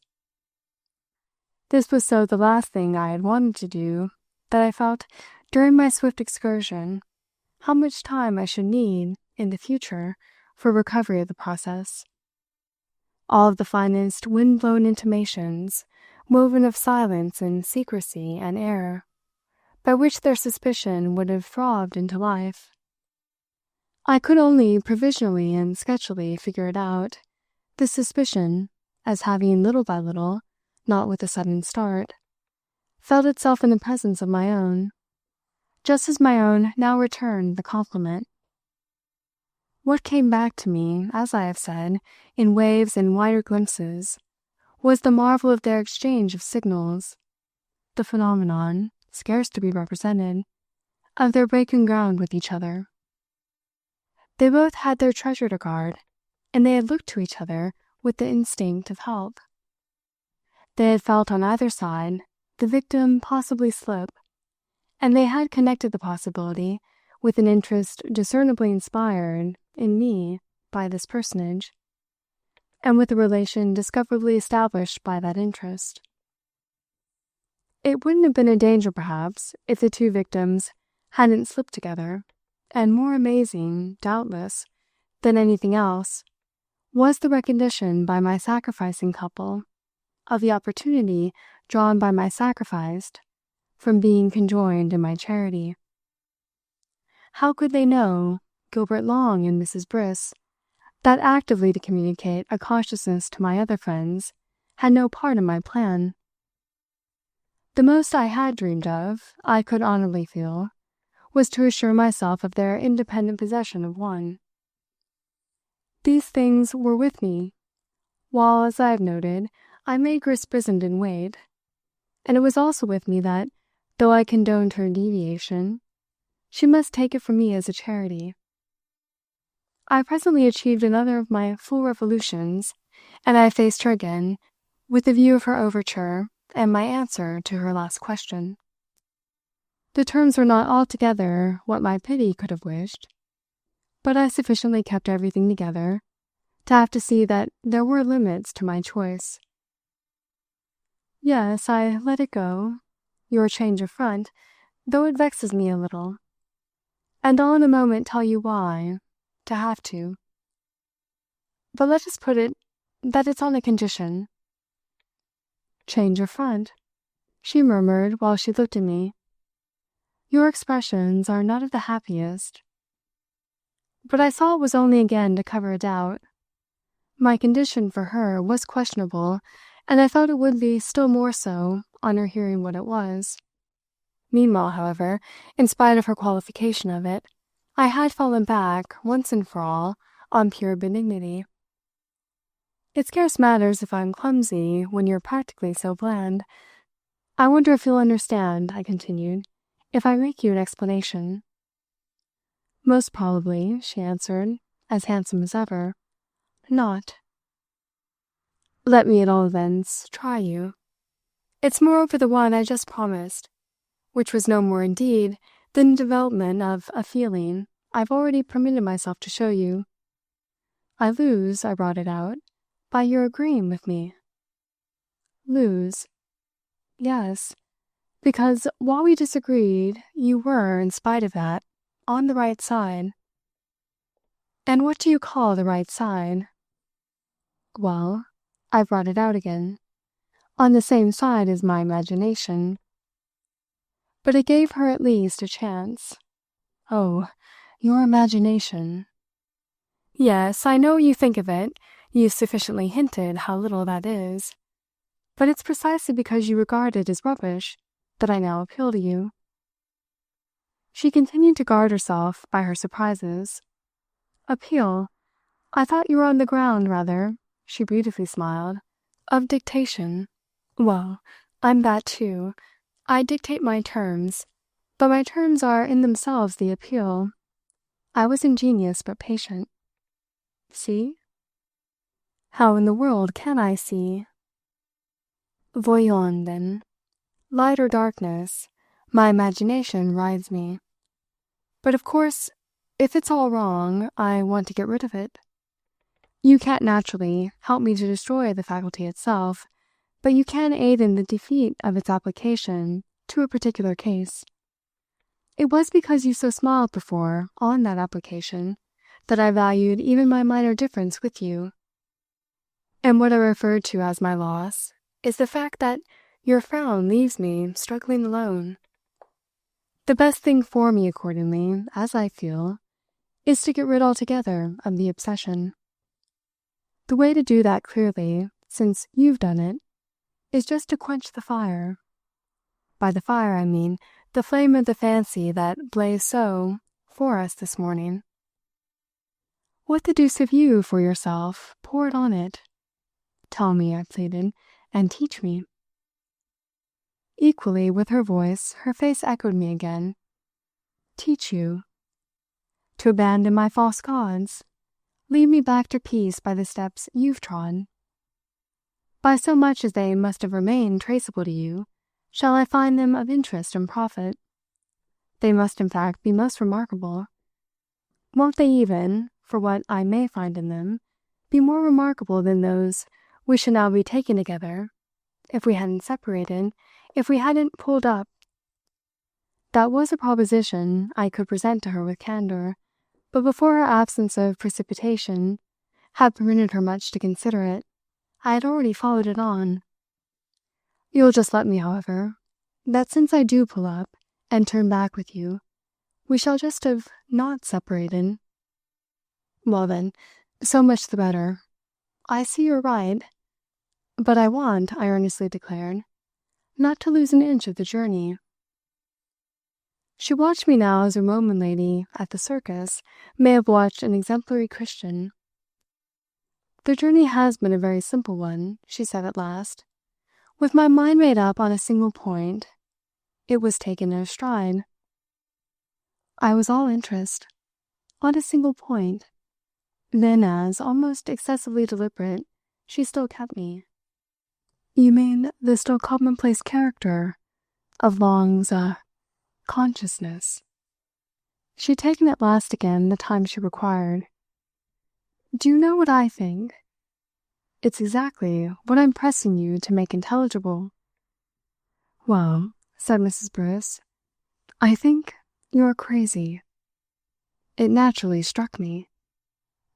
This was so the last thing I had wanted to do that I felt, during my swift excursion, how much time I should need, in the future, for recovery of the process. All of the finest wind-blown intimations, woven of silence and secrecy and air, by which their suspicion would have throbbed into life. I could only provisionally and sketchily figure it out, this suspicion, as having little by little, not with a sudden start, felt itself in the presence of my own, just as my own now returned the compliment. What came back to me, as I have said, in waves and wider glimpses, was the marvel of their exchange of signals, the phenomenon, scarce to be represented, of their breaking ground with each other. They both had their treasure to guard, and they had looked to each other with the instinct of help. They had felt on either side the victim possibly slip, and they had connected the possibility with an interest discernibly inspired in me by this personage, and with a relation discoverably established by that interest. It wouldn't have been a danger, perhaps, if the two victims hadn't slipped together, and more amazing, doubtless, than anything else, was the recognition by my sacrificing couple of the opportunity drawn by my sacrificed from being conjoined in my charity. How could they know, Gilbert Long and Mrs. Briss, that actively to communicate a consciousness to my other friends had no part in my plan? The most I had dreamed of, I could honorably feel, was to assure myself of their independent possession of one. These things were with me, while, as I have noted, I made Griss Brissenden wait, and it was also with me that, though I condoned her deviation, she must take it from me as a charity. I presently achieved another of my full revolutions, and I faced her again, with the view of her overture and my answer to her last question. The terms were not altogether what my pity could have wished, but I sufficiently kept everything together to have to see that there were limits to my choice. Yes, I let it go, your change of front, though it vexes me a little, and I'll in a moment tell you why, to have to. But let us put it that it's on a condition. Change of front, she murmured while she looked at me. Your expressions are not of the happiest. But I saw it was only again to cover a doubt. My condition for her was questionable, and I felt it would be still more so on her hearing what it was. Meanwhile, however, in spite of her qualification of it, I had fallen back, once and for all, on pure benignity. It scarce matters if I'm clumsy when you're practically so bland. I wonder if you'll understand, I continued, if I make you an explanation. Most probably, she answered, as handsome as ever. Not. Let me at all events try you. It's moreover the one I just promised, which was no more indeed than the development of a feeling I've already permitted myself to show you. I lose, I brought it out, by your agreeing with me. Lose? Yes, because while we disagreed, you were, in spite of that, on the right side. And what do you call the right side? Well, I brought it out again. On the same side as my imagination. But it gave her at least a chance. Oh, your imagination. Yes, I know you think of it. You've sufficiently hinted how little that is. But it's precisely because you regard it as rubbish that I now appeal to you. She continued to guard herself by her surprises. Appeal? I thought you were on the ground, rather, she beautifully smiled, of dictation. Well, I'm that too. I dictate my terms, but my terms are in themselves the appeal. I was ingenious but patient. See? How in the world can I see? Voyons, then. Light or darkness, my imagination rides me. But of course, if it's all wrong, I want to get rid of it. You can't naturally help me to destroy the faculty itself, but you can aid in the defeat of its application to a particular case. It was because you so smiled before on that application that I valued even my minor difference with you. And what I referred to as my loss is the fact that your frown leaves me struggling alone. The best thing for me, accordingly, as I feel, is to get rid altogether of the obsession. The way to do that clearly, since you've done it, is just to quench the fire. By the fire, I mean the flame of the fancy that blazed so for us this morning. What the deuce have you for yourself? Pour it on it. Tell me, I pleaded, and teach me. Equally with her voice, her face echoed me again. Teach you? To abandon my false gods? Lead me back to peace by the steps you've trod? By so much as they must have remained traceable to you, shall I find them of interest and profit? They must, in fact, be most remarkable. Won't they even, for what I may find in them, be more remarkable than those we should now be taking together, if we hadn't separated, if we hadn't pulled up? That was a proposition I could present to her with candor, but before her absence of precipitation had permitted her much to consider it, I had already followed it on. You'll just let me, however, that since I do pull up and turn back with you, we shall just have not separated. Well then, so much the better. I see you're right. But I want, I earnestly declared, not to lose an inch of the journey. She watched me now as a Roman lady at the circus may have watched an exemplary Christian. The journey has been a very simple one, she said at last. With my mind made up on a single point, it was taken in a stride. I was all interest. On a single point. Then, as, almost excessively deliberate, she still kept me. You mean the still commonplace character of Long's, consciousness? She'd taken at last again the time she required. Do you know what I think? It's exactly what I'm pressing you to make intelligible. Well, said Mrs. Bruce, I think you're crazy. It naturally struck me.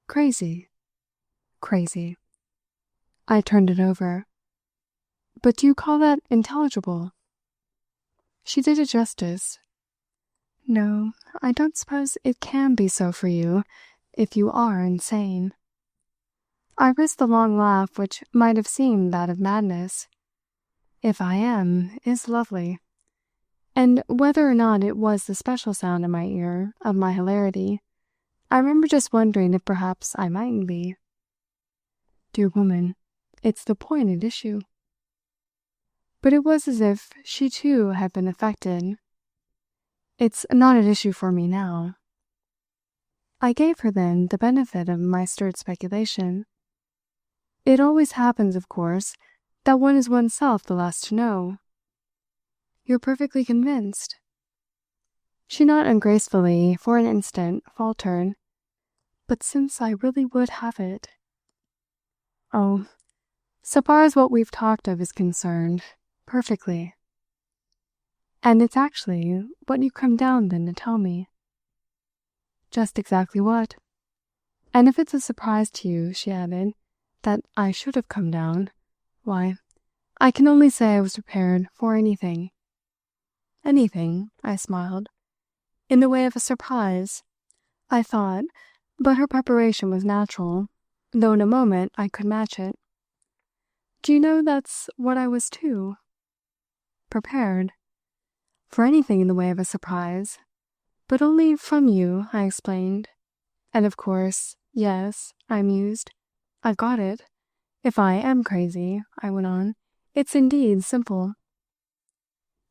Crazy. Crazy. I turned it over. But do you call that intelligible? She did it justice. No, I don't suppose it can be so for you, if you are insane. I risked the long laugh which might have seemed that of madness. If I am, is lovely. And whether or not it was the special sound in my ear of my hilarity, I remember just wondering if perhaps I mightn't be. Dear woman, it's the point at issue. but it was as if she too had been affected. It's not an issue for me now. I gave her then the benefit of my stirred speculation. It always happens, of course, that one is oneself the last to know. You're perfectly convinced? She not ungracefully, for an instant, faltered. But since I really would have it. Oh, so far as what we've talked of is concerned, perfectly. And it's actually what you come down then to tell me. Just exactly what? And if it's a surprise to you, she added, that I should have come down, why, I can only say I was prepared for anything. Anything, I smiled. In the way of a surprise, I thought, but her preparation was natural, though in a moment I could match it. Do you know that's what I was too? Prepared. For anything in the way of a surprise. But only from you, I explained. And of course, yes, I mused. I've got it. If I am crazy, I went on, it's indeed simple.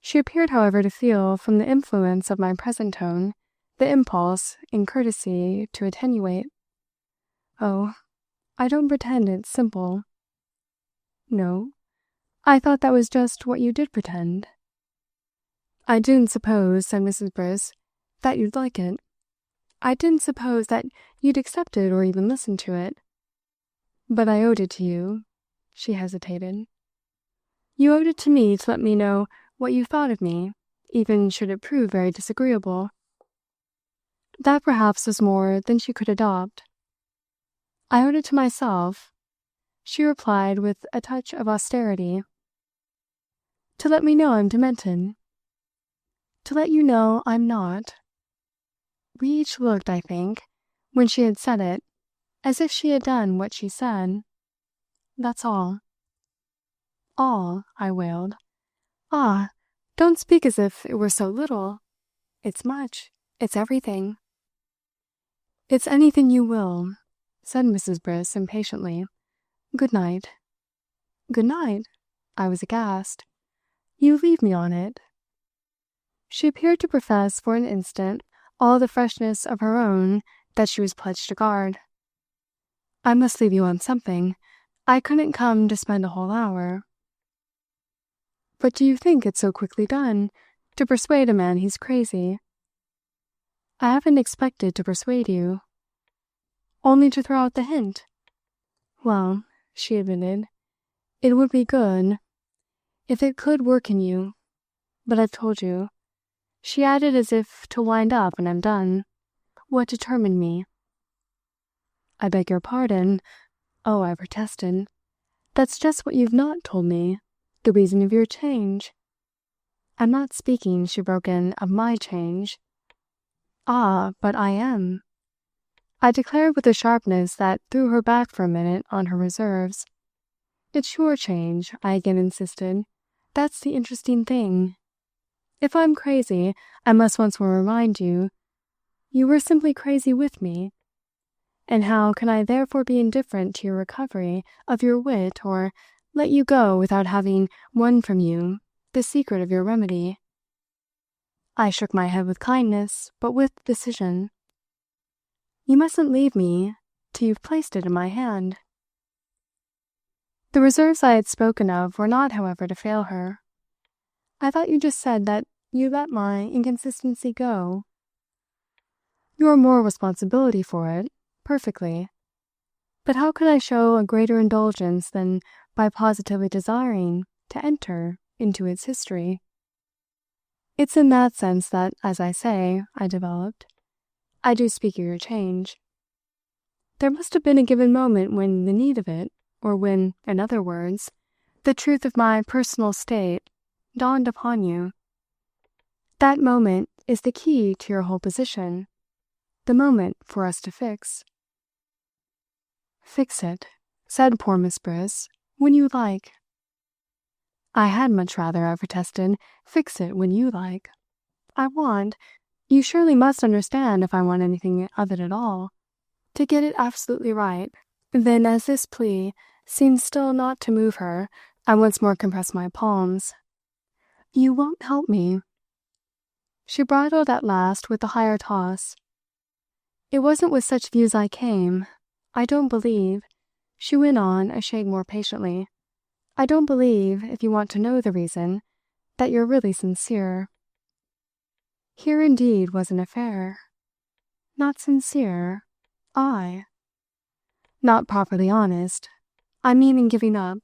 She appeared, however, to feel, from the influence of my present tone, the impulse, in courtesy, to attenuate. Oh, I don't pretend it's simple. No, I thought that was just what you did pretend. I didn't suppose, said Mrs. Briss, that you'd like it. I didn't suppose that you'd accept it or even listen to it. But I owed it to you. She hesitated. You owed it to me to let me know what you thought of me, even should it prove very disagreeable. That perhaps was more than she could adopt. I owed it to myself, she replied with a touch of austerity. To let me know I'm demented. To let you know I'm not. We each looked, I think, when she had said it, as if she had done what she said. That's all. All, I wailed. Ah, don't speak as if it were so little. It's much. It's everything. It's anything you will, said Mrs. Briss impatiently. Good night. Good night. I was aghast. You leave me on it. She appeared to profess for an instant all the freshness of her own that she was pledged to guard. I must leave you on something. I couldn't come to spend a whole hour. But do you think it's so quickly done, to persuade a man he's crazy? I haven't expected to persuade you. Only to throw out the hint. Well, she admitted, it would be good, if it could work in you. But I've told you, she added as if to wind up when I'm done, what determined me. I beg your pardon. Oh, I protested. That's just what you've not told me, the reason of your change. I'm not speaking, she broke in, of my change. Ah, but I am. I declared with a sharpness that threw her back for a minute on her reserves. It's your change, I again insisted. That's the interesting thing. If I'm crazy, I must once more remind you, you were simply crazy with me. And how can I therefore be indifferent to your recovery of your wit or let you go without having won from you the secret of your remedy? I shook my head with kindness, but with decision. You mustn't leave me till you've placed it in my hand. The reserves I had spoken of were not, however, to fail her. I thought you just said that you let my inconsistency go. You're more responsibility for it, perfectly. But how could I show a greater indulgence than by positively desiring to enter into its history? It's in that sense that, as I say, I developed. I do speak of your change. There must have been a given moment when the need of it, or when, in other words, the truth of my personal state dawned upon you. That moment is the key to your whole position, the moment for us to fix. Fix it, said poor Miss Briss, when you like. I had much rather, I protested, fix it when you like. I want, you surely must understand if I want anything of it at all, to get it absolutely right. Then, as this plea seemed still not to move her, I once more compressed my palms. You won't help me." She bridled at last with a higher toss. "It wasn't with such views I came. I don't believe," she went on a shade more patiently, "I don't believe, if you want to know the reason, that you're really sincere." Here indeed was an affair. Not sincere? I? Not properly honest. I mean in giving up.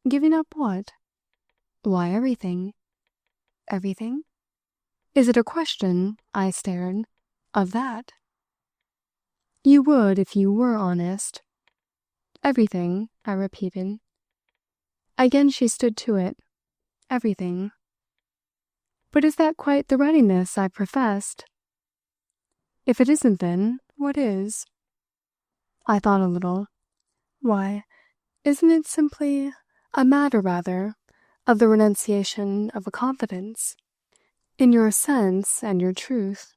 Giving up what? Why, everything. Everything? Is it a question, I stared, of that? You would if you were honest. Everything, I repeated. Again she stood to it. Everything. But is that quite the readiness I professed? If it isn't, then, what is? I thought a little. Why, isn't it simply a matter, rather, of the renunciation of a confidence in your sense and your truth?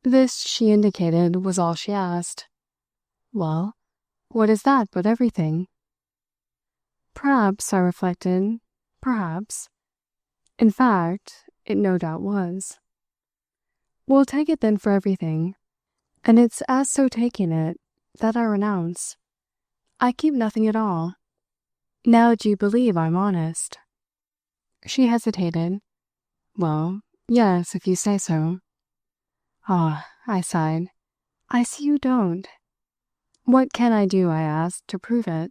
This, she indicated, was all she asked. Well, what is that but everything? Perhaps, I reflected, perhaps. In fact, it no doubt was. We'll take it then for everything, and it's as so taking it that I renounce. I keep nothing at all. Now do you believe I'm honest? She hesitated. Well, yes, if you say so. Ah, I sighed. I see you don't. What can I do, I asked, to prove it?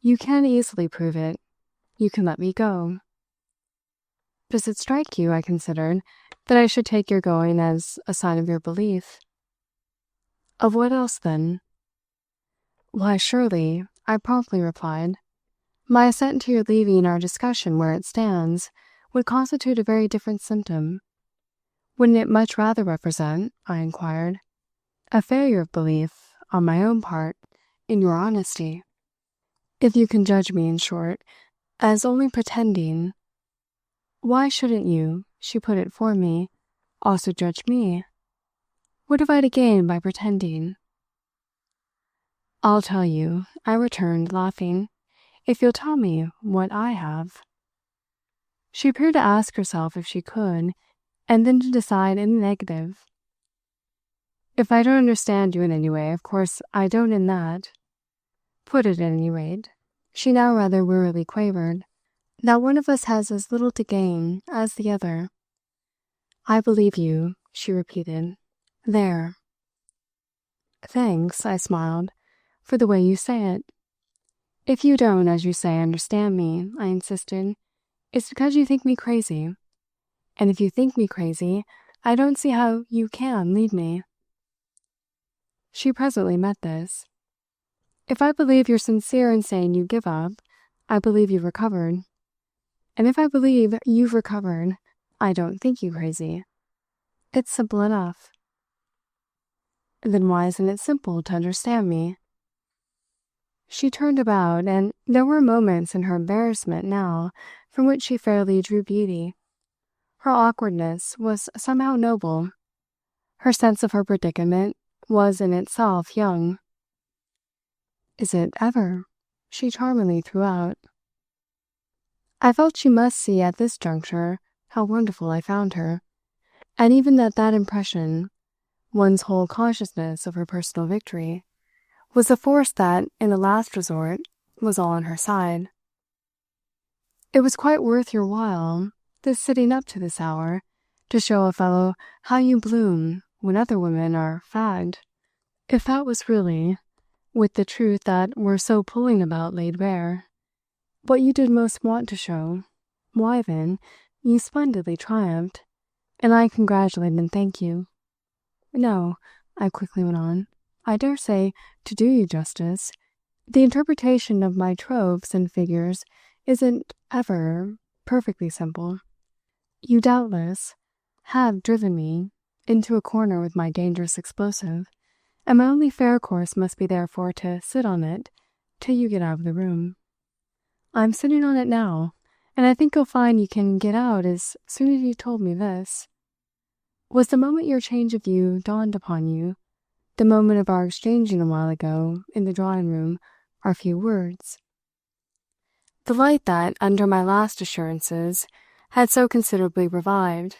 You can easily prove it. You can let me go. Does it strike you, I considered, that I should take your going as a sign of your belief? Of what else, then? Why, surely, I promptly replied, my assent to your leaving our discussion where it stands would constitute a very different symptom. Wouldn't it much rather represent, I inquired, a failure of belief, on my own part, in your honesty? If you can judge me, in short, as only pretending, why shouldn't you, she put it for me, also judge me? What have I to gain by pretending? I'll tell you, I returned, laughing, if you'll tell me what I have. She appeared to ask herself if she could, and then to decide in the negative. If I don't understand you in any way, of course I don't in that. Put it at any rate, she now rather wearily quavered, that one of us has as little to gain as the other. I believe you, she repeated. There. Thanks, I smiled, for the way you say it. If you don't, as you say, understand me, I insisted, it's because you think me crazy. And if you think me crazy, I don't see how you can lead me. She presently met this. If I believe you're sincere in saying you give up, I believe you've recovered. And if I believe you've recovered, I don't think you crazy. It's simple enough. Then why isn't it simple to understand me? She turned about, and there were moments in her embarrassment now from which she fairly drew beauty. Her awkwardness was somehow noble. Her sense of her predicament was in itself young. Is it ever? She charmingly threw out. I felt she must see at this juncture how wonderful I found her, and even that impression, one's whole consciousness of her personal victory, was a force that, in the last resort, was all on her side. It was quite worth your while, this sitting up to this hour, to show a fellow how you bloom when other women are fagged. If that was really, with the truth that we're so pulling about laid bare, what you did most want to show, why then, you splendidly triumphed, and I congratulate and thank you. No, I quickly went on, I dare say, to do you justice, the interpretation of my tropes and figures isn't ever perfectly simple. You doubtless have driven me into a corner with my dangerous explosive, and my only fair course must be therefore to sit on it till you get out of the room. I'm sitting on it now, and I think you'll find you can get out as soon as you told me this. Was the moment your change of view dawned upon you, the moment of our exchanging a while ago in the drawing-room our few words? The light that, under my last assurances, had so considerably revived,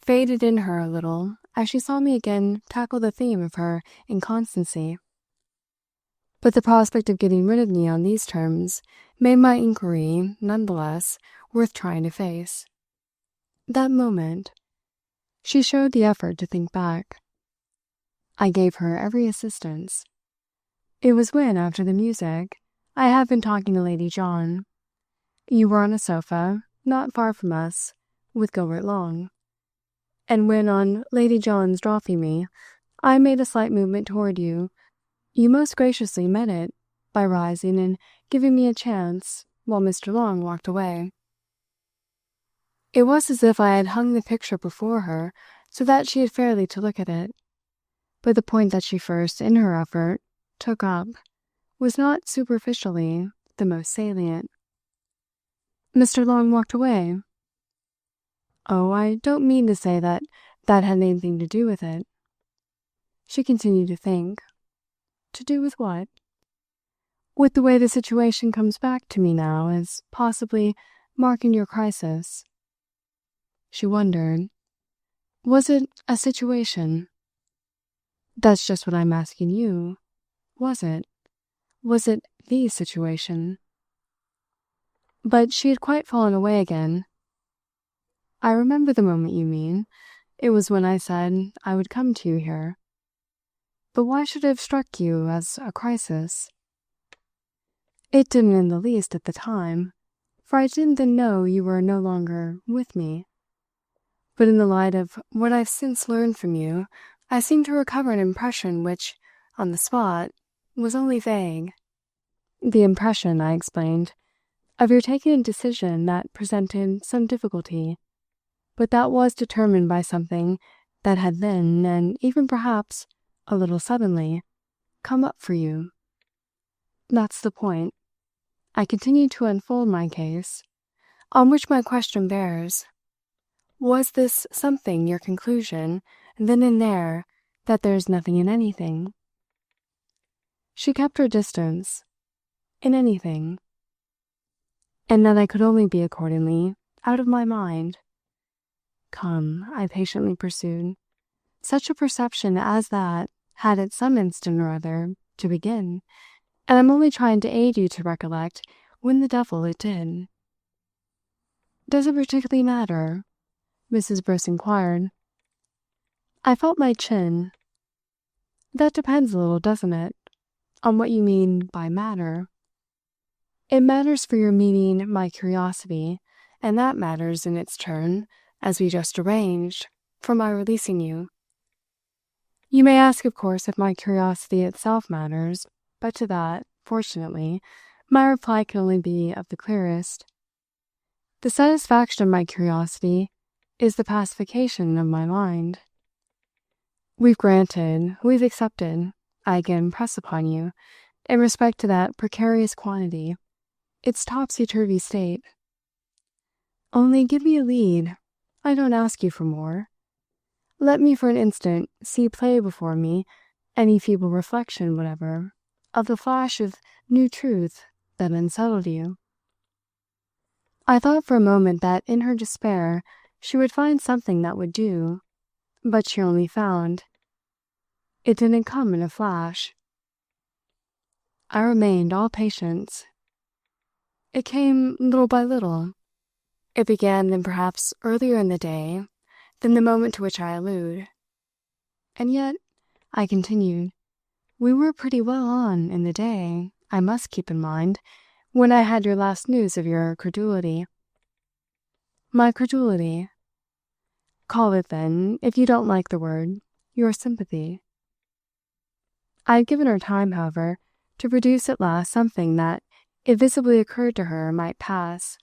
faded in her a little as she saw me again tackle the theme of her inconstancy. But the prospect of getting rid of me on these terms made my inquiry, nonetheless, worth trying to face. That moment, she showed the effort to think back. I gave her every assistance. It was when, after the music, I had been talking to Lady John. You were on a sofa, not far from us, with Gilbert Long. And when, on Lady John's dropping me, I made a slight movement toward you, you most graciously met it by rising and giving me a chance while Mr. Long walked away. It was as if I had hung the picture before her so that she had fairly to look at it. But the point that she first, in her effort, took up was not superficially the most salient. Mr. Long walked away. Oh, I don't mean to say that had anything to do with it. She continued to think. To do with what? With the way the situation comes back to me now as possibly marking your crisis. She wondered. Was it a situation? That's just what I'm asking you. Was it? Was it the situation? But she had quite fallen away again. I remember the moment you mean. It was when I said I would come to you here. But why should it have struck you as a crisis? It didn't in the least at the time, for I didn't then know you were no longer with me. But in the light of what I've since learned from you, I seem to recover an impression which, on the spot, was only vague. The impression, I explained, of your taking a decision that presented some difficulty, but that was determined by something that had then, and even perhaps a little suddenly, come up for you. That's the point. I continue to unfold my case, on which my question bears. Was this something your conclusion, then and there, that there's nothing in anything? She kept her distance. In anything. And that I could only be accordingly out of my mind. Come, I patiently pursued. Such a perception as that had at some instant or other to begin, and I'm only trying to aid you to recollect when the devil it did. Does it particularly matter? Mrs. Briss inquired. I felt my chin. That depends a little, doesn't it, on what you mean by matter? It matters for your meaning my curiosity, and that matters in its turn, as we just arranged, for my releasing you. You may ask, of course, if my curiosity itself matters, but to that, fortunately, my reply can only be of the clearest. The satisfaction of my curiosity is the pacification of my mind. We've granted, we've accepted, I again press upon you, in respect to that precarious quantity, its topsy-turvy state. Only give me a lead. I don't ask you for more. Let me for an instant see play before me any feeble reflection whatever of the flash of new truth that unsettled you. I thought for a moment that in her despair she would find something that would do, but she only found. It didn't come in a flash. I remained all patience. It came little by little. It began then perhaps earlier in the day than the moment to which I allude. And yet, I continued, we were pretty well on in the day, I must keep in mind, when I had your last news of your credulity. My credulity. Call it then, if you don't like the word, your sympathy. I had given her time, however, to produce at last something that, it visibly occurred to her, might pass.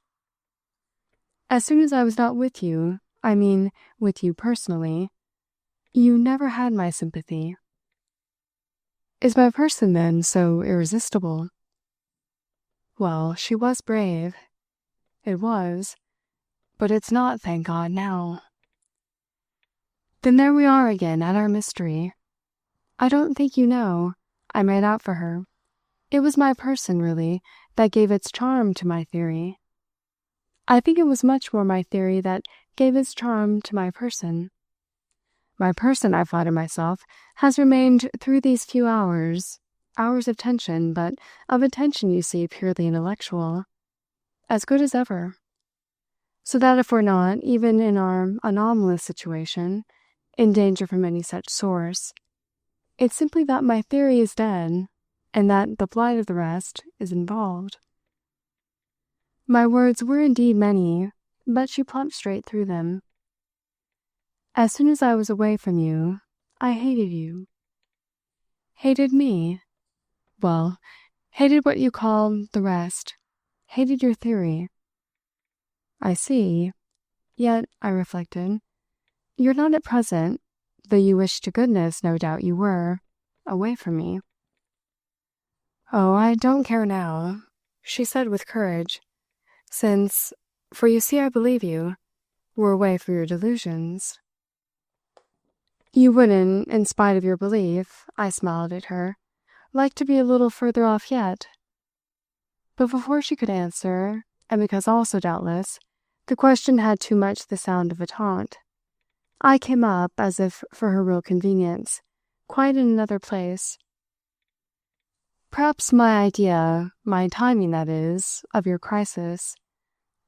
As soon as I was not with you, I mean with you personally, you never had my sympathy. Is my person, then, so irresistible? Well, she was brave. It was. But it's not, thank God, now. Then there we are again at our mystery. I don't think you know. I made out for her. It was my person, really, that gave its charm to my theory. I think it was much more my theory that gave its charm to my person. My person, I flatter myself, has remained through these few hours of tension, but of a tension, you see, purely intellectual, as good as ever. So that if we're not, even in our anomalous situation, in danger from any such source, it's simply that my theory is dead, and that the blight of the rest is involved. My words were indeed many, but she plumped straight through them. As soon as I was away from you, I hated you. Hated me? Well, hated what you call the rest. Hated your theory. I see. Yet, I reflected, you're not at present, though you wish to goodness, no doubt you were, away from me. Oh, I don't care now, she said with courage, since, for you see I believe you, we're away for your delusions. You wouldn't, in spite of your belief, I smiled at her, like to be a little further off yet. But before she could answer, and because also, doubtless, the question had too much the sound of a taunt, I came up, as if for her real convenience, quite in another place. Perhaps my idea, my timing, that is, of your crisis,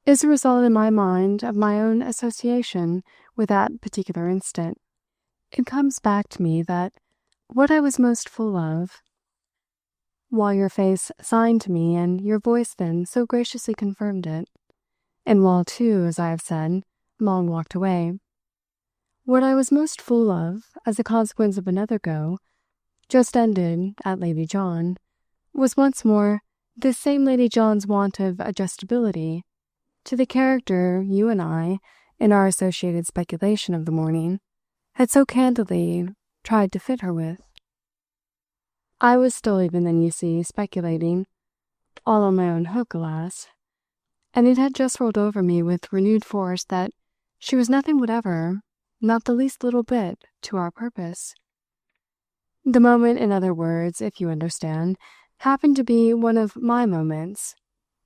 is a result in my mind of my own association with that particular instant. It comes back to me that what I was most full of, while your face signed to me and your voice then so graciously confirmed it, and while, too, as I have said, long walked away, what I was most full of, as a consequence of another go, just ended at Lady John, was once more this same Lady John's want of adjustability to the character you and I, in our associated speculation of the morning, had so candidly tried to fit her with. I was still even then, you see, speculating, all on my own hook, alas, and it had just rolled over me with renewed force that she was nothing whatever, not the least little bit, to our purpose. The moment, in other words, if you understand, happened to be one of my moments,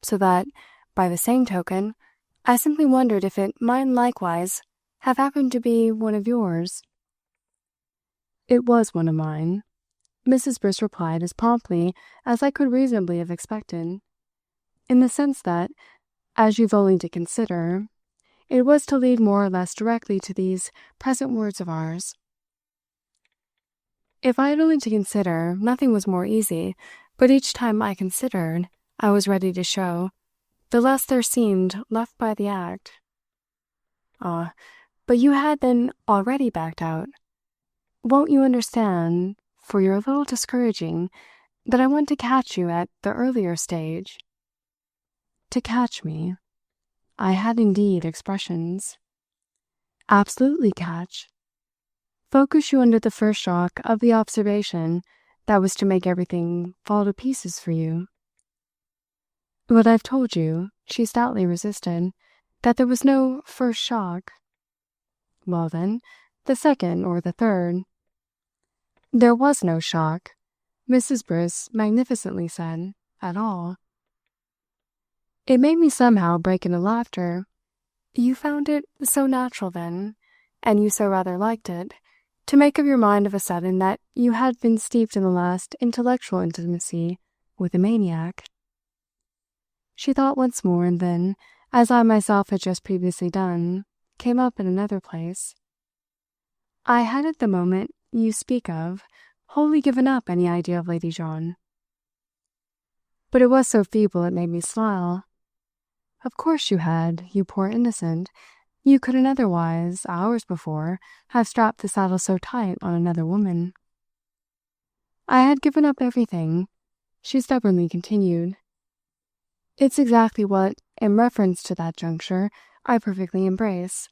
so that, by the same token, I simply wondered if it might likewise have happened to be one of yours. It was one of mine, Mrs. Briss replied as promptly as I could reasonably have expected, in the sense that, as you've only to consider, it was to lead more or less directly to these present words of ours. If I had only to consider, nothing was more easy, but each time I considered, I was ready to show, the less there seemed left by the act. Ah, but you had then already backed out. Won't you understand, for you're a little discouraging, that I want to catch you at the earlier stage? To catch me. I had indeed expressions. Absolutely catch. Focus you under the first shock of the observation that was to make everything fall to pieces for you. But I've told you, she stoutly resisted, that there was no first shock. Well then, the second or the third. There was no shock, Mrs. Briss magnificently said, at all. It made me somehow break into laughter. You found it so natural then, and you so rather liked it, to make of your mind of a sudden that you had been steeped in the last intellectual intimacy with a maniac. She thought once more, and then, as I myself had just previously done, came up in another place. I had at the moment you speak of wholly given up any idea of Lady John. But it was so feeble it made me smile. Of course you had, you poor innocent. You couldn't otherwise, hours before, have strapped the saddle so tight on another woman. I had given up everything, she stubbornly continued. It's exactly what, in reference to that juncture, I perfectly embrace.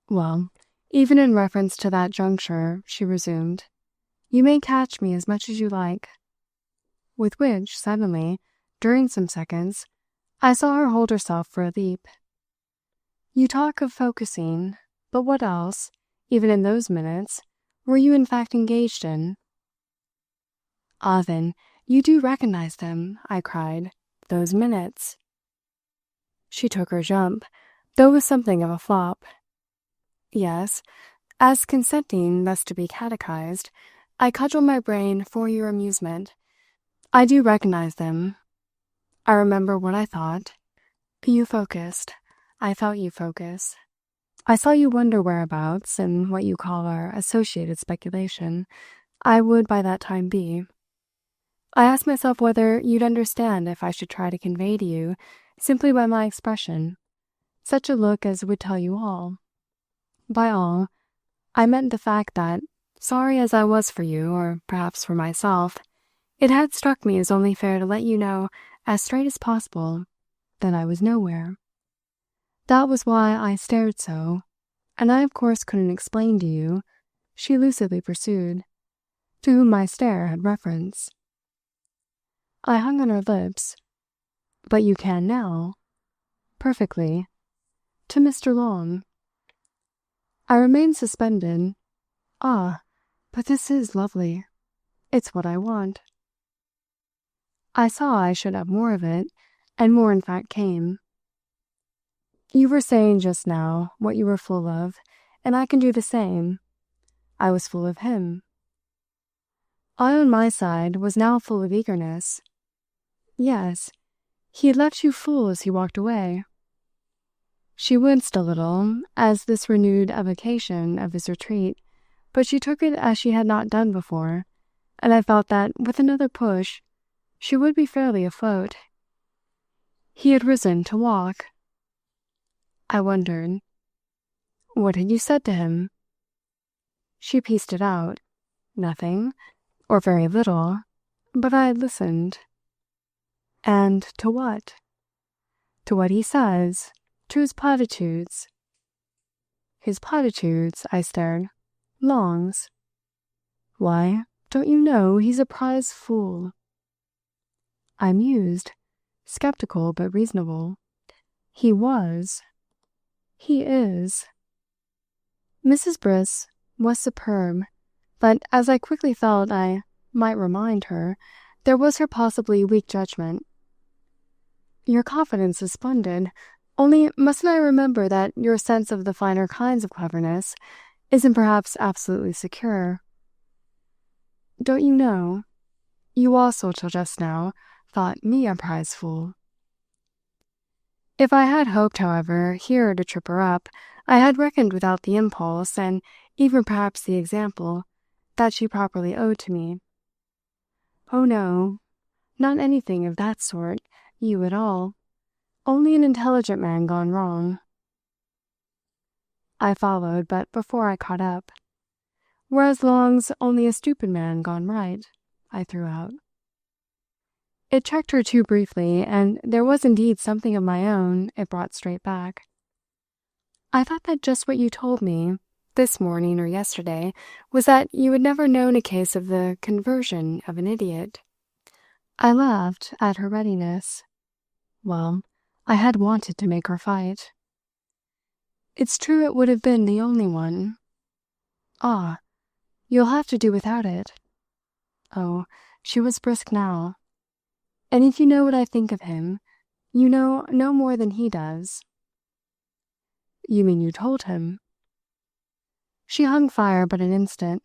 Well, even in reference to that juncture, she resumed, you may catch me as much as you like. With which, suddenly, during some seconds, I saw her hold herself for a leap. You talk of focusing, but what else, even in those minutes, were you in fact engaged in? Ah, then, you do recognize them, I cried, those minutes. She took her jump, though with something of a flop. Yes, as consenting thus to be catechized, I cudgel my brain for your amusement. I do recognize them. I remember what I thought. You focused. I felt you focus. I saw you wonder whereabouts, in what you call our associated speculation, I would by that time be. I asked myself whether you'd understand if I should try to convey to you, simply by my expression, such a look as would tell you all. By all, I meant the fact that, sorry as I was for you, or perhaps for myself, it had struck me as only fair to let you know, as straight as possible, that I was nowhere. That was why I stared so, and I of course couldn't explain to you, she lucidly pursued, to whom my stare had reference. I hung on her lips. But you can now. Perfectly. To Mr. Long. I remained suspended. Ah, but this is lovely. It's what I want. I saw I should have more of it, and more in fact came. You were saying just now what you were full of, and I can do the same. I was full of him. I on my side was now full of eagerness. Yes, he had left you full as he walked away. She winced a little, as this renewed evocation of his retreat, but she took it as she had not done before, and I felt that, with another push, she would be fairly afloat. He had risen to walk. I wondered. What had you said to him? She pieced it out. Nothing, or very little, but I had listened. And to what? To what he says, to his platitudes. His platitudes, I stared. Long's. Why, don't you know he's a prize fool? I mused, skeptical but reasonable. He was. He is. Mrs. Briss was superb, but as I quickly felt I might remind her, there was her possibly weak judgment. Your confidence is splendid, only mustn't I remember that your sense of the finer kinds of cleverness isn't perhaps absolutely secure? Don't you know? You also, till just now, thought me a prize fool. If I had hoped, however, here to trip her up, I had reckoned without the impulse, and even perhaps the example, that she properly owed to me. Oh no, not anything of that sort, you at all. Only an intelligent man gone wrong. I followed, but before I caught up. Whereas Long's only a stupid man gone right, I threw out. It checked her too briefly, and there was indeed something of my own it brought straight back. I thought that just what you told me, this morning or yesterday, was that you had never known a case of the conversion of an idiot. I laughed at her readiness. Well, I had wanted to make her fight. It's true it would have been the only one. Ah, you'll have to do without it. Oh, she was brisk now. And if you know what I think of him, you know no more than he does. You mean you told him? She hung fire but an instant.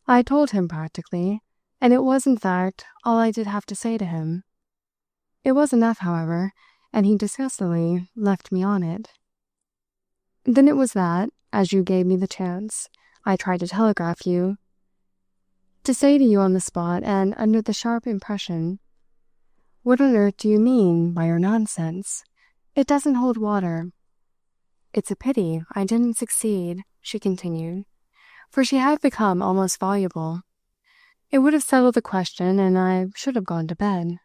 I told him practically, and it was in fact all I did have to say to him. It was enough, however, and he disgustedly left me on it. Then it was that, as you gave me the chance, I tried to telegraph you, to say to you on the spot and under the sharp impression, what on earth do you mean by your nonsense? It doesn't hold water. It's a pity I didn't succeed, she continued, for she had become almost voluble. It would have settled the question, and I should have gone to bed.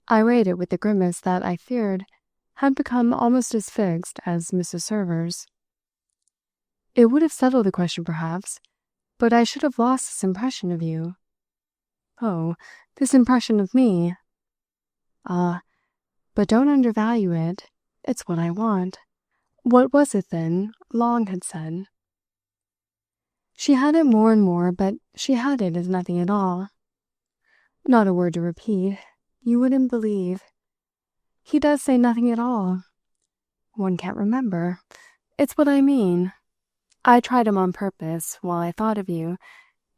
I rated it with the grimace that I feared had become almost as fixed as Mrs. Server's. It would have settled the question, perhaps, but I should have lost this impression of you. Oh, this impression of me. Ah, but don't undervalue it. It's what I want. What was it, then, Long had said? She had it more and more, but she had it as nothing at all. Not a word to repeat. You wouldn't believe. He does say nothing at all. One can't remember. It's what I mean. I tried him on purpose while I thought of you,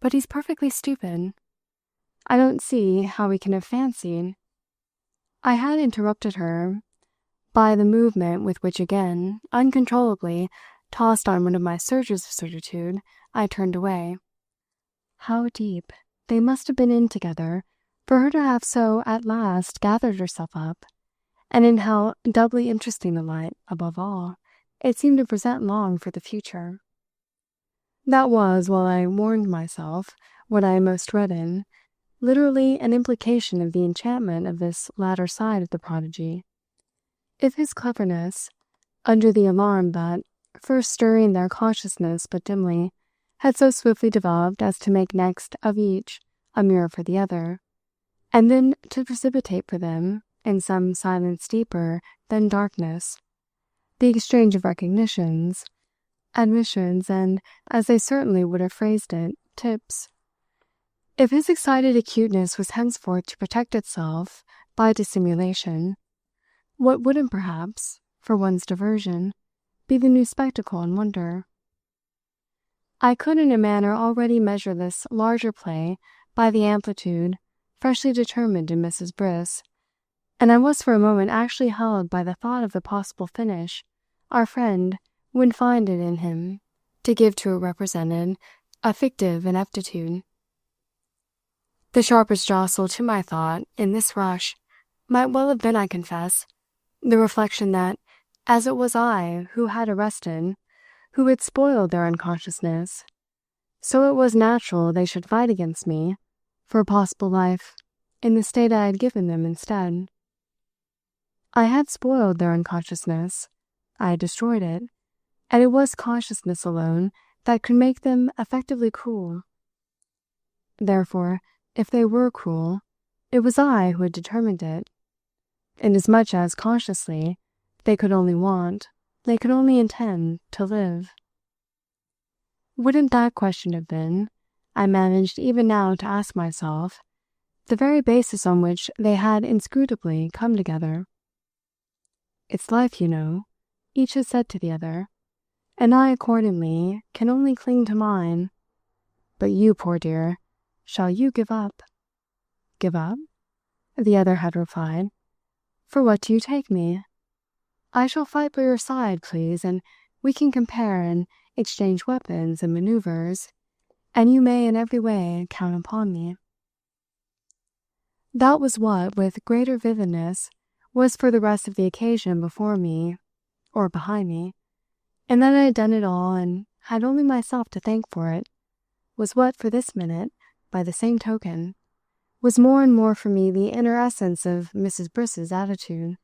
but he's perfectly stupid. I don't see how he can have fancied. I had interrupted her by the movement with which again, uncontrollably, tossed on one of my surges of certitude, I turned away. How deep they must have been in together for her to have so at last gathered herself up, and in how doubly interesting a light, above all, it seemed to present long for the future. That was, while I warned myself, what I most dreaded, literally an implication of the enchantment of this latter side of the prodigy. If his cleverness, under the alarm that, first stirring their consciousness but dimly, had so swiftly developed as to make next of each a mirror for the other, and then to precipitate for them, in some silence deeper than darkness, the exchange of recognitions, admissions, and, as they certainly would have phrased it, tips. If his excited acuteness was henceforth to protect itself by dissimulation, what wouldn't perhaps, for one's diversion, be the new spectacle and wonder? I could in a manner already measure this larger play by the amplitude freshly determined in Mrs. Briss, and I was for a moment actually held by the thought of the possible finish our friend would find it in him to give to a represented, a fictive ineptitude. The sharpest jostle to my thought, in this rush, might well have been, I confess, the reflection that, as it was I who had arrested, who had spoiled their unconsciousness, so it was natural they should fight against me for a possible life in the state I had given them instead. I had spoiled their unconsciousness, I had destroyed it, and it was consciousness alone that could make them effectively cruel. Therefore, if they were cruel, it was I who had determined it, inasmuch as consciously they could only want, they could only intend to live. Wouldn't that question have been, I managed even now to ask myself, the very basis on which they had inscrutably come together? It's life, you know, each has said to the other, and I accordingly can only cling to mine. But you, poor dear, shall you give up? Give up? The other had replied. For what do you take me? I shall fight by your side, please, and we can compare and exchange weapons and maneuvers, and you may in every way count upon me. That was what, with greater vividness, was for the rest of the occasion before me, or behind me, and that I had done it all and had only myself to thank for it, was what for this minute, by the same token, was more and more for me the inner essence of Mrs. Briss's attitude.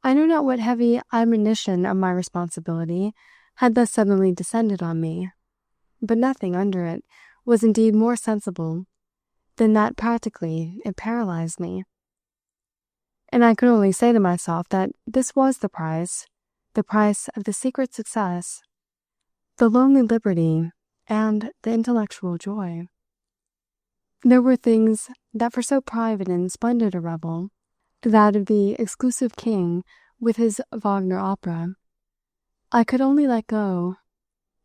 I know not what heavy admonition of my responsibility had thus suddenly descended on me, but nothing under it was indeed more sensible than that practically it paralyzed me. And I could only say to myself that this was the price of the secret success, the lonely liberty, and the intellectual joy. There were things that for so private and splendid a rebel, that of the exclusive king with his Wagner opera, I could only let go,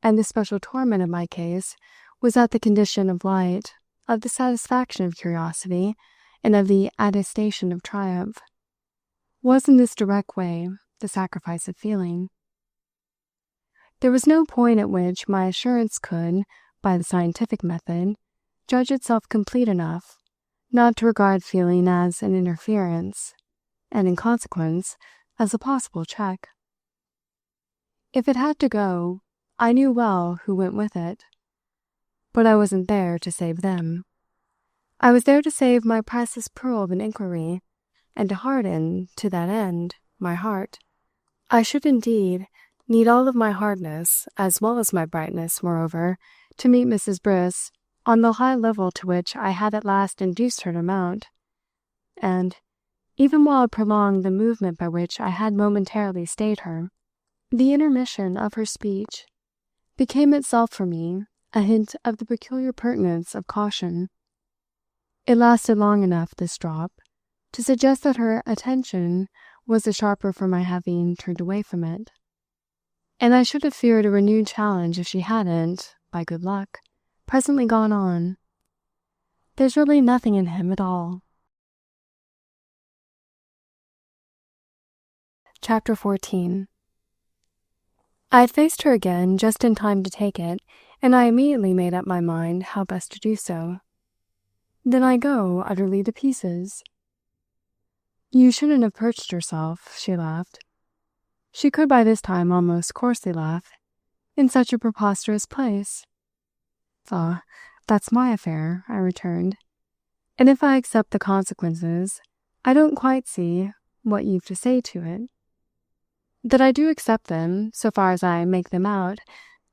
and the special torment of my case was at the condition of light, of the satisfaction of curiosity, and of the attestation of triumph. Was in this direct way the sacrifice of feeling. There was no point at which my assurance could, by the scientific method, judge itself complete enough not to regard feeling as an interference, and in consequence as a possible check. If it had to go, I knew well who went with it. But I wasn't there to save them. I was there to save my priceless pearl of an inquiry, and to harden, to that end, my heart. I should indeed need all of my hardness, as well as my brightness, moreover, to meet Mrs. Briss on the high level to which I had at last induced her to mount. And, even while it prolonged the movement by which I had momentarily stayed her, the intermission of her speech became itself for me a hint of the peculiar pertinence of caution. It lasted long enough, this drop, to suggest that her attention was the sharper for my having turned away from it. And I should have feared a renewed challenge if she hadn't, by good luck, presently gone on. There's really nothing in him at all. Chapter 14. I had faced her again just in time to take it, and I immediately made up my mind how best to do so. Then I go utterly to pieces. You shouldn't have perched yourself, she laughed. She could by this time almost coarsely laugh, in such a preposterous place. Ah, that's my affair, I returned. And if I accept the consequences, I don't quite see what you've to say to it. That I do accept them, so far as I make them out,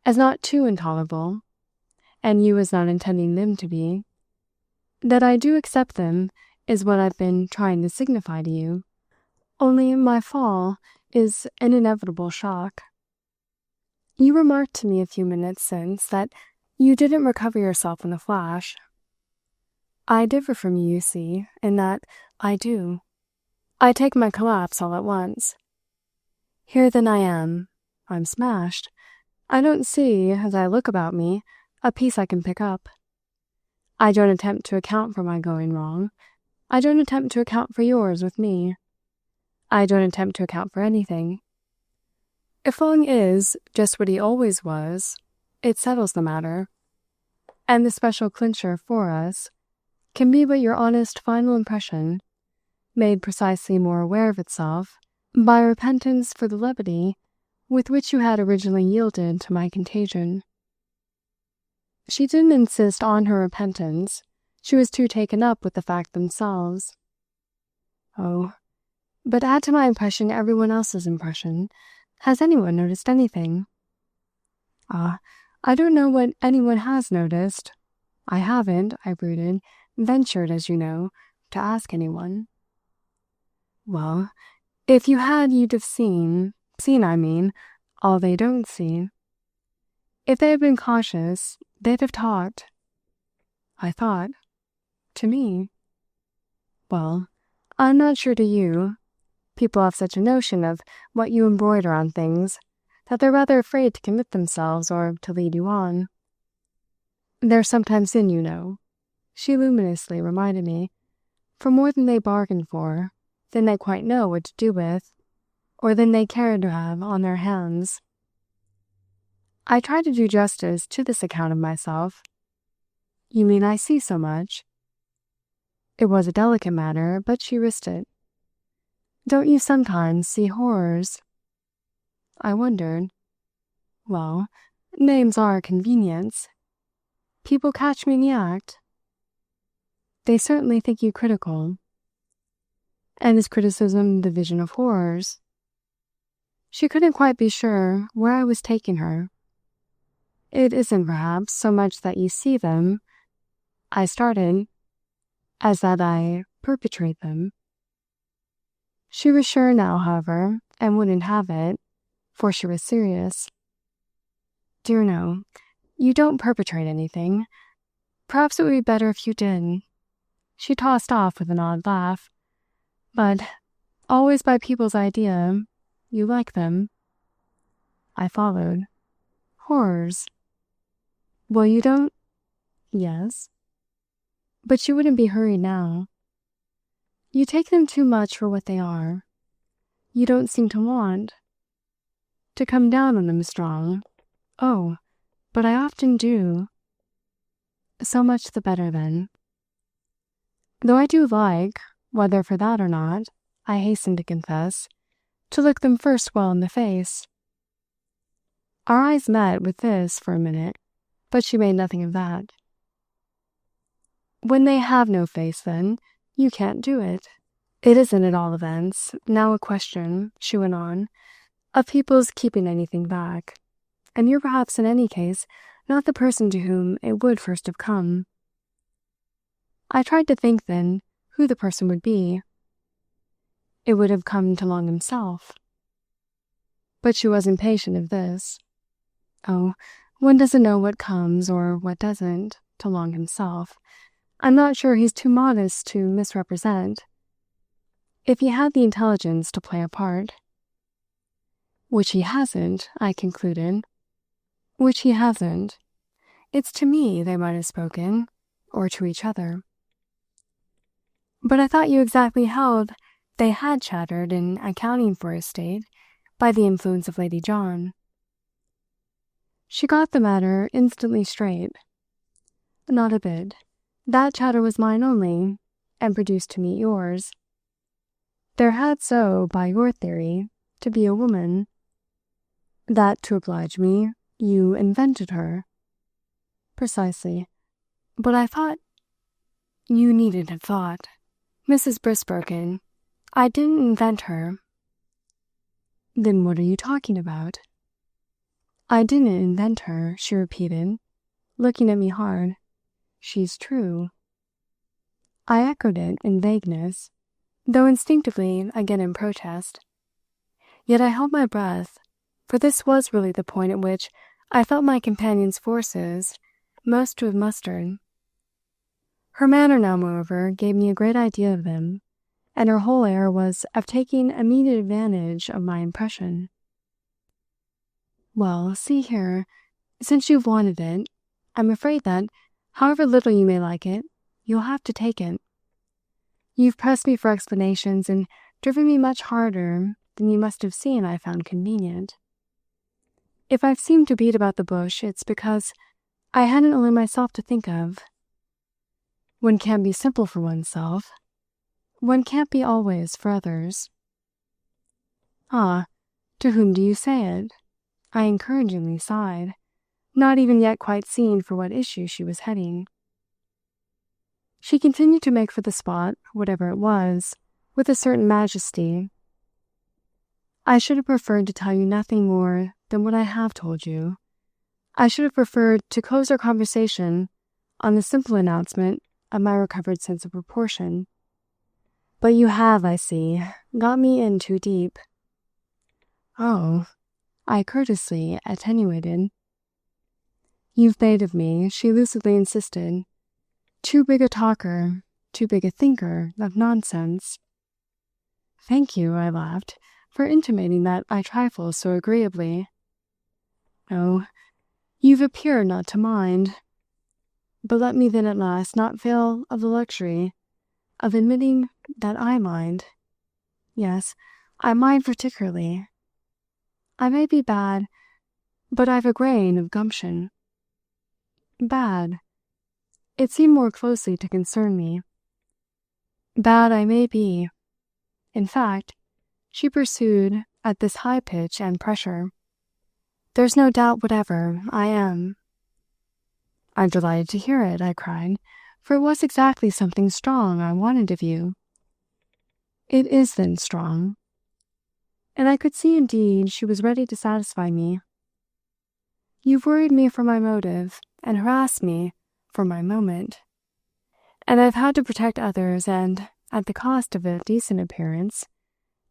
as not too intolerable, and you as not intending them to be. That I do accept them is what I've been trying to signify to you. Only my fall is an inevitable shock. You remarked to me a few minutes since that you didn't recover yourself in a flash. I differ from you, you see, in that I do. I take my collapse all at once. Here then I am. I'm smashed. I don't see, as I look about me, a piece I can pick up. I don't attempt to account for my going wrong. I don't attempt to account for yours with me. I don't attempt to account for anything. If Long is just what he always was, it settles the matter. And the special clincher for us can be but your honest final impression, made precisely more aware of itself by repentance for the levity with which you had originally yielded to my contagion. She didn't insist on her repentance. She was too taken up with the fact themselves. Oh, but add to my impression everyone else's impression. Has anyone noticed anything? Ah, I don't know what anyone has noticed. I haven't, I brooded, ventured, as you know, to ask anyone. Well, if you had, you'd have seen, I mean, all they don't see. If they had been cautious, they'd have talked. I thought. To me. Well, I'm not sure to you. People have such a notion of what you embroider on things that they're rather afraid to commit themselves or to lead you on. They're sometimes in, you know, she luminously reminded me, for more than they bargain for, than they quite know what to do with, or than they care to have on their hands. I try to do justice to this account of myself. You mean I see so much? It was a delicate matter, but she risked it. Don't you sometimes see horrors? I wondered. Well, names are a convenience. People catch me in the act. They certainly think you critical. And is criticism the vision of horrors? She couldn't quite be sure where I was taking her. It isn't, perhaps, so much that you see them, I started, as that I perpetrate them. She was sure now, however, and wouldn't have it, for she was serious. Dear no, you don't perpetrate anything. Perhaps it would be better if you did. She tossed off with an odd laugh. But, always by people's idea, you like them. I followed. Horrors. Well, you don't? Yes. But you wouldn't be hurried now. You take them too much for what they are. You don't seem to want to come down on them strong. Oh, but I often do. So much the better, then. Though I do like, whether for that or not, I hasten to confess, to look them first well in the face. Our eyes met with this for a minute, but she made nothing of that. When they have no face, then, you can't do it. It isn't, at all events, now a question, she went on, of people's keeping anything back, and you're perhaps in any case not the person to whom it would first have come. I tried to think, then, who the person would be. It would have come to Long himself. But she was impatient of this. Oh, one doesn't know what comes, or what doesn't, to Long himself. I'm not sure he's too modest to misrepresent, if he had the intelligence to play a part. Which he hasn't, I concluded. Which he hasn't. It's to me they might have spoken, or to each other. But I thought you exactly held they had chattered in accounting for his state by the influence of Lady John. She got the matter instantly straight. Not a bit. That chatter was mine only, and produced to meet yours. There had so, by your theory, to be a woman. That, to oblige me, you invented her. Precisely. But I thought... You needn't have thought. Mrs. Brisk broke in. I didn't invent her. Then what are you talking about? I didn't invent her, she repeated, looking at me hard. She's true. I echoed it in vagueness, though instinctively again in protest. Yet I held my breath, for this was really the point at which I felt my companion's forces most to have mustered. Her manner now, moreover, gave me a great idea of them, and her whole air was of taking immediate advantage of my impression. Well, see here, since you've wanted it, I'm afraid that, however little you may like it, you'll have to take it. You've pressed me for explanations and driven me much harder than you must have seen I found convenient. If I've seemed to beat about the bush, it's because I hadn't only myself to think of. One can't be simple for oneself. One can't be always for others. Ah, to whom do you say it? I encouragingly sighed, not even yet quite seeing for what issue she was heading. She continued to make for the spot, whatever it was, with a certain majesty. I should have preferred to tell you nothing more than what I have told you. I should have preferred to close our conversation on the simple announcement of my recovered sense of proportion. But you have, I see, got me in too deep. Oh, I courteously attenuated. You've made of me, she lucidly insisted, too big a talker, too big a thinker of nonsense. Thank you, I laughed, for intimating that I trifle so agreeably. Oh, you've appeared not to mind. But let me then at last not fail of the luxury of admitting that I mind. Yes, I mind particularly. I may be bad, but I've a grain of gumption. Bad. It seemed more closely to concern me. Bad I may be. In fact, she pursued at this high pitch and pressure, there's no doubt whatever I am. I'm delighted to hear it, I cried, for it was exactly something strong I wanted of you. It is then strong. And I could see indeed she was ready to satisfy me. You've worried me for my motive, and harassed me for my moment. And I've had to protect others, and, at the cost of a decent appearance,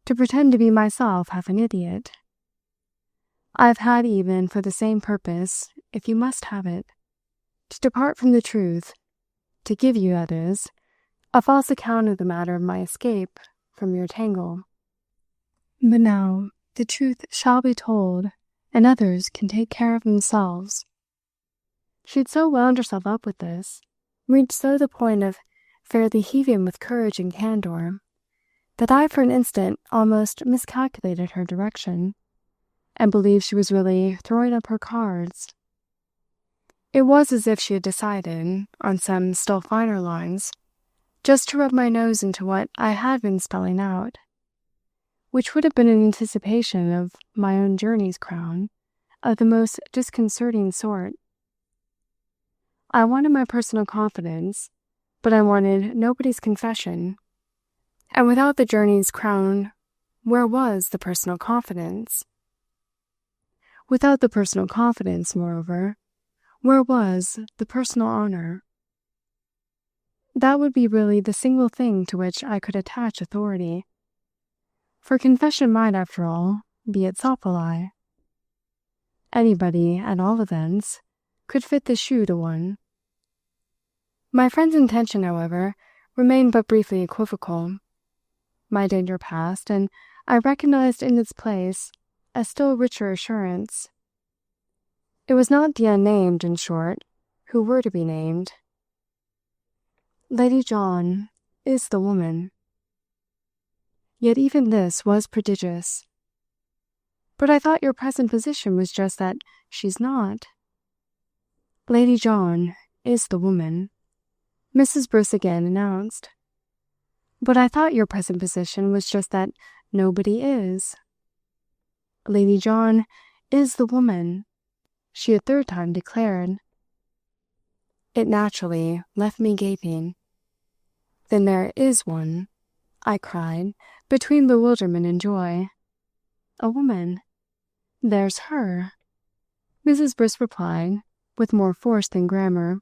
to pretend to be myself half an idiot. I've had even for the same purpose, if you must have it, to depart from the truth, to give you, that is, a false account of the matter of my escape from your tangle. But now the truth shall be told, and others can take care of themselves. She had so wound herself up with this, reached so the point of fairly heaving with courage and candor, that I for an instant almost miscalculated her direction, and believed she was really throwing up her cards. It was as if she had decided, on some still finer lines, just to rub my nose into what I had been spelling out, which would have been an anticipation of my own journey's crown, of the most disconcerting sort. I wanted my personal confidence, but I wanted nobody's confession. And without the journey's crown, where was the personal confidence? Without the personal confidence, moreover, where was the personal honor? That would be really the single thing to which I could attach authority. For confession might, after all, be itself a lie. Anybody, at all events, could fit the shoe to one. My friend's intention, however, remained but briefly equivocal. My danger passed, and I recognized in its place a still richer assurance. It was not the unnamed, in short, who were to be named. Lady John is the woman. Yet even this was prodigious. But I thought your present position was just that she's not. Lady John is the woman, Mrs. Bruce again announced. But I thought your present position was just that nobody is. Lady John is the woman, she a third time declared. It naturally left me gaping. Then there is one, I cried, between bewilderment and joy. A woman. There's her. Mrs. Brisk replied, with more force than grammar.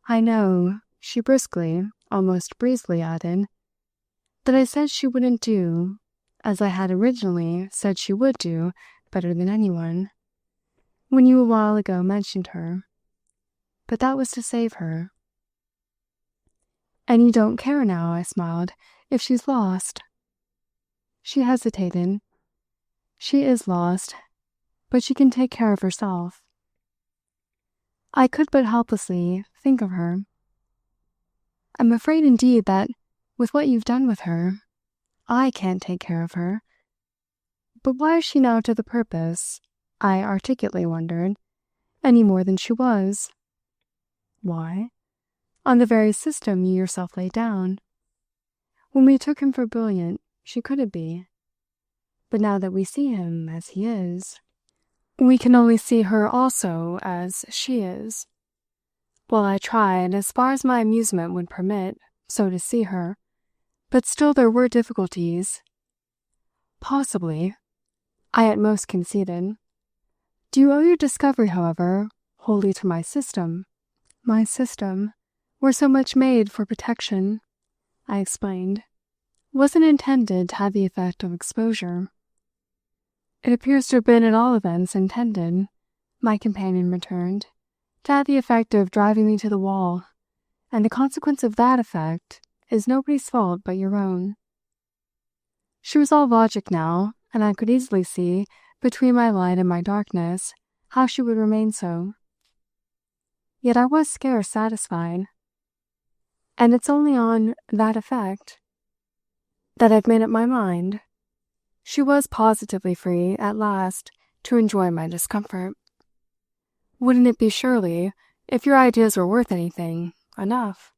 I know, she briskly, almost breezily added, that I said she wouldn't do, as I had originally said she would do better than anyone, when you a while ago mentioned her. But that was to save her. And you don't care now, I smiled, if she's lost. She hesitated. She is lost, but she can take care of herself. I could but helplessly think of her. I'm afraid indeed that, with what you've done with her, I can't take care of her. But why is she now to the purpose, I articulately wondered, any more than she was? Why? On the very system you yourself laid down. When we took him for brilliant, she couldn't be. But now that we see him as he is, we can only see her also as she is. Well, I tried, as far as my amusement would permit, so to see her, but still there were difficulties. Possibly, I at most conceded. Do you owe your discovery, however, wholly to my system? My system, were so much made for protection, I explained, wasn't intended to have the effect of exposure. It appears to have been at all events intended, my companion returned, to have the effect of driving me to the wall, and the consequence of that effect is nobody's fault but your own. She was all logic now, and I could easily see, between my light and my darkness, how she would remain so. Yet I was scarce satisfied. And it's only on that effect that I've made up my mind. She was positively free, at last, to enjoy my discomfort. Wouldn't it be surely, if your ideas were worth anything, enough?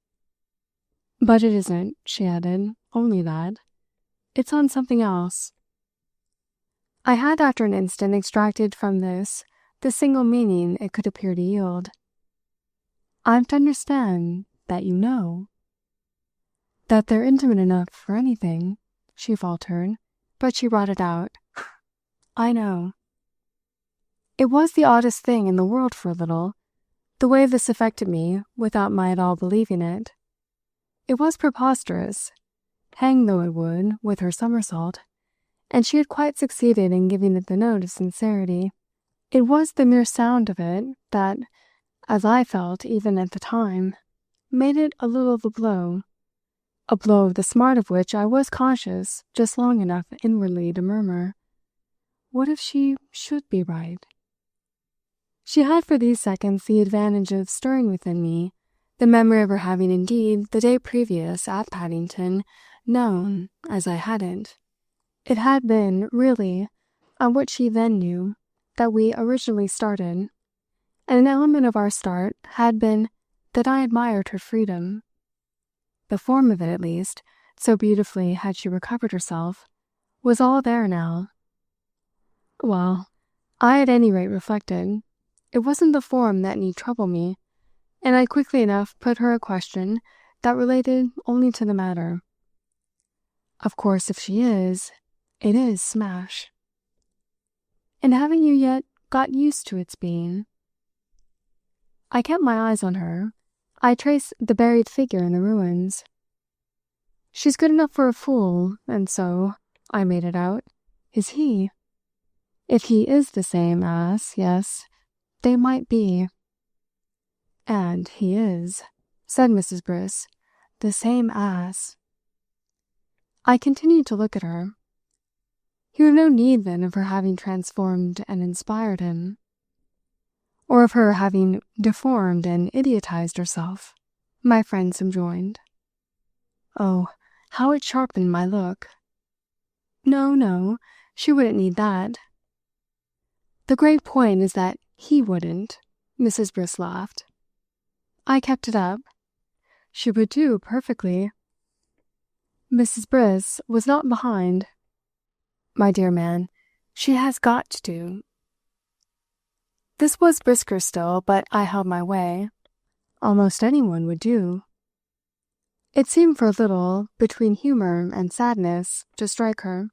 But it isn't, she added, only that. It's on something else. I had after an instant extracted from this the single meaning it could appear to yield. I'm to understand that you know. That they're intimate enough for anything, she faltered, but she brought it out. I know. It was the oddest thing in the world for a little, the way this affected me without my at all believing it. It was preposterous, hang though it would with her somersault, and she had quite succeeded in giving it the note of sincerity. It was the mere sound of it that, as I felt even at the time, made it a little of a blow of the smart of which I was conscious just long enough inwardly to murmur, what if she should be right? She had for these seconds the advantage of stirring within me the memory of her having indeed, the day previous at Paddington, known, as I hadn't. It had been, really, on what she then knew, that we originally started, and an element of our start had been that I admired her freedom. The form of it, at least, so beautifully had she recovered herself, was all there now. Well, I at any rate reflected, it wasn't the form that need trouble me, and I quickly enough put her a question that related only to the matter. Of course, if she is, it is smash. And haven't you yet got used to its being? I kept my eyes on her. I traced the buried figure in the ruins. She's good enough for a fool, and so, I made it out, is he. If he is the same as, yes, they might be. And he is, said Mrs. Briss. "The same ass." I continued to look at her. You have no need, then, of her having transformed and inspired him, or of her having deformed and idiotized herself, my friend subjoined. Oh, how it sharpened my look. No, no, she wouldn't need that. The great point is that he wouldn't, Mrs. Briss laughed. I kept it up. She would do perfectly. Mrs. Briss was not behind. My dear man, she has got to do. This was brisker still, but I held my way. Almost anyone would do. It seemed for a little, between humor and sadness, to strike her.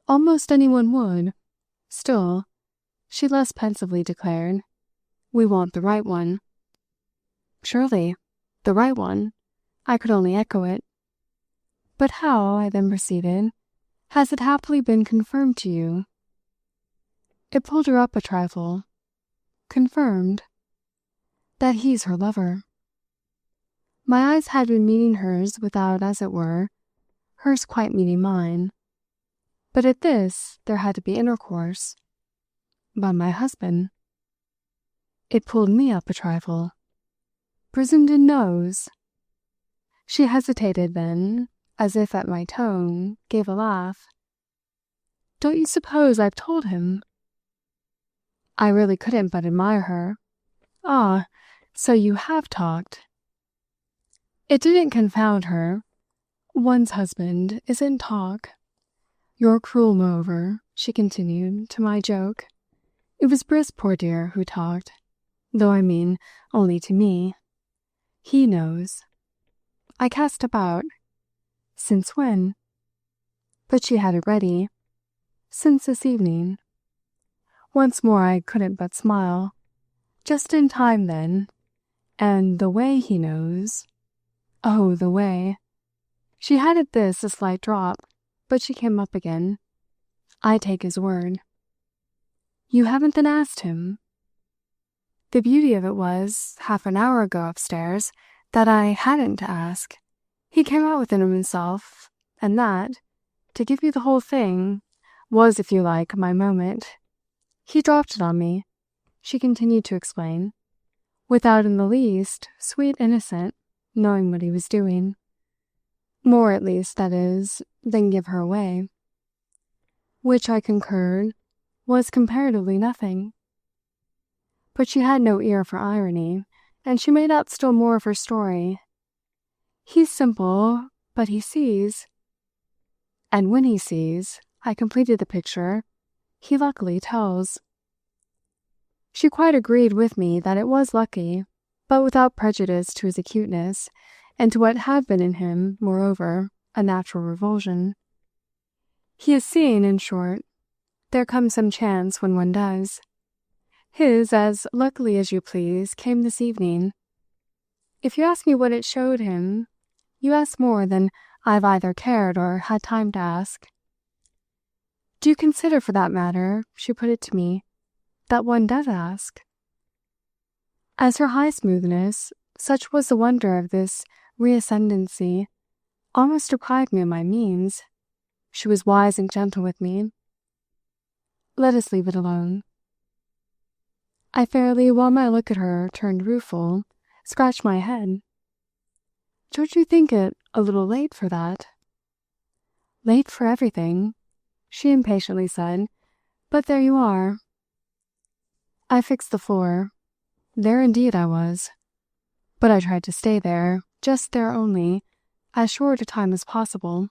Almost anyone would. Still, she less pensively declared, "We want the right one." Surely, the right one. I could only echo it. But how, I then proceeded, has it happily been confirmed to you? It pulled her up a trifle. Confirmed? That he's her lover. My eyes had been meeting hers without, as it were, hers quite meeting mine. But at this there had to be intercourse. But my husband. It pulled me up a trifle. Brissenden knows. She hesitated then, as if at my tone, gave a laugh. Don't you suppose I've told him? I really couldn't but admire her. Ah, so you have talked. It didn't confound her. One's husband isn't talk. You're cruel, moreover, she continued, to my joke. It was Briss, poor dear, who talked, though I mean only to me. He knows. I cast about. Since when? But she had it ready. Since this evening. Once more I couldn't but smile. Just in time, then. And the way he knows. Oh, the way. She had at this a slight drop, but she came up again. I take his word. You haven't then asked him? The beauty of it was, half an hour ago upstairs, that I hadn't to ask. He came out with it himself, and that, to give you the whole thing, was, if you like, my moment. He dropped it on me, she continued to explain, without in the least, sweet innocent, knowing what he was doing. More, at least, that is, than give her away. Which, I concurred, was comparatively nothing. But she had no ear for irony, and she made out still more of her story. He's simple, but he sees. And when he sees, I completed the picture, he luckily tells. She quite agreed with me that it was lucky, but without prejudice to his acuteness, and to what had been in him, moreover, a natural revulsion. He has seen, in short. There comes some chance when one does. His, as luckily as you please, came this evening. If you ask me what it showed him, you ask more than I've either cared or had time to ask. Do you consider, for that matter, she put it to me, that one does ask? As her high smoothness, such was the wonder of this reascendancy, almost deprived me of my means. She was wise and gentle with me. Let us leave it alone. I fairly, while my look at her turned rueful, scratched my head. Don't you think it a little late for that? Late for everything, she impatiently said, but there you are. I fixed the floor. There indeed I was. But I tried to stay there, just there only, as short a time as possible.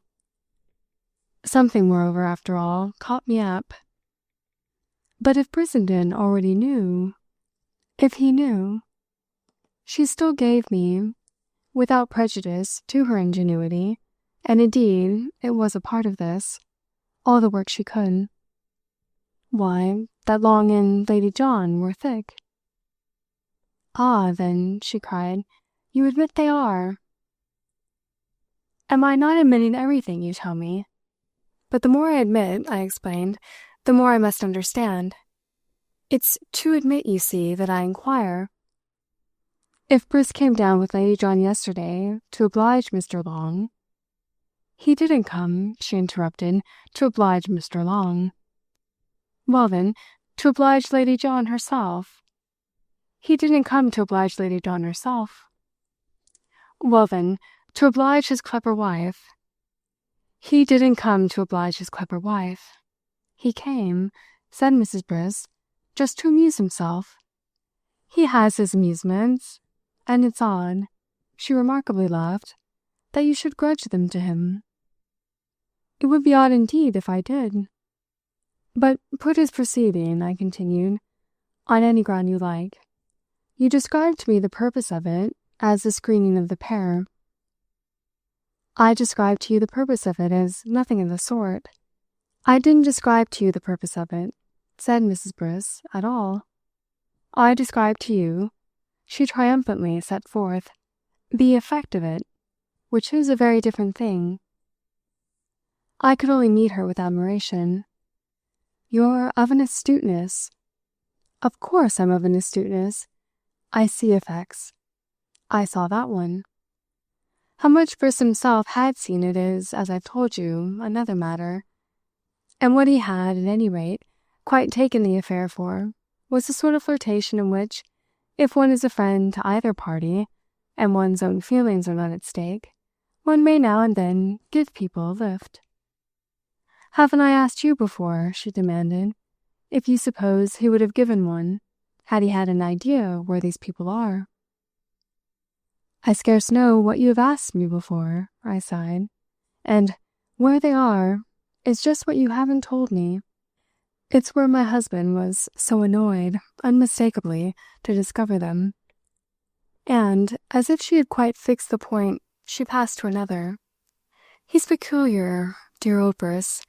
Something, moreover, after all, caught me up. But if Brissenden already knew, if he knew, she still gave me, without prejudice to her ingenuity, and indeed it was a part of this, all the work she could. Why, that Long and Lady John were thick. Ah, then, she cried, you admit they are. Am I not admitting everything you tell me? But the more I admit, I explained, the more I must understand. It's to admit, you see, that I inquire. If Briss came down with Lady John yesterday to oblige Mr. Long—" "He didn't come," she interrupted, "to oblige Mr. Long." "Well then, to oblige Lady John herself." "He didn't come to oblige Lady John herself." "Well then, to oblige his clever wife." "He didn't come to oblige his clever wife." "He came," said Mrs. Briss, "just to amuse himself. He has his amusements, and it's odd," she remarkably laughed, "that you should grudge them to him." "It would be odd indeed if I did." "But put his proceeding," I continued, "on any ground you like. You described to me the purpose of it as the screening of the pair." "I described to you the purpose of it as nothing of the sort." "I didn't describe to you the purpose of it," said Mrs. Briss, "at all. I described to you," she triumphantly set forth, "the effect of it, which is a very different thing." I could only meet her with admiration. "You're of an astuteness." "Of course I'm of an astuteness. I see effects." I saw that one. How much Briss himself had seen it is, as I've told you, another matter. And what he had, at any rate, quite taken the affair for was the sort of flirtation in which, if one is a friend to either party, and one's own feelings are not at stake, one may now and then give people a lift. "Haven't I asked you before," she demanded, "if you suppose he would have given one, had he had an idea where these people are?" "I scarce know what you have asked me before," I sighed, "and where they are is just what you haven't told me. It's where my husband was so annoyed, unmistakably, to discover them." And, as if she had quite fixed the point, she passed to another. "He's peculiar, dear old Briss,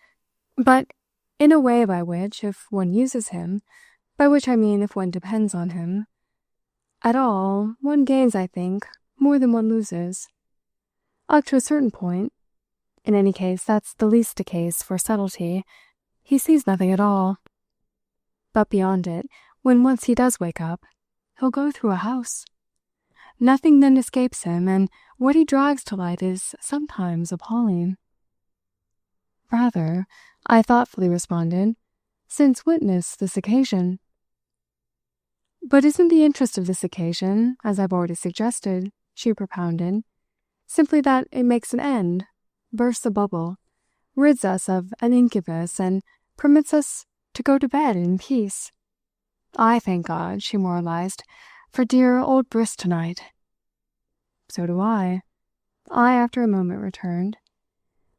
but in a way by which, if one uses him, by which I mean if one depends on him, at all, one gains, I think, more than one loses. Up to a certain point. In any case, that's the least a case for subtlety. He sees nothing at all. But beyond it, when once he does wake up, he'll go through a house. Nothing then escapes him, and what he drags to light is sometimes appalling." "Rather," I thoughtfully responded, "since witness this occasion." "But isn't the interest of this occasion, as I've already suggested," she propounded, "simply that it makes an end, bursts a bubble, rids us of an incubus, and permits us to go to bed in peace? I thank God," she moralized, "for dear old Briss tonight." "So do I," after a moment returned.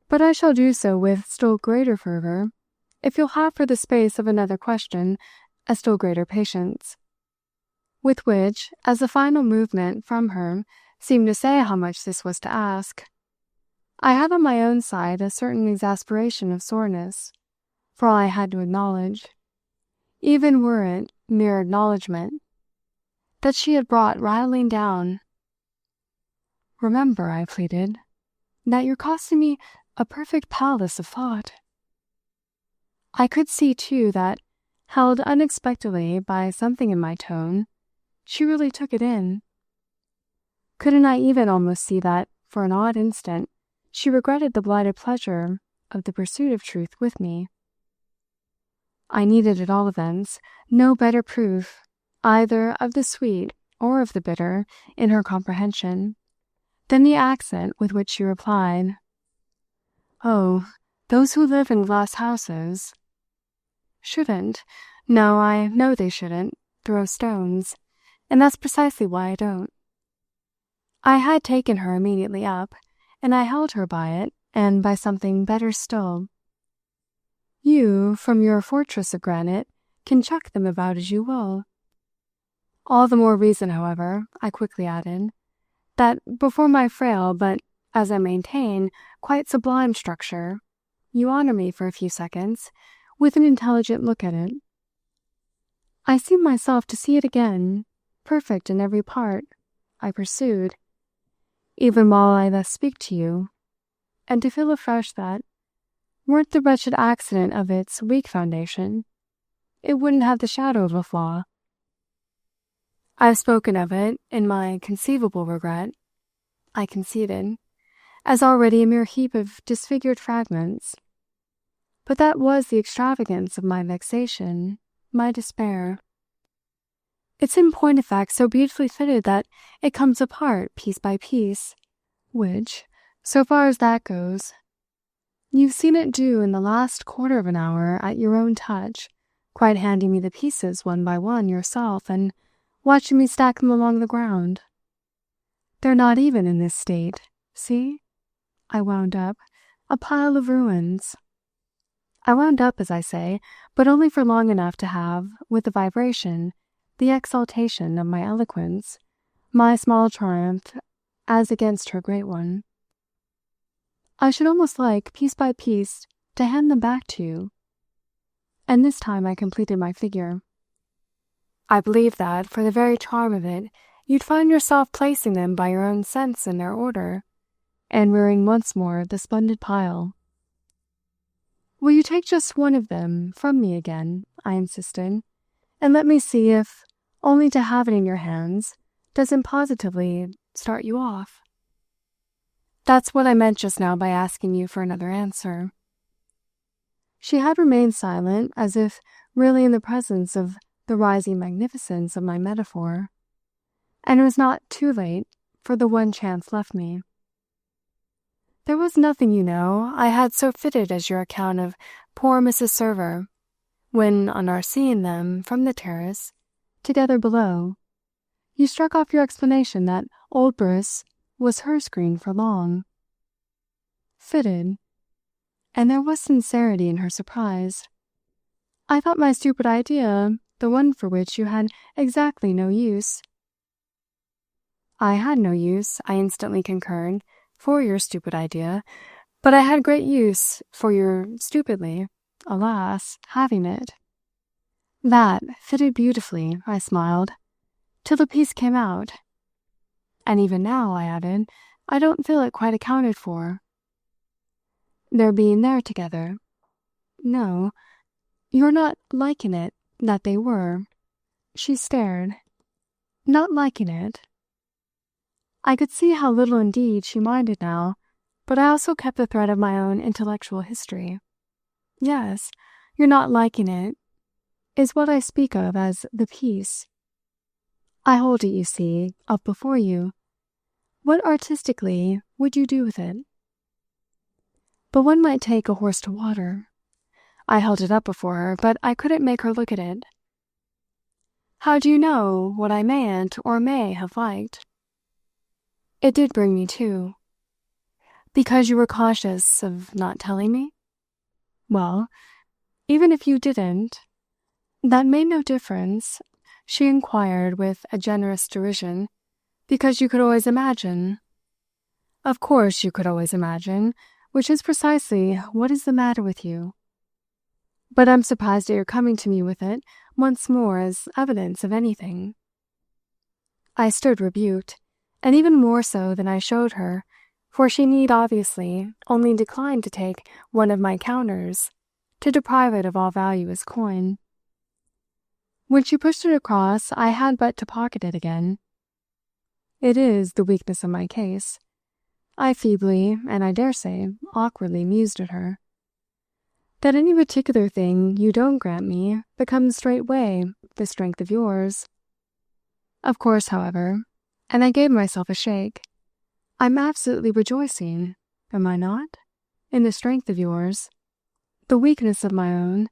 "But I shall do so with still greater fervour, if you'll have for the space of another question a still greater patience." With which, as a final movement from her seemed to say how much this was to ask, I had on my own side a certain exasperation of soreness, for all I had to acknowledge, even were it mere acknowledgment, that she had brought rattling down. "Remember," I pleaded, "that you're costing me a perfect palace of thought." I could see, too, that, held unexpectedly by something in my tone, she really took it in. Couldn't I even almost see that, for an odd instant, she regretted the blighted pleasure of the pursuit of truth with me? I needed, at all events, no better proof, either of the sweet or of the bitter, in her comprehension, than the accent with which she replied, "Oh, those who live in glass houses—" "Shouldn't, no, I know they shouldn't, throw stones, and that's precisely why I don't." I had taken her immediately up, and I held her by it, and by something better still. "You, from your fortress of granite, can chuck them about as you will. All the more reason, however," I quickly added, "that before my frail but, as I maintain, quite sublime structure, you honour me for a few seconds with an intelligent look at it." "I seem myself to see it again, perfect in every part," I pursued, "even while I thus speak to you, and to feel afresh that, weren't the wretched accident of its weak foundation, it wouldn't have the shadow of a flaw." I've spoken of it in my conceivable regret, I conceded, as already a mere heap of disfigured fragments. But that was the extravagance of my vexation, my despair. It's in point of fact so beautifully fitted that it comes apart piece by piece, which, so far as that goes, you've seen it do in the last quarter of an hour at your own touch, quite handing me the pieces one by one yourself and watching me stack them along the ground. They're not even in this state, see? I wound up, a pile of ruins. I wound up, as I say, but only for long enough to have, with the vibration, the exaltation of my eloquence, my small triumph as against her great one. I should almost like, piece by piece, to hand them back to you. And this time I completed my figure. I believe that, for the very charm of it, you'd find yourself placing them by your own sense in their order, and rearing once more the splendid pile. Will you take just one of them from me again, I insisted, and let me see if, only to have it in your hands, doesn't positively start you off? That's what I meant just now by asking you for another answer. She had remained silent, as if really in the presence of the rising magnificence of my metaphor, and it was not too late for the one chance left me. There was nothing, you know, I had so fitted as your account of poor Mrs. Server, when, on our seeing them from the terrace, together below, you struck off your explanation that old Briss was her screen for long. Fitted, and there was sincerity in her surprise. I thought my stupid idea the one for which you had exactly no use. I had no use, I instantly concurred, for your stupid idea, but I had great use for your stupidly, alas, having it. That fitted beautifully, I smiled, till the piece came out. And even now, I added, I don't feel it quite accounted for. Their being there together. No, you're not liking it that they were. She stared. Not liking it. I could see how little indeed she minded now, but I also kept the thread of my own intellectual history. Yes, you're not liking it, is what I speak of as the piece. I hold it, you see, up before you. What artistically would you do with it? But one might take a horse to water. I held it up before her, but I couldn't make her look at it. How do you know what I mayn't or may have liked? It did bring me to. Because you were cautious of not telling me? Well, even if you didn't, that made no difference, she inquired with a generous derision, because you could always imagine. Of course you could always imagine, which is precisely what is the matter with you. But I'm surprised at your coming to me with it once more as evidence of anything. I stood rebuked, and even more so than I showed her, for she need obviously only decline to take one of my counters, to deprive it of all value as coin. When she pushed it across, I had but to pocket it again. It is the weakness of my case. I feebly, and I dare say, awkwardly mused at her. That any particular thing you don't grant me becomes straightway the strength of yours. Of course, however, and I gave myself a shake, I'm absolutely rejoicing, am I not, in the strength of yours. The weakness of my own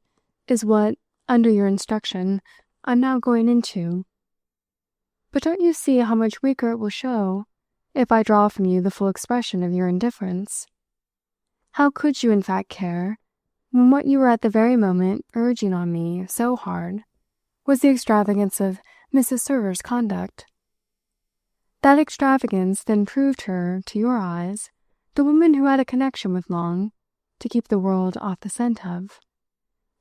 is what, under your instruction, I'm now going into. But don't you see how much weaker it will show if I draw from you the full expression of your indifference? How could you in fact care when what you were at the very moment urging on me so hard was the extravagance of Mrs. Server's conduct? That extravagance then proved her, to your eyes, the woman who had a connection with Long to keep the world off the scent of,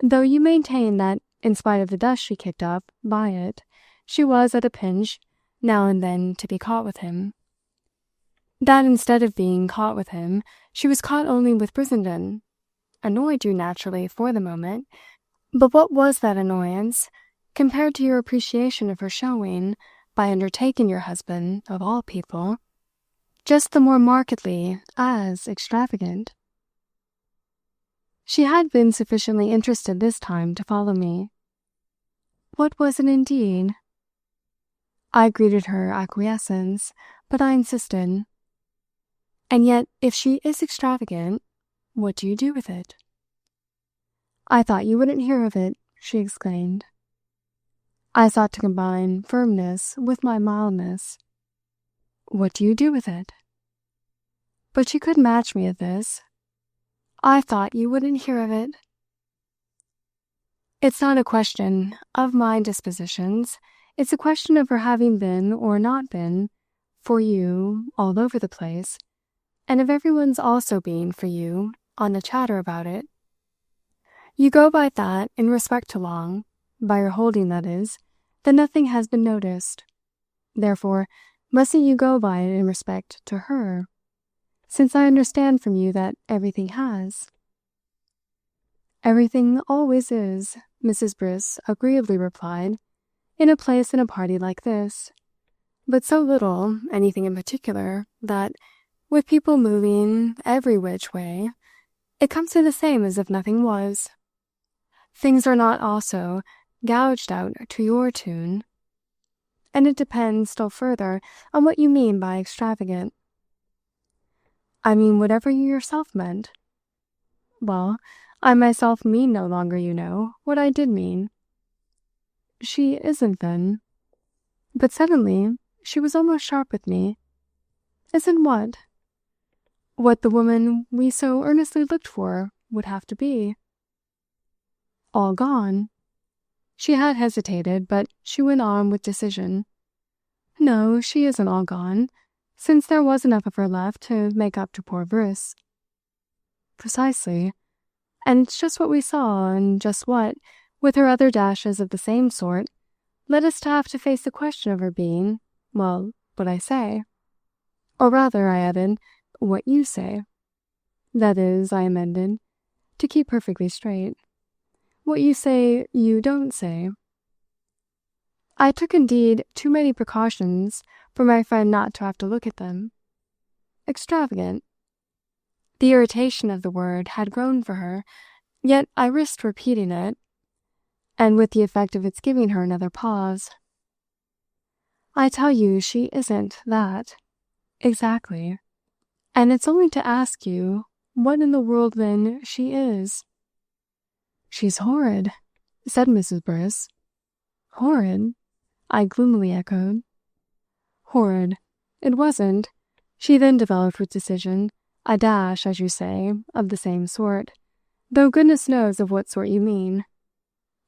though you maintain that, in spite of the dust she kicked up by it, she was at a pinch now and then to be caught with him. That instead of being caught with him, she was caught only with Brissenden, annoyed you naturally for the moment, but what was that annoyance compared to your appreciation of her showing by undertaking your husband, of all people, just the more markedly as extravagant. She had been sufficiently interested this time to follow me. What was it indeed? I greeted her acquiescence, but I insisted. And yet, if she is extravagant, what do you do with it? I thought you wouldn't hear of it, she exclaimed. I sought to combine firmness with my mildness. What do you do with it? But she could match me at this. I thought you wouldn't hear of it. It's not a question of my dispositions. It's a question of her having been or not been, for you, all over the place, and of everyone's also being, for you, on the chatter about it. You go by that in respect to Long, by your holding, that is, that nothing has been noticed. Therefore, mustn't you go by it in respect to her, since I understand from you that everything has? Everything always is, Mrs. Briss agreeably replied, in a place in a party like this, but so little, anything in particular, that, with people moving every which way, it comes to the same as if nothing was. Things are not also gouged out to your tune, and it depends still further on what you mean by extravagant. I mean whatever you yourself meant. Well, I myself mean no longer, you know, what I did mean. She isn't, then. But suddenly she was almost sharp with me. Isn't what? What the woman we so earnestly looked for would have to be. All gone. She had hesitated, but she went on with decision. No, she isn't all gone, since there was enough of her left to make up to poor Briss. Precisely. And it's just what we saw, and just what, with her other dashes of the same sort, led us to have to face the question of her being, well, what I say. Or rather, I added, what you say. That is, I amended, to keep perfectly straight. What you say you don't say. I took indeed too many precautions for my friend not to have to look at them. Extravagant. The irritation of the word had grown for her, yet I risked repeating it, and with the effect of its giving her another pause. I tell you she isn't that. Exactly. And it's only to ask you, what in the world, then, she is? She's horrid, said Mrs. Briss. Horrid? I gloomily echoed. Horrid. It wasn't. She then developed with decision, a dash, as you say, of the same sort, though goodness knows of what sort you mean.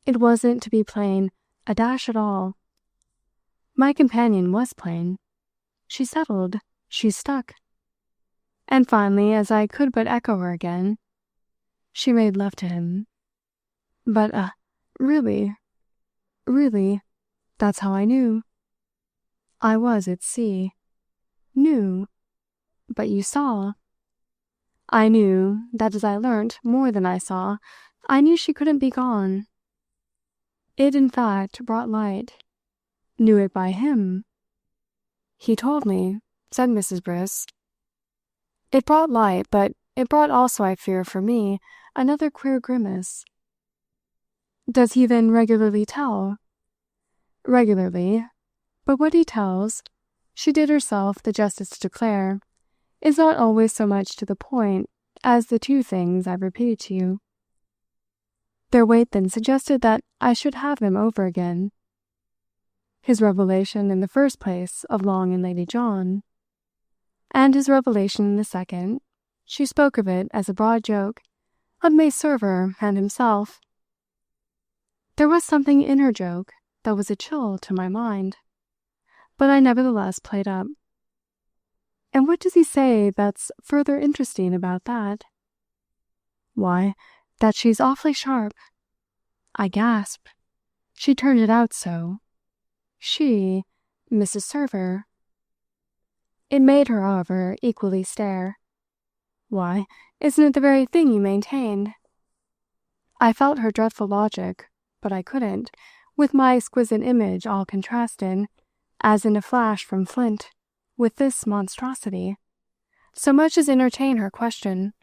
It wasn't, to be plain, a dash at all. My companion was plain. She settled. She stuck. And finally, as I could but echo her again, she made love to him. But, really, that's how I knew. I was at sea. Knew. But you saw. I knew, that as I learnt more than I saw, I knew she couldn't be gone. It, in fact, brought light. Knew it by him. He told me, said Mrs. Briss. It brought light, but it brought also, I fear, for me, another queer grimace. Does he then regularly tell? Regularly. But what he tells, she did herself the justice to declare, is not always so much to the point as the two things I've repeated to you. Their weight then suggested that I should have them over again. His revelation in the first place of Long and Lady John, and his revelation in the second, she spoke of it as a broad joke, of May Server and himself. There was something in her joke that was a chill to my mind, but I nevertheless played up. And what does he say that's further interesting about that? Why, that she's awfully sharp. I gasped. She turned it out so. She, Mrs. Server. It made her, however, equally stare. Why, isn't it the very thing you maintained? I felt her dreadful logic, but I couldn't, with my exquisite image all contrasted, as in a flash from flint, with this monstrosity, so much as entertain her question.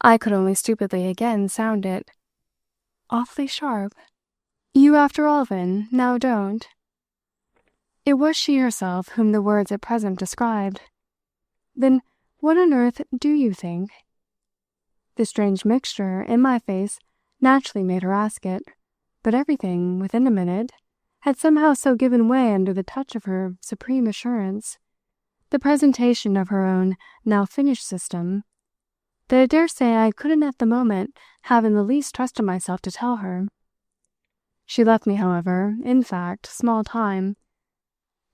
I could only stupidly again sound it. Awfully sharp. You after all, then, now don't. It was she herself whom the words at present described. Then what on earth do you think? The strange mixture in my face naturally made her ask it, but everything, within a minute, had somehow so given way under the touch of her supreme assurance, the presentation of her own now finished system, that I dare say I couldn't at the moment have in the least trusted myself to tell her. She left me, however, in fact, small time.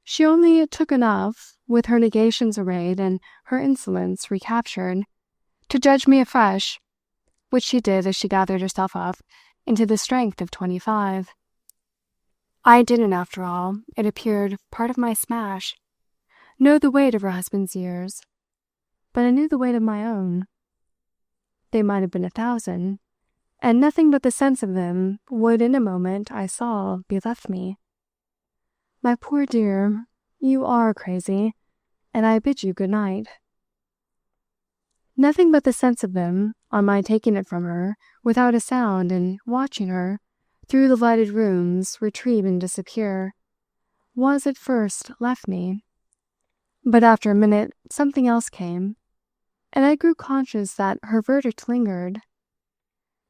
She only took enough, with her negations arrayed and her insolence recaptured, to judge me afresh, which she did as she gathered herself up into the strength of 25. I didn't, after all, it appeared, part of my smash, know the weight of her husband's years, but I knew the weight of my own. They might have been 1,000, and nothing but the sense of them would in a moment, I saw, be left me. My poor dear, you are crazy, and I bid you good night. Nothing but the sense of them, on my taking it from her, without a sound, and watching her, through the lighted rooms, retreat and disappear, was at first left me. But after a minute something else came, and I grew conscious that her verdict lingered.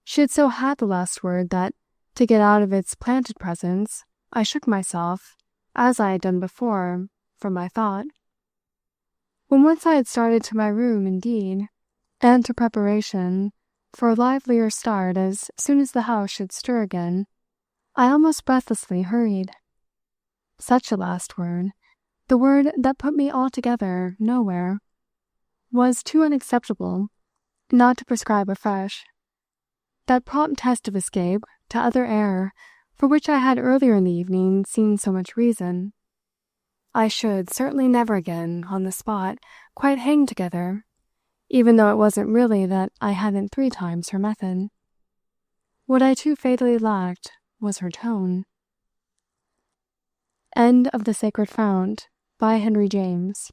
She had so had the last word that, to get out of its planted presence, I shook myself, as I had done before, from my thought. When once I had started to my room, indeed, and to preparation for a livelier start as soon as the house should stir again, I almost breathlessly hurried. Such a last word, the word that put me altogether nowhere, was too unacceptable not to prescribe afresh. That prompt test of escape to other air for which I had earlier in the evening seen so much reason. I should certainly never again, on the spot, quite hang together, even though it wasn't really that I hadn't 3 times her method. What I too fatally lacked was her tone. End of The Sacred Fount by Henry James.